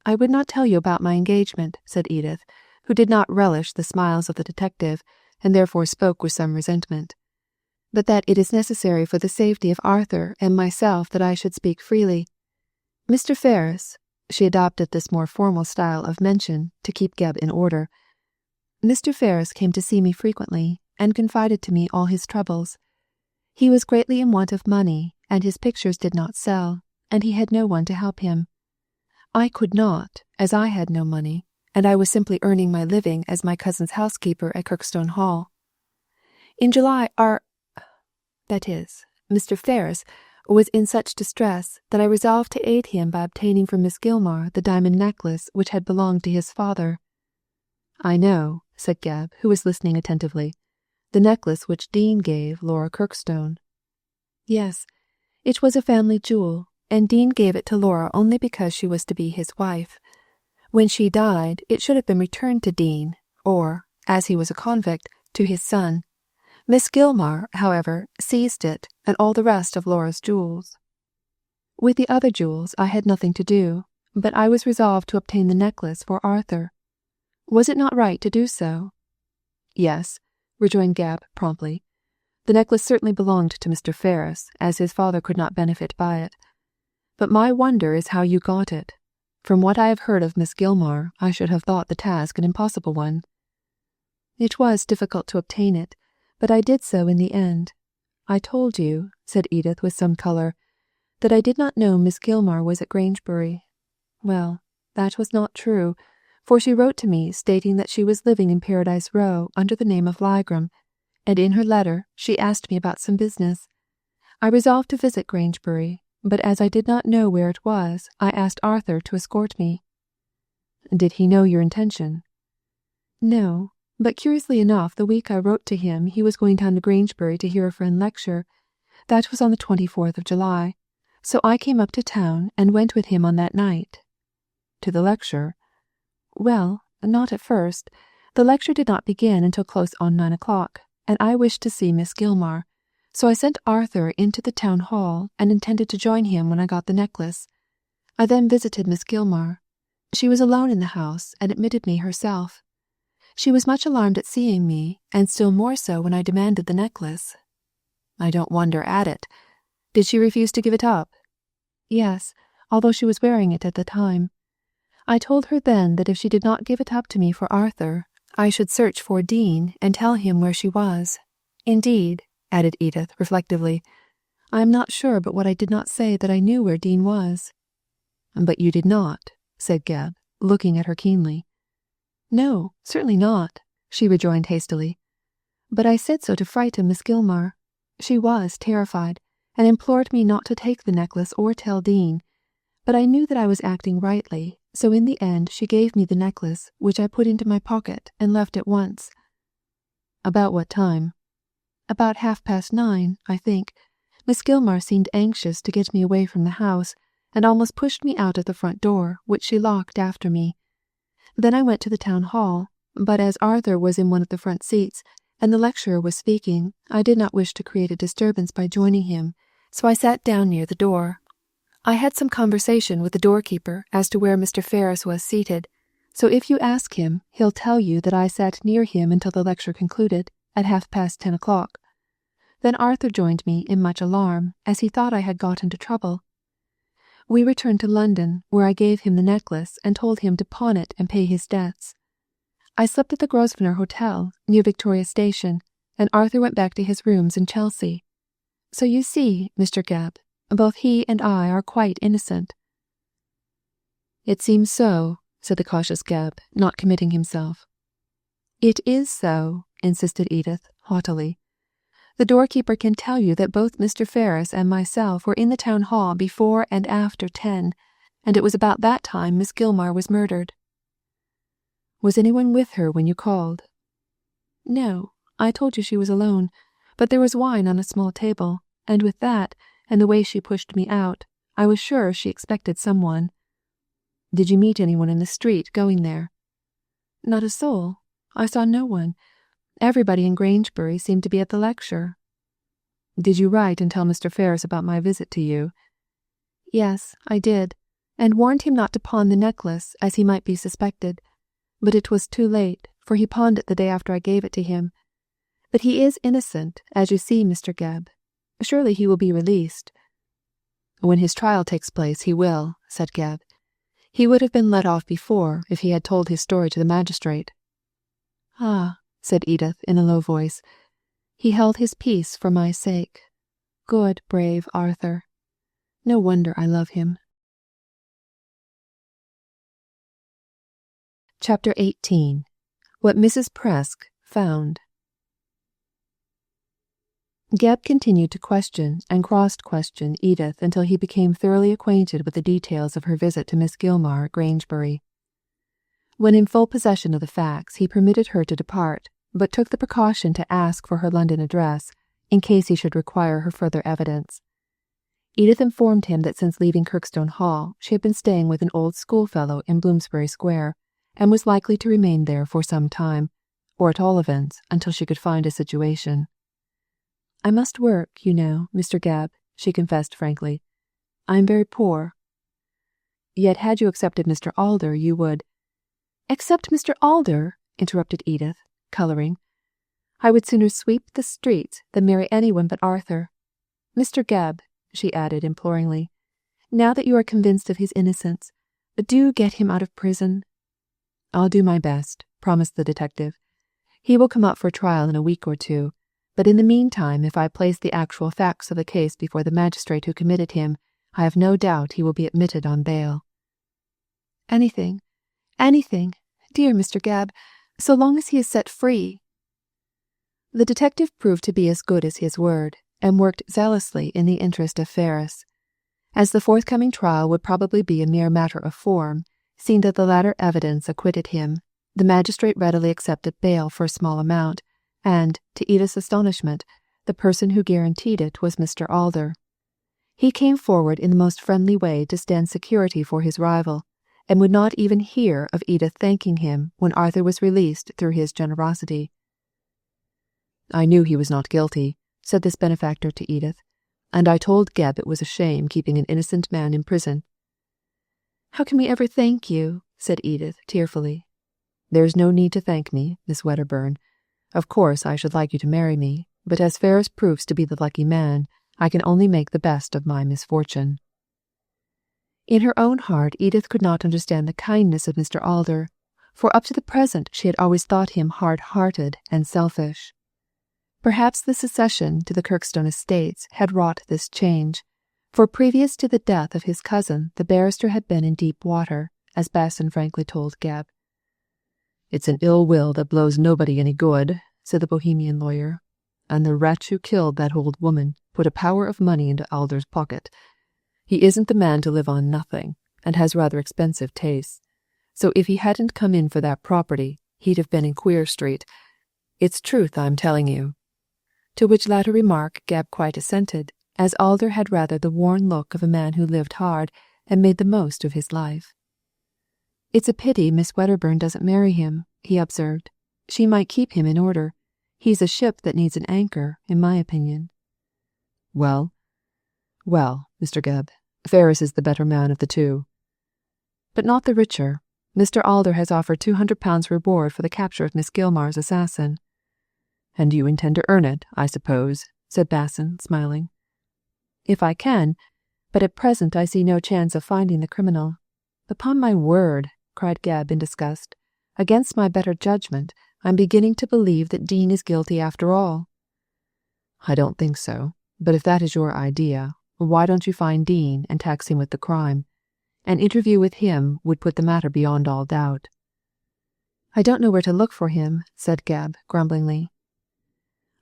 I would not tell you about my engagement, said Edith, who did not relish the smiles of the detective, and therefore spoke with some resentment. But that it is necessary for the safety of Arthur and myself that I should speak freely. Mr. Fergus, she adopted this more formal style of mention to keep Gebb in order. Mr. Fergus came to see me frequently, and confided to me all his troubles. He was greatly in want of money, and his pictures did not sell, and he had no one to help him. I could not, as I had no money, and I was simply earning my living as my cousin's housekeeper at Kirkstone Hall. In July, Mr. Fergus was in such distress that I resolved to aid him by obtaining from Miss Gilmar the diamond necklace which had belonged to his father. I know, said Gebb, who was listening attentively, the necklace which Dean gave Laura Kirkstone. Yes, it was a family jewel, and Dean gave it to Laura only because she was to be his wife. When she died, it should have been returned to Dean, or, as he was a convict, to his son. Miss Gilmar, however, seized it and all the rest of Laura's jewels. With the other jewels I had nothing to do, but I was resolved to obtain the necklace for Arthur. Was it not right to do so? Yes, rejoined Gebb promptly. The necklace certainly belonged to Mr. Fergus, as his father could not benefit by it. But my wonder is how you got it. From what I have heard of Miss Gilmar, I should have thought the task an impossible one. It was difficult to obtain it, but I did so in the end. I told you, said Edith with some colour, that I did not know Miss Gilmar was at Grangebury. Well, that was not true, for she wrote to me stating that she was living in Paradise Row under the name of Lygram, and in her letter she asked me about some business. I resolved to visit Grangebury, but as I did not know where it was, I asked Arthur to escort me. Did he know your intention? No, but curiously enough, the week I wrote to him he was going down to Grangebury to hear a friend lecture. That was on the 24th of July, so I came up to town and went with him on that night. To the lecture? Well, not at first. The lecture did not begin until close on 9 o'clock, and I wished to see Miss Gilmar, so I sent Arthur into the town hall and intended to join him when I got the necklace. I then visited Miss Gilmar. She was alone in the house and admitted me herself. She was much alarmed at seeing me, and still more so when I demanded the necklace. I don't wonder at it. Did she refuse to give it up? Yes, although she was wearing it at the time. I told her then that if she did not give it up to me for Arthur, I should search for Dean and tell him where she was. Indeed, added Edith reflectively, I am not sure but what I did not say that I knew where Dean was. But you did not, said Gebb, looking at her keenly. No, certainly not, she rejoined hastily. But I said so to frighten Miss Gilmar. She was terrified, and implored me not to take the necklace or tell Dean. But I knew that I was acting rightly, so in the end she gave me the necklace, which I put into my pocket and left at once. About what time? About 9:30, I think. Miss Gilmar seemed anxious to get me away from the house, and almost pushed me out of the front door, which she locked after me. Then I went to the town hall, but as Arthur was in one of the front seats, and the lecturer was speaking, I did not wish to create a disturbance by joining him, so I sat down near the door. I had some conversation with the doorkeeper as to where Mr. Fergus was seated, so if you ask him, he'll tell you that I sat near him until the lecture concluded, at 10:30 o'clock. Then Arthur joined me in much alarm, as he thought I had got into trouble. We returned to London, where I gave him the necklace and told him to pawn it and pay his debts. I slept at the Grosvenor Hotel, near Victoria Station, and Arthur went back to his rooms in Chelsea. So you see, Mr. Gabb, both he and I are quite innocent." "It seems so," said the cautious Gabb, not committing himself. "It is so," insisted Edith, haughtily. "The doorkeeper can tell you that both Mr. Ferris and myself were in the town hall before and after 10, and it was about that time Miss Gilmar was murdered." "Was anyone with her when you called?" "No, I told you she was alone, but there was wine on a small table, and with that, and the way she pushed me out, I was sure she expected someone." "Did you meet anyone in the street going there?" "Not a soul. I saw no one. Everybody in Grangebury seemed to be at the lecture." "Did you write and tell Mr. Ferris about my visit to you?" "Yes, I did, and warned him not to pawn the necklace, as he might be suspected. But it was too late, for he pawned it the day after I gave it to him. But he is innocent, as you see, Mr. Gabb. Surely he will be released." "When his trial takes place, he will," said Gabb. "He would have been let off before if he had told his story to the magistrate." "Ah," said Edith in a low voice, "he held his peace for my sake. Good, brave Arthur. No wonder I love him." Chapter 18. What Mrs. Presk Found. Gabb continued to question and cross-question Edith until he became thoroughly acquainted with the details of her visit to Miss Gilmar at Grangebury. When in full possession of the facts, he permitted her to depart, but took the precaution to ask for her London address, in case he should require her further evidence. Edith informed him that since leaving Kirkstone Hall, she had been staying with an old schoolfellow in Bloomsbury Square, and was likely to remain there for some time, or at all events until she could find a situation. "I must work, you know, Mr. Gabb," she confessed frankly. "I am very poor." "Yet had you accepted Mr. Alder, you would—" "Accept Mr. Alder?" interrupted Edith, colouring. "I would sooner sweep the streets than marry anyone but Arthur. Mr. Gabb," she added imploringly, "now that you are convinced of his innocence, do get him out of prison." "I'll do my best," promised the detective. "He will come up for trial in a week or two, but in the meantime, if I place the actual facts of the case before the magistrate who committed him, I have no doubt he will be admitted on bail." Anything, dear Mr. Gabb, so long as he is set free." The detective proved to be as good as his word, and worked zealously in the interest of Ferris. As the forthcoming trial would probably be a mere matter of form, seeing that the latter evidence acquitted him, the magistrate readily accepted bail for a small amount, and, to Edith's astonishment, the person who guaranteed it was Mr. Alder. He came forward in the most friendly way to stand security for his rival, and would not even hear of Edith thanking him when Arthur was released through his generosity. "I knew he was not guilty," said this benefactor to Edith, "and I told Gabb it was a shame keeping an innocent man in prison." "How can we ever thank you?" said Edith tearfully. "There's no need to thank me, Miss Wedderburn. Of course I should like you to marry me, but as Ferris proves to be the lucky man, I can only make the best of my misfortune." In her own heart, Edith could not understand the kindness of Mr. Alder, for up to the present she had always thought him hard-hearted and selfish. Perhaps the succession to the Kirkstone estates had wrought this change, for previous to the death of his cousin the barrister had been in deep water, as Basson frankly told Gabb. "It's an ill will that blows nobody any good," said the Bohemian lawyer, "and the wretch who killed that old woman put a power of money into Alder's pocket. He isn't the man to live on nothing, and has rather expensive tastes. So if he hadn't come in for that property, he'd have been in Queer Street. It's truth I'm telling you." To which latter remark Gabb quite assented, as Alder had rather the worn look of a man who lived hard and made the most of his life. "It's a pity Miss Wedderburn doesn't marry him," he observed. "She might keep him in order. He's a ship that needs an anchor, in my opinion." Well, Mr. Gabb, Ferris is the better man of the two." "But not the richer. Mr. Alder has offered £200 reward for the capture of Miss Gilmar's assassin." "And you intend to earn it, I suppose," said Basson, smiling. "If I can. but at present I see no chance of finding the criminal." "Upon my word," cried Gebb in disgust, "against my better judgment, I'm beginning to believe that Dean is guilty after all." "I don't think so, but if that is your idea, why don't you find Dean and tax him with the crime? An interview with him would put the matter beyond all doubt." "I don't know where to look for him," said Gebb grumblingly.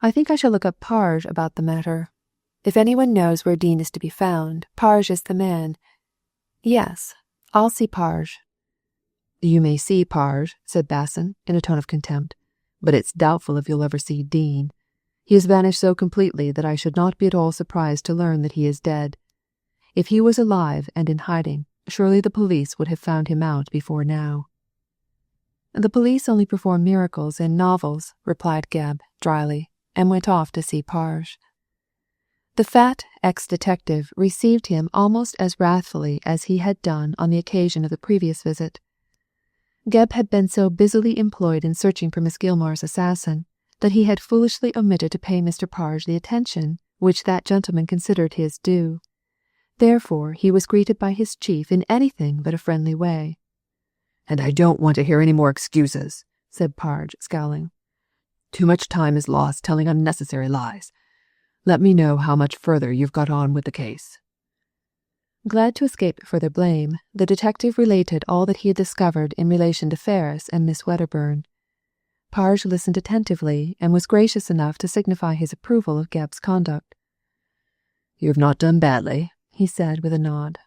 "I think I shall look up Parge about the matter. If anyone knows where Dean is to be found, Parge is the man. Yes, I'll see Parge." "You may see Parge," said Basson in a tone of contempt, "but it's doubtful if you'll ever see Dean. He has vanished so completely that I should not be at all surprised to learn that he is dead. If he was alive and in hiding, surely the police would have found him out before now." "The police only perform miracles in novels," replied Gebb dryly, and went off to see Parge. The fat ex-detective received him almost as wrathfully as he had done on the occasion of the previous visit. Gebb had been so busily employed in searching for Miss Gilmar's assassin that he had foolishly omitted to pay Mr. Parge the attention which that gentleman considered his due. Therefore he was greeted by his chief in anything but a friendly way. "And I don't want to hear any more excuses," said Parge, scowling. "Too much time is lost telling unnecessary lies. Let me know how much further you've got on with the case." Glad to escape further blame, the detective related all that he had discovered in relation to Ferris and Miss Wedderburn. Parge listened attentively and was gracious enough to signify his approval of Gebb's conduct. "You've not done badly," he said with a nod,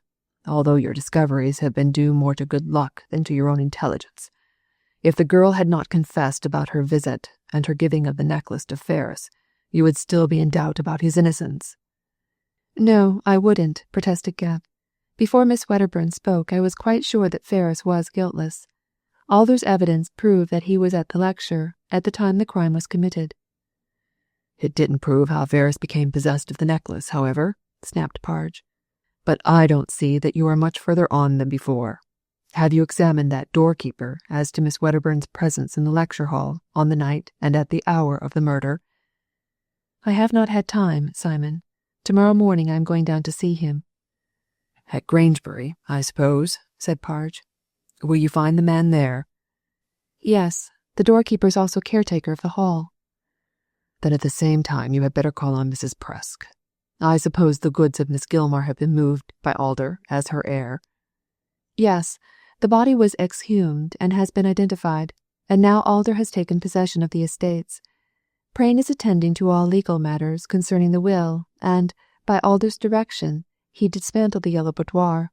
"although your discoveries have been due more to good luck than to your own intelligence. If the girl had not confessed about her visit and her giving of the necklace to Ferris, you would still be in doubt about his innocence." "No, I wouldn't," protested Gebb. "Before Miss Wedderburn spoke, I was quite sure that Ferris was guiltless. Alder's evidence proved that he was at the lecture at the time the crime was committed." "It didn't prove how Ferris became possessed of the necklace, however," snapped Parge. "But I don't see that you are much further on than before. Have you examined that doorkeeper as to Miss Wedderburn's presence in the lecture hall on the night and at the hour of the murder?" "I have not had time, Simon. Tomorrow morning I am going down to see him." "At Grangebury, I suppose," said Parge. "Will you find the man there?" "Yes, the doorkeeper is also caretaker of the hall." "Then at the same time you had better call on Mrs. Presk. I suppose the goods of Miss Gilmar have been moved by Alder as her heir." "Yes, the body was exhumed and has been identified, and now Alder has taken possession of the estates. Prain is attending to all legal matters concerning the will, and, by Alder's direction, he dismantled the Yellow Boudoir.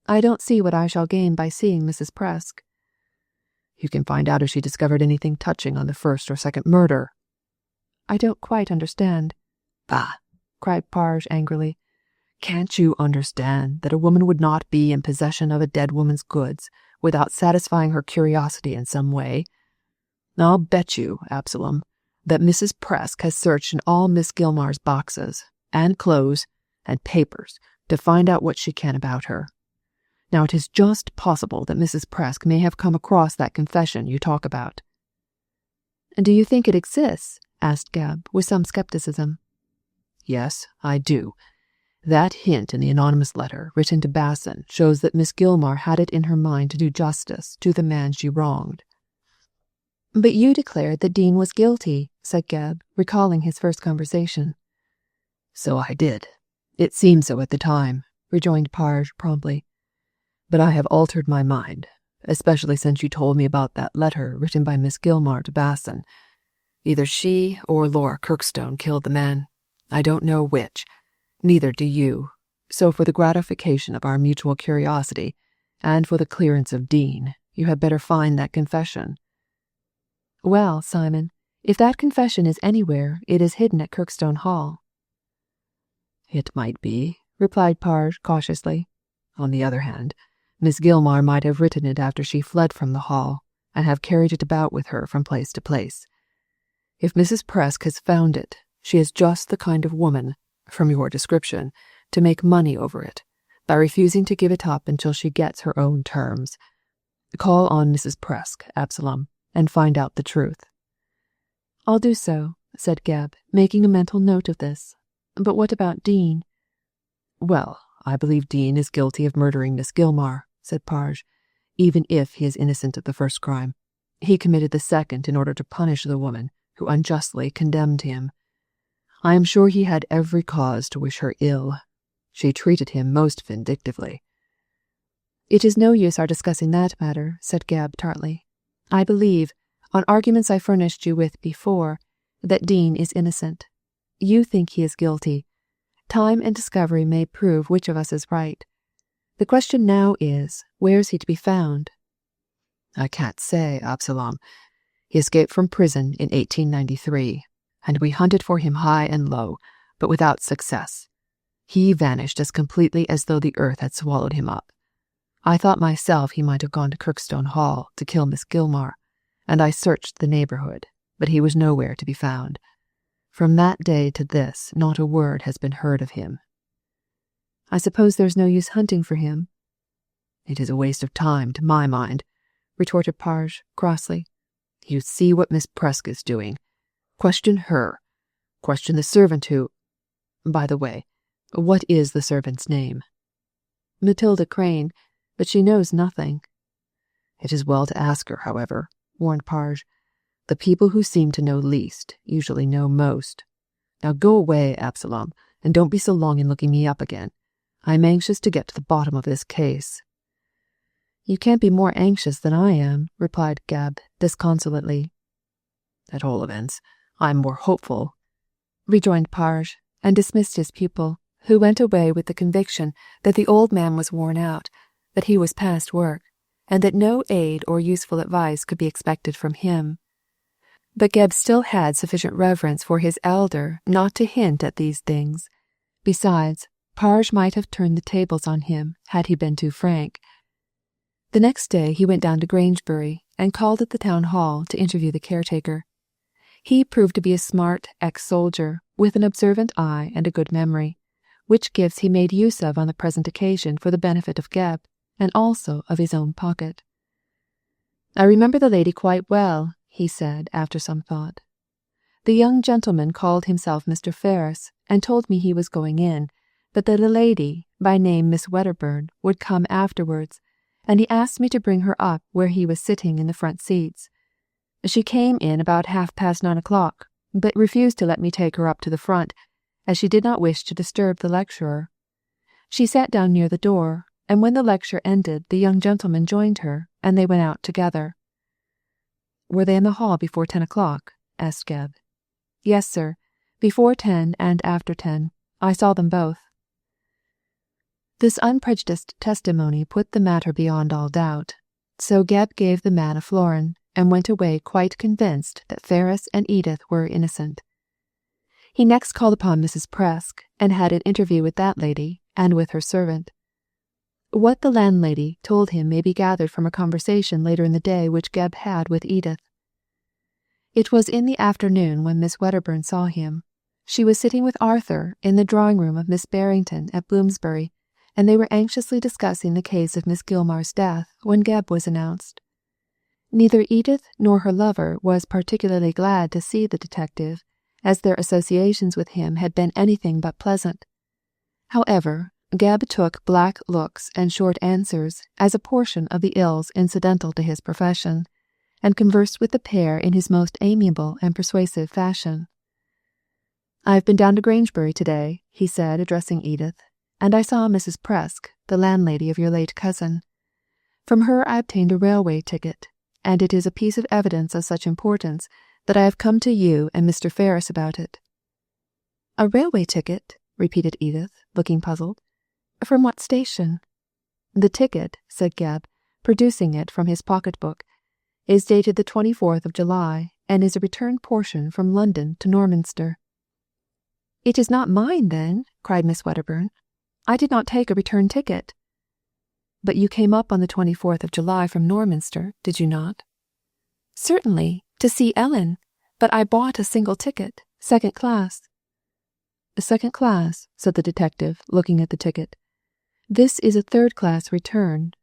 I don't see what I shall gain by seeing Mrs. Presk." "You can find out if she discovered anything touching on the first or second murder." "I don't quite understand." "Bah!" cried Parge angrily. "Can't you understand that a woman would not be in possession of a dead woman's goods without satisfying her curiosity in some way? I'll bet you, Absalom, that Mrs. Presk has searched in all Miss Gilmar's boxes, and clothes, and papers to find out what she can about her. Now it is just possible that Mrs. Presk may have come across that confession you talk about." "Do you think it exists?" asked Gebb, with some skepticism. "Yes, I do. That hint in the anonymous letter written to Basson shows that Miss Gilmar had it in her mind to do justice to the man she wronged." "But you declared that Dean was guilty," said Gebb, recalling his first conversation. "So I did. It seemed so at the time," rejoined Parge promptly. "But I have altered my mind, especially since you told me about that letter written by Miss Gilmar to Basson. Either she or Laura Kirkstone killed the man. I don't know which. Neither do you. So for the gratification of our mutual curiosity, and for the clearance of Dean, you had better find that confession." "Well, Simon, if that confession is anywhere, it is hidden at Kirkstone Hall." "It might be," replied Parge cautiously. "On the other hand, Miss Gilmar might have written it after she fled from the hall, and have carried it about with her from place to place. If Mrs. Presk has found it, she is just the kind of woman, from your description, to make money over it, by refusing to give it up until she gets her own terms. Call on Mrs. Presk, Absalom, and find out the truth." "I'll do so," said Gebb, making a mental note of this. "But what about Dean?" "Well, I believe Dean is guilty of murdering Miss Gilmar, said Parge, even if he is innocent of the first crime. He committed the second in order to punish the woman who unjustly condemned him. I am sure he had every cause to wish her ill. She treated him most vindictively. It is no use our discussing that matter, said Gebb tartly. I believe, on arguments I furnished you with before, that Dean is innocent. You think he is guilty. Time and discovery may prove which of us is right. The question now is, where is he to be found? I can't say, Absalom. He escaped from prison in 1893, and we hunted for him high and low, but without success. He vanished as completely as though the earth had swallowed him up. I thought myself he might have gone to Kirkstone Hall to kill Miss Gilmar, and I searched the neighborhood, but he was nowhere to be found. From that day to this, not a word has been heard of him. I suppose there's no use hunting for him. It is a waste of time, to my mind, retorted Parge crossly. You see what Miss Presk is doing. Question her. Question the servant who... By the way, what is the servant's name? Matilda Crane, but she knows nothing. It is well to ask her, however, warned Parge. The people who seem to know least usually know most. Now go away, Absalom, and don't be so long in looking me up again. I am anxious to get to the bottom of this case. You can't be more anxious than I am, replied Gebb disconsolately. At all events, I am more hopeful, rejoined Parge, and dismissed his pupil, who went away with the conviction that the old man was worn out, that he was past work, and that no aid or useful advice could be expected from him. But Gebb still had sufficient reverence for his elder not to hint at these things. Besides, Parge might have turned the tables on him had he been too frank. The next day he went down to Grangebury and called at the town hall to interview the caretaker. He proved to be a smart ex-soldier with an observant eye and a good memory, which gifts he made use of on the present occasion for the benefit of Gebb and also of his own pocket. I remember the lady quite well, he said after some thought. The young gentleman called himself Mr. Ferris and told me he was going in, but that a lady, by name Miss Wedderburn, would come afterwards, and he asked me to bring her up where he was sitting in the front seats. She came in about 9:30, but refused to let me take her up to the front, as she did not wish to disturb the lecturer. She sat down near the door, and when the lecture ended, the young gentleman joined her, and they went out together. Were they in the hall before 10:00? Asked Gebb. Yes, sir, before 10 and after 10. I saw them both. This unprejudiced testimony put the matter beyond all doubt, so Gebb gave the man a florin and went away quite convinced that Ferris and Edith were innocent. He next called upon Mrs. Presk and had an interview with that lady and with her servant. What the landlady told him may be gathered from a conversation later in the day which Gebb had with Edith. It was in the afternoon when Miss Wedderburn saw him. She was sitting with Arthur in the drawing-room of Miss Barrington at Bloomsbury, and they were anxiously discussing the case of Miss Gilmar's death when Gebb was announced. Neither Edith nor her lover was particularly glad to see the detective, as their associations with him had been anything but pleasant. However, Gebb took black looks and short answers as a portion of the ills incidental to his profession, and conversed with the pair in his most amiable and persuasive fashion. "I've been down to Grangebury today," he said, addressing Edith, "and I saw Mrs. Presk, the landlady of your late cousin. From her I obtained a railway ticket, and it is a piece of evidence of such importance that I have come to you and Mr. Ferris about it." "A railway ticket?" repeated Edith, looking puzzled. "From what station?" "The ticket," said Gebb, producing it from his pocket-book, "is dated the 24th of July, and is a return portion from London to Norminster." "It is not mine, then," cried Miss Wedderburn. "I did not take a return ticket." "But you came up on the 24th of July from Norminster, did you not?" "Certainly, to see Ellen, but I bought a single ticket, second class." "Second class," said the detective, looking at the ticket. "This is a third-class return.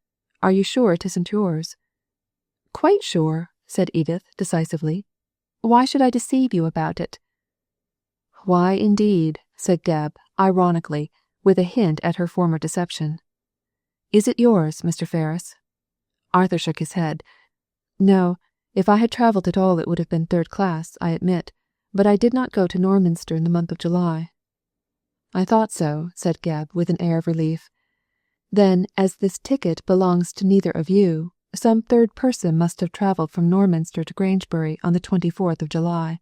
Are you sure it isn't yours?" "Quite sure," said Edith decisively. "Why should I deceive you about it?" "Why, indeed," said Gebb, ironically, with a hint at her former deception. "Is it yours, Mr. Ferris?" Arthur shook his head. "No, if I had travelled at all it would have been third class, I admit, but I did not go to Norminster in the month of July." "I thought so," said Gebb with an air of relief. "Then, as this ticket belongs to neither of you, some third person must have travelled from Norminster to Grangebury on the 24th of July.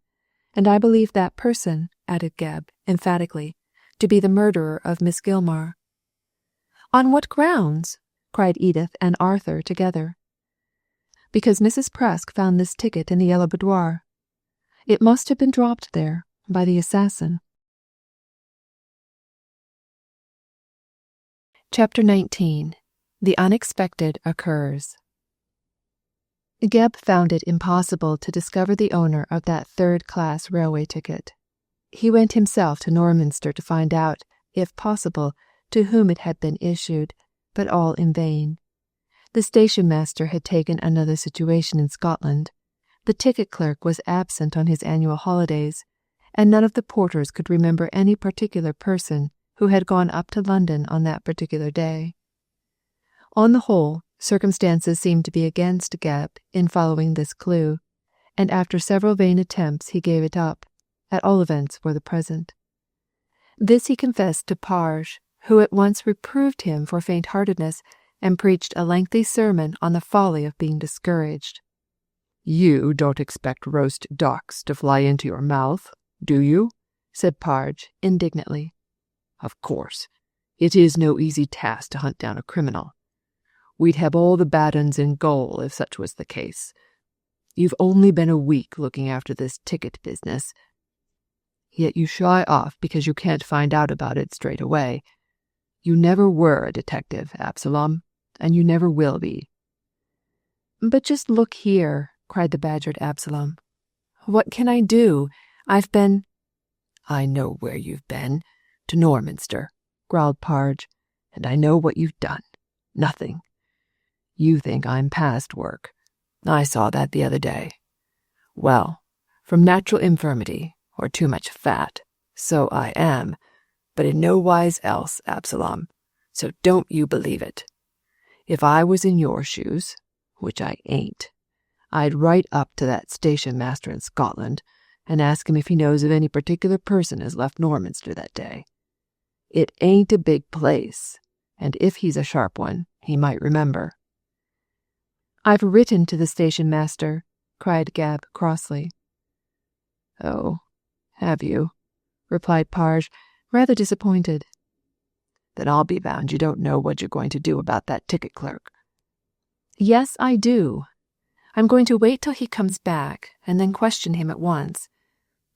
And I believe that person," added Gebb emphatically, "to be the murderer of Miss Gilmar." "On what grounds?" cried Edith and Arthur together. "Because Mrs. Presk found this ticket in the yellow boudoir. It must have been dropped there by the assassin." Chapter 19. The Unexpected Occurs. Gebb found it impossible to discover the owner of that third-class railway ticket. He went himself to Norminster to find out, if possible, to whom it had been issued, but all in vain. The station-master had taken another situation in Scotland. The ticket clerk was absent on his annual holidays, and none of the porters could remember any particular person who had gone up to London on that particular day. On the whole, circumstances seemed to be against Gebb in following this clue, and after several vain attempts he gave it up, at all events for the present. This he confessed to Parge, who at once reproved him for faint-heartedness and preached a lengthy sermon on the folly of being discouraged. "You don't expect roast ducks to fly into your mouth, do you?" said Parge indignantly. "Of course, it is no easy task to hunt down a criminal. We'd have all the bad uns in gaol if such was the case. You've only been a week looking after this ticket business, yet you shy off because you can't find out about it straight away. You never were a detective, Absalom, and you never will be." "But just look here," cried the badgered Absalom. "What can I do? I've been—" "I know where you've been. To Norminster," growled Parge, "and I know what you've done. Nothing. You think I'm past work. I saw that the other day. Well, from natural infirmity, or too much fat, so I am, but in no wise else, Absalom, so don't you believe it. If I was in your shoes, which I ain't, I'd write up to that station-master in Scotland and ask him if he knows of any particular person has left Norminster that day. It ain't a big place, and if he's a sharp one, he might remember." "I've written to the station-master," cried Gebb crossly. "Oh, have you?" replied Parge, rather disappointed. "Then I'll be bound you don't know what you're going to do about that ticket clerk." "Yes, I do. I'm going to wait till he comes back and then question him at once.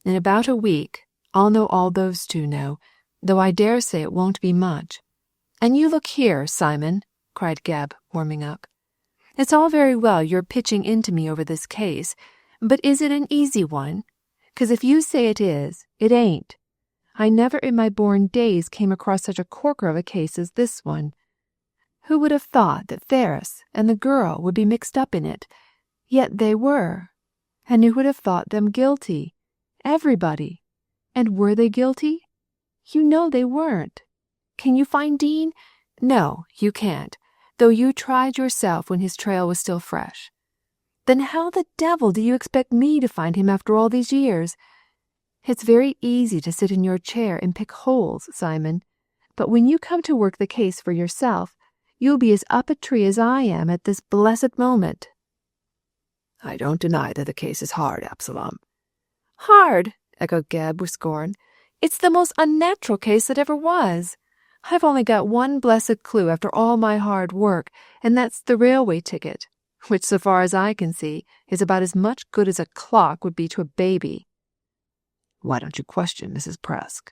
In about a week, I'll know all those two know, though I dare say it won't be much. And you look here, Simon," cried Gebb, warming up. "It's all very well your pitching into me over this case, but is it an easy one? 'Cause if you say it is, it ain't. I never in my born days came across such a corker of a case as this one. Who would have thought that Ferris and the girl would be mixed up in it? Yet they were. And who would have thought them guilty? Everybody. And were they guilty? You know they weren't. Can you find Dean? No, you can't, though you tried yourself when his trail was still fresh. Then how the devil do you expect me to find him after all these years? It's very easy to sit in your chair and pick holes, Simon, but when you come to work the case for yourself, you'll be as up a tree as I am at this blessed moment." "I don't deny that the case is hard, Absalom." "Hard?" echoed Gebb with scorn. "It's the most unnatural case that ever was. I've only got one blessed clue after all my hard work, and that's the railway ticket, which, so far as I can see, is about as much good as a clock would be to a baby." "Why don't you question Mrs. Presk?"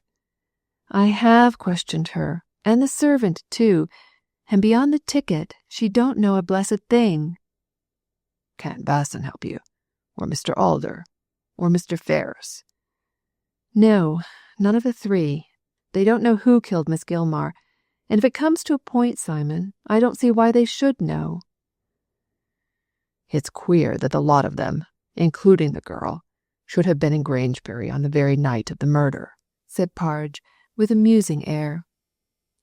"I have questioned her, and the servant, too, and beyond the ticket, she don't know a blessed thing." "Can't Basson help you? Or Mr. Alder? Or Mr. Ferris?" "No, none of the three. They don't know who killed Miss Gilmar, and if it comes to a point, Simon, I don't see why they should know." "It's queer that the lot of them, including the girl, should have been in Grangebury on the very night of the murder," said Parge, with a musing air.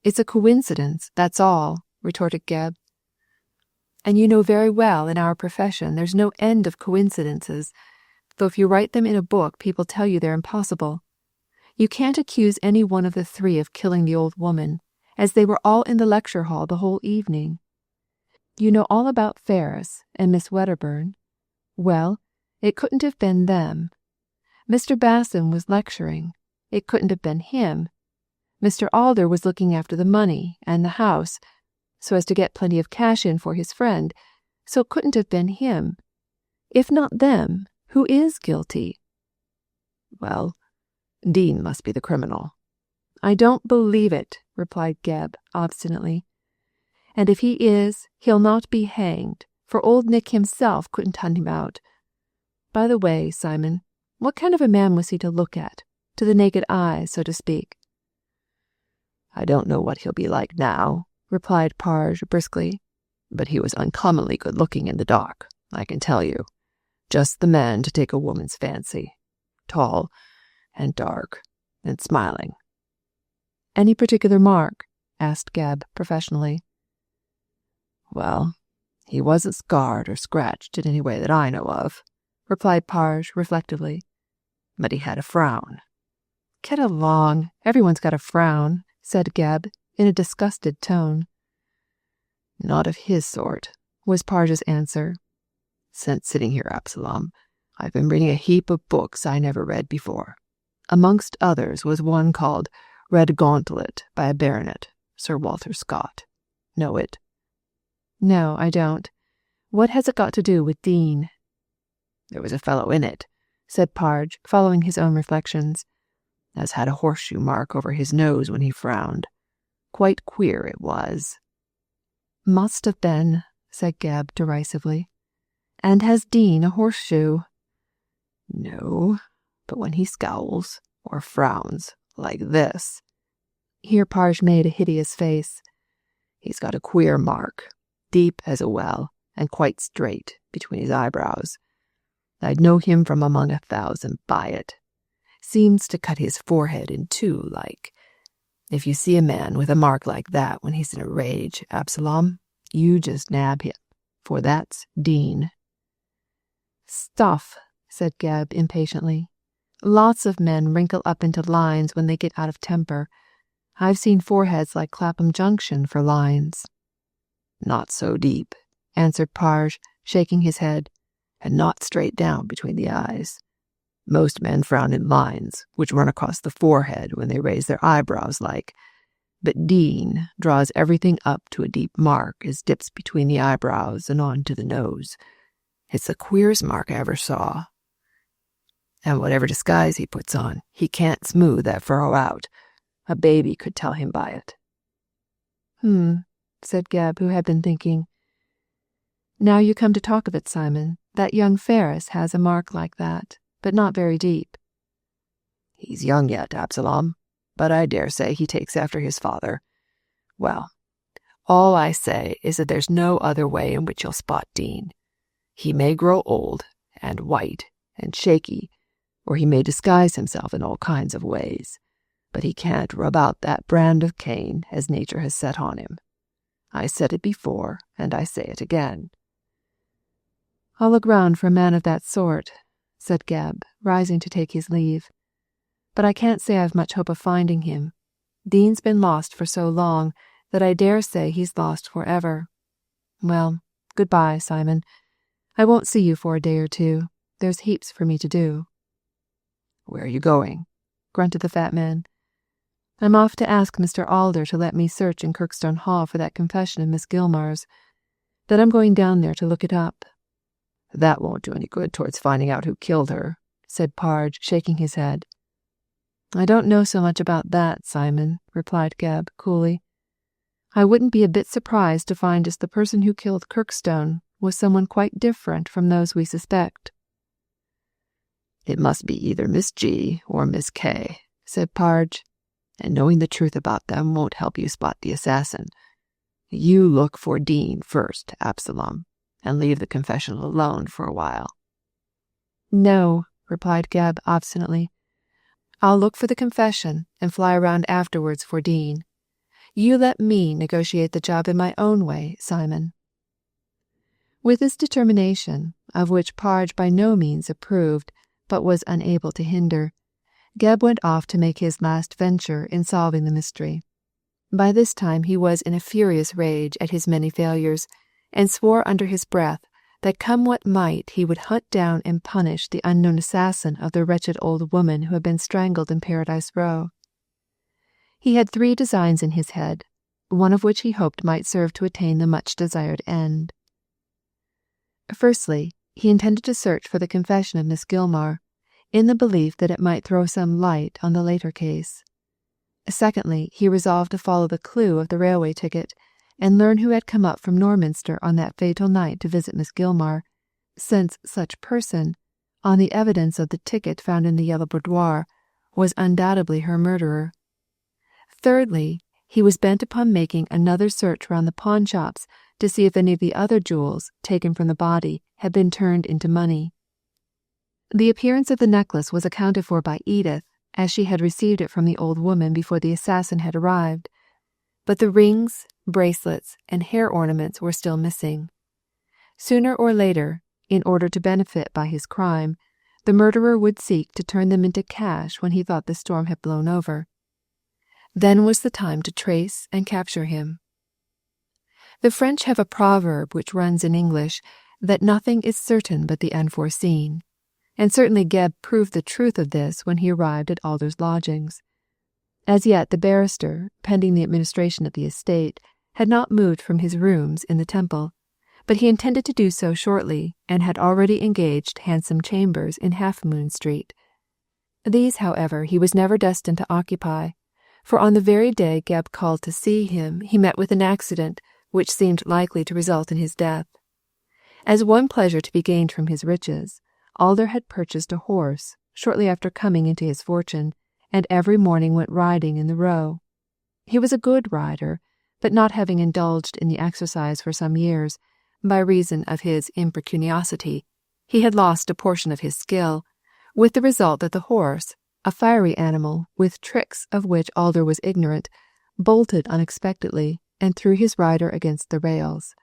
It's a coincidence, that's all, retorted Gebb. And you know very well in our profession there's no end of coincidences, though if you write them in a book people tell you they're impossible. You can't accuse any one of the three of killing the old woman, as they were all in the lecture hall the whole evening. You know all about Ferris and Miss Wedderburn. Well, it couldn't have been them. Mr. Basson was lecturing. It couldn't have been him. Mr. Alder was looking after the money and the house, so as to get plenty of cash in for his friend, so it couldn't have been him. If not them, who is guilty? Well, Dean must be the criminal. I don't believe it, replied Gebb obstinately. And if he is, he'll not be hanged, for old Nick himself couldn't hunt him out. By the way, Simon, what kind of a man was he to look at, to the naked eye, so to speak? I don't know what he'll be like now, replied Parge briskly, but he was uncommonly good-looking in the dock, I can tell you. Just the man to take a woman's fancy. Tall and dark and smiling. Any particular mark? Asked Gebb professionally. Well, he wasn't scarred or scratched in any way that I know of, replied Parge reflectively, but he had a frown. Get along, everyone's got a frown, said Gebb in a disgusted tone. Not of his sort, was Parge's answer. Since sitting here, Absalom, I've been reading a heap of books I never read before. Amongst others was one called Red Gauntlet by a baronet, Sir Walter Scott. Know it? No, I don't. What has it got to do with Dean? There was a fellow in it, said Parge, following his own reflections, as had a horseshoe mark over his nose when he frowned. Quite queer it was. Must have been, said Gebb derisively. And has Dean a horseshoe? No, but when he scowls or frowns like this. Here Parge made a hideous face. He's got a queer mark, deep as a well, and quite straight between his eyebrows. I'd know him from among 1,000 by it. Seems to cut his forehead in two, like. If you see a man with a mark like that when he's in a rage, Absalom, you just nab him, for that's Dean. Stuff, said Gebb impatiently. Lots of men wrinkle up into lines when they get out of temper. I've seen foreheads like Clapham Junction for lines. Not so deep, answered Parge, shaking his head, and not straight down between the eyes. Most men frown in lines, which run across the forehead when they raise their eyebrows like, but Dean draws everything up to a deep mark as dips between the eyebrows and on to the nose. It's the queerest mark I ever saw. And whatever disguise he puts on, he can't smooth that furrow out. A baby could tell him by it. Said Gebb, who had been thinking. Now you come to talk of it, Simon, that young Ferris has a mark like that, but not very deep. He's young yet, Absalom, but I dare say he takes after his father. Well, all I say is that there's no other way in which you'll spot Dean. He may grow old and white and shaky, or he may disguise himself in all kinds of ways, but he can't rub out that brand of Cain as nature has set on him. I said it before, and I say it again. I'll look round for a man of that sort, said Gebb, rising to take his leave. But I can't say I've much hope of finding him. Dean's been lost for so long that I dare say he's lost forever. Well, goodbye, Simon. I won't see you for a day or two. There's heaps for me to do. Where are you going? Grunted the fat man. I'm off to ask Mr. Alder to let me search in Kirkstone Hall for that confession of Miss Gilmar's. Then I'm going down there to look it up. That won't do any good towards finding out who killed her, said Parge, shaking his head. I don't know so much about that, Simon, replied Gebb coolly. I wouldn't be a bit surprised to find just the person who killed Kirkstone was someone quite different from those we suspect. It must be either Miss G or Miss K, said Parge, and knowing the truth about them won't help you spot the assassin. You look for Dean first, Absalom, and leave the confession alone for a while. No, replied Gebb obstinately. I'll look for the confession and fly around afterwards for Dean. You let me negotiate the job in my own way, Simon." With this determination, of which Parge by no means approved, but was unable to hinder, Gebb went off to make his last venture in solving the mystery. By this time he was in a furious rage at his many failures, and swore under his breath that come what might he would hunt down and punish the unknown assassin of the wretched old woman who had been strangled in Paradise Row. He had 3 designs in his head, one of which he hoped might serve to attain the much-desired end. Firstly, he intended to search for the confession of Miss Gilmar, in the belief that it might throw some light on the later case. Secondly, he resolved to follow the clue of the railway ticket, and learn who had come up from Norminster on that fatal night to visit Miss Gilmar, since such person, on the evidence of the ticket found in the yellow boudoir, was undoubtedly her murderer. Thirdly, he was bent upon making another search round the pawnshops to see if any of the other jewels taken from the body had been turned into money. The appearance of the necklace was accounted for by Edith, as she had received it from the old woman before the assassin had arrived, but the rings, bracelets, and hair ornaments were still missing. Sooner or later, in order to benefit by his crime, the murderer would seek to turn them into cash when he thought the storm had blown over. Then was the time to trace and capture him. The French have a proverb which runs in English that nothing is certain but the unforeseen, and certainly Gebb proved the truth of this when he arrived at Alder's lodgings. As yet the barrister, pending the administration of the estate, had not moved from his rooms in the Temple, but he intended to do so shortly, and had already engaged handsome chambers in Half Moon Street. These, however, he was never destined to occupy, for on the very day Gebb called to see him he met with an accident which seemed likely to result in his death. As one pleasure to be gained from his riches, Alder had purchased a horse shortly after coming into his fortune, and every morning went riding in the Row. He was a good rider, but not having indulged in the exercise for some years, by reason of his impecuniosity, he had lost a portion of his skill, with the result that the horse, a fiery animal with tricks of which Alder was ignorant, bolted unexpectedly and threw his rider against the rails.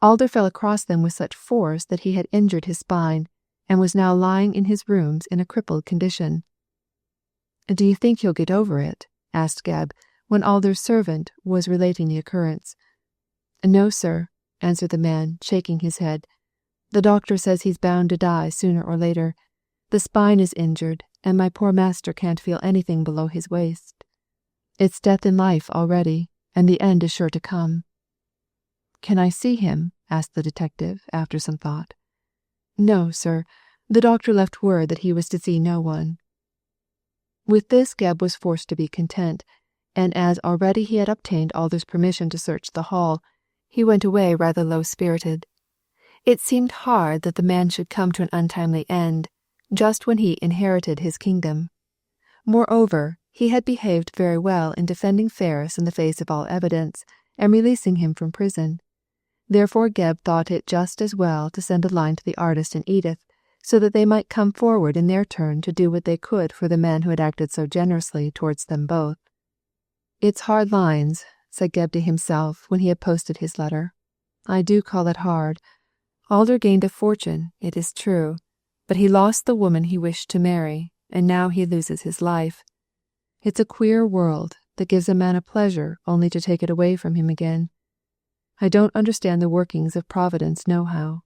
Alder fell across them with such force that he had injured his spine, and was now lying in his rooms in a crippled condition. "Do you think you'll get over it?" asked Gebb, when Alder's servant was relating the occurrence. "No, sir," answered the man, shaking his head. "The doctor says he's bound to die sooner or later. The spine is injured, and my poor master can't feel anything below his waist. It's death in life already, and the end is sure to come." "Can I see him?" asked the detective, after some thought. "No, sir. The doctor left word that he was to see no one." With this Gebb was forced to be content, and as already he had obtained Alder's permission to search the hall, he went away rather low-spirited. It seemed hard that the man should come to an untimely end, just when he inherited his kingdom. Moreover, he had behaved very well in defending Ferris in the face of all evidence, and releasing him from prison. Therefore Gebb thought it just as well to send a line to the artist and Edith, so that they might come forward in their turn to do what they could for the man who had acted so generously towards them both. "It's hard lines," said Gebb to himself when he had posted his letter. "I do call it hard. Alder gained a fortune, it is true, but he lost the woman he wished to marry, and now he loses his life. It's a queer world that gives a man a pleasure only to take it away from him again. I don't understand the workings of Providence nohow."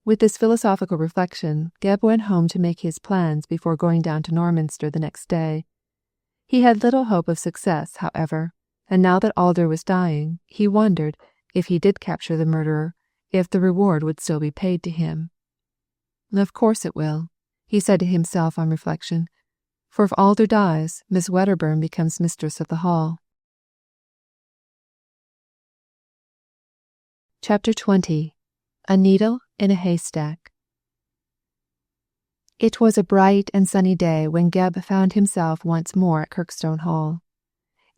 With this philosophical reflection, Gebb went home to make his plans before going down to Norminster the next day. He had little hope of success, however, and now that Alder was dying, he wondered, if he did capture the murderer, if the reward would still be paid to him. "Of course it will," he said to himself on reflection, "for if Alder dies, Miss Wedderburn becomes mistress of the hall." Chapter 20. A Needle in a Haystack. It was a bright and sunny day when Gebb found himself once more at Kirkstone Hall.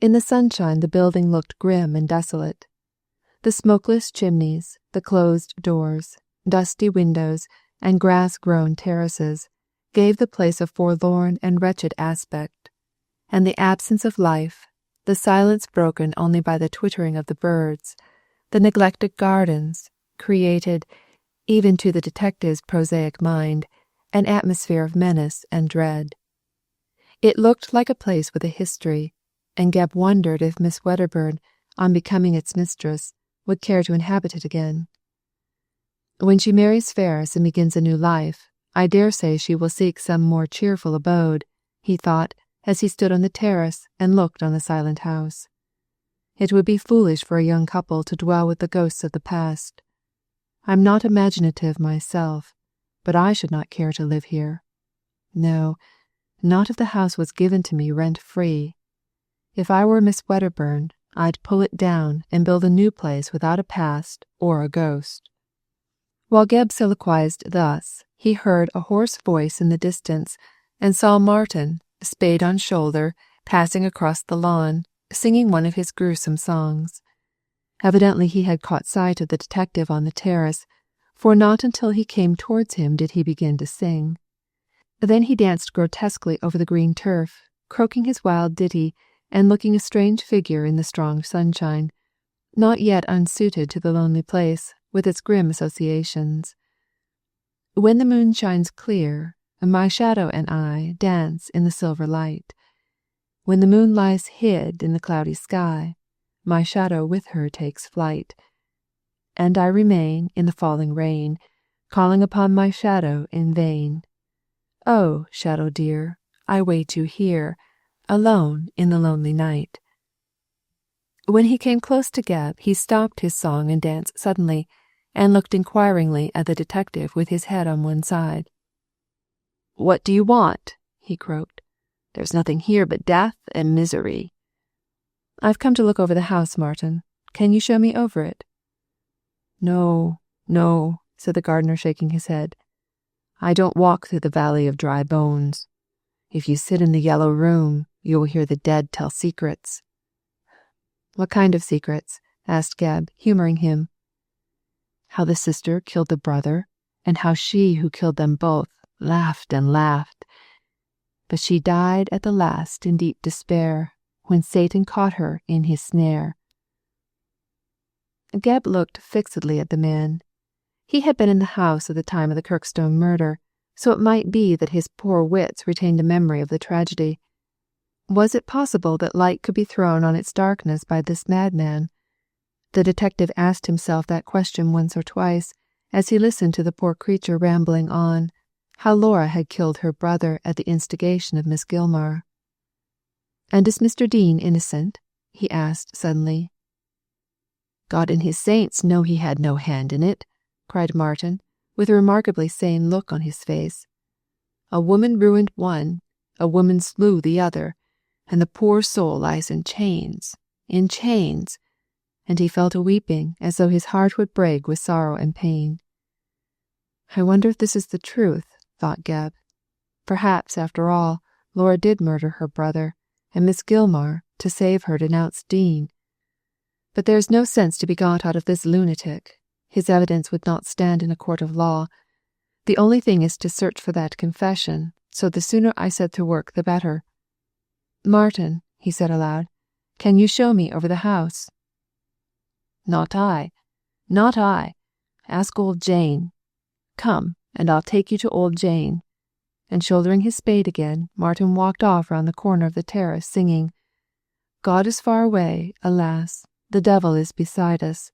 In the sunshine the building looked grim and desolate. The smokeless chimneys, the closed doors, dusty windows, and grass-grown terraces gave the place a forlorn and wretched aspect, and the absence of life, the silence broken only by the twittering of the birds, the neglected gardens, created, even to the detective's prosaic mind, an atmosphere of menace and dread. It looked like a place with a history, and Geb wondered if Miss Wedderburn, on becoming its mistress, would care to inhabit it again. When she marries Ferris and begins a new life, I dare say she will seek some more cheerful abode, he thought, as he stood on the terrace and looked on the silent house. It would be foolish for a young couple to dwell with the ghosts of the past. I'm not imaginative myself, but I should not care to live here. No, not if the house was given to me rent-free. If I were Miss Wedderburn, I'd pull it down and build a new place without a past or a ghost. While Geb soliloquized thus, he heard a hoarse voice in the distance and saw Martin, spade on shoulder, passing across the lawn, singing one of his gruesome songs. Evidently he had caught sight of the detective on the terrace, for not until he came towards him did he begin to sing. Then he danced grotesquely over the green turf, croaking his wild ditty and looking a strange figure in the strong sunshine, not yet unsuited to the lonely place with its grim associations. When the moon shines clear, my shadow and I dance in the silver light. When the moon lies hid in the cloudy sky, my shadow with her takes flight. And I remain in the falling rain, calling upon my shadow in vain. Oh, shadow dear, I wait you here, alone in the lonely night. When he came close to Geb, he stopped his song and dance suddenly, and looked inquiringly at the detective with his head on one side. "What do you want?" he croaked. "There's nothing here but death and misery." "I've come to look over the house, Martin. Can you show me over it?" "No, no," said the gardener, shaking his head. "I don't walk through the valley of dry bones. If you sit in the yellow room, you will hear the dead tell secrets." "What kind of secrets?" asked Geb, humoring him. "How the sister killed the brother, and how she who killed them both laughed and laughed. But she died at the last in deep despair, when Satan caught her in his snare." Geb looked fixedly at the man. He had been in the house at the time of the Kirkstone murder, so it might be that his poor wits retained a memory of the tragedy. Was it possible that light could be thrown on its darkness by this madman? The detective asked himself that question once or twice, as he listened to the poor creature rambling on, how Laura had killed her brother at the instigation of Miss Gilmar. "And is Mr. Dean innocent?" he asked suddenly. "God and his saints know he had no hand in it," cried Martin, with a remarkably sane look on his face. "A woman ruined one, a woman slew the other, and the poor soul lies in chains, and he fell to weeping as though his heart would break with sorrow and pain. "I wonder if this is the truth," thought Geb. Perhaps, after all, Laura did murder her brother, and Miss Gilmar, to save her, denounced Dean. But there is no sense to be got out of this lunatic. His evidence would not stand in a court of law. The only thing is to search for that confession, so the sooner I set to work the better. "Martin," he said aloud, "can you show me over the house?" Not I. Ask old Jane. Come, and I'll take you to old Jane." And shouldering his spade again, Martin walked off round the corner of the terrace, singing, "God is far away, alas, the devil is beside us,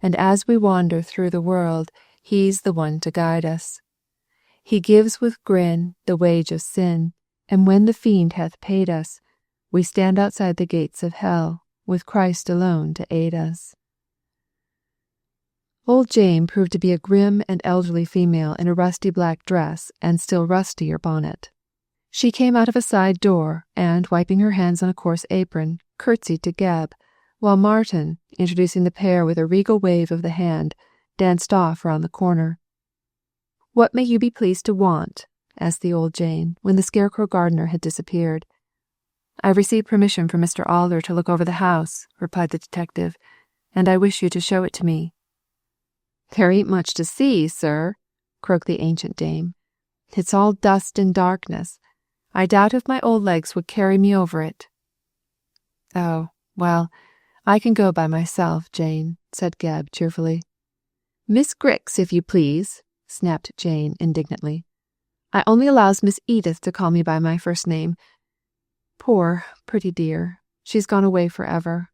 and as we wander through the world, he's the one to guide us. He gives with grin the wage of sin, and when the fiend hath paid us, we stand outside the gates of hell, with Christ alone to aid us." Old Jane proved to be a grim and elderly female in a rusty black dress and still rustier bonnet. She came out of a side door, and, wiping her hands on a coarse apron, curtsied to Geb, while Martin, introducing the pair with a regal wave of the hand, danced off round the corner. "What may you be pleased to want?" asked the old Jane, when the scarecrow gardener had disappeared. "I've received permission from Mr. Alder to look over the house," replied the detective, "and I wish you to show it to me." "There ain't much to see, sir," croaked the ancient dame. "It's all dust and darkness. I doubt if my old legs would carry me over it." "Oh, Well, I can go by myself, Jane, said Geb cheerfully. Miss Grix, if you please, snapped Jane indignantly. I only allows Miss Edith to call me by my first name. Poor, pretty dear, she's gone away forever.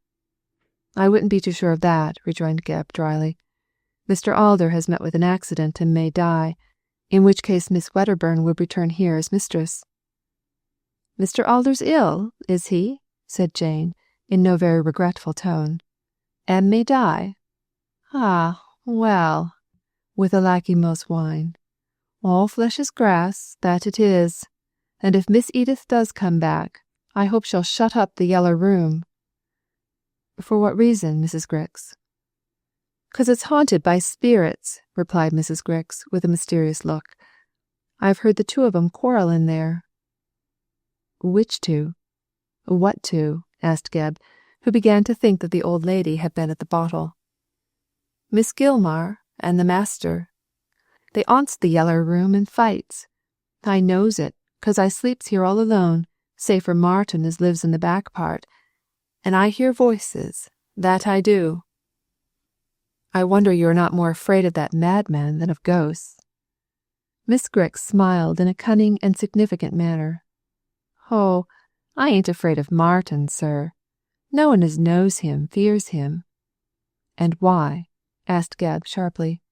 I wouldn't be too sure of that, rejoined Geb dryly. Mr. Alder has met with an accident and may die, in which case Miss Wedderburn would return here as mistress. Mr. Alder's ill, is he? Said Jane, in no very regretful tone. And may die? Ah, well, with a lachrymose whine. All flesh is grass, that it is, and if Miss Edith does come back, I hope she'll shut up the Yellow Room. For what reason, Mrs. Grix? 'Cause it's haunted by spirits, replied Mrs. Grix with a mysterious look. I've heard the two of 'em quarrel in there. Which two? What two? Asked Geb, who began to think that the old lady had been at the bottle. Miss Gilmar and the master. They aunts the Yeller Room and fights. I knows it, 'cause I sleeps here all alone, save for Martin as lives in the back part, and I hear voices, that I do. I wonder you are not more afraid of that madman than of ghosts. Miss Grix smiled in a cunning and significant manner. Oh, I ain't afraid of Martin, sir. No one as knows him fears him. And why? Asked Geb sharply.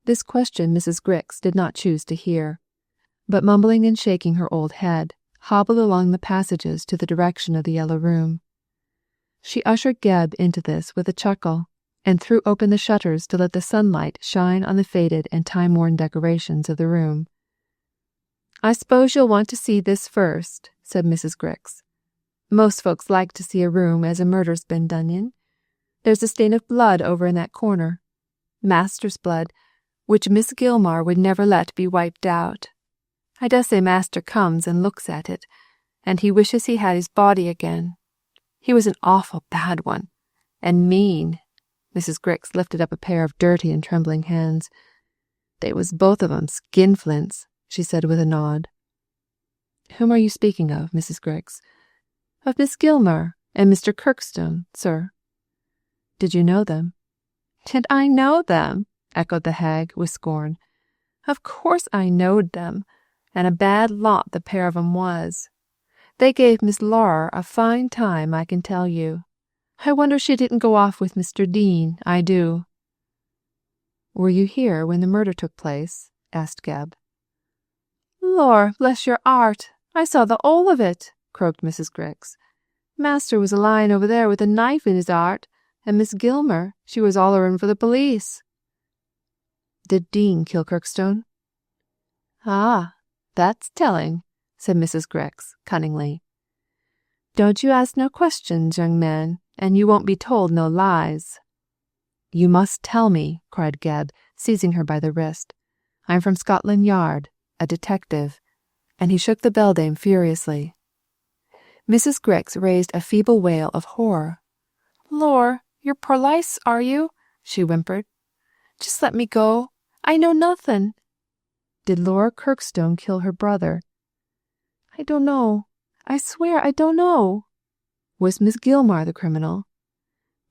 This question Mrs. Grix did not choose to hear, but mumbling and shaking her old head, hobbled along the passages to the direction of the Yellow Room. She ushered Geb into this with a chuckle, and threw open the shutters to let the sunlight shine on the faded and time-worn decorations of the room. I s'pose you'll want to see this first, said Mrs. Grix. Most folks like to see a room as a murder's been done in. There's a stain of blood over in that corner. Master's blood, which Miss Gilmar would never let be wiped out. I dessay Master comes and looks at it, and he wishes he had his body again. He was an awful bad one, and mean. Mrs. Grix lifted up a pair of dirty and trembling hands. They was both of 'em skinflints, she said with a nod. Whom are you speaking of, Mrs. Grix? Of Miss Gilmar and Mr. Kirkstone, sir. Did you know them? Did I know them? Echoed the hag with scorn. Of course I knowed them, and a bad lot the pair of 'em was. They gave Miss Laura a fine time, I can tell you. I wonder she didn't go off with Mr. Dean, I do. Were you here when the murder took place? Asked Geb. Lor, bless your 'art, I saw the 'ole of it, croaked Mrs. Grix. Master was a-lying over there with a knife in his 'art, and Miss Gilmar, she was hollerin' for the police. Did Dean kill Kirkstone? Ah, that's telling, said Mrs. Grix cunningly. Don't you ask no questions, young man, and you won't be told no lies. You must tell me, cried Geb, seizing her by the wrist. I'm from Scotland Yard, a detective, and he shook the beldame furiously. Mrs. Grix raised a feeble wail of horror. Lor, you're perlice, are you? She whimpered. Just let me go. I know nothing. Did Laura Kirkstone kill her brother? I don't know. I swear I don't know. Was Miss Gilmar the criminal?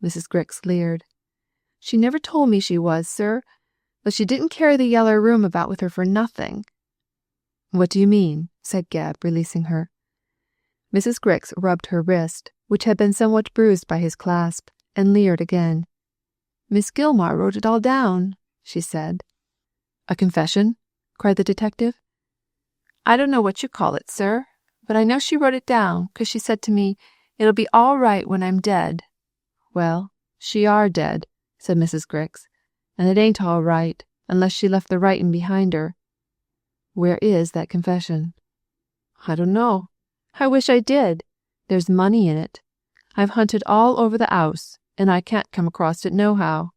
Mrs. Grix leered. She never told me she was, sir, but she didn't carry the Yeller Room about with her for nothing. What do you mean? Said Geb, releasing her. Mrs. Grix rubbed her wrist, which had been somewhat bruised by his clasp, and leered again. Miss Gilmar wrote it all down, she said. A confession? Cried the detective. I don't know what you call it, sir, but I know she wrote it down, 'cause she said to me, it'll be all right when I'm dead. Well, she are dead, said Mrs. Grix, and it ain't all right, unless she left the writin' behind her. Where is that confession? I don't know. I wish I did. There's money in it. I've hunted all over the 'ouse, and I can't come across it nohow.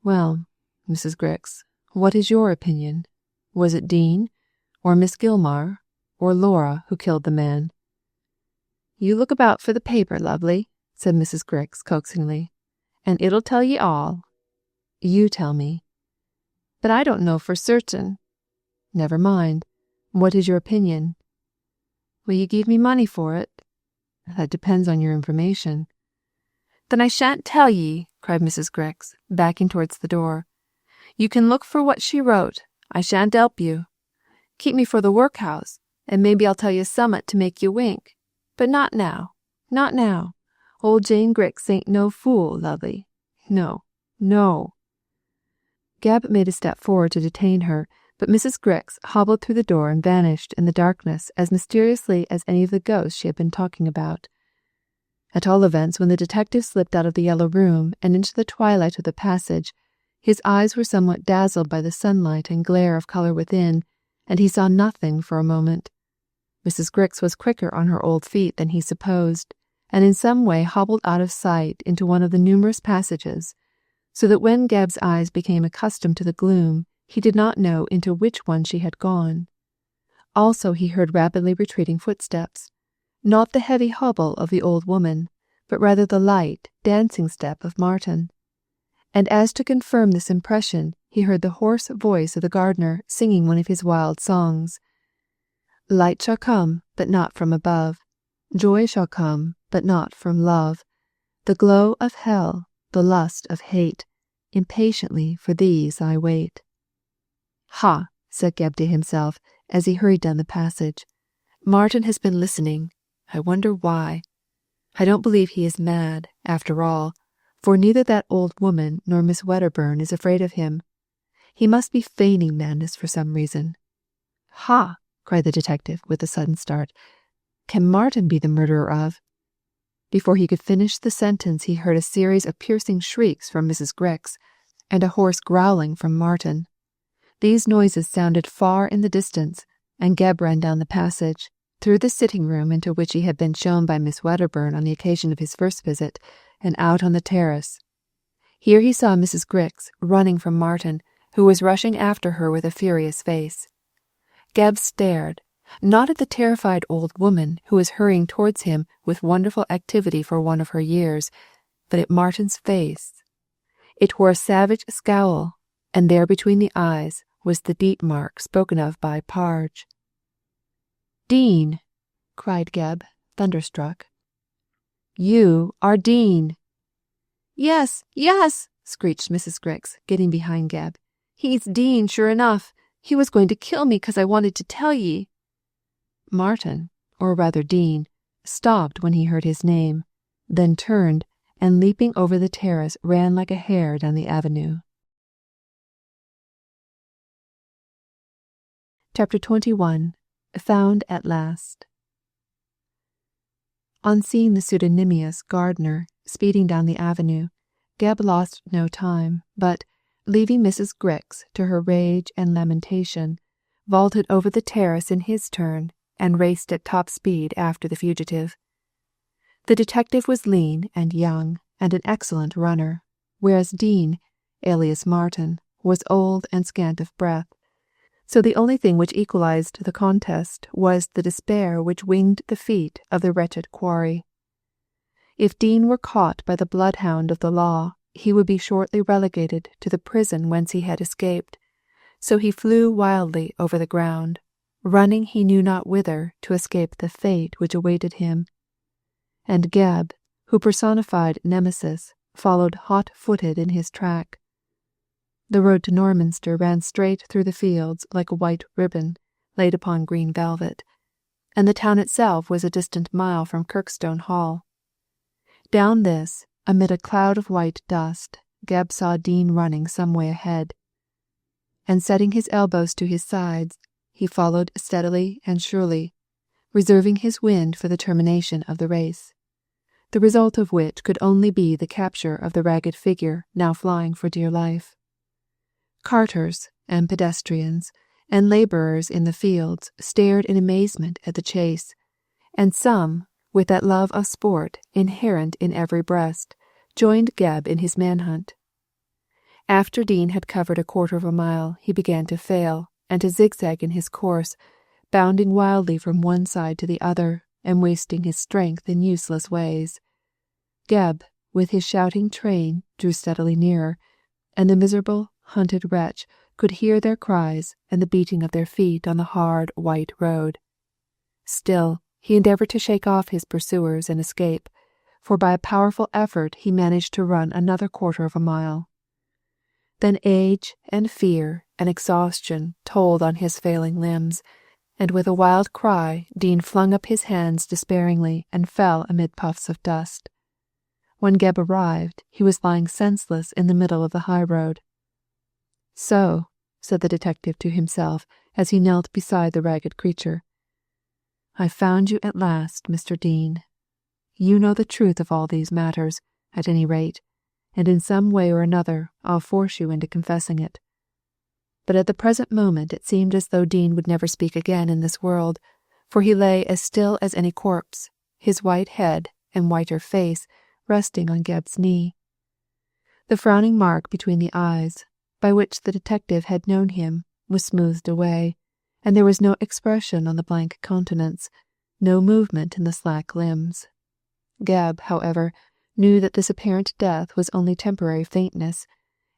Well, Mrs. Grix, what is your opinion? Was it Dean, or Miss Gilmar, or Laura who killed the man? You look about for the paper, lovely, said Mrs. Grix coaxingly, and it'll tell ye all. You tell me. But I don't know for certain. Never mind. What is your opinion? Will you give me money for it? That depends on your information. Then I shan't tell ye, cried Mrs. Grix, backing towards the door. You can look for what she wrote. I shan't help you. Keep me for the workhouse, and maybe I'll tell you summat to make you wink. But not now. Not now. Old Jane Grix ain't no fool, lovey. No, no. Gab made a step forward to detain her, but Mrs. Grix hobbled through the door and vanished in the darkness as mysteriously as any of the ghosts she had been talking about. At all events, when the detective slipped out of the yellow room and into the twilight of the passage, his eyes were somewhat dazzled by the sunlight and glare of color within, and he saw nothing for a moment. Mrs. Grix was quicker on her old feet than he supposed, and in some way hobbled out of sight into one of the numerous passages, so that when Gab's eyes became accustomed to the gloom, he did not know into which one she had gone. Also he heard rapidly retreating footsteps, not the heavy hobble of the old woman, but rather the light, dancing step of Martin. And as to confirm this impression, he heard the hoarse voice of the gardener singing one of his wild songs. Light shall come, but not from above. Joy shall come, but not from love. The glow of hell, the lust of hate, impatiently for these I wait. Ha, said Geb to himself, as he hurried down the passage. Martin has been listening. I wonder why. I don't believe he is mad, after all, for neither that old woman nor Miss Wedderburn is afraid of him. He must be feigning madness for some reason. Ha! cried the detective with a sudden start. Can Martin be the murderer of— Before he could finish the sentence, he heard a series of piercing shrieks from Mrs. Grix, and a hoarse growling from Martin. These noises sounded far in the distance, and Geb ran down the passage, through the sitting-room into which he had been shown by Miss Wedderburn on the occasion of his first visit, and out on the terrace. Here he saw Mrs. Grix running from Martin, who was rushing after her with a furious face. Geb stared, not at the terrified old woman who was hurrying towards him with wonderful activity for one of her years, but at Martin's face. It wore a savage scowl, and there between the eyes was the deep mark spoken of by Parge. Dean, cried Geb, thunderstruck. You are Dean. Yes, yes, screeched Mrs. Grix, getting behind Geb. He's Dean, sure enough. He was going to kill me 'cause I wanted to tell ye. Martin, or rather Dean, stopped when he heard his name, then turned, and leaping over the terrace ran like a hare down the avenue. Chapter 21. Found at Last. On seeing the pseudonymous gardener speeding down the avenue, Geb lost no time, but, leaving Mrs. Grix to her rage and lamentation, vaulted over the terrace in his turn and raced at top speed after the fugitive. The detective was lean and young and an excellent runner, whereas Dean, alias Martin, was old and scant of breath. So the only thing which equalized the contest was the despair which winged the feet of the wretched quarry. If Dean were caught by the bloodhound of the law, he would be shortly relegated to the prison whence he had escaped, so he flew wildly over the ground, running he knew not whither to escape the fate which awaited him. And Geb, who personified Nemesis, followed hot-footed in his track. The road to Norminster ran straight through the fields like a white ribbon laid upon green velvet, and the town itself was a distant mile from Kirkstone Hall. Down this, amid a cloud of white dust, Geb saw Dean running some way ahead, and setting his elbows to his sides, he followed steadily and surely, reserving his wind for the termination of the race, the result of which could only be the capture of the ragged figure now flying for dear life. Carters and pedestrians and labourers in the fields stared in amazement at the chase, and some, with that love of sport inherent in every breast, joined Geb in his manhunt. After Dean had covered a quarter of a mile, he began to fail and to zigzag in his course, bounding wildly from one side to the other and wasting his strength in useless ways. Geb, with his shouting train, drew steadily nearer, and the miserable, hunted wretch could hear their cries and the beating of their feet on the hard white road. Still he endeavored to shake off his pursuers and escape, for by a powerful effort he managed to run another quarter of a mile. Then age and fear and exhaustion told on his failing limbs, and with a wild cry Dean flung up his hands despairingly and fell amid puffs of dust. When Gebb arrived, he was lying senseless in the middle of the high road. "So," said the detective to himself as he knelt beside the ragged creature, "I've found you at last, Mr. Dean. You know the truth of all these matters, at any rate, and in some way or another I'll force you into confessing it." But at the present moment it seemed as though Dean would never speak again in this world, for he lay as still as any corpse, his white head and whiter face resting on Gebb's knee. The frowning mark between the eyes, by which the detective had known him, was smoothed away, and there was no expression on the blank countenance, no movement in the slack limbs. Gebb, however, knew that this apparent death was only temporary faintness,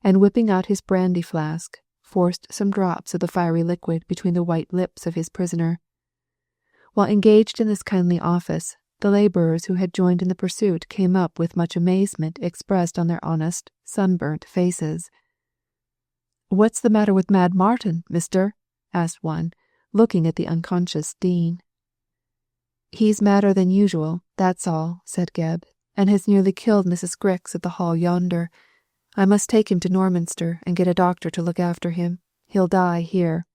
and whipping out his brandy flask, forced some drops of the fiery liquid between the white lips of his prisoner. While engaged in this kindly office, the labourers who had joined in the pursuit came up with much amazement expressed on their honest, sunburnt faces. "What's the matter with Mad Martin, mister?" asked one, looking at the unconscious Dean. "He's madder than usual, that's all," said Gebb, "and has nearly killed Mrs. Grix at the hall yonder. I must take him to Norminster and get a doctor to look after him. He'll die here."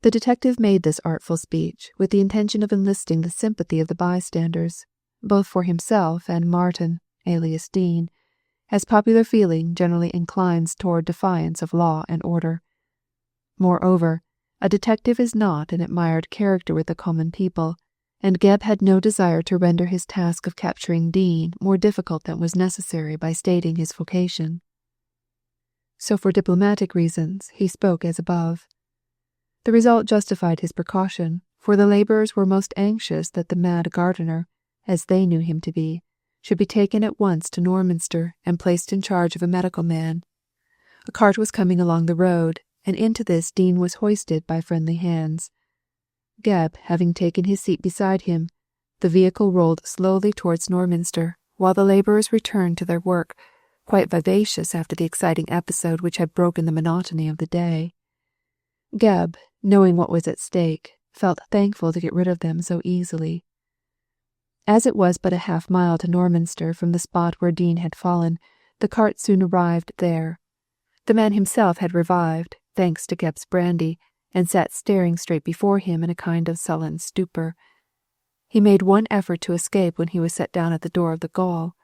The detective made this artful speech with the intention of enlisting the sympathy of the bystanders, both for himself and Martin, alias Dean, as popular feeling generally inclines toward defiance of law and order. Moreover, a detective is not an admired character with the common people, and Gebb had no desire to render his task of capturing Dean more difficult than was necessary by stating his vocation. So for diplomatic reasons he spoke as above. The result justified his precaution, for the labourers were most anxious that the mad gardener, as they knew him to be, should be taken at once to Norminster and placed in charge of a medical man. A cart was coming along the road, and into this Dean was hoisted by friendly hands. Gebb having taken his seat beside him, the vehicle rolled slowly towards Norminster, while the labourers returned to their work, quite vivacious after the exciting episode which had broken the monotony of the day. Gebb, knowing what was at stake, felt thankful to get rid of them so easily. As it was but a half-mile to Norminster from the spot where Dean had fallen, the cart soon arrived there. The man himself had revived, thanks to Gebb's brandy, and sat staring straight before him in a kind of sullen stupor. He made one effort to escape when he was set down at the door of the gaol,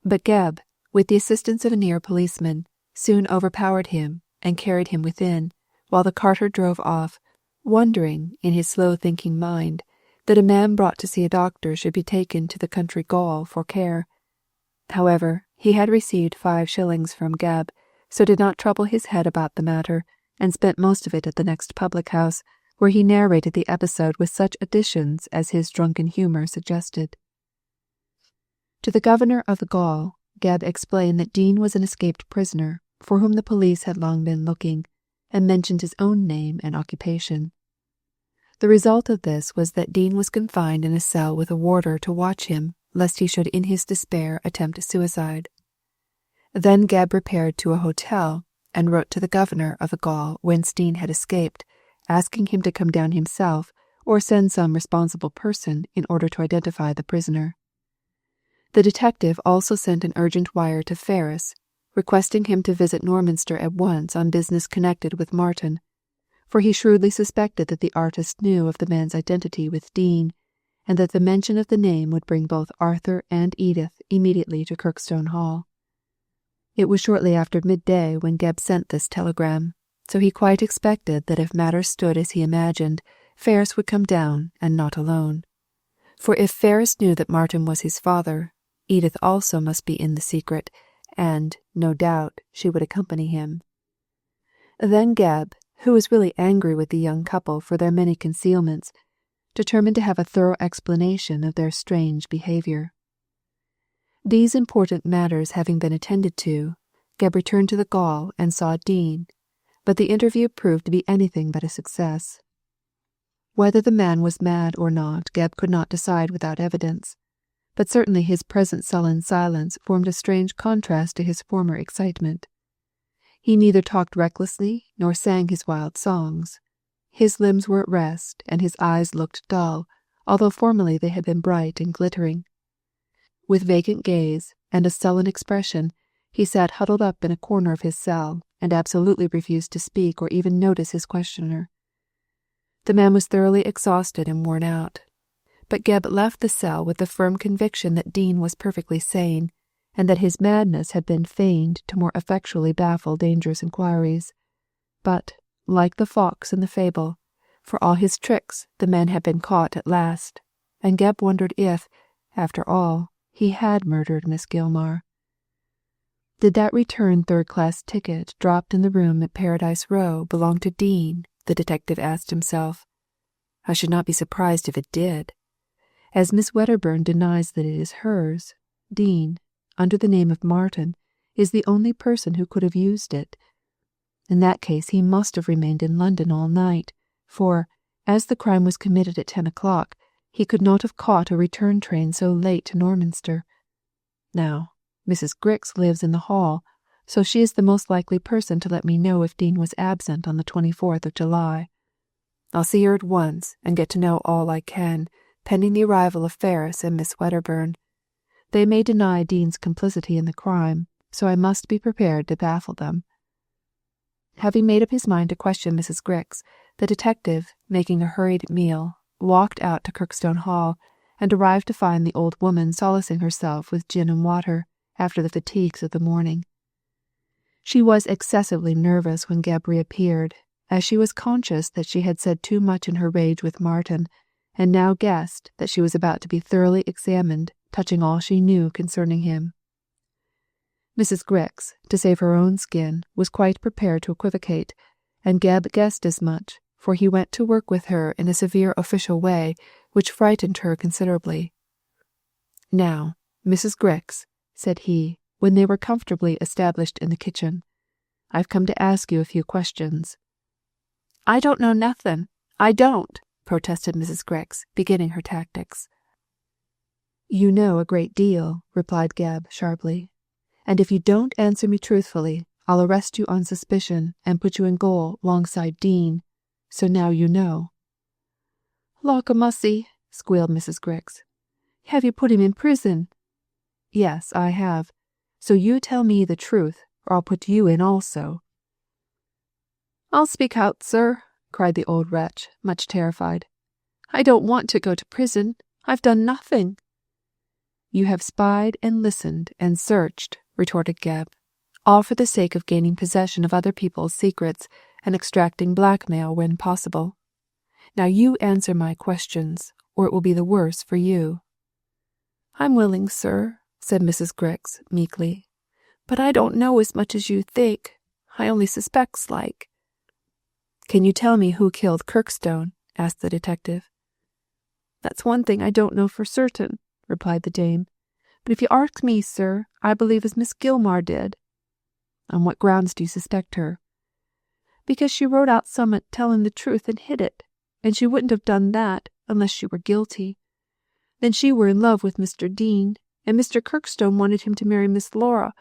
but Gebb, with the assistance of a near policeman, soon overpowered him and carried him within, while the carter drove off, wondering, in his slow-thinking mind, that a man brought to see a doctor should be taken to the country gaol for care. However, he had received 5 shillings from Gebb, so did not trouble his head about the matter, and spent most of it at the next public-house, where he narrated the episode with such additions as his drunken humour suggested. To the governor of the gaol, Gebb explained that Dean was an escaped prisoner, for whom the police had long been looking, and mentioned his own name and occupation. The result of this was that Dean was confined in a cell with a warder to watch him, lest he should in his despair attempt suicide. Then Gebb repaired to a hotel, and wrote to the governor of the gaol whence Dean had escaped, asking him to come down himself, or send some responsible person in order to identify the prisoner. The detective also sent an urgent wire to Fergus, requesting him to visit Norminster at once on business connected with Martin, for he shrewdly suspected that the artist knew of the man's identity with Dean, and that the mention of the name would bring both Arthur and Edith immediately to Kirkstone Hall. It was shortly after midday when Gebb sent this telegram, so he quite expected that if matters stood as he imagined, Fergus would come down, and not alone. For if Fergus knew that Martin was his father, Edith also must be in the secret, and, no doubt, she would accompany him. Then Gebb, who was really angry with the young couple for their many concealments, determined to have a thorough explanation of their strange behaviour. These important matters having been attended to, Gebb returned to the gaol and saw Dean, but the interview proved to be anything but a success. Whether the man was mad or not, Gebb could not decide without evidence, but certainly his present sullen silence formed a strange contrast to his former excitement. He neither talked recklessly nor sang his wild songs. His limbs were at rest, and his eyes looked dull, although formerly they had been bright and glittering. With vacant gaze and a sullen expression, he sat huddled up in a corner of his cell, and absolutely refused to speak or even notice his questioner. The man was thoroughly exhausted and worn out, but Gebb left the cell with the firm conviction that Dean was perfectly sane, and that his madness had been feigned to more effectually baffle dangerous inquiries. But, like the fox in the fable, for all his tricks the man had been caught at last, and Gebb wondered if, after all, he had murdered Miss Gilmar. Did that return third-class ticket dropped in the room at Paradise Row belong to Dean? The detective asked himself. I should not be surprised if it did. As Miss Wedderburn denies that it is hers, Dean, under the name of Martin, is the only person who could have used it. In that case he must have remained in London all night, for, as the crime was committed at 10 o'clock, he could not have caught a return train so late to Norminster. Now, Mrs. Grix lives in the hall, so she is the most likely person to let me know if Dean was absent on the 24th of July. I'll see her at once and get to know all I can, pending the arrival of Ferris and Miss Wedderburn. They may deny Dean's complicity in the crime, so I must be prepared to baffle them. Having made up his mind to question Mrs. Grix, the detective, making a hurried meal, walked out to Kirkstone Hall, and arrived to find the old woman solacing herself with gin and water after the fatigues of the morning. She was excessively nervous when Gebb reappeared, as she was conscious that she had said too much in her rage with Martin, and now guessed that she was about to be thoroughly examined, touching all she knew concerning him. Mrs. Grix, to save her own skin, was quite prepared to equivocate, and Gebb guessed as much, for he went to work with her in a severe official way, which frightened her considerably. Now, Mrs. Grix, said he, when they were comfortably established in the kitchen, I've come to ask you a few questions. I don't know nothing. I don't, protested Mrs. Grix, beginning her tactics. You know a great deal, replied Gebb sharply, and if you don't answer me truthfully, I'll arrest you on suspicion and put you in gaol alongside Dean. So now you know. Lawkamussy, squealed Mrs. Grix. Have you put him in prison? Yes, I have. So you tell me the truth, or I'll put you in also. I'll speak out, sir, cried the old wretch, much terrified. I don't want to go to prison. I've done nothing. You have spied and listened and searched, retorted Gebb, all for the sake of gaining possession of other people's secrets and extracting blackmail when possible. Now you answer my questions, or it will be the worse for you. I'm willing, sir, said Mrs. Grix meekly, but I don't know as much as you think. I only suspects like. Can you tell me who killed Kirkstone? asked the detective. That's one thing I don't know for certain, replied the dame. But if you ask me, sir, I believe as Miss Gilmar did. On what grounds do you suspect her? Because she wrote out summat telling the truth and hid it, and she wouldn't have done that unless she were guilty. Then she were in love with Mr. Dean, and Mr. Kirkstone wanted him to marry Miss Laura.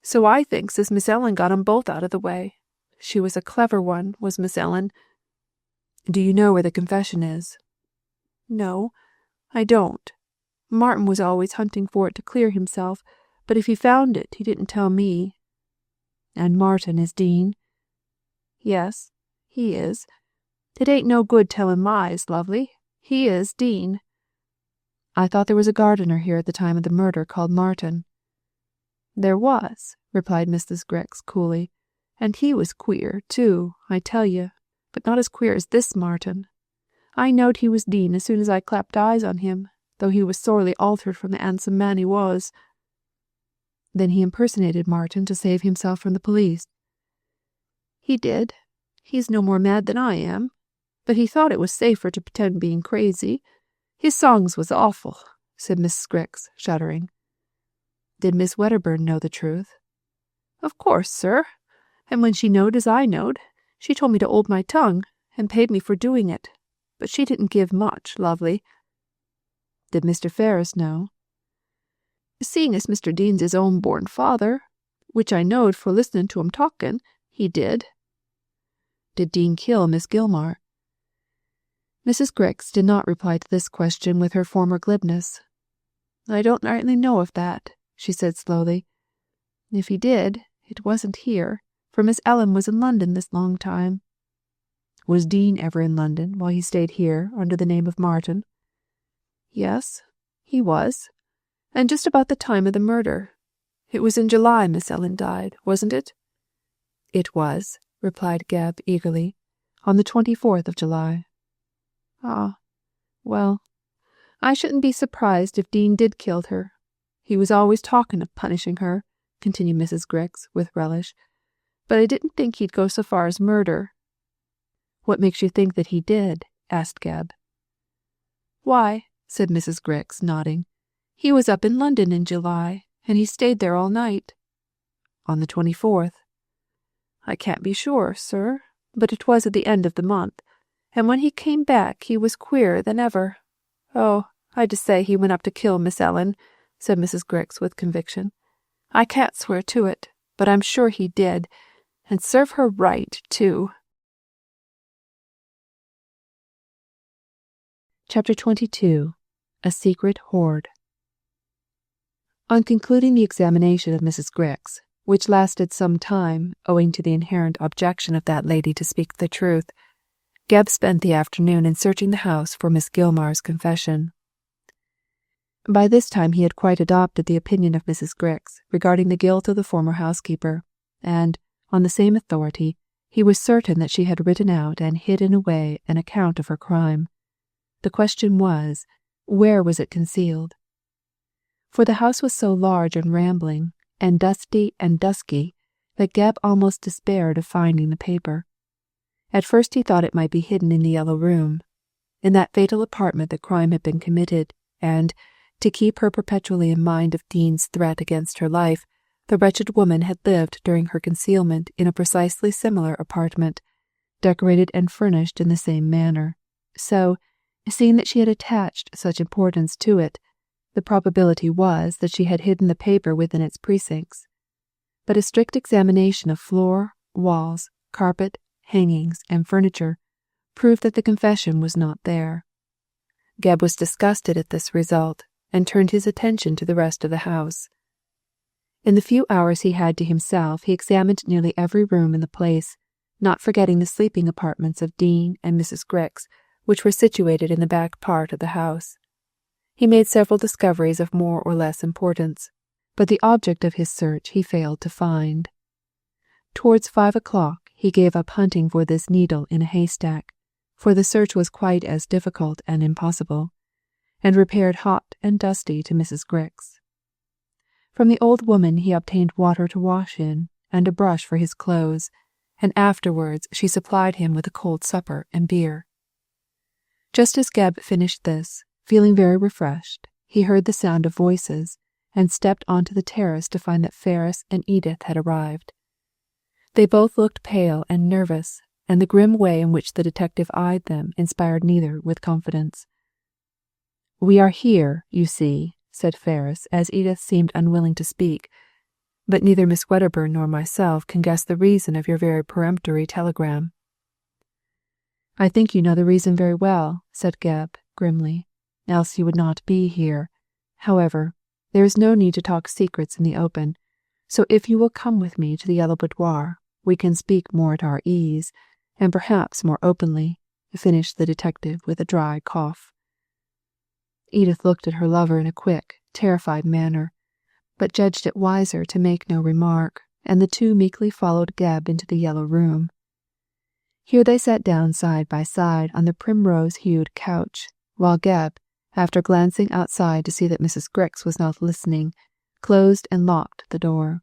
So I thinks as Miss Ellen got 'em both out of the way. She was a clever one, was Miss Ellen. Do you know where the confession is? No, I don't. Martin was always hunting for it to clear himself, but if he found it, he didn't tell me. And Martin is Dean? Yes, he is. It ain't no good telling lies, lovely. He is Dean. I thought there was a gardener here at the time of the murder called Martin. There was, replied Mrs. Grix coolly, and he was queer, too, I tell you, but not as queer as this Martin. I knowed he was Dean as soon as I clapped eyes on him, though he was sorely altered from the handsome man he was. Then he impersonated Martin to save himself from the police. He did. He's no more mad than I am, but he thought it was safer to pretend being crazy. His songs was awful, said Miss Grix, shuddering. Did Miss Wedderburn know the truth? Of course, sir. And when she knowed as I knowed, she told me to hold my tongue, and paid me for doing it. but she didn't give much, lovely." "Did Mr. Ferris know?" "Seeing as Mr. Dean's his own born father, which I knowed for listening to him talking, he did." "Did Dean kill Miss Gilmar?" Mrs. Grix did not reply to this question with her former glibness. "I don't rightly know of that," she said slowly. "If he did, it wasn't here, for Miss Ellen was in London this long time." "Was Dean ever in London while he stayed here under the name of Martin?" "Yes, he was, and just about the time of the murder. It was in July Miss Ellen died, wasn't it?" "It was," replied Geb eagerly, "on the 24th of July." "Ah, well, I shouldn't be surprised if Dean did kill her. He was always talking of punishing her," continued Mrs. Grix with relish, "but I didn't think he'd go so far as murder." "What makes you think that he did?" asked Geb. "Why," said Mrs. Grix, nodding, "he was up in London in July, and he stayed there all night." "On the 24th? "I can't be sure, sir, but it was at the end of the month, and when he came back he was queerer than ever. Oh, I dessay he went up to kill Miss Ellen," said Mrs. Grix with conviction. "I can't swear to it, but I'm sure he did, and serve her right, too." Chapter 22. A Secret Hoard. On concluding the examination of Mrs. Grix, which lasted some time owing to the inherent objection of that lady to speak the truth, Geb spent the afternoon in searching the house for Miss Gilmar's confession. By this time he had quite adopted the opinion of Mrs. Grix regarding the guilt of the former housekeeper, and, on the same authority, he was certain that she had written out and hidden away an account of her crime. The question was, where was it concealed? For the house was so large and rambling, and dusty and dusky, that Geb almost despaired of finding the paper. At first he thought it might be hidden in the Yellow Room. In that fatal apartment the crime had been committed, and, to keep her perpetually in mind of Dean's threat against her life, the wretched woman had lived during her concealment in a precisely similar apartment, decorated and furnished in the same manner. So, seeing that she had attached such importance to it, the probability was that she had hidden the paper within its precincts. But a strict examination of floor, walls, carpet, hangings, and furniture proved that the confession was not there. Geb was disgusted at this result, and turned his attention to the rest of the house. In the few hours he had to himself, he examined nearly every room in the place, not forgetting the sleeping apartments of Dean and Mrs. Grix, which were situated in the back part of the house. He made several discoveries of more or less importance, but the object of his search he failed to find. Towards 5 o'clock he gave up hunting for this needle in a haystack, for the search was quite as difficult and impossible, and repaired hot and dusty to Mrs. Grix. From the old woman he obtained water to wash in, and a brush for his clothes, and afterwards she supplied him with a cold supper and beer. Just as Geb finished this, feeling very refreshed, he heard the sound of voices, and stepped onto the terrace to find that Ferris and Edith had arrived. They both looked pale and nervous, and the grim way in which the detective eyed them inspired neither with confidence. "We are here, you see," said Ferris, as Edith seemed unwilling to speak, "but neither Miss Wedderburn nor myself can guess the reason of your very peremptory telegram." "I think you know the reason very well," said Geb, grimly, "else you would not be here. However, there is no need to talk secrets in the open, so if you will come with me to the Yellow Boudoir, we can speak more at our ease, and perhaps more openly," finished the detective with a dry cough. Edith looked at her lover in a quick, terrified manner, but judged it wiser to make no remark, and the two meekly followed Geb into the Yellow Room. Here they sat down side by side on the primrose-hued couch, while Geb, after glancing outside to see that Mrs. Grix was not listening, closed and locked the door.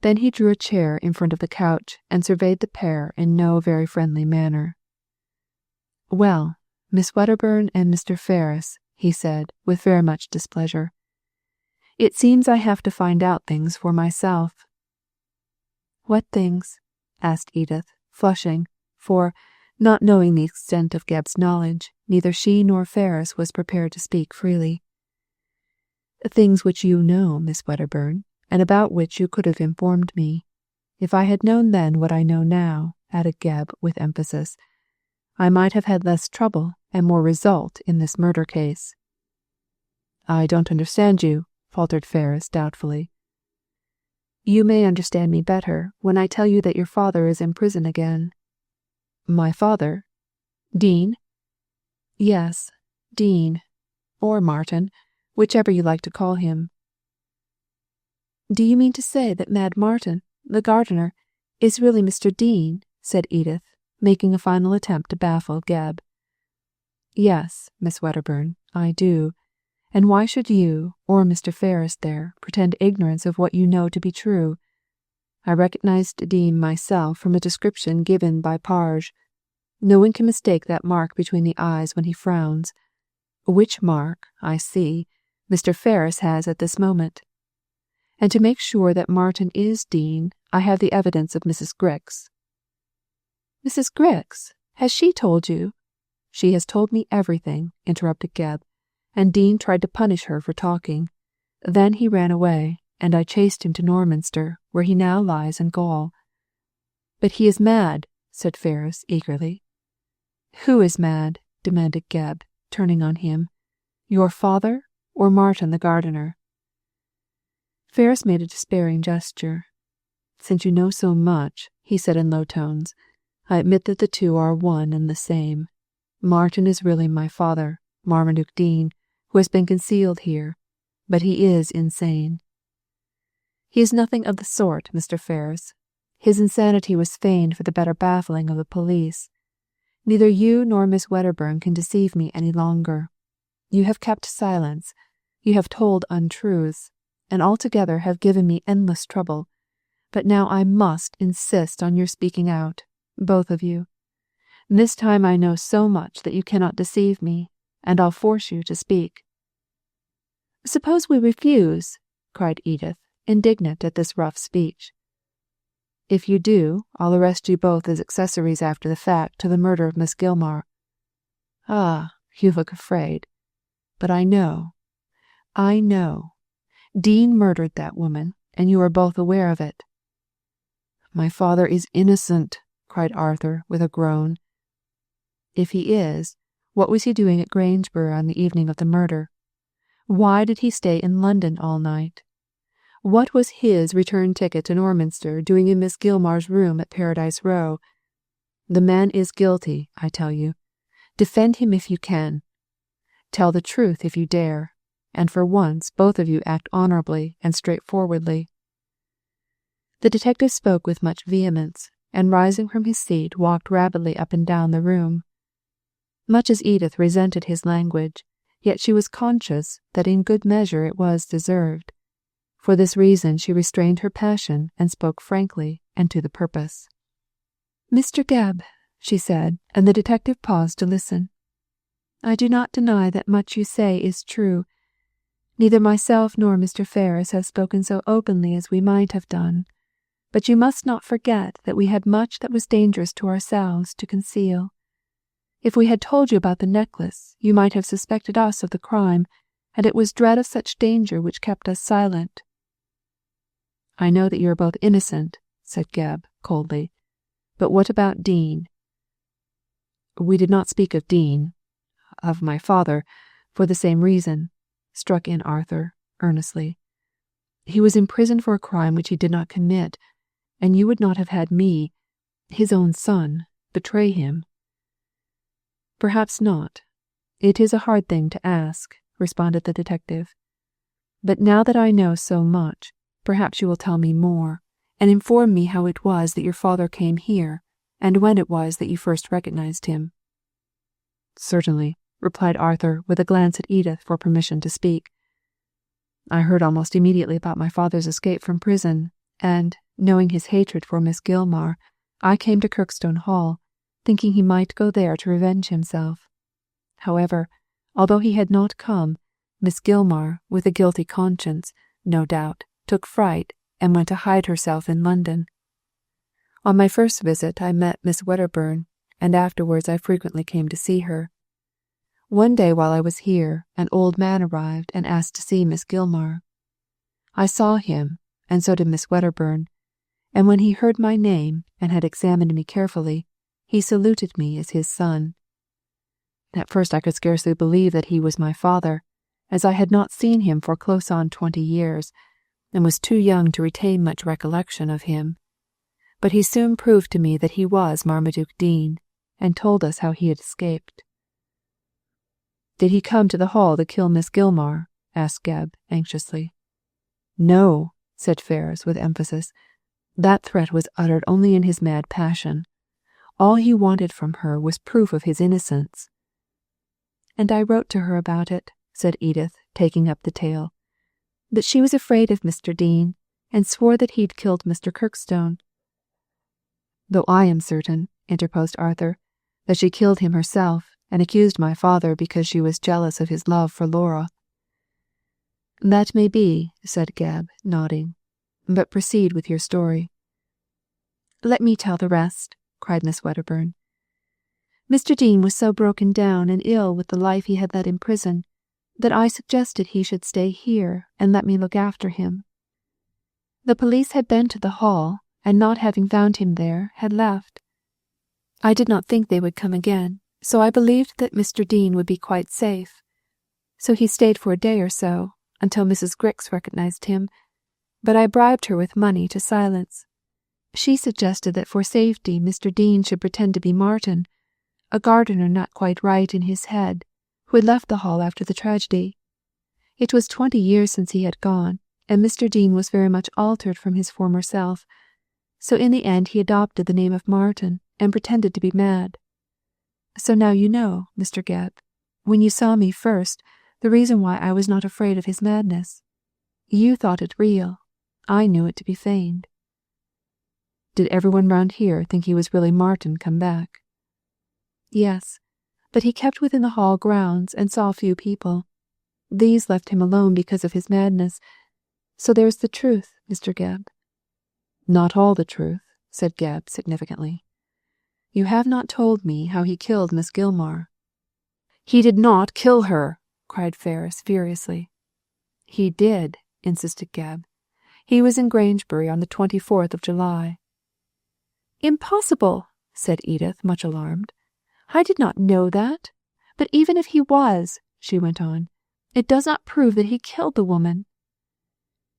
Then he drew a chair in front of the couch and surveyed the pair in no very friendly manner. "Well, Miss Wedderburn and Mr. Ferris," he said, with very much displeasure, "it seems I have to find out things for myself." "What things?" asked Edith, flushing, for, Not knowing the extent of Geb's knowledge, neither she nor Ferris was prepared to speak freely. "Things which you know, Miss Wedderburn, and about which you could have informed me. If I had known then what I know now," added Geb with emphasis, "I might have had less trouble and more result in this murder case." "I don't understand you," faltered Ferris doubtfully. "You may understand me better when I tell you that your father is in prison again." "My father? Dean?" "Yes, Dean, or Martin, whichever you like to call him." "Do you mean to say that Mad Martin, the gardener, is really Mr. Dean?" said Edith, making a final attempt to baffle Geb. "Yes, Miss Wedderburn, I do. And why should you, or Mr. Ferris there, pretend ignorance of what you know to be true? I recognized Dean myself from a description given by Parge. No one can mistake that mark between the eyes when he frowns, which mark, I see, Mr. Ferris has at this moment. And to make sure that Martin is Dean, I have the evidence of Mrs. Grix." "Mrs. Grix? Has she told you?" "She has told me everything," interrupted Geb, "and Dean tried to punish her for talking. Then he ran away, and I chased him to Norminster, where he now lies in gaol." "But he is mad," said Ferris eagerly. "Who is mad?" demanded Geb, turning on him. "Your father, or Martin the gardener?" Ferris made a despairing gesture. "Since you know so much," he said in low tones, "I admit that the two are one and the same. Martin is really my father, Marmaduke Dean, who has been concealed here, but he is insane." "He is nothing of the sort, Mr. Ferris. His insanity was feigned for the better baffling of the police. Neither you nor Miss Wedderburn can deceive me any longer. You have kept silence, you have told untruths, and altogether have given me endless trouble, but now I must insist on your speaking out, both of you. This time I know so much that you cannot deceive me, and I'll force you to speak." "Suppose we refuse?" cried Edith, indignant at this rough speech. "If you do, I'll arrest you both as accessories after the fact to the murder of Miss Gilmar." "Ah, you look afraid. But I know. Dean murdered that woman, and you are both aware of it." "My father is innocent," cried Arthur with a groan. "If he is, what was he doing at Grangebury on the evening of the murder? Why did he stay in London all night? What was his return ticket to Norminster doing in Miss Gilmar's room at Paradise Row? The man is guilty, I tell you. Defend him if you can. Tell the truth if you dare, and for once both of you act honourably and straightforwardly." The detective spoke with much vehemence, and rising from his seat walked rapidly up and down the room. Much as Edith resented his language, yet she was conscious that in good measure it was deserved. For this reason she restrained her passion and spoke frankly and to the purpose. "Mr. Geb," she said, and the detective paused to listen, "I do not deny that much you say is true. Neither myself nor Mr. Ferris have spoken so openly as we might have done, but you must not forget that we had much that was dangerous to ourselves to conceal. If we had told you about the necklace, you might have suspected us of the crime, and it was dread of such danger which kept us silent." "I know that you are both innocent," said Geb coldly, "but what about Dean?" "We did not speak of Dean, of my father, for the same reason," struck in Arthur earnestly. "He was imprisoned for a crime which he did not commit, and you would not have had me, his own son, betray him." "Perhaps not. It is a hard thing to ask," responded the detective. "But now that I know so much, perhaps you will tell me more, and inform me how it was that your father came here, and when it was that you first recognized him." "Certainly," replied Arthur with a glance at Edith for permission to speak. "I heard almost immediately about my father's escape from prison, and, knowing his hatred for Miss Gilmar, I came to Kirkstone Hall, thinking he might go there to revenge himself. However, although he had not come, Miss Gilmar, with a guilty conscience, no doubt, took fright and went to hide herself in London. On my first visit I met Miss Wedderburn, and afterwards I frequently came to see her. One day while I was here, an old man arrived and asked to see Miss Gilmar. I saw him, and so did Miss Wedderburn, and when he heard my name and had examined me carefully, he saluted me as his son. At first I could scarcely believe that he was my father, as I had not seen him for close on 20 years, and was too young to retain much recollection of him. But he soon proved to me that he was Marmaduke Dean, and told us how he had escaped. "Did he come to the Hall to kill Miss Gilmar?" asked Gebb anxiously. "No," said Ferris with emphasis. "That threat was uttered only in his mad passion. All he wanted from her was proof of his innocence." "And I wrote to her about it," said Edith, taking up the tale. "But she was afraid of Mr. Dean, and swore that he'd killed Mr. Kirkstone." "Though I am certain," interposed Arthur, "that she killed him herself, and accused my father because she was jealous of his love for Laura." "That may be," said Gebb, nodding. "But proceed with your story." "Let me tell the rest," cried Miss Wedderburn. "Mr. Dean was so broken down and ill with the life he had led in prison that I suggested he should stay here and let me look after him. The police had been to the Hall, and not having found him there, had left. I did not think they would come again, so I believed that Mr. Dean would be quite safe. So he stayed for a day or so, until Mrs. Grix recognized him, but I bribed her with money to silence. She suggested that for safety Mr. Dean should pretend to be Martin, a gardener not quite right in his head, who had left the Hall after the tragedy. It was 20 years since he had gone, and Mr. Dean was very much altered from his former self, so in the end he adopted the name of Martin and pretended to be mad. So now you know, Mr. Gebb, when you saw me first, the reason why I was not afraid of his madness. You thought it real. I knew it to be feigned." "Did everyone round here think he was really Martin come back?" "Yes, but he kept within the Hall grounds and saw few people. These left him alone because of his madness. So there's the truth, Mr. Gebb." "Not all the truth," said Gebb significantly. "You have not told me how he killed Miss Gilmar." "He did not kill her!" cried Ferris furiously. "He did," insisted Gebb. "He was in Grangebury on the 24th of July. "Impossible," said Edith, much alarmed. "I did not know that. But even if he was," she went on, "it does not prove that he killed the woman."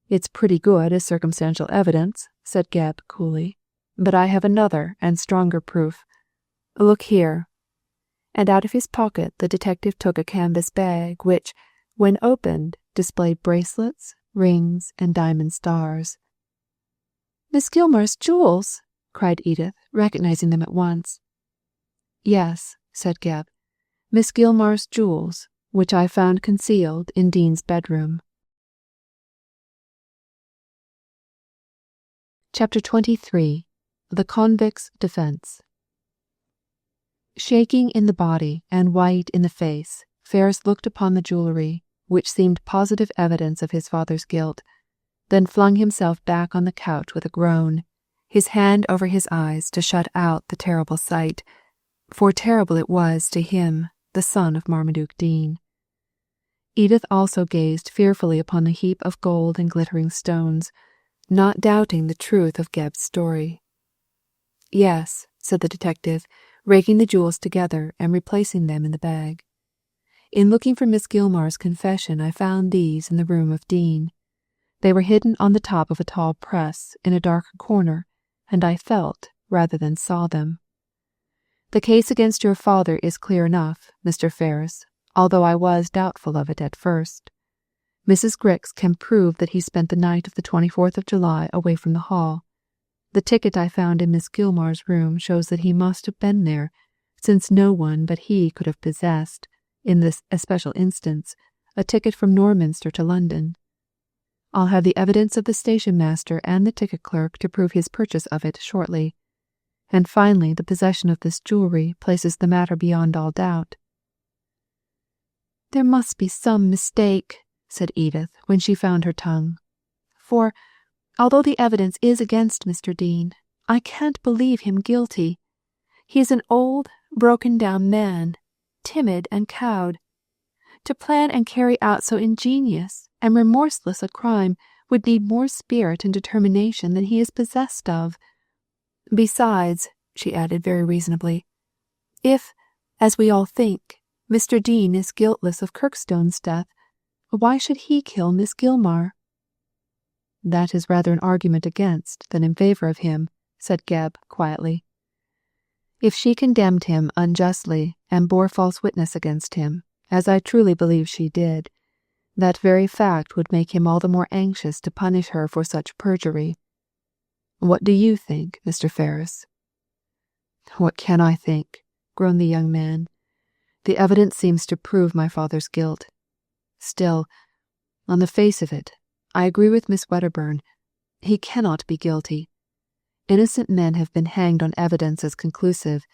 "It's pretty good as circumstantial evidence," said Gebb coolly. "But I have another and stronger proof. Look here." And out of his pocket the detective took a canvas bag which, when opened, displayed bracelets, rings, and diamond stars. "Miss Gilmar's jewels!" cried Edith, recognizing them at once. "Yes," said Gebb, "Miss Gilmar's jewels, which I found concealed in Dean's bedroom." Chapter 23. The Convict's Defense. Shaking in the body and white in the face, Ferris looked upon the jewellery, which seemed positive evidence of his father's guilt, then flung himself back on the couch with a groan, his hand over his eyes to shut out the terrible sight, for terrible it was to him, the son of Marmaduke Dean. Edith also gazed fearfully upon the heap of gold and glittering stones, not doubting the truth of Gebb's story. "Yes," said the detective, raking the jewels together and replacing them in the bag. "In looking for Miss Gilmar's confession, I found these in the room of Dean. They were hidden on the top of a tall press in a dark corner, and I felt rather than saw them. The case against your father is clear enough, Mr. Ferris, although I was doubtful of it at first. Mrs. Grix can prove that he spent the night of the 24th of July away from the Hall. The ticket I found in Miss Gilmar's room shows that he must have been there, since no one but he could have possessed, in this especial instance, a ticket from Norminster to London. I'll have the evidence of the station master and the ticket clerk to prove his purchase of it shortly. And finally, the possession of this jewellery places the matter beyond all doubt." "There must be some mistake," said Edith, when she found her tongue. "For, although the evidence is against Mr. Dean, I can't believe him guilty. He is an old, broken-down man, timid and cowed. To plan and carry out so ingenious and remorseless a crime would need more spirit and determination than he is possessed of. Besides, she added very reasonably, if, as we all think, Mr. Dean is guiltless of Kirkstone's death, why should he kill Miss Gilmar? That is rather an argument against than in favor of him, said Gebb quietly. If she condemned him unjustly and bore false witness against him, as I truly believe she did, that very fact would make him all the more anxious to punish her for such perjury. What do you think, Mr. Ferris? What can I think? Groaned the young man. The evidence seems to prove my father's guilt. Still, on the face of it, I agree with Miss Wedderburn. He cannot be guilty. Innocent men have been hanged on evidence as conclusive,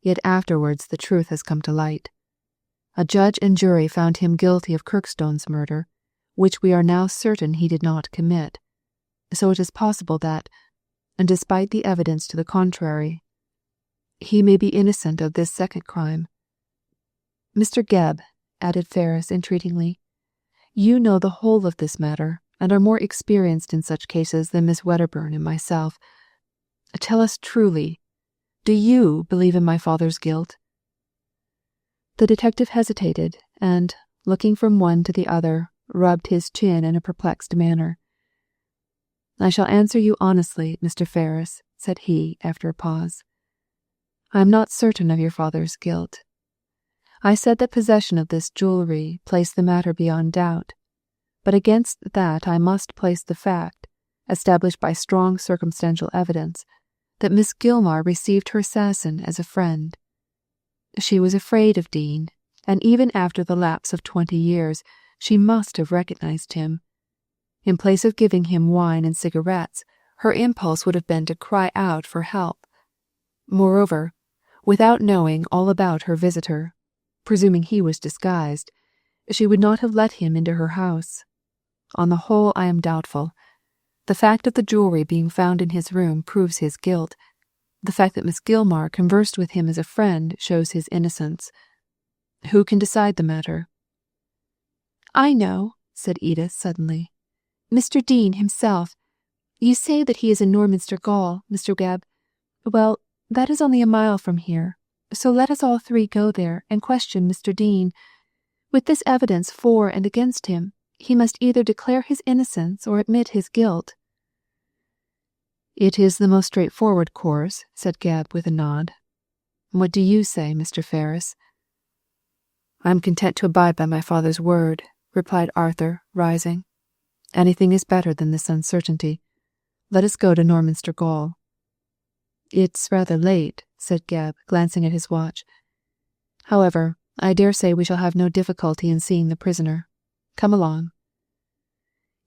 yet afterwards the truth has come to light. A judge and jury found him guilty of Kirkstone's murder, which we are now certain he did not commit. So it is possible that, and despite the evidence to the contrary, he may be innocent of this second crime. Mr. Gebb, added Ferris entreatingly, you know the whole of this matter, and are more experienced in such cases than Miss Wedderburn and myself. Tell us truly, do you believe in my father's guilt? The detective hesitated, and, looking from one to the other, rubbed his chin in a perplexed manner. I shall answer you honestly, Mr. Ferris, said he, after a pause. I am not certain of your father's guilt. I said that possession of this jewellery placed the matter beyond doubt, but against that I must place the fact, established by strong circumstantial evidence, that Miss Gilmar received her assassin as a friend. She was afraid of Dean, and even after the lapse of 20 years, she must have recognized him. In place of giving him wine and cigarettes, her impulse would have been to cry out for help. Moreover, without knowing all about her visitor, presuming he was disguised, she would not have let him into her house. On the whole, I am doubtful. The fact of the jewellery being found in his room proves his guilt. The fact that Miss Gilmar conversed with him as a friend shows his innocence. Who can decide the matter? I know, said Edith suddenly. Mr. Dean himself. You say that he is in Norminster Gaol, Mr. Gebb. Well, that is only a mile from here, so let us all three go there and question Mr. Dean. With this evidence for and against him, he must either declare his innocence or admit his guilt. It is the most straightforward course, said Gebb with a nod. What do you say, Mr. Ferris? I am content to abide by my father's word, replied Arthur, rising. Anything is better than this uncertainty. Let us go to Norminster Gaol. It's rather late, said Gebb, glancing at his watch. However, I dare say we shall have no difficulty in seeing the prisoner. Come along.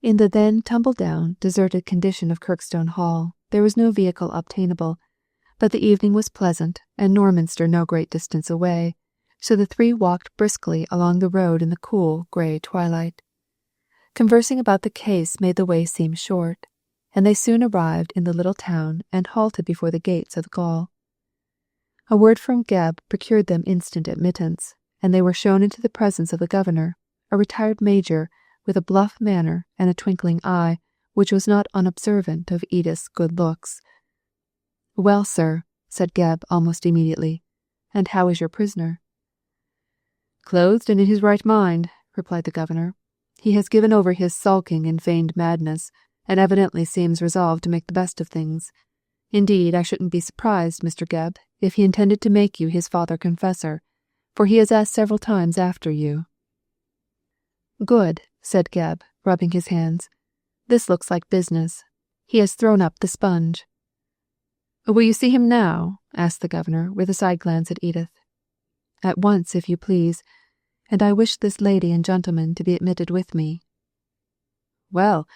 In the then tumble-down, deserted condition of Kirkstone Hall, there was no vehicle obtainable, but the evening was pleasant, and Norminster no great distance away, so the three walked briskly along the road in the cool, grey twilight. Conversing about the case made the way seem short, and they soon arrived in the little town and halted before the gates of the Gaol. A word from Gebb procured them instant admittance, and they were shown into the presence of the governor, a retired major with a bluff manner and a twinkling eye, which was not unobservant of Edith's good looks. Well, sir, said Gebb almost immediately, and how is your prisoner? Clothed and in his right mind, replied the governor. He has given over his sulking and feigned madness, and evidently seems resolved to make the best of things. Indeed, I shouldn't be surprised, Mr. Gebb, if he intended to make you his father-confessor, for he has asked several times after you. Good, said Gebb, rubbing his hands. This looks like business. He has thrown up the sponge. Will you see him now? Asked the governor, with a side glance at Edith. At once, if you please, and I wish this lady and gentleman to be admitted with me. Well,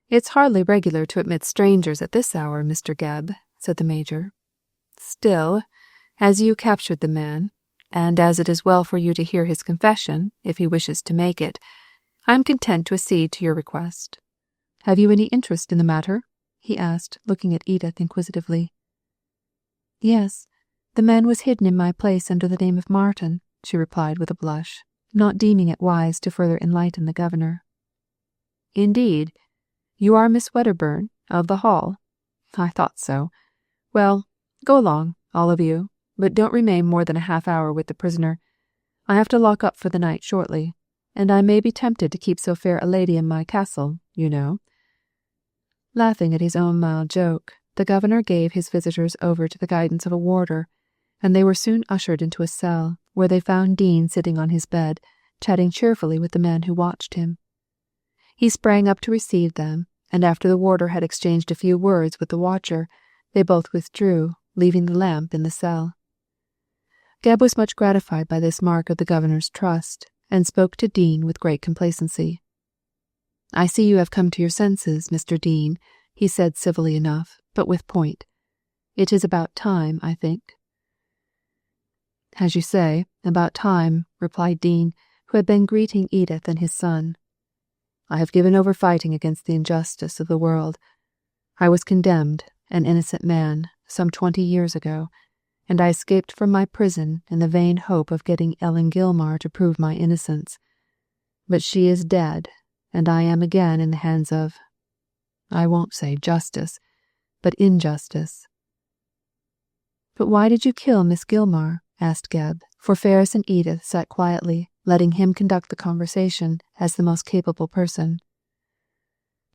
it's hardly regular to admit strangers at this hour, Mr. Gebb, said the major. Still, as you captured the man, and as it is well for you to hear his confession, if he wishes to make it, I am content to accede to your request. Have you any interest in the matter? He asked, looking at Edith inquisitively. Yes, The man was hidden in my place under the name of Martin, she replied with a blush, not deeming it wise to further enlighten the governor. Indeed, you are Miss Wedderburn, of the Hall? I thought so. Well, go along, all of you, but don't remain more than a half-hour with the prisoner. I have to lock up for the night shortly, and I may be tempted to keep so fair a lady in my castle, you know. Laughing at his own mild joke, the governor gave his visitors over to the guidance of a warder, and they were soon ushered into a cell, where they found Dean sitting on his bed, chatting cheerfully with the man who watched him. He sprang up to receive them, and after the warder had exchanged a few words with the watcher, they both withdrew, leaving the lamp in the cell. Gebb was much gratified by this mark of the governor's trust, and spoke to Dean with great complacency. "I see you have come to your senses, Mr. Dean," he said civilly enough, but with point. "It is about time, I think." "As you say, about time," replied Dean, who had been greeting Edith and his son. "I have given over fighting against the injustice of the world. I was condemned, an innocent man, some 20 years ago, and I escaped from my prison in the vain hope of getting Ellen Gilmar to prove my innocence. But she is dead, and I am again in the hands of, I won't say justice, but injustice." "But why did you kill Miss Gilmar?" asked Gebb, for Fergus and Edith sat quietly, letting him conduct the conversation as the most capable person.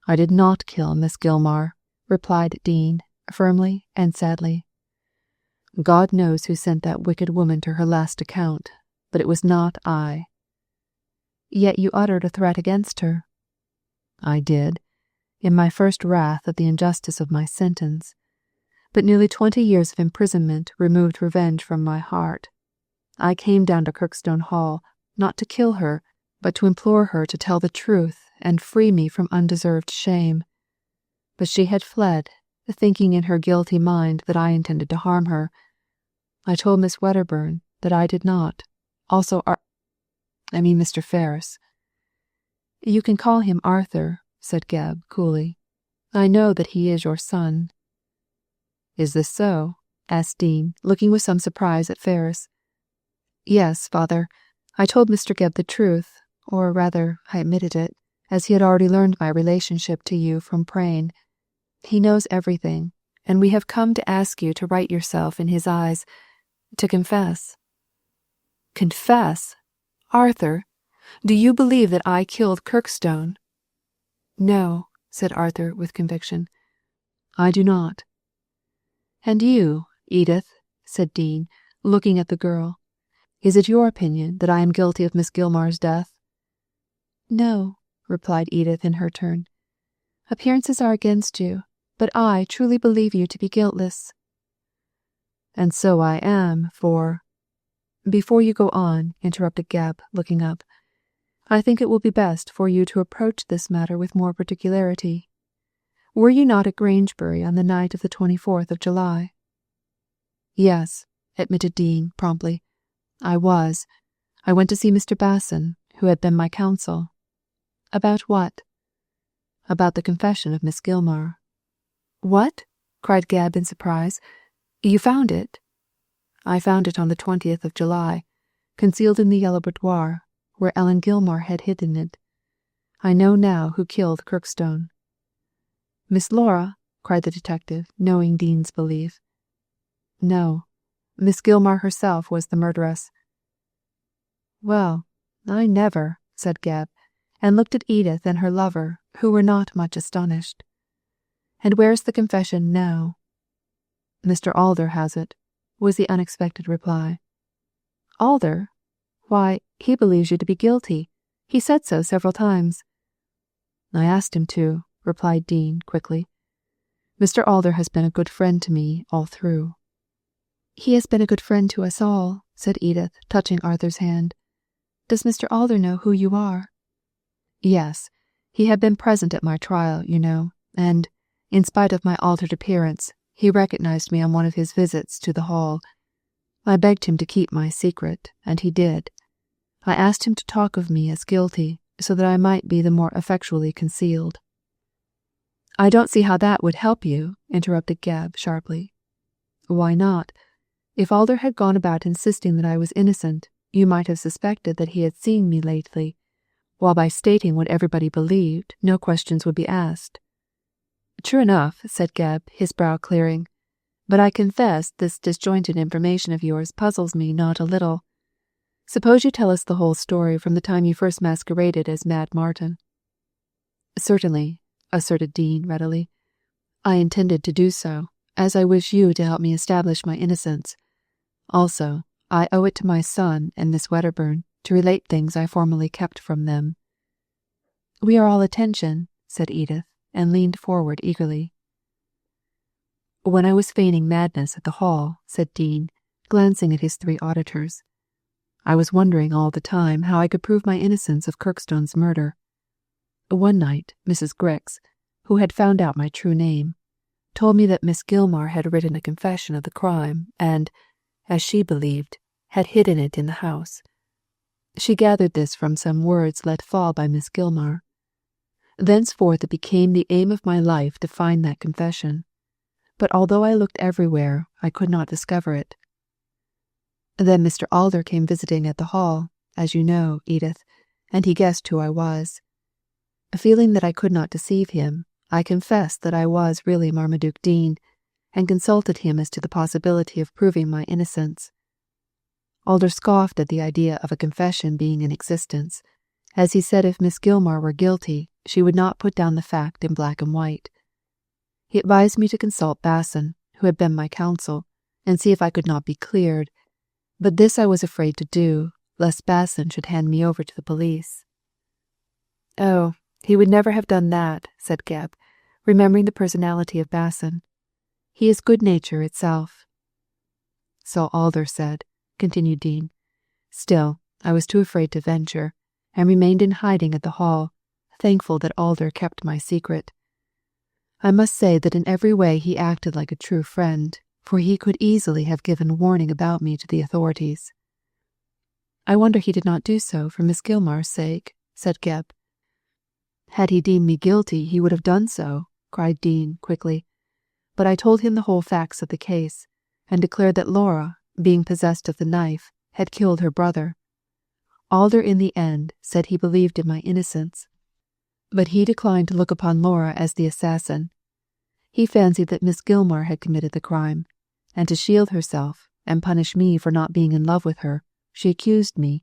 "I did not kill Miss Gilmar," replied Dean, firmly and sadly. "God knows who sent that wicked woman to her last account, but it was not I." "Yet you uttered a threat against her." "I did, in my first wrath at the injustice of my sentence, but nearly 20 years of imprisonment removed revenge from my heart. I came down to Kirkstone Hall, not to kill her, but to implore her to tell the truth and free me from undeserved shame. But she had fled, thinking in her guilty mind that I intended to harm her. I told Miss Wedderburn that I did not. Also Mr. Fergus." "You can call him Arthur," said Gebb coolly. "I know that he is your son." "Is this so?" asked Dean, looking with some surprise at Fergus. "Yes, father. I told Mr. Gebb the truth, or rather, I admitted it, as he had already learned my relationship to you from Prain. He knows everything, and we have come to ask you to right yourself in his eyes, to confess." "Confess? Arthur, do you believe that I killed Kirkstone?" "No," said Arthur with conviction. "I do not." "And you, Edith," said Dean, looking at the girl, "is it your opinion that I am guilty of Miss Gilmar's death?" "No," replied Edith in her turn. "Appearances are against you, but I truly believe you to be guiltless." "And so I am, for—" "Before you go on," interrupted Gebb, looking up, "I think it will be best for you to approach this matter with more particularity. Were you not at Grangebury on the night of the 24th of July?" "Yes," admitted Dean promptly. "I was. I went to see Mr. Basson, who had been my counsel." "About what?" "About the confession of Miss Gilmar." "What?" cried Gebb in surprise. "You found it?" "I found it on the 20th of July, concealed in the yellow boudoir, where Ellen Gilmar had hidden it. I know now who killed Kirkstone." "Miss Laura?" cried the detective, knowing Dean's belief. "No, Miss Gilmar herself was the murderess." "Well, I never," said Gebb, and looked at Edith and her lover, who were not much astonished. "And where's the confession now?" "Mr. Alder has it," was the unexpected reply. "Alder? Why, he believes you to be guilty. He said so several times." "I asked him to," replied Dean quickly. "Mr. Alder has been a good friend to me all through." "He has been a good friend to us all," said Edith, touching Arthur's hand. "Does Mr. Alder know who you are?" "Yes, he had been present at my trial, you know, and, in spite of my altered appearance, he recognized me on one of his visits to the Hall. I begged him to keep my secret, and he did. I asked him to talk of me as guilty, so that I might be the more effectually concealed." "I don't see how that would help you," interrupted Gebb sharply. "Why not? If Alder had gone about insisting that I was innocent, you might have suspected that he had seen me lately, while by stating what everybody believed, no questions would be asked." "True enough," said Gebb, his brow clearing. "But I confess this disjointed information of yours puzzles me not a little. Suppose you tell us the whole story from the time you first masqueraded as Mad Martin." "Certainly," asserted Dean readily. "I intended to do so, as I wish you to help me establish my innocence. Also, I owe it to my son and Miss Wedderburn to relate things I formerly kept from them." "We are all attention," said Edith, and leaned forward eagerly. "When I was feigning madness at the Hall," said Dean, glancing at his 3 auditors, "I was wondering all the time how I could prove my innocence of Kirkstone's murder. One night, Mrs. Grix, who had found out my true name, told me that Miss Gilmar had written a confession of the crime and, as she believed, had hidden it in the house. She gathered this from some words let fall by Miss Gilmar. Thenceforth it became the aim of my life to find that confession, but although I looked everywhere, I could not discover it. Then Mr. Alder came visiting at the Hall, as you know, Edith, and he guessed who I was. Feeling that I could not deceive him, I confessed that I was really Marmaduke Dean, and consulted him as to the possibility of proving my innocence. Alder scoffed at the idea of a confession being in existence, as he said if Miss Gilmar were guilty, she would not put down the fact in black and white. He advised me to consult Basson, who had been my counsel, and see if I could not be cleared, but this I was afraid to do, lest Basson should hand me over to the police." "Oh, he would never have done that," said Gebb, remembering the personality of Basson. "He is good nature itself." "So Alder said," continued Dean. "Still, I was too afraid to venture, and remained in hiding at the Hall, thankful that Alder kept my secret. I must say that in every way he acted like a true friend, for he could easily have given warning about me to the authorities." "I wonder he did not do so for Miss Gilmar's sake," said Gebb. "Had he deemed me guilty he would have done so," cried Dean quickly. "But I told him the whole facts of the case, and declared that Laura, being possessed of the knife, had killed her brother. Alder in the end said he believed in my innocence, but he declined to look upon Laura as the assassin. He fancied that Miss Gilmar had committed the crime, and to shield herself and punish me for not being in love with her, she accused me.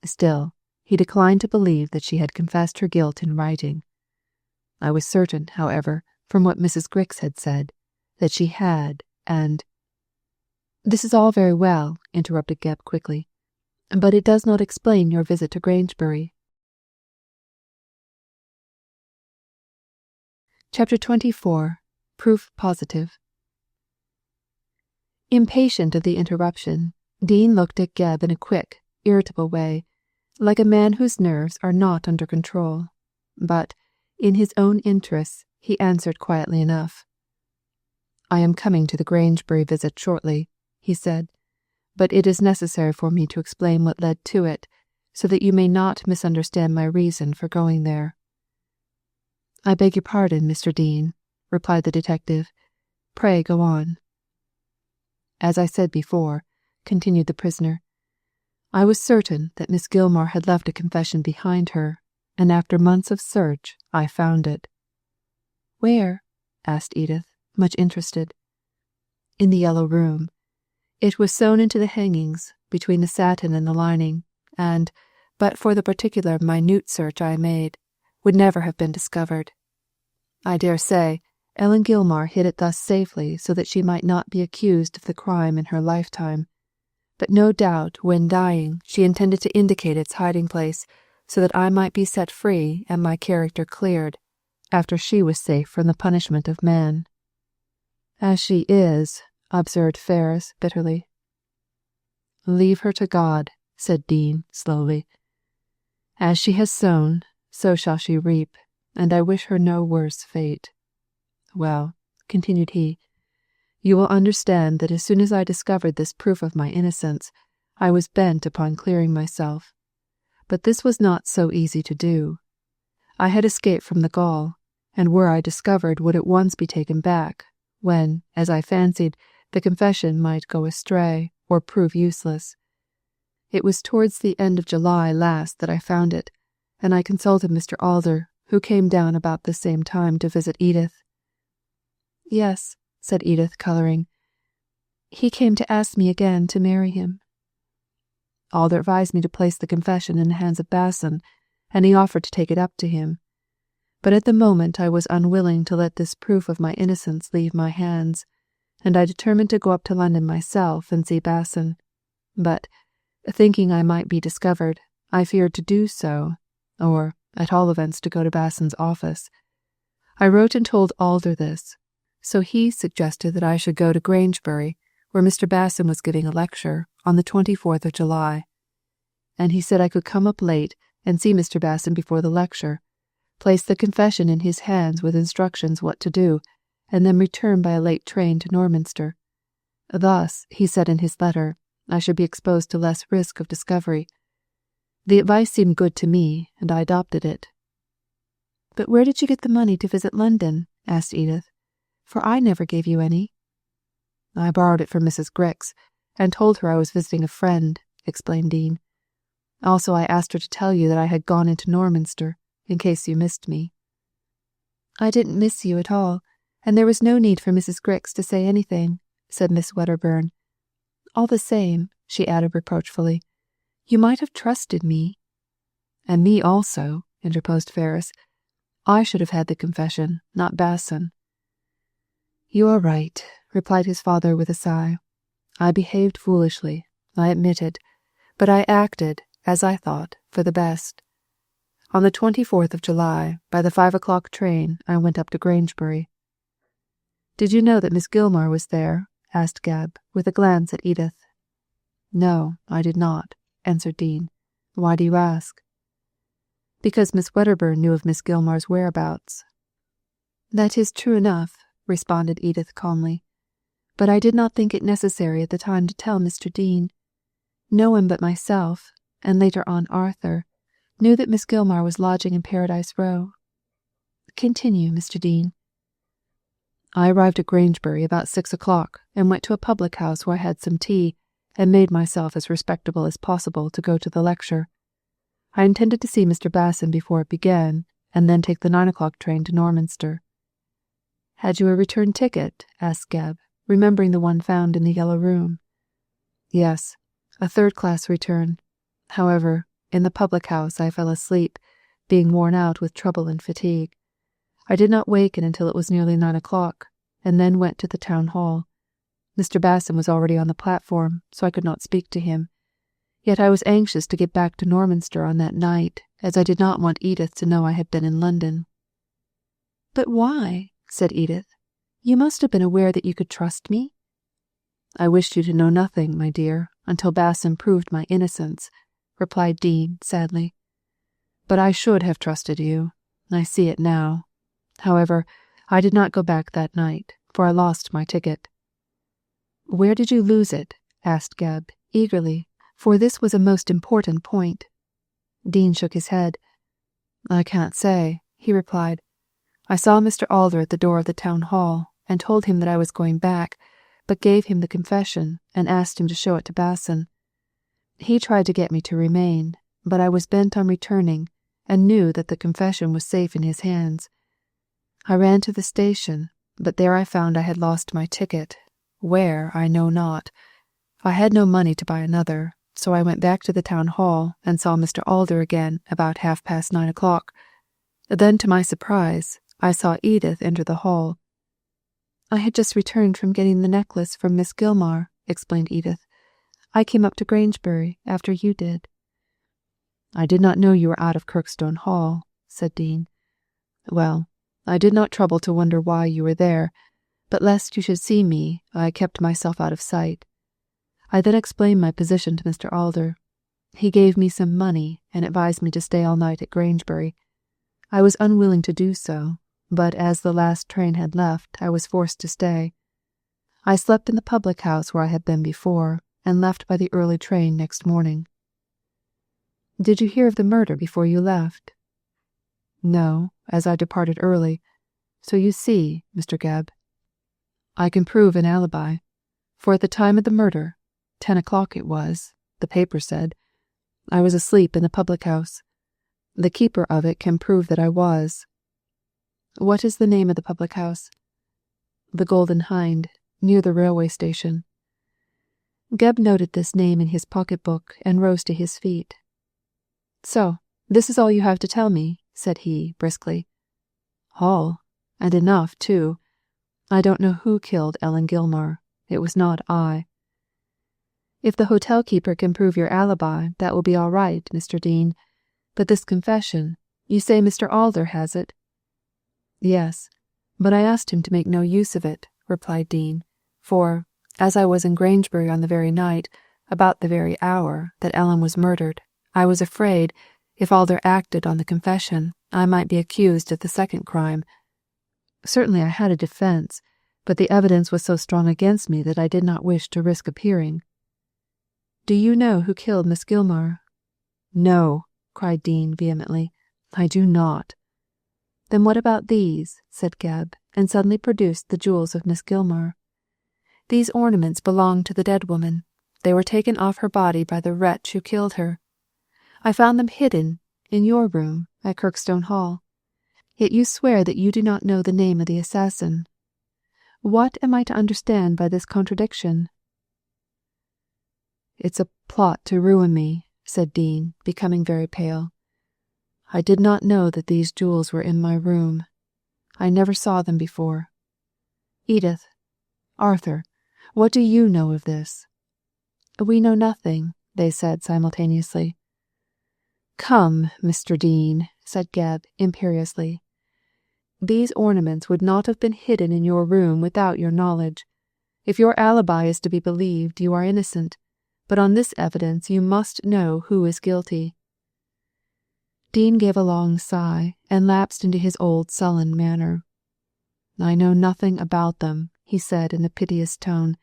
Still, he declined to believe that she had confessed her guilt in writing. I was certain, however, from what Mrs. Grix had said, that she had, and—" "This is all very well," interrupted Gebb quickly, "but it does not explain your visit to Grangebury." Chapter 24. Proof Positive. Impatient of the interruption, Dean looked at Gebb in a quick, irritable way, like a man whose nerves are not under control, but, in his own interests, he answered quietly enough. "I am coming to the Grangebury visit shortly," he said, "but it is necessary for me to explain what led to it, so that you may not misunderstand my reason for going there." "I beg your pardon, Mr. Dean," replied the detective. "Pray go on." "As I said before," continued the prisoner, "I was certain that Miss Gilmar had left a confession behind her, and after months of search I found it." "Where?" asked Edith, much interested. "In the Yellow Room. It was sewn into the hangings, between the satin and the lining, and, but for the particular minute search I made, would never have been discovered. I dare say Ellen Gilmar hid it thus safely so that she might not be accused of the crime in her lifetime, but no doubt when dying she intended to indicate its hiding place so that I might be set free and my character cleared, after she was safe from the punishment of man." "As she is," observed Ferris bitterly. "Leave her to God," said Dean slowly. "As she has sown, so shall she reap, and I wish her no worse fate. Well," continued he, "you will understand that as soon as I discovered this proof of my innocence, I was bent upon clearing myself. But this was not so easy to do. I had escaped from the gaol, and were I discovered would at once be taken back, when, as I fancied, the confession might go astray or prove useless. It was towards the end of July last that I found it, and I consulted Mr. Alder, who came down about the same time to visit Edith. Yes, said Edith, colouring. He came to ask me again to marry him. Alder advised me to place the confession in the hands of Basson, and he offered to take it up to him. But at the moment I was unwilling to let this proof of my innocence leave my hands, and I determined to go up to London myself and see Basson. But, thinking I might be discovered, I feared to do so, or, at all events, to go to Basson's office. I wrote and told Alder this, so he suggested that I should go to Grangebury, where Mr. Basson was giving a lecture on the 24th of July. And he said I could come up late and see Mr. Basson before the lecture, place the confession in his hands with instructions what to do, and then return by a late train to Norminster. Thus, he said in his letter, I should be exposed to less risk of discovery. The advice seemed good to me, and I adopted it. But where did you get the money to visit London? Asked Edith. For I never gave you any. I borrowed it from Mrs. Grix, and told her I was visiting a friend, explained Dean. Also, I asked her to tell you that I had gone into Norminster, in case you missed me. I didn't miss you at all, and there was no need for Mrs. Grix to say anything, said Miss Wedderburn. All the same, she added reproachfully, you might have trusted me. And me also, interposed Ferris. I should have had the confession, not Basson. You are right, replied his father with a sigh. I behaved foolishly, I admit it, but I acted, as I thought, for the best. On the 24th of July, by the 5 o'clock train, I went up to Grangebury. Did you know that Miss Gilmar was there? Asked Gab, with a glance at Edith. No, I did not, answered Dean. Why do you ask? Because Miss Wedderburn knew of Miss Gilmar's whereabouts. That is true enough, responded Edith calmly. But I did not think it necessary at the time to tell Mr. Dean. No one but myself, and later on Arthur, knew that Miss Gilmar was lodging in Paradise Row. Continue, Mr. Dean. I arrived at Grangebury about 6 o'clock and went to a public house where I had some tea and made myself as respectable as possible to go to the lecture. I intended to see Mr. Basson before it began, and then take the 9 o'clock train to Norminster. Had you a return ticket? Asked Geb, remembering the one found in the yellow room. Yes, a third-class return. However, in the public house I fell asleep, being worn out with trouble and fatigue. I did not waken until it was nearly 9 o'clock, and then went to the town hall. Mr. Basson was already on the platform, so I could not speak to him. Yet I was anxious to get back to Norminster on that night, as I did not want Edith to know I had been in London. But why? Said Edith. You must have been aware that you could trust me. I wished you to know nothing, my dear, until Basson proved my innocence, replied Dean sadly. But I should have trusted you. I see it now. However, I did not go back that night, for I lost my ticket. Where did you lose it? Asked Geb, eagerly, for this was a most important point. Dean shook his head. I can't say, he replied. I saw Mr. Alder at the door of the town hall, and told him that I was going back, but gave him the confession, and asked him to show it to Basson. He tried to get me to remain, but I was bent on returning, and knew that the confession was safe in his hands. I ran to the station, but there I found I had lost my ticket. Where, I know not. I had no money to buy another, so I went back to the town hall and saw Mr. Alder again about 9:30 o'clock. Then, to my surprise, I saw Edith enter the hall. I had just returned from getting the necklace from Miss Gilmar, explained Edith. I came up to Grangebury after you did. I did not know you were out of Kirkstone Hall, said Dean. Well, I did not trouble to wonder why you were there, but lest you should see me, I kept myself out of sight. I then explained my position to Mr. Alder. He gave me some money and advised me to stay all night at Grangebury. I was unwilling to do so, but as the last train had left, I was forced to stay. I slept in the public house where I had been before, and left by the early train next morning. Did you hear of the murder before you left? No, as I departed early. So you see, Mr. Geb, I can prove an alibi. for at the time of the murder, 10 o'clock it was, the paper said, I was asleep in the public house. The keeper of it can prove that I was. What is the name of the public house? The Golden Hind, near the railway station. Gebb noted this name in his pocketbook and rose to his feet. So, this is all you have to tell me, said he, briskly. All, and enough, too. I don't know who killed Ellen Gilmar. It was not I. If the hotel keeper can prove your alibi, that will be all right, Mr. Dean. But this confession, you say Mr. Alder has it? Yes, but I asked him to make no use of it, replied Dean, for, as I was in Grangebury on the very night, about the very hour, that Ellen was murdered, I was afraid, if Alder acted on the confession, I might be accused of the second crime. Certainly I had a defence, but the evidence was so strong against me that I did not wish to risk appearing. Do you know who killed Miss Gilmar? No, cried Dean vehemently. I do not. Then what about these? Said Gebb, and suddenly produced the jewels of Miss Gilmar. These ornaments belonged to the dead woman. They were taken off her body by the wretch who killed her. I found them hidden in your room at Kirkstone Hall. Yet you swear that you do not know the name of the assassin. What am I to understand by this contradiction? It's a plot to ruin me, said Dean, becoming very pale. I did not know that these jewels were in my room. I never saw them before. Edith, Arthur, what do you know of this? We know nothing, they said simultaneously. Come, Mr. Dean, said Gebb imperiously. These ornaments would not have been hidden in your room without your knowledge. If your alibi is to be believed, you are innocent, but on this evidence you must know who is guilty. Dean gave a long sigh and lapsed into his old sullen manner. I know nothing about them, he said in a piteous tone.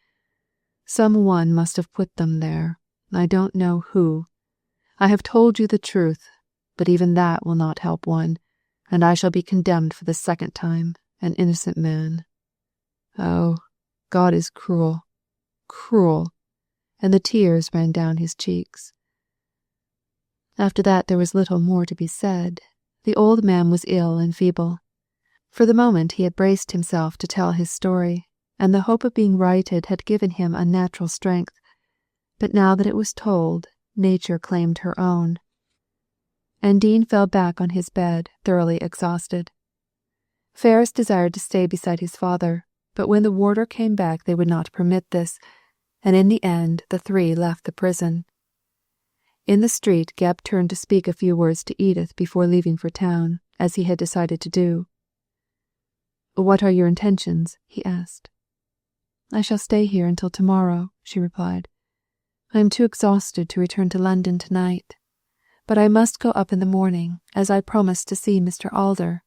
Some one must have put them there. I don't know who. I have told you the truth, but even that will not help one, and I shall be condemned for the second time, an innocent man. Oh, God is cruel, cruel, and the tears ran down his cheeks. After that there was little more to be said. The old man was ill and feeble. For the moment he had braced himself to tell his story, and the hope of being righted had given him unnatural strength. But now that it was told, nature claimed her own. And Dean fell back on his bed, thoroughly exhausted. Ferris desired to stay beside his father, but when the warder came back they would not permit this, and in the end the three left the prison. In the street, Gebb turned to speak a few words to Edith before leaving for town, as he had decided to do. What are your intentions? He asked. I shall stay here until tomorrow, she replied. I am too exhausted to return to London tonight, but I must go up in the morning, as I promised to see Mr. Alder.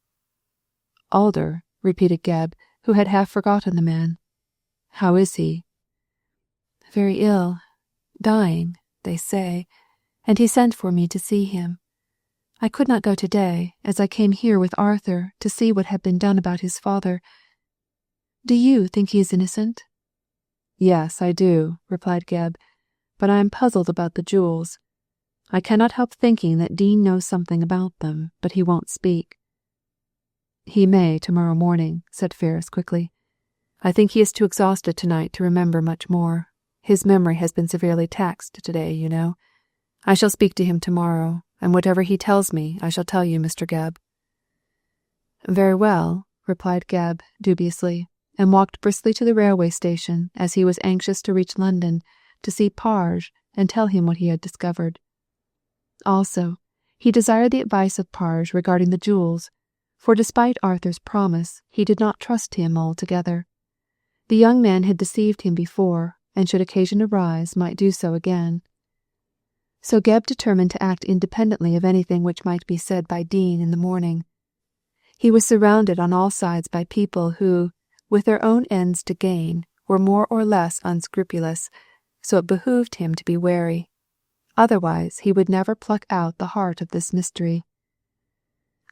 Alder, repeated Gebb, who had half forgotten the man. How is he? Very ill, dying, they say, and he sent for me to see him. I could not go today, as I came here with Arthur to see what had been done about his father. Do you think he is innocent? Yes, I do, replied Gebb, but I am puzzled about the jewels. I cannot help thinking that Dean knows something about them, but he won't speak. He may tomorrow morning, said Ferris quickly. I think he is too exhausted tonight to remember much more. His memory has been severely taxed today, you know. I shall speak to him tomorrow, and whatever he tells me, I shall tell you, Mr. Gebb. Very well, replied Gebb dubiously, and walked briskly to the railway station, as he was anxious to reach London, to see Parge and tell him what he had discovered. Also, he desired the advice of Parge regarding the jewels, for despite Arthur's promise, he did not trust him altogether. The young man had deceived him before, and should occasion arise, might do so again. So Gebb determined to act independently of anything which might be said by Dean in the morning. He was surrounded on all sides by people who, with their own ends to gain, were more or less unscrupulous, so it behooved him to be wary. Otherwise he would never pluck out the heart of this mystery.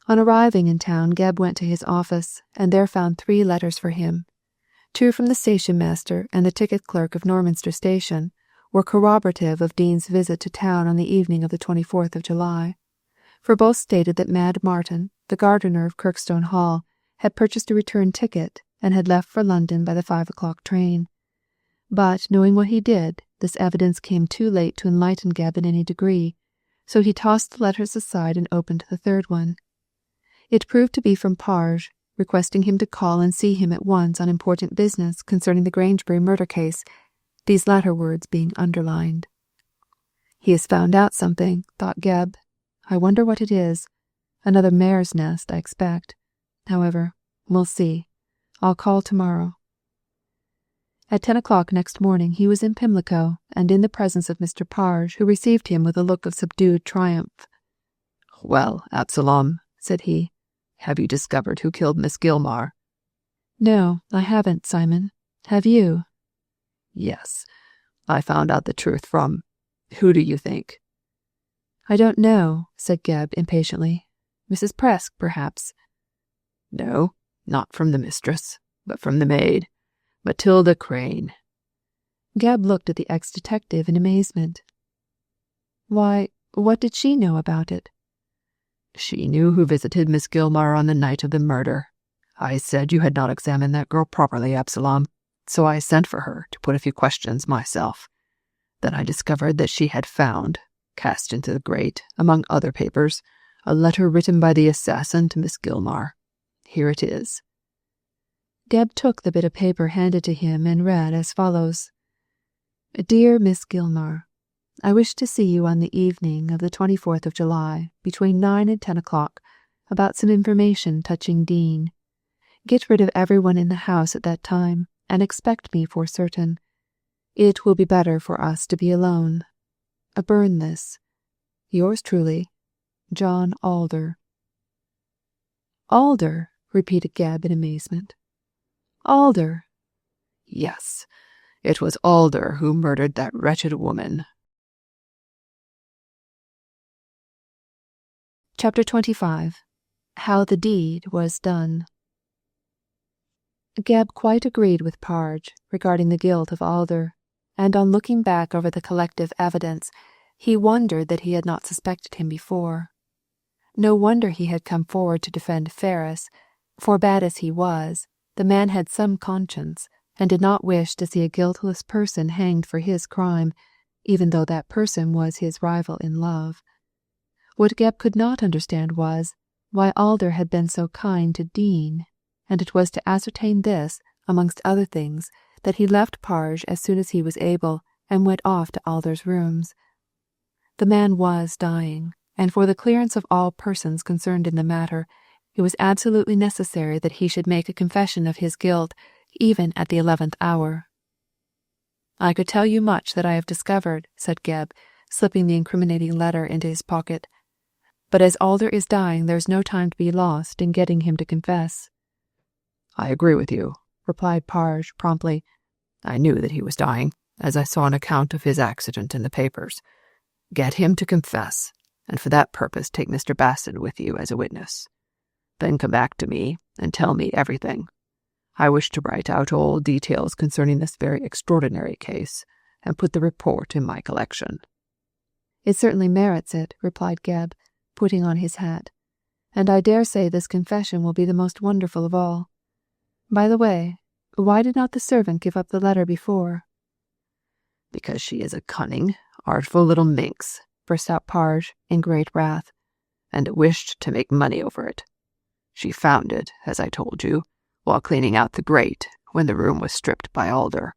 On arriving in town, Gebb went to his office, and there found 3 letters for him. Two from the station master and the ticket clerk of Norminster Station were corroborative of Dean's visit to town on the evening of the 24th of July, for both stated that Mad Martin, the gardener of Kirkstone Hall, had purchased a return ticket and had left for London by the 5 o'clock train. But, knowing what he did, this evidence came too late to enlighten Gebb in any degree, so he tossed the letters aside and opened the third one. It proved to be from Parge, requesting him to call and see him at once on important business concerning the Grangebury murder case, these latter words being underlined. He has found out something, thought Gebb. I wonder what it is. Another mare's nest, I expect. However, we'll see. I'll call tomorrow. At 10 o'clock next morning he was in Pimlico, and in the presence of Mr. Parge, who received him with a look of subdued triumph. "Well, Absalom," said he, "have you discovered who killed Miss Gilmar?" "No, I haven't, Simon. Have you?" "Yes. I found out the truth from... Who do you think?" "I don't know," said Gebb impatiently. "Mrs. Presk, perhaps." "No, not from the mistress, but from the maid. Matilda Crane." Gebb looked at the ex-detective in amazement. "Why, what did she know about it?" "She knew who visited Miss Gilmar on the night of the murder. I said you had not examined that girl properly, Absalom, so I sent for her to put a few questions myself. Then I discovered that she had found, cast into the grate, among other papers, a letter written by the assassin to Miss Gilmar. Here it is." Gebb took the bit of paper handed to him and read as follows. "Dear Miss Gilmar, I wish to see you on the evening of the 24th of July, between 9 and 10 o'clock, about some information touching Dean. Get rid of everyone in the house at that time, and expect me for certain. It will be better for us to be alone. Burn this. Yours truly, John Alder." "Alder?" repeated Gebb in amazement. "Alder?" "Yes, it was Alder who murdered that wretched woman." Chapter 25. How the Deed Was Done. Gebb quite agreed with Parge regarding the guilt of Alder, and on looking back over the collective evidence, he wondered that he had not suspected him before. No wonder he had come forward to defend Ferris, for bad as he was, the man had some conscience, and did not wish to see a guiltless person hanged for his crime, even though that person was his rival in love. What Gebb could not understand was why Alder had been so kind to Dean, and it was to ascertain this, amongst other things, that he left Parge as soon as he was able, and went off to Alder's rooms. The man was dying, and for the clearance of all persons concerned in the matter, it was absolutely necessary that he should make a confession of his guilt, even at the 11th hour. "I could tell you much that I have discovered," said Gebb, slipping the incriminating letter into his pocket. "But as Alder is dying, there is no time to be lost in getting him to confess." "I agree with you," replied Parge promptly. "I knew that he was dying, as I saw an account of his accident in the papers. Get him to confess, and for that purpose take Mr. Bassett with you as a witness. Then come back to me and tell me everything. I wish to write out all details concerning this very extraordinary case, and put the report in my collection." "It certainly merits it," replied Gebb, putting on his hat, "and I dare say this confession will be the most wonderful of all. By the way, why did not the servant give up the letter before?" "Because she is a cunning, artful little minx," burst out Parge in great wrath, "and wished to make money over it. She found it, as I told you, while cleaning out the grate, when the room was stripped by Alder.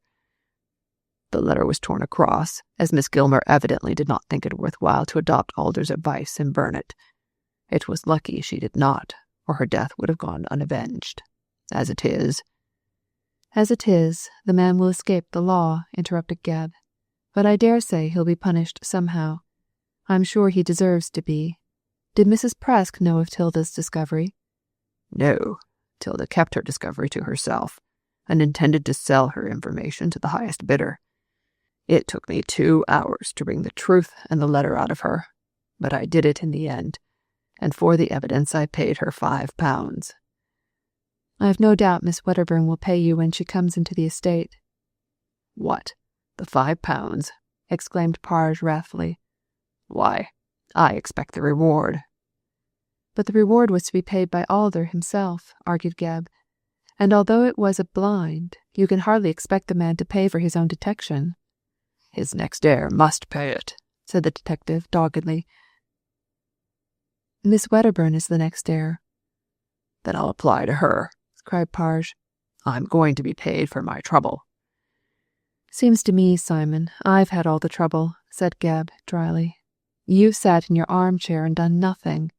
The letter was torn across, as Miss Gilmar evidently did not think it worthwhile to adopt Alder's advice and burn it. It was lucky she did not, or her death would have gone unavenged. As it is—" "As it is, the man will escape the law," interrupted Gebb. "But I dare say he'll be punished somehow. I'm sure he deserves to be. Did Mrs. Presk know of Tilda's discovery?" "No. Tilda kept her discovery to herself, and intended to sell her information to the highest bidder. It took me 2 hours to wring the truth and the letter out of her, but I did it in the end, and for the evidence I paid her £5. I have no doubt Miss Wedderburn will pay you when she comes into the estate." "What, the £5?" exclaimed Parge wrathfully. "Why, I expect the reward." "But the reward was to be paid by Alder himself," argued Gebb. "And although it was a blind, you can hardly expect the man to pay for his own detection." "His next heir must pay it," said the detective doggedly. "Miss Wedderburn is the next heir." "Then I'll apply to her," cried Parge. "I'm going to be paid for my trouble." "Seems to me, Simon, I've had all the trouble," said Gebb dryly. "You've sat in your armchair and done nothing."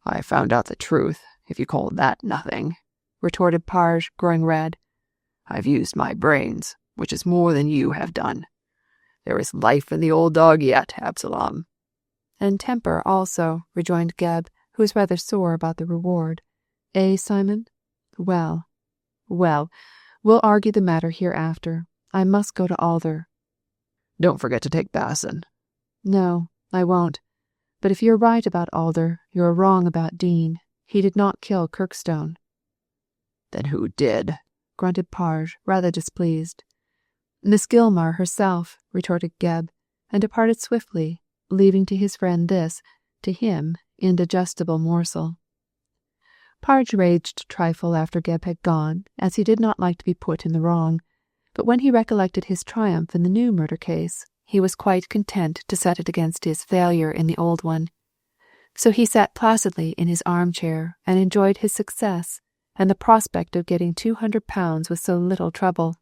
"I found out the truth, if you call that nothing," retorted Parge, growing red. "I've used my brains, which is more than you have done. There is life in the old dog yet, Absalom." "And temper also," rejoined Gebb, who was rather sore about the reward. "Eh, Simon? Well, well, we'll argue the matter hereafter. I must go to Alder." "Don't forget to take Basson." "No, I won't. But if you're right about Alder, you're wrong about Dean. He did not kill Kirkstone." "Then who did?" grunted Parge, rather displeased. "Miss Gilmar herself," retorted Gebb, and departed swiftly, leaving to his friend this, to him, indigestible morsel. Parge raged a trifle after Gebb had gone, as he did not like to be put in the wrong, but when he recollected his triumph in the new murder case, he was quite content to set it against his failure in the old one. So he sat placidly in his armchair and enjoyed his success and the prospect of getting £200 with so little trouble,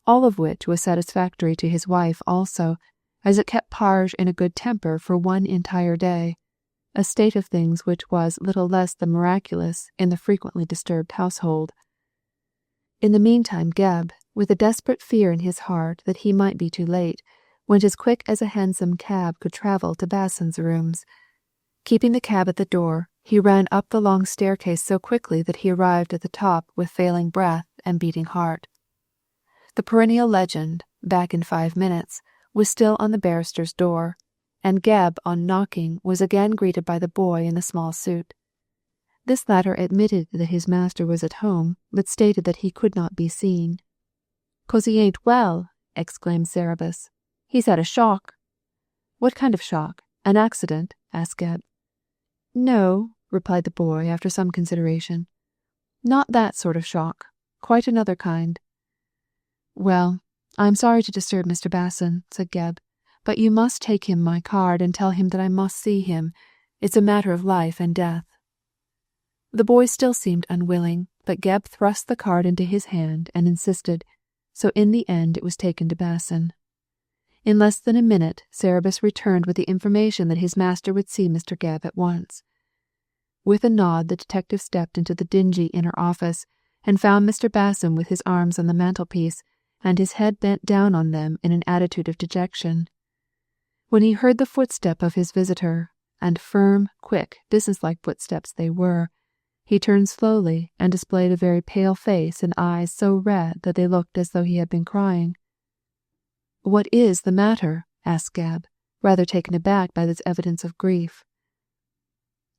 all of which was satisfactory to his wife also, as it kept Parge in a good temper for one entire day, a state of things which was little less than miraculous in the frequently disturbed household. In the meantime Gebb, with a desperate fear in his heart that he might be too late, went as quick as a hansom cab could travel to Basson's rooms. Keeping the cab at the door, he ran up the long staircase so quickly that he arrived at the top with failing breath and beating heart. The perennial legend, "Back in 5 minutes," was still on the barrister's door, and Gebb, on knocking, was again greeted by the boy in the small suit. This latter admitted that his master was at home, but stated that he could not be seen. "'Cause he ain't well," exclaimed Cerberus. "He's had a shock." "What kind of shock? An accident?" asked Gebb. "No," replied the boy after some consideration. "Not that sort of shock. Quite another kind." "Well, I'm sorry to disturb Mr. Basson," said Gebb, "but you must take him my card and tell him that I must see him. It's a matter of life and death." The boy still seemed unwilling, but Gebb thrust the card into his hand and insisted, so in the end it was taken to Basson. In less than a minute, Cerberus returned with the information that his master would see Mr. Gebb at once. With a nod, the detective stepped into the dingy inner office and found Mr. Basson with his arms on the mantelpiece and his head bent down on them in an attitude of dejection. When he heard the footstep of his visitor, and firm, quick, businesslike footsteps they were, he turned slowly and displayed a very pale face and eyes so red that they looked as though he had been crying. "What is the matter?" asked Gebb, rather taken aback by this evidence of grief.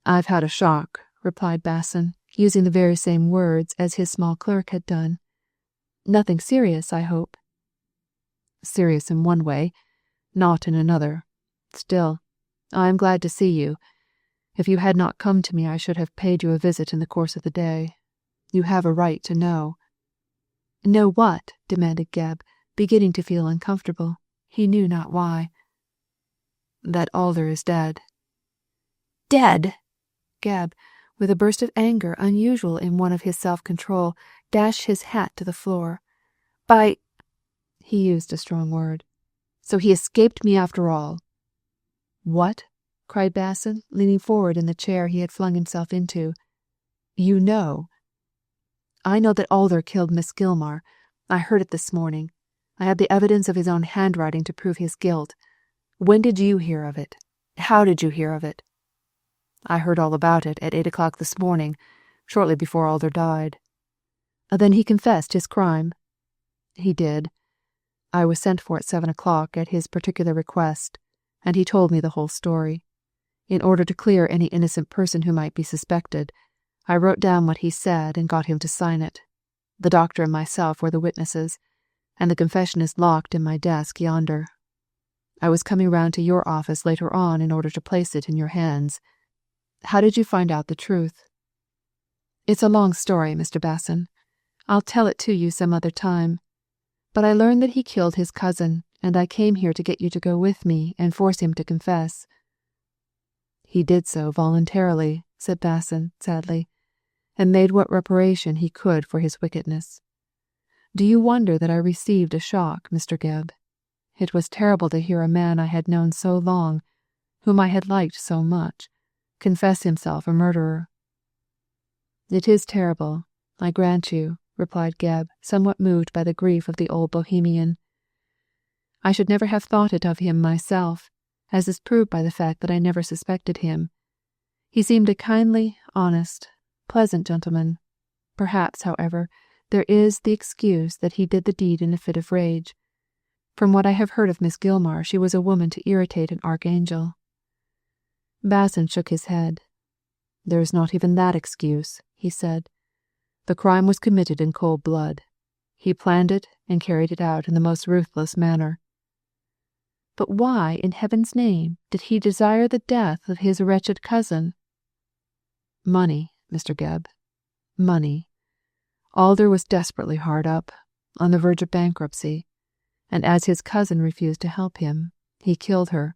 "I've had a shock," replied Basson, using the very same words as his small clerk had done. "Nothing serious, I hope." "Serious in one way, not in another. Still, I am glad to see you. If you had not come to me, I should have paid you a visit in the course of the day. You have a right to know." "Know what?" demanded Gebb, beginning to feel uncomfortable. He knew not why. "That Alder is dead." "Dead!" Gebb, with a burst of anger unusual in one of his self-control, dashed his hat to the floor. "By—" he used a strong word. "So he escaped me after all." "What?" cried Basson, leaning forward in the chair he had flung himself into. "You know?" "I know that Alder killed Miss Gilmar. I heard it this morning. I have the evidence of his own handwriting to prove his guilt. When did you hear of it? How did you hear of it?" "I heard all about it at 8 o'clock this morning, shortly before Alder died." "Then he confessed his crime?" "He did. I was sent for at 7 o'clock at his particular request, and he told me the whole story. In order to clear any innocent person who might be suspected, I wrote down what he said and got him to sign it. The doctor and myself were the witnesses, and the confession is locked in my desk yonder. I was coming round to your office later on in order to place it in your hands. How did you find out the truth?" "It's a long story, Mr. Basson. I'll tell it to you some other time. But I learned that he killed his cousin, and I came here to get you to go with me and force him to confess." "He did so voluntarily," said Basson sadly, "and made what reparation he could for his wickedness. Do you wonder that I received a shock, Mr. Gebb? It was terrible to hear a man I had known so long, whom I had liked so much, confess himself a murderer." "It is terrible, I grant you," replied Gebb, somewhat moved by the grief of the old Bohemian. "I should never have thought it of him myself, as is proved by the fact that I never suspected him. He seemed a kindly, honest, pleasant gentleman. Perhaps, however, there is the excuse that he did the deed in a fit of rage. From what I have heard of Miss Gilmar, she was a woman to irritate an archangel." Basson shook his head. "There is not even that excuse," he said. "The crime was committed in cold blood. He planned it and carried it out in the most ruthless manner." "But why, in heaven's name, did he desire the death of his wretched cousin?" "Money, Mr. Gebb. Money. Alder was desperately hard up, on the verge of bankruptcy, and as his cousin refused to help him, he killed her.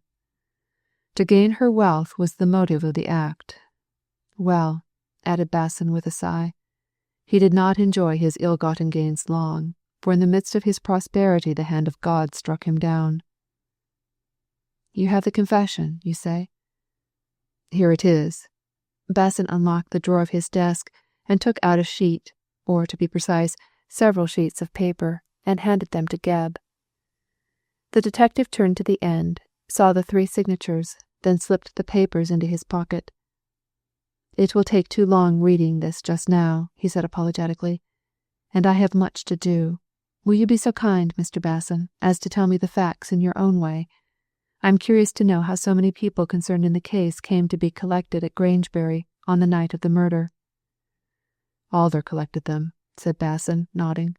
To gain her wealth was the motive of the act. Well," added Basson with a sigh, "he did not enjoy his ill-gotten gains long, for in the midst of his prosperity the hand of God struck him down." "You have the confession, you say?" "Here it is." Basson unlocked the drawer of his desk and took out a sheet, or to be precise, several sheets of paper, and handed them to Gebb. The detective turned to the end, saw the 3 signatures, then slipped the papers into his pocket. "It will take too long reading this just now," he said apologetically, "and I have much to do. Will you be so kind, Mr. Basson, as to tell me the facts in your own way? I'm curious to know how so many people concerned in the case came to be collected at Grangebury on the night of the murder." "Alder collected them," said Basson, nodding.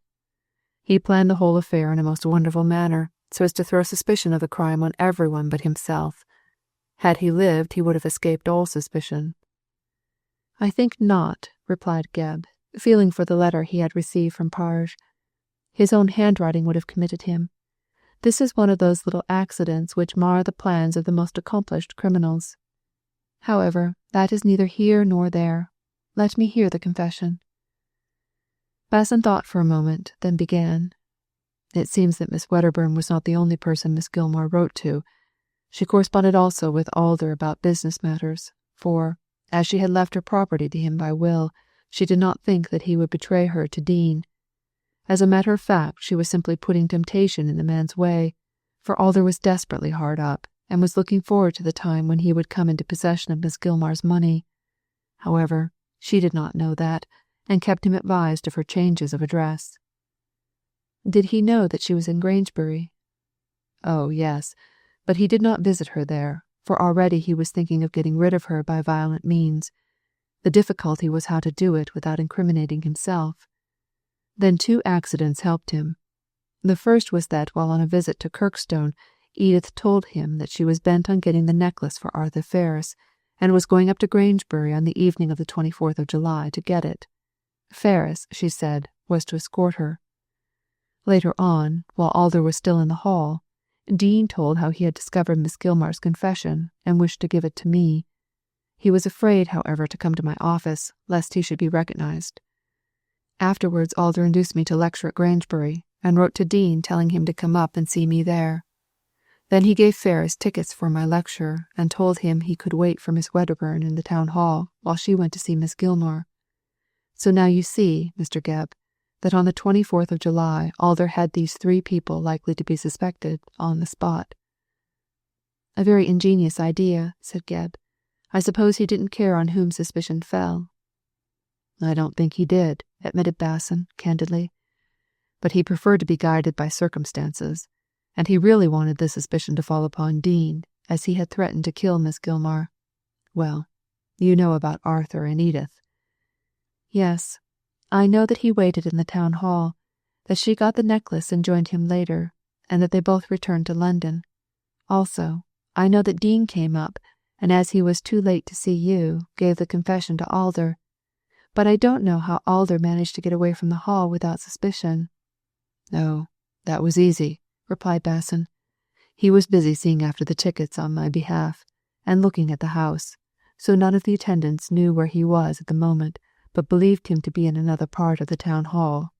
"He planned the whole affair in a most wonderful manner, so as to throw suspicion of the crime on everyone but himself. Had he lived, he would have escaped all suspicion." "I think not," replied Gebb, feeling for the letter he had received from Parge. "His own handwriting would have committed him. This is one of those little accidents which mar the plans of the most accomplished criminals. However, that is neither here nor there. Let me hear the confession." Basson thought for a moment, then began. "It seems that Miss Wedderburn was not the only person Miss Gilmar wrote to. She corresponded also with Alder about business matters, for, as she had left her property to him by will, she did not think that he would betray her to Dean. As a matter of fact, she was simply putting temptation in the man's way, for Alder was desperately hard up, and was looking forward to the time when he would come into possession of Miss Gilmar's money. However, she did not know that, and kept him advised of her changes of address." "Did he know that she was in Grangebury?" "Oh, yes, but he did not visit her there, for already he was thinking of getting rid of her by violent means. The difficulty was how to do it without incriminating himself. Then 2 accidents helped him. The first was that while on a visit to Kirkstone, Edith told him that she was bent on getting the necklace for Arthur Ferris, and was going up to Grangebury on the evening of the 24th of July to get it. Ferris, she said, was to escort her. Later on, while Alder was still in the hall, Dean told how he had discovered Miss Gilmar's confession and wished to give it to me. He was afraid, however, to come to my office, lest he should be recognized. Afterwards Alder induced me to lecture at Grangebury, and wrote to Dean telling him to come up and see me there. Then he gave Ferris tickets for my lecture, and told him he could wait for Miss Wedderburn in the town hall while she went to see Miss Gilmar. So now you see, Mr. Gebb, that on the 24th of July Alder had these 3 people likely to be suspected on the spot." "A very ingenious idea," said Gebb. "I suppose he didn't care on whom suspicion fell." "I don't think he did," admitted Basson, candidly. "But he preferred to be guided by circumstances, and he really wanted the suspicion to fall upon Dean, as he had threatened to kill Miss Gilmar. Well, you know about Arthur and Edith. Yes, I know that he waited in the town hall, that she got the necklace and joined him later, and that they both returned to London. Also, I know that Dean came up, and as he was too late to see you, gave the confession to Alder. But I don't know how Alder managed to get away from the hall without suspicion." "Oh, that was easy," replied Basson. "He was busy seeing after the tickets on my behalf, and looking at the house, so none of the attendants knew where he was at the moment, but believed him to be in another part of the town hall.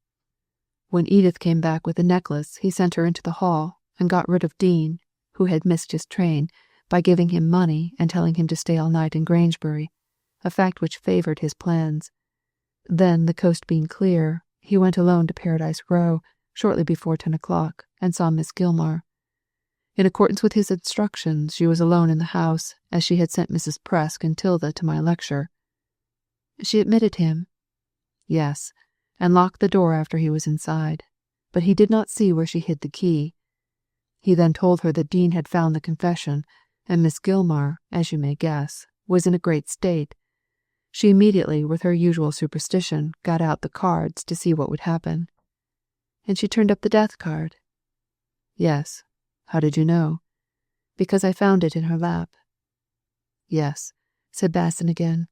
When Edith came back with the necklace, he sent her into the hall, and got rid of Dean, who had missed his train, by giving him money and telling him to stay all night in Grangebury, a fact which favoured his plans. Then, the coast being clear, he went alone to Paradise Row shortly before 10 o'clock and saw Miss Gilmar. In accordance with his instructions, she was alone in the house, as she had sent Mrs. Presk and Tilda to my lecture." "She admitted him?" "Yes, and locked the door after he was inside, but he did not see where she hid the key. He then told her that Dean had found the confession, and Miss Gilmar, as you may guess, was in a great state. She immediately, with her usual superstition, got out the cards to see what would happen." "And she turned up the death card?" "Yes. How did you know?" "Because I found it in her lap." "Yes," said Basson again.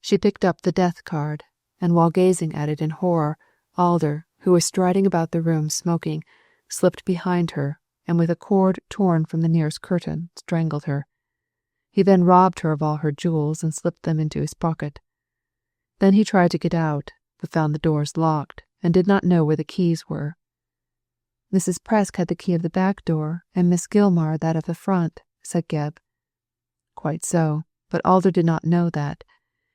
She picked up the death card, and while gazing at it in horror, Alder, who was striding about the room smoking, slipped behind her, and with a cord torn from the nearest curtain, strangled her. He then robbed her of all her jewels and slipped them into his pocket. Then he tried to get out, but found the doors locked, and did not know where the keys were. "Mrs. Presk had the key of the back door, and Miss Gilmar that of the front," said Gebb. "Quite so, but Alder did not know that.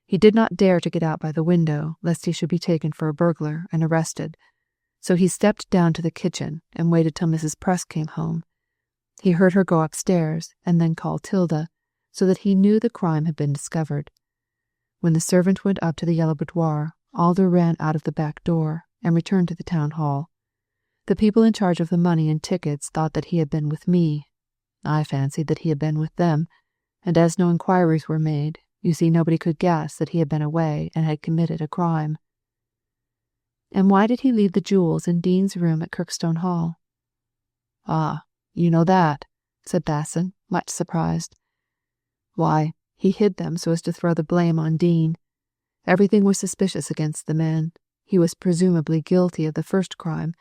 He did not dare to get out by the window, lest he should be taken for a burglar and arrested. So he stepped down to the kitchen and waited till Mrs. Presk came home. He heard her go upstairs and then call Tilda, so that he knew the crime had been discovered. When the servant went up to the yellow boudoir, Alder ran out of the back door and returned to the town hall. The people in charge of the money and tickets thought that he had been with me. I fancied that he had been with them, and as no inquiries were made, you see nobody could guess that he had been away and had committed a crime." "And why did he leave the jewels in Dean's room at Kirkstone Hall?" "Ah, you know that," said Basson, much surprised. "Why, he hid them so as to throw the blame on Dean. Everything was suspicious against the man. He was presumably guilty of the first crime.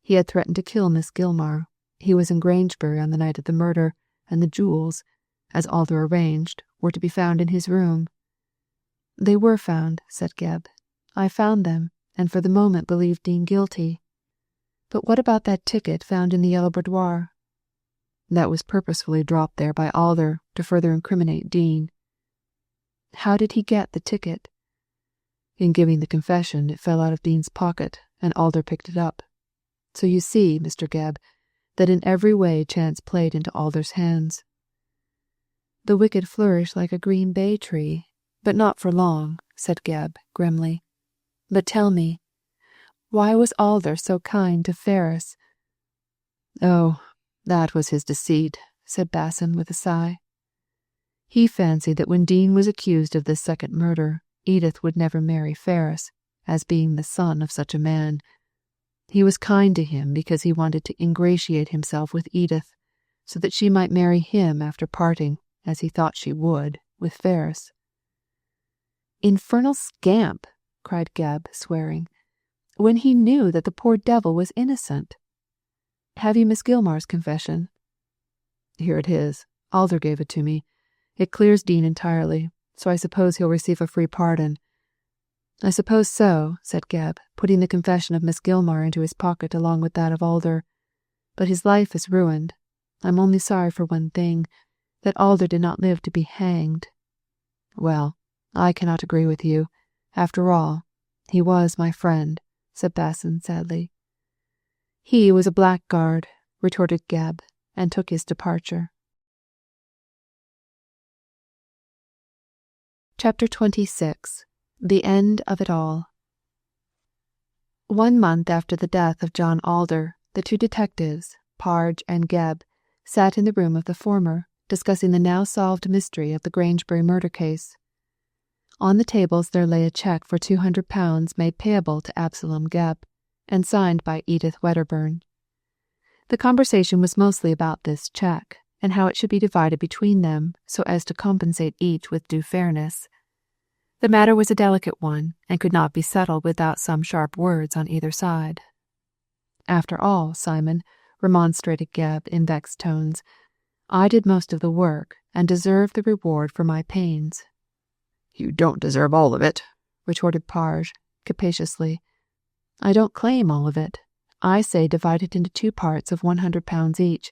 He had threatened to kill Miss Gilmar. He was in Grangebury on the night of the murder, and the jewels, as Alder arranged, were to be found in his room." "They were found," said Gebb. "I found them, and for the moment believed Dean guilty. But what about that ticket found in the yellow boudoir?" "That was purposefully dropped there by Alder to further incriminate Dean." "How did he get the ticket?" "In giving the confession, it fell out of Dean's pocket, and Alder picked it up. So you see, Mr. Gebb, that in every way chance played into Alder's hands." "The wicked flourish like a green bay tree, but not for long," said Gebb grimly. "But tell me, why was Alder so kind to Fergus?" "Oh, that was his deceit," said Basson with a sigh. "He fancied that when Dean was accused of this second murder, Edith would never marry Fergus, as being the son of such a man. He was kind to him because he wanted to ingratiate himself with Edith, so that she might marry him after parting, as he thought she would, with Fergus." "Infernal scamp!" cried Gebb, swearing, "when he knew that the poor devil was innocent. Have you Miss Gilmar's confession?" "Here it is. Alder gave it to me. It clears Dean entirely, so I suppose he'll receive a free pardon." "I suppose so," said Gebb, putting the confession of Miss Gilmar into his pocket along with that of Alder. "But his life is ruined. I'm only sorry for one thing, that Alder did not live to be hanged." "Well, I cannot agree with you. After all, he was my friend," said Basson sadly. "He was a blackguard," retorted Gebb, and took his departure. Chapter 26. The End of It All. 1 month after the death of John Alder, the two detectives, Parge and Gebb, sat in the room of the former, discussing the now solved mystery of the Grangebury murder case. On the tables there lay a cheque for £200 made payable to Absalom Gebb, and signed by Edith Wedderburn. The conversation was mostly about this cheque, and how it should be divided between them so as to compensate each with due fairness. The matter was a delicate one, and could not be settled without some sharp words on either side. "After all, Simon," remonstrated Gebb in vexed tones, "I did most of the work, and deserve the reward for my pains." "You don't deserve all of it," retorted Parge, capaciously. "I don't claim all of it. I say divide it into 2 parts of £100 each.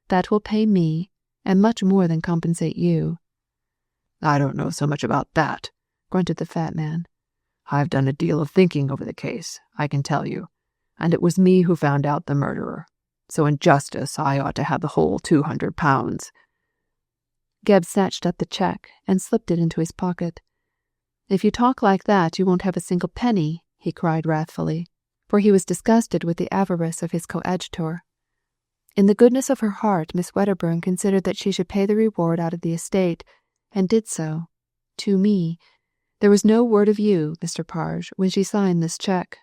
That will pay me, and much more than compensate you." "I don't know so much about that," grunted the fat man. "I've done a deal of thinking over the case, I can tell you, and it was me who found out the murderer. So in justice I ought to have the whole £200. Gebb snatched up the cheque and slipped it into his pocket. "If you talk like that, you won't have a single penny," he cried wrathfully, for he was disgusted with the avarice of his coadjutor. In the goodness of her heart, Miss Wedderburn considered that she should pay the reward out of the estate, and did so. To me. There was no word of you, Mr. Parge, when she signed this cheque.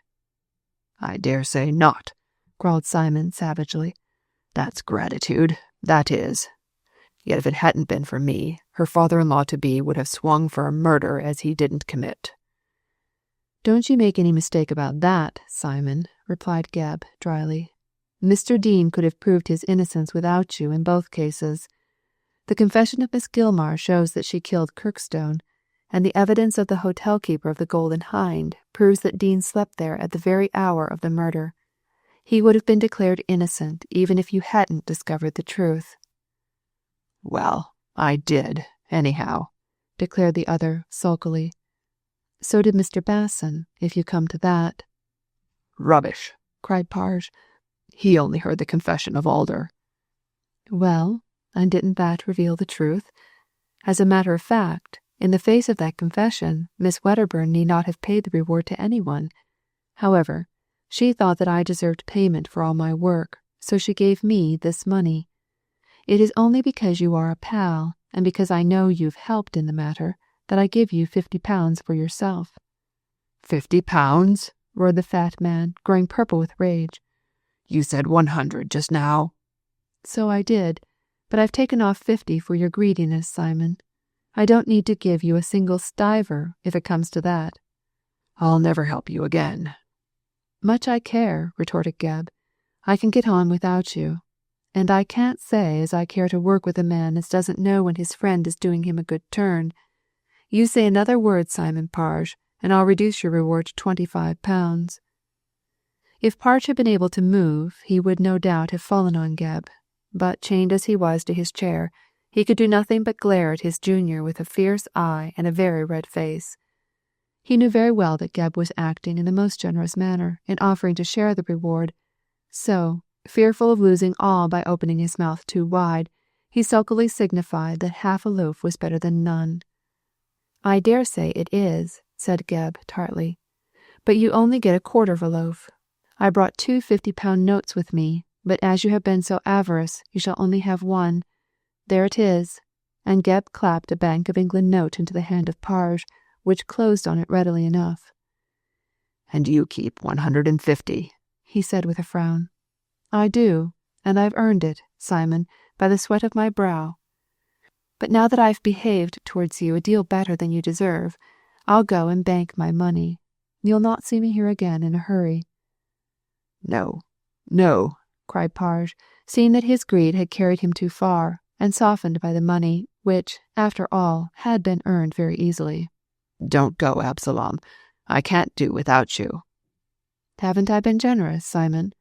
"I dare say not," growled Simon savagely. "That's gratitude, that is. Yet if it hadn't been for me, her father-in-law-to-be would have swung for a murder as he didn't commit." "Don't you make any mistake about that, Simon," replied Gebb dryly. "Mr. Dean could have proved his innocence without you in both cases. The confession of Miss Gilmar shows that she killed Kirkstone, and the evidence of the hotel keeper of the Golden Hind proves that Dean slept there at the very hour of the murder. He would have been declared innocent even if you hadn't discovered the truth." "Well, I did, anyhow," declared the other sulkily. "So did Mr. Basson, if you come to that." "Rubbish," cried Parge. "He only heard the confession of Alder." "Well, and didn't that reveal the truth? As a matter of fact, in the face of that confession, Miss Wedderburn need not have paid the reward to anyone. However, she thought that I deserved payment for all my work, so she gave me this money. It is only because you are a pal, and because I know you've helped in the matter, that I give you £50 for yourself." £50? roared the fat man, growing purple with rage. "You said 100 just now." "So I did, but I've taken off 50 for your greediness, Simon. I don't need to give you a single stiver, if it comes to that." "I'll never help you again." "Much I care," retorted Gebb. "I can get on without you. And I can't say as I care to work with a man as doesn't know when his friend is doing him a good turn. You say another word, Simon Parge, and I'll reduce your reward to £25. If Parge had been able to move, he would no doubt have fallen on Gebb, but chained as he was to his chair, he could do nothing but glare at his junior with a fierce eye and a very red face. He knew very well that Gebb was acting in the most generous manner in offering to share the reward, so, fearful of losing all by opening his mouth too wide, he sulkily signified that half a loaf was better than none. "I dare say it is," said Gebb tartly, "but you only get a quarter of a loaf. I brought 2 £50 notes with me, but as you have been so avaricious, you shall only have one. There it is," and Gebb clapped a Bank of England note into the hand of Parge, which closed on it readily enough. "And you keep 150, he said with a frown. "I do, and I've earned it, Simon, by the sweat of my brow. But now that I've behaved towards you a deal better than you deserve, I'll go and bank my money. You'll not see me here again in a hurry." "No, no," cried Parge, seeing that his greed had carried him too far, and softened by the money, which, after all, had been earned very easily. "Don't go, Absalom. I can't do without you." "Haven't I been generous, Simon?"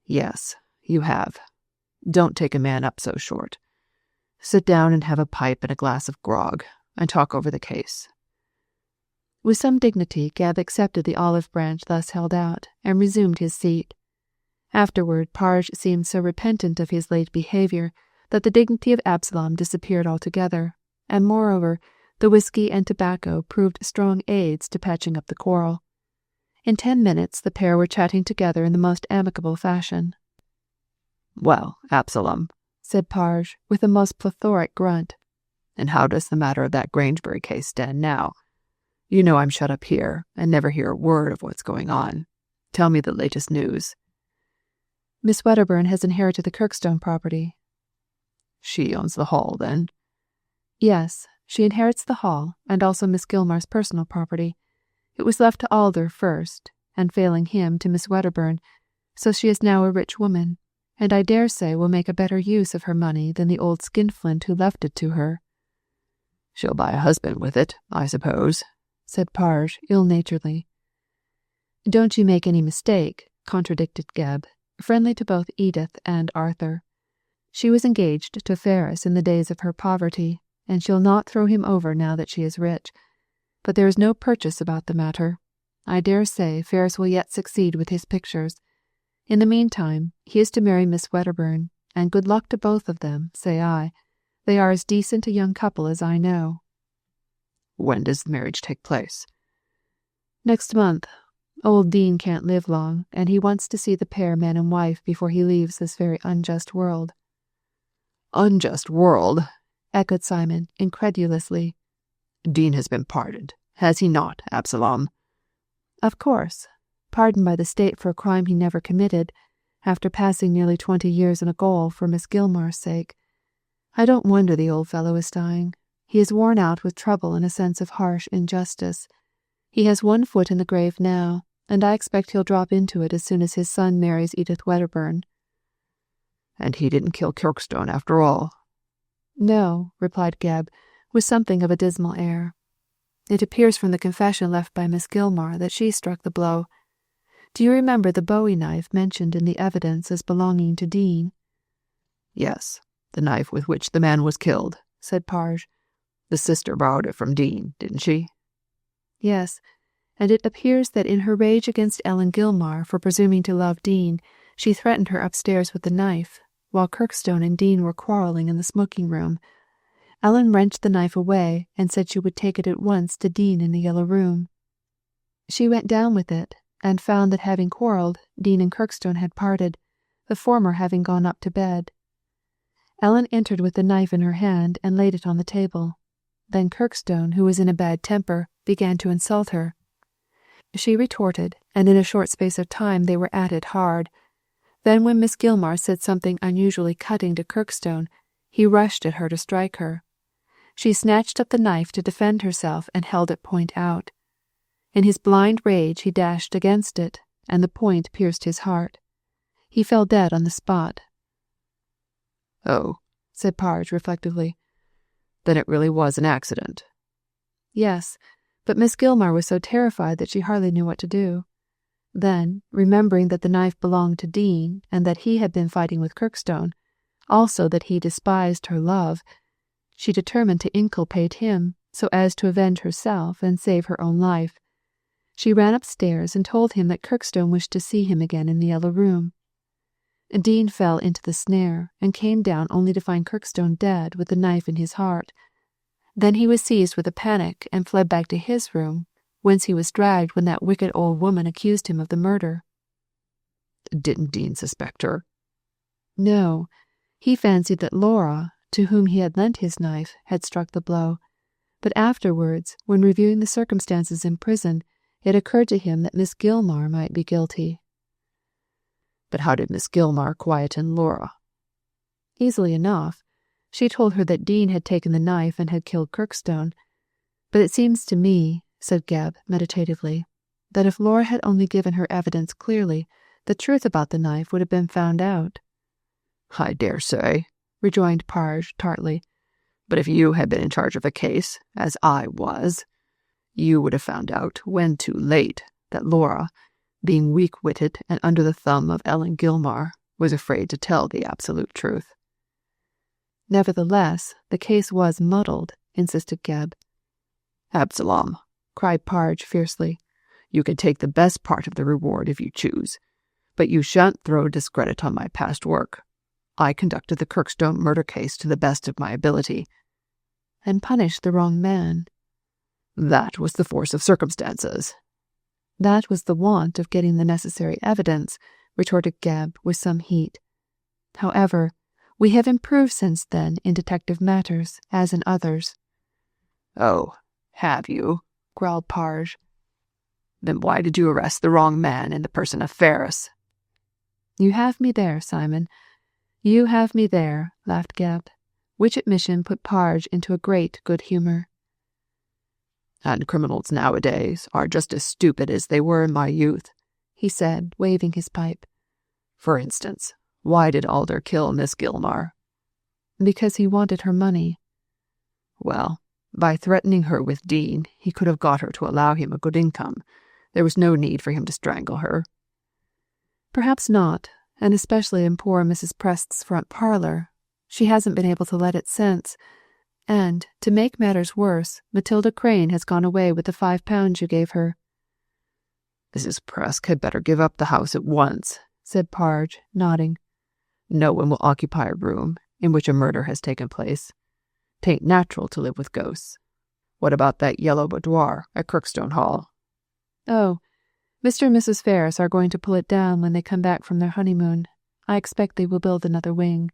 "Yes, you have. Don't take a man up so short. Sit down and have a pipe and a glass of grog, and talk over the case." With some dignity, Gebb accepted the olive branch thus held out, and resumed his seat. Afterward, Parge seemed so repentant of his late behaviour that the dignity of Absalom disappeared altogether, and moreover, the whiskey and tobacco proved strong aids to patching up the quarrel. In 10 minutes the pair were chatting together in the most amicable fashion. "Well, Absalom," said Parge, with a most plethoric grunt. And how does the matter of that Grangebury case stand now? You know I'm shut up here and never hear a word of what's going on. Tell me the latest news." "Miss Wedderburn has inherited the Kirkstone property." "She owns the Hall, then?" "Yes, she inherits the Hall and also Miss Gilmar's personal property. It was left to Alder first, and failing him to Miss Wedderburn, so she is now a rich woman, and I dare say will make a better use of her money than the old skinflint who left it to her." "She'll buy a husband with it, I suppose," said Parge ill-naturedly. "Don't you make any mistake," contradicted Gebb, friendly to both Edith and Arthur. "She was engaged to Ferris in the days of her poverty, and she'll not throw him over now that she is rich. But there is no purchase about the matter. I dare say Ferris will yet succeed with his pictures. In the meantime, he is to marry Miss Wedderburn, and good luck to both of them, say I. They are as decent a young couple as I know." "When does the marriage take place?" "Next month. Old Dean can't live long, and he wants to see the pair man and wife before he leaves this very unjust world." "Unjust world?" echoed Simon incredulously. "Dean has been pardoned, has he not, Absalom?" "Of course. Pardoned by the state for a crime he never committed, after passing nearly 20 years in a gaol for Miss Gilmar's sake. I don't wonder the old fellow is dying. He is worn out with trouble and a sense of harsh injustice. He has one foot in the grave now, and I expect he'll drop into it as soon as his son marries Edith Wedderburn." "And he didn't kill Kirkstone after all?" "No," replied Gebb, with something of a dismal air. "It appears from the confession left by Miss Gilmar that she struck the blow. Do you remember the Bowie knife mentioned in the evidence as belonging to Dean?" "Yes, the knife with which the man was killed," said Parge. "The sister borrowed it from Dean, didn't she?" "Yes, and it appears that in her rage against Ellen Gilmar for presuming to love Dean, she threatened her upstairs with the knife, while Kirkstone and Dean were quarrelling in the smoking room. Ellen wrenched the knife away and said she would take it at once to Dean in the Yellow Room. She went down with it, and found that having quarrelled, Dean and Kirkstone had parted, the former having gone up to bed. Ellen entered with the knife in her hand and laid it on the table. Then Kirkstone, who was in a bad temper, began to insult her. She retorted, and in a short space of time they were at it hard. Then when Miss Gilmar said something unusually cutting to Kirkstone, he rushed at her to strike her. She snatched up the knife to defend herself and held it point out. In his blind rage he dashed against it, and the point pierced his heart. He fell dead on the spot. "Oh," said Parge reflectively. "Then it really was an accident." "Yes, but Miss Gilmar was so terrified that she hardly knew what to do. Then, remembering that the knife belonged to Dean, and that he had been fighting with Kirkstone, also that he despised her love, she determined to inculpate him, so as to avenge herself and save her own life. She ran upstairs and told him that Kirkstone wished to see him again in the Yellow Room. Dean fell into the snare, and came down only to find Kirkstone dead with the knife in his heart. Then he was seized with a panic and fled back to his room, whence he was dragged when that wicked old woman accused him of the murder." "Didn't Dean suspect her?" "No. He fancied that Laura, to whom he had lent his knife, had struck the blow. But afterwards, when reviewing the circumstances in prison, it occurred to him that Miss Gilmar might be guilty." "But how did Miss Gilmar quieten Laura?" "Easily enough. She told her that Dean had taken the knife and had killed Kirkstone. But it seems to me," said Gebb meditatively, "that if Laura had only given her evidence clearly, the truth about the knife would have been found out." "I dare say," rejoined Parge tartly. "But if you had been in charge of a case, as I was, you would have found out, when too late, that Laura, being weak-witted and under the thumb of Ellen Gilmar, was afraid to tell the absolute truth." "Nevertheless, the case was muddled," insisted Gebb. "Absalom," cried Parge fiercely, "you can take the best part of the reward if you choose, but you shan't throw discredit on my past work. I conducted the Kirkstone murder case to the best of my ability." "And punished the wrong man." "That was the force of circumstances." "That was the want of getting the necessary evidence," retorted Gebb with some heat. "However, We have improved since then in detective matters, as in others." "Oh, have you?" growled Parge. "Then why did you arrest the wrong man in the person of Fergus?" "You have me there, Simon. You have me there," laughed Gebb, which admission put Parge into a great good humour. "And criminals nowadays are just as stupid as they were in my youth," he said, waving his pipe. "For instance, why did Alder kill Miss Gilmar?" "Because he wanted her money." "Well, by threatening her with Dean, he could have got her to allow him a good income. There was no need for him to strangle her." "Perhaps not, and especially in poor Mrs. Prest's front parlour. She hasn't been able to let it since. And, to make matters worse, Matilda Crane has gone away with the £5 you gave her." "Mrs. Prest had better give up the house at once," said Parge, nodding. "No one will occupy a room in which a murder has taken place. 'Tain't natural to live with ghosts. What about that yellow boudoir at Kirkstone Hall?" "Oh, Mr. and Mrs. Ferris are going to pull it down when they come back from their honeymoon. I expect they will build another wing."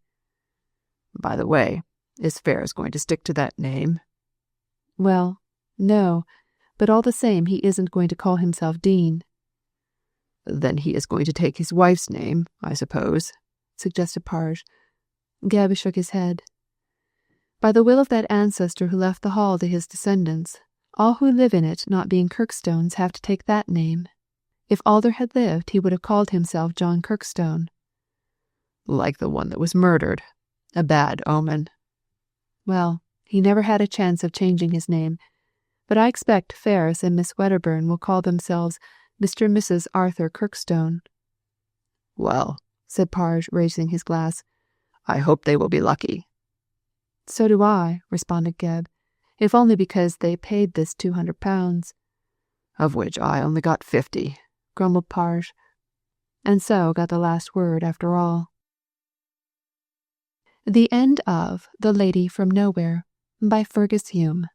"By the way, is Ferris going to stick to that name?" "Well, no, but all the same he isn't going to call himself Dean." "Then he is going to take his wife's name, I suppose," suggested Parge. Gebb shook his head. "By the will of that ancestor who left the hall to his descendants, all who live in it not being Kirkstones have to take that name. If Alder had lived, he would have called himself John Kirkstone." "Like the one that was murdered. A bad omen." "Well, he never had a chance of changing his name, but I expect Ferris and Miss Wedderburn will call themselves Mr. and Mrs. Arthur Kirkstone." "Well," said Parge, raising his glass, "I hope they will be lucky." "So do I," responded Gebb, "if only because they paid this £200. "Of which I only got 50, grumbled Parge, and so got the last word after all. The end of The Lady from Nowhere by Fergus Hume.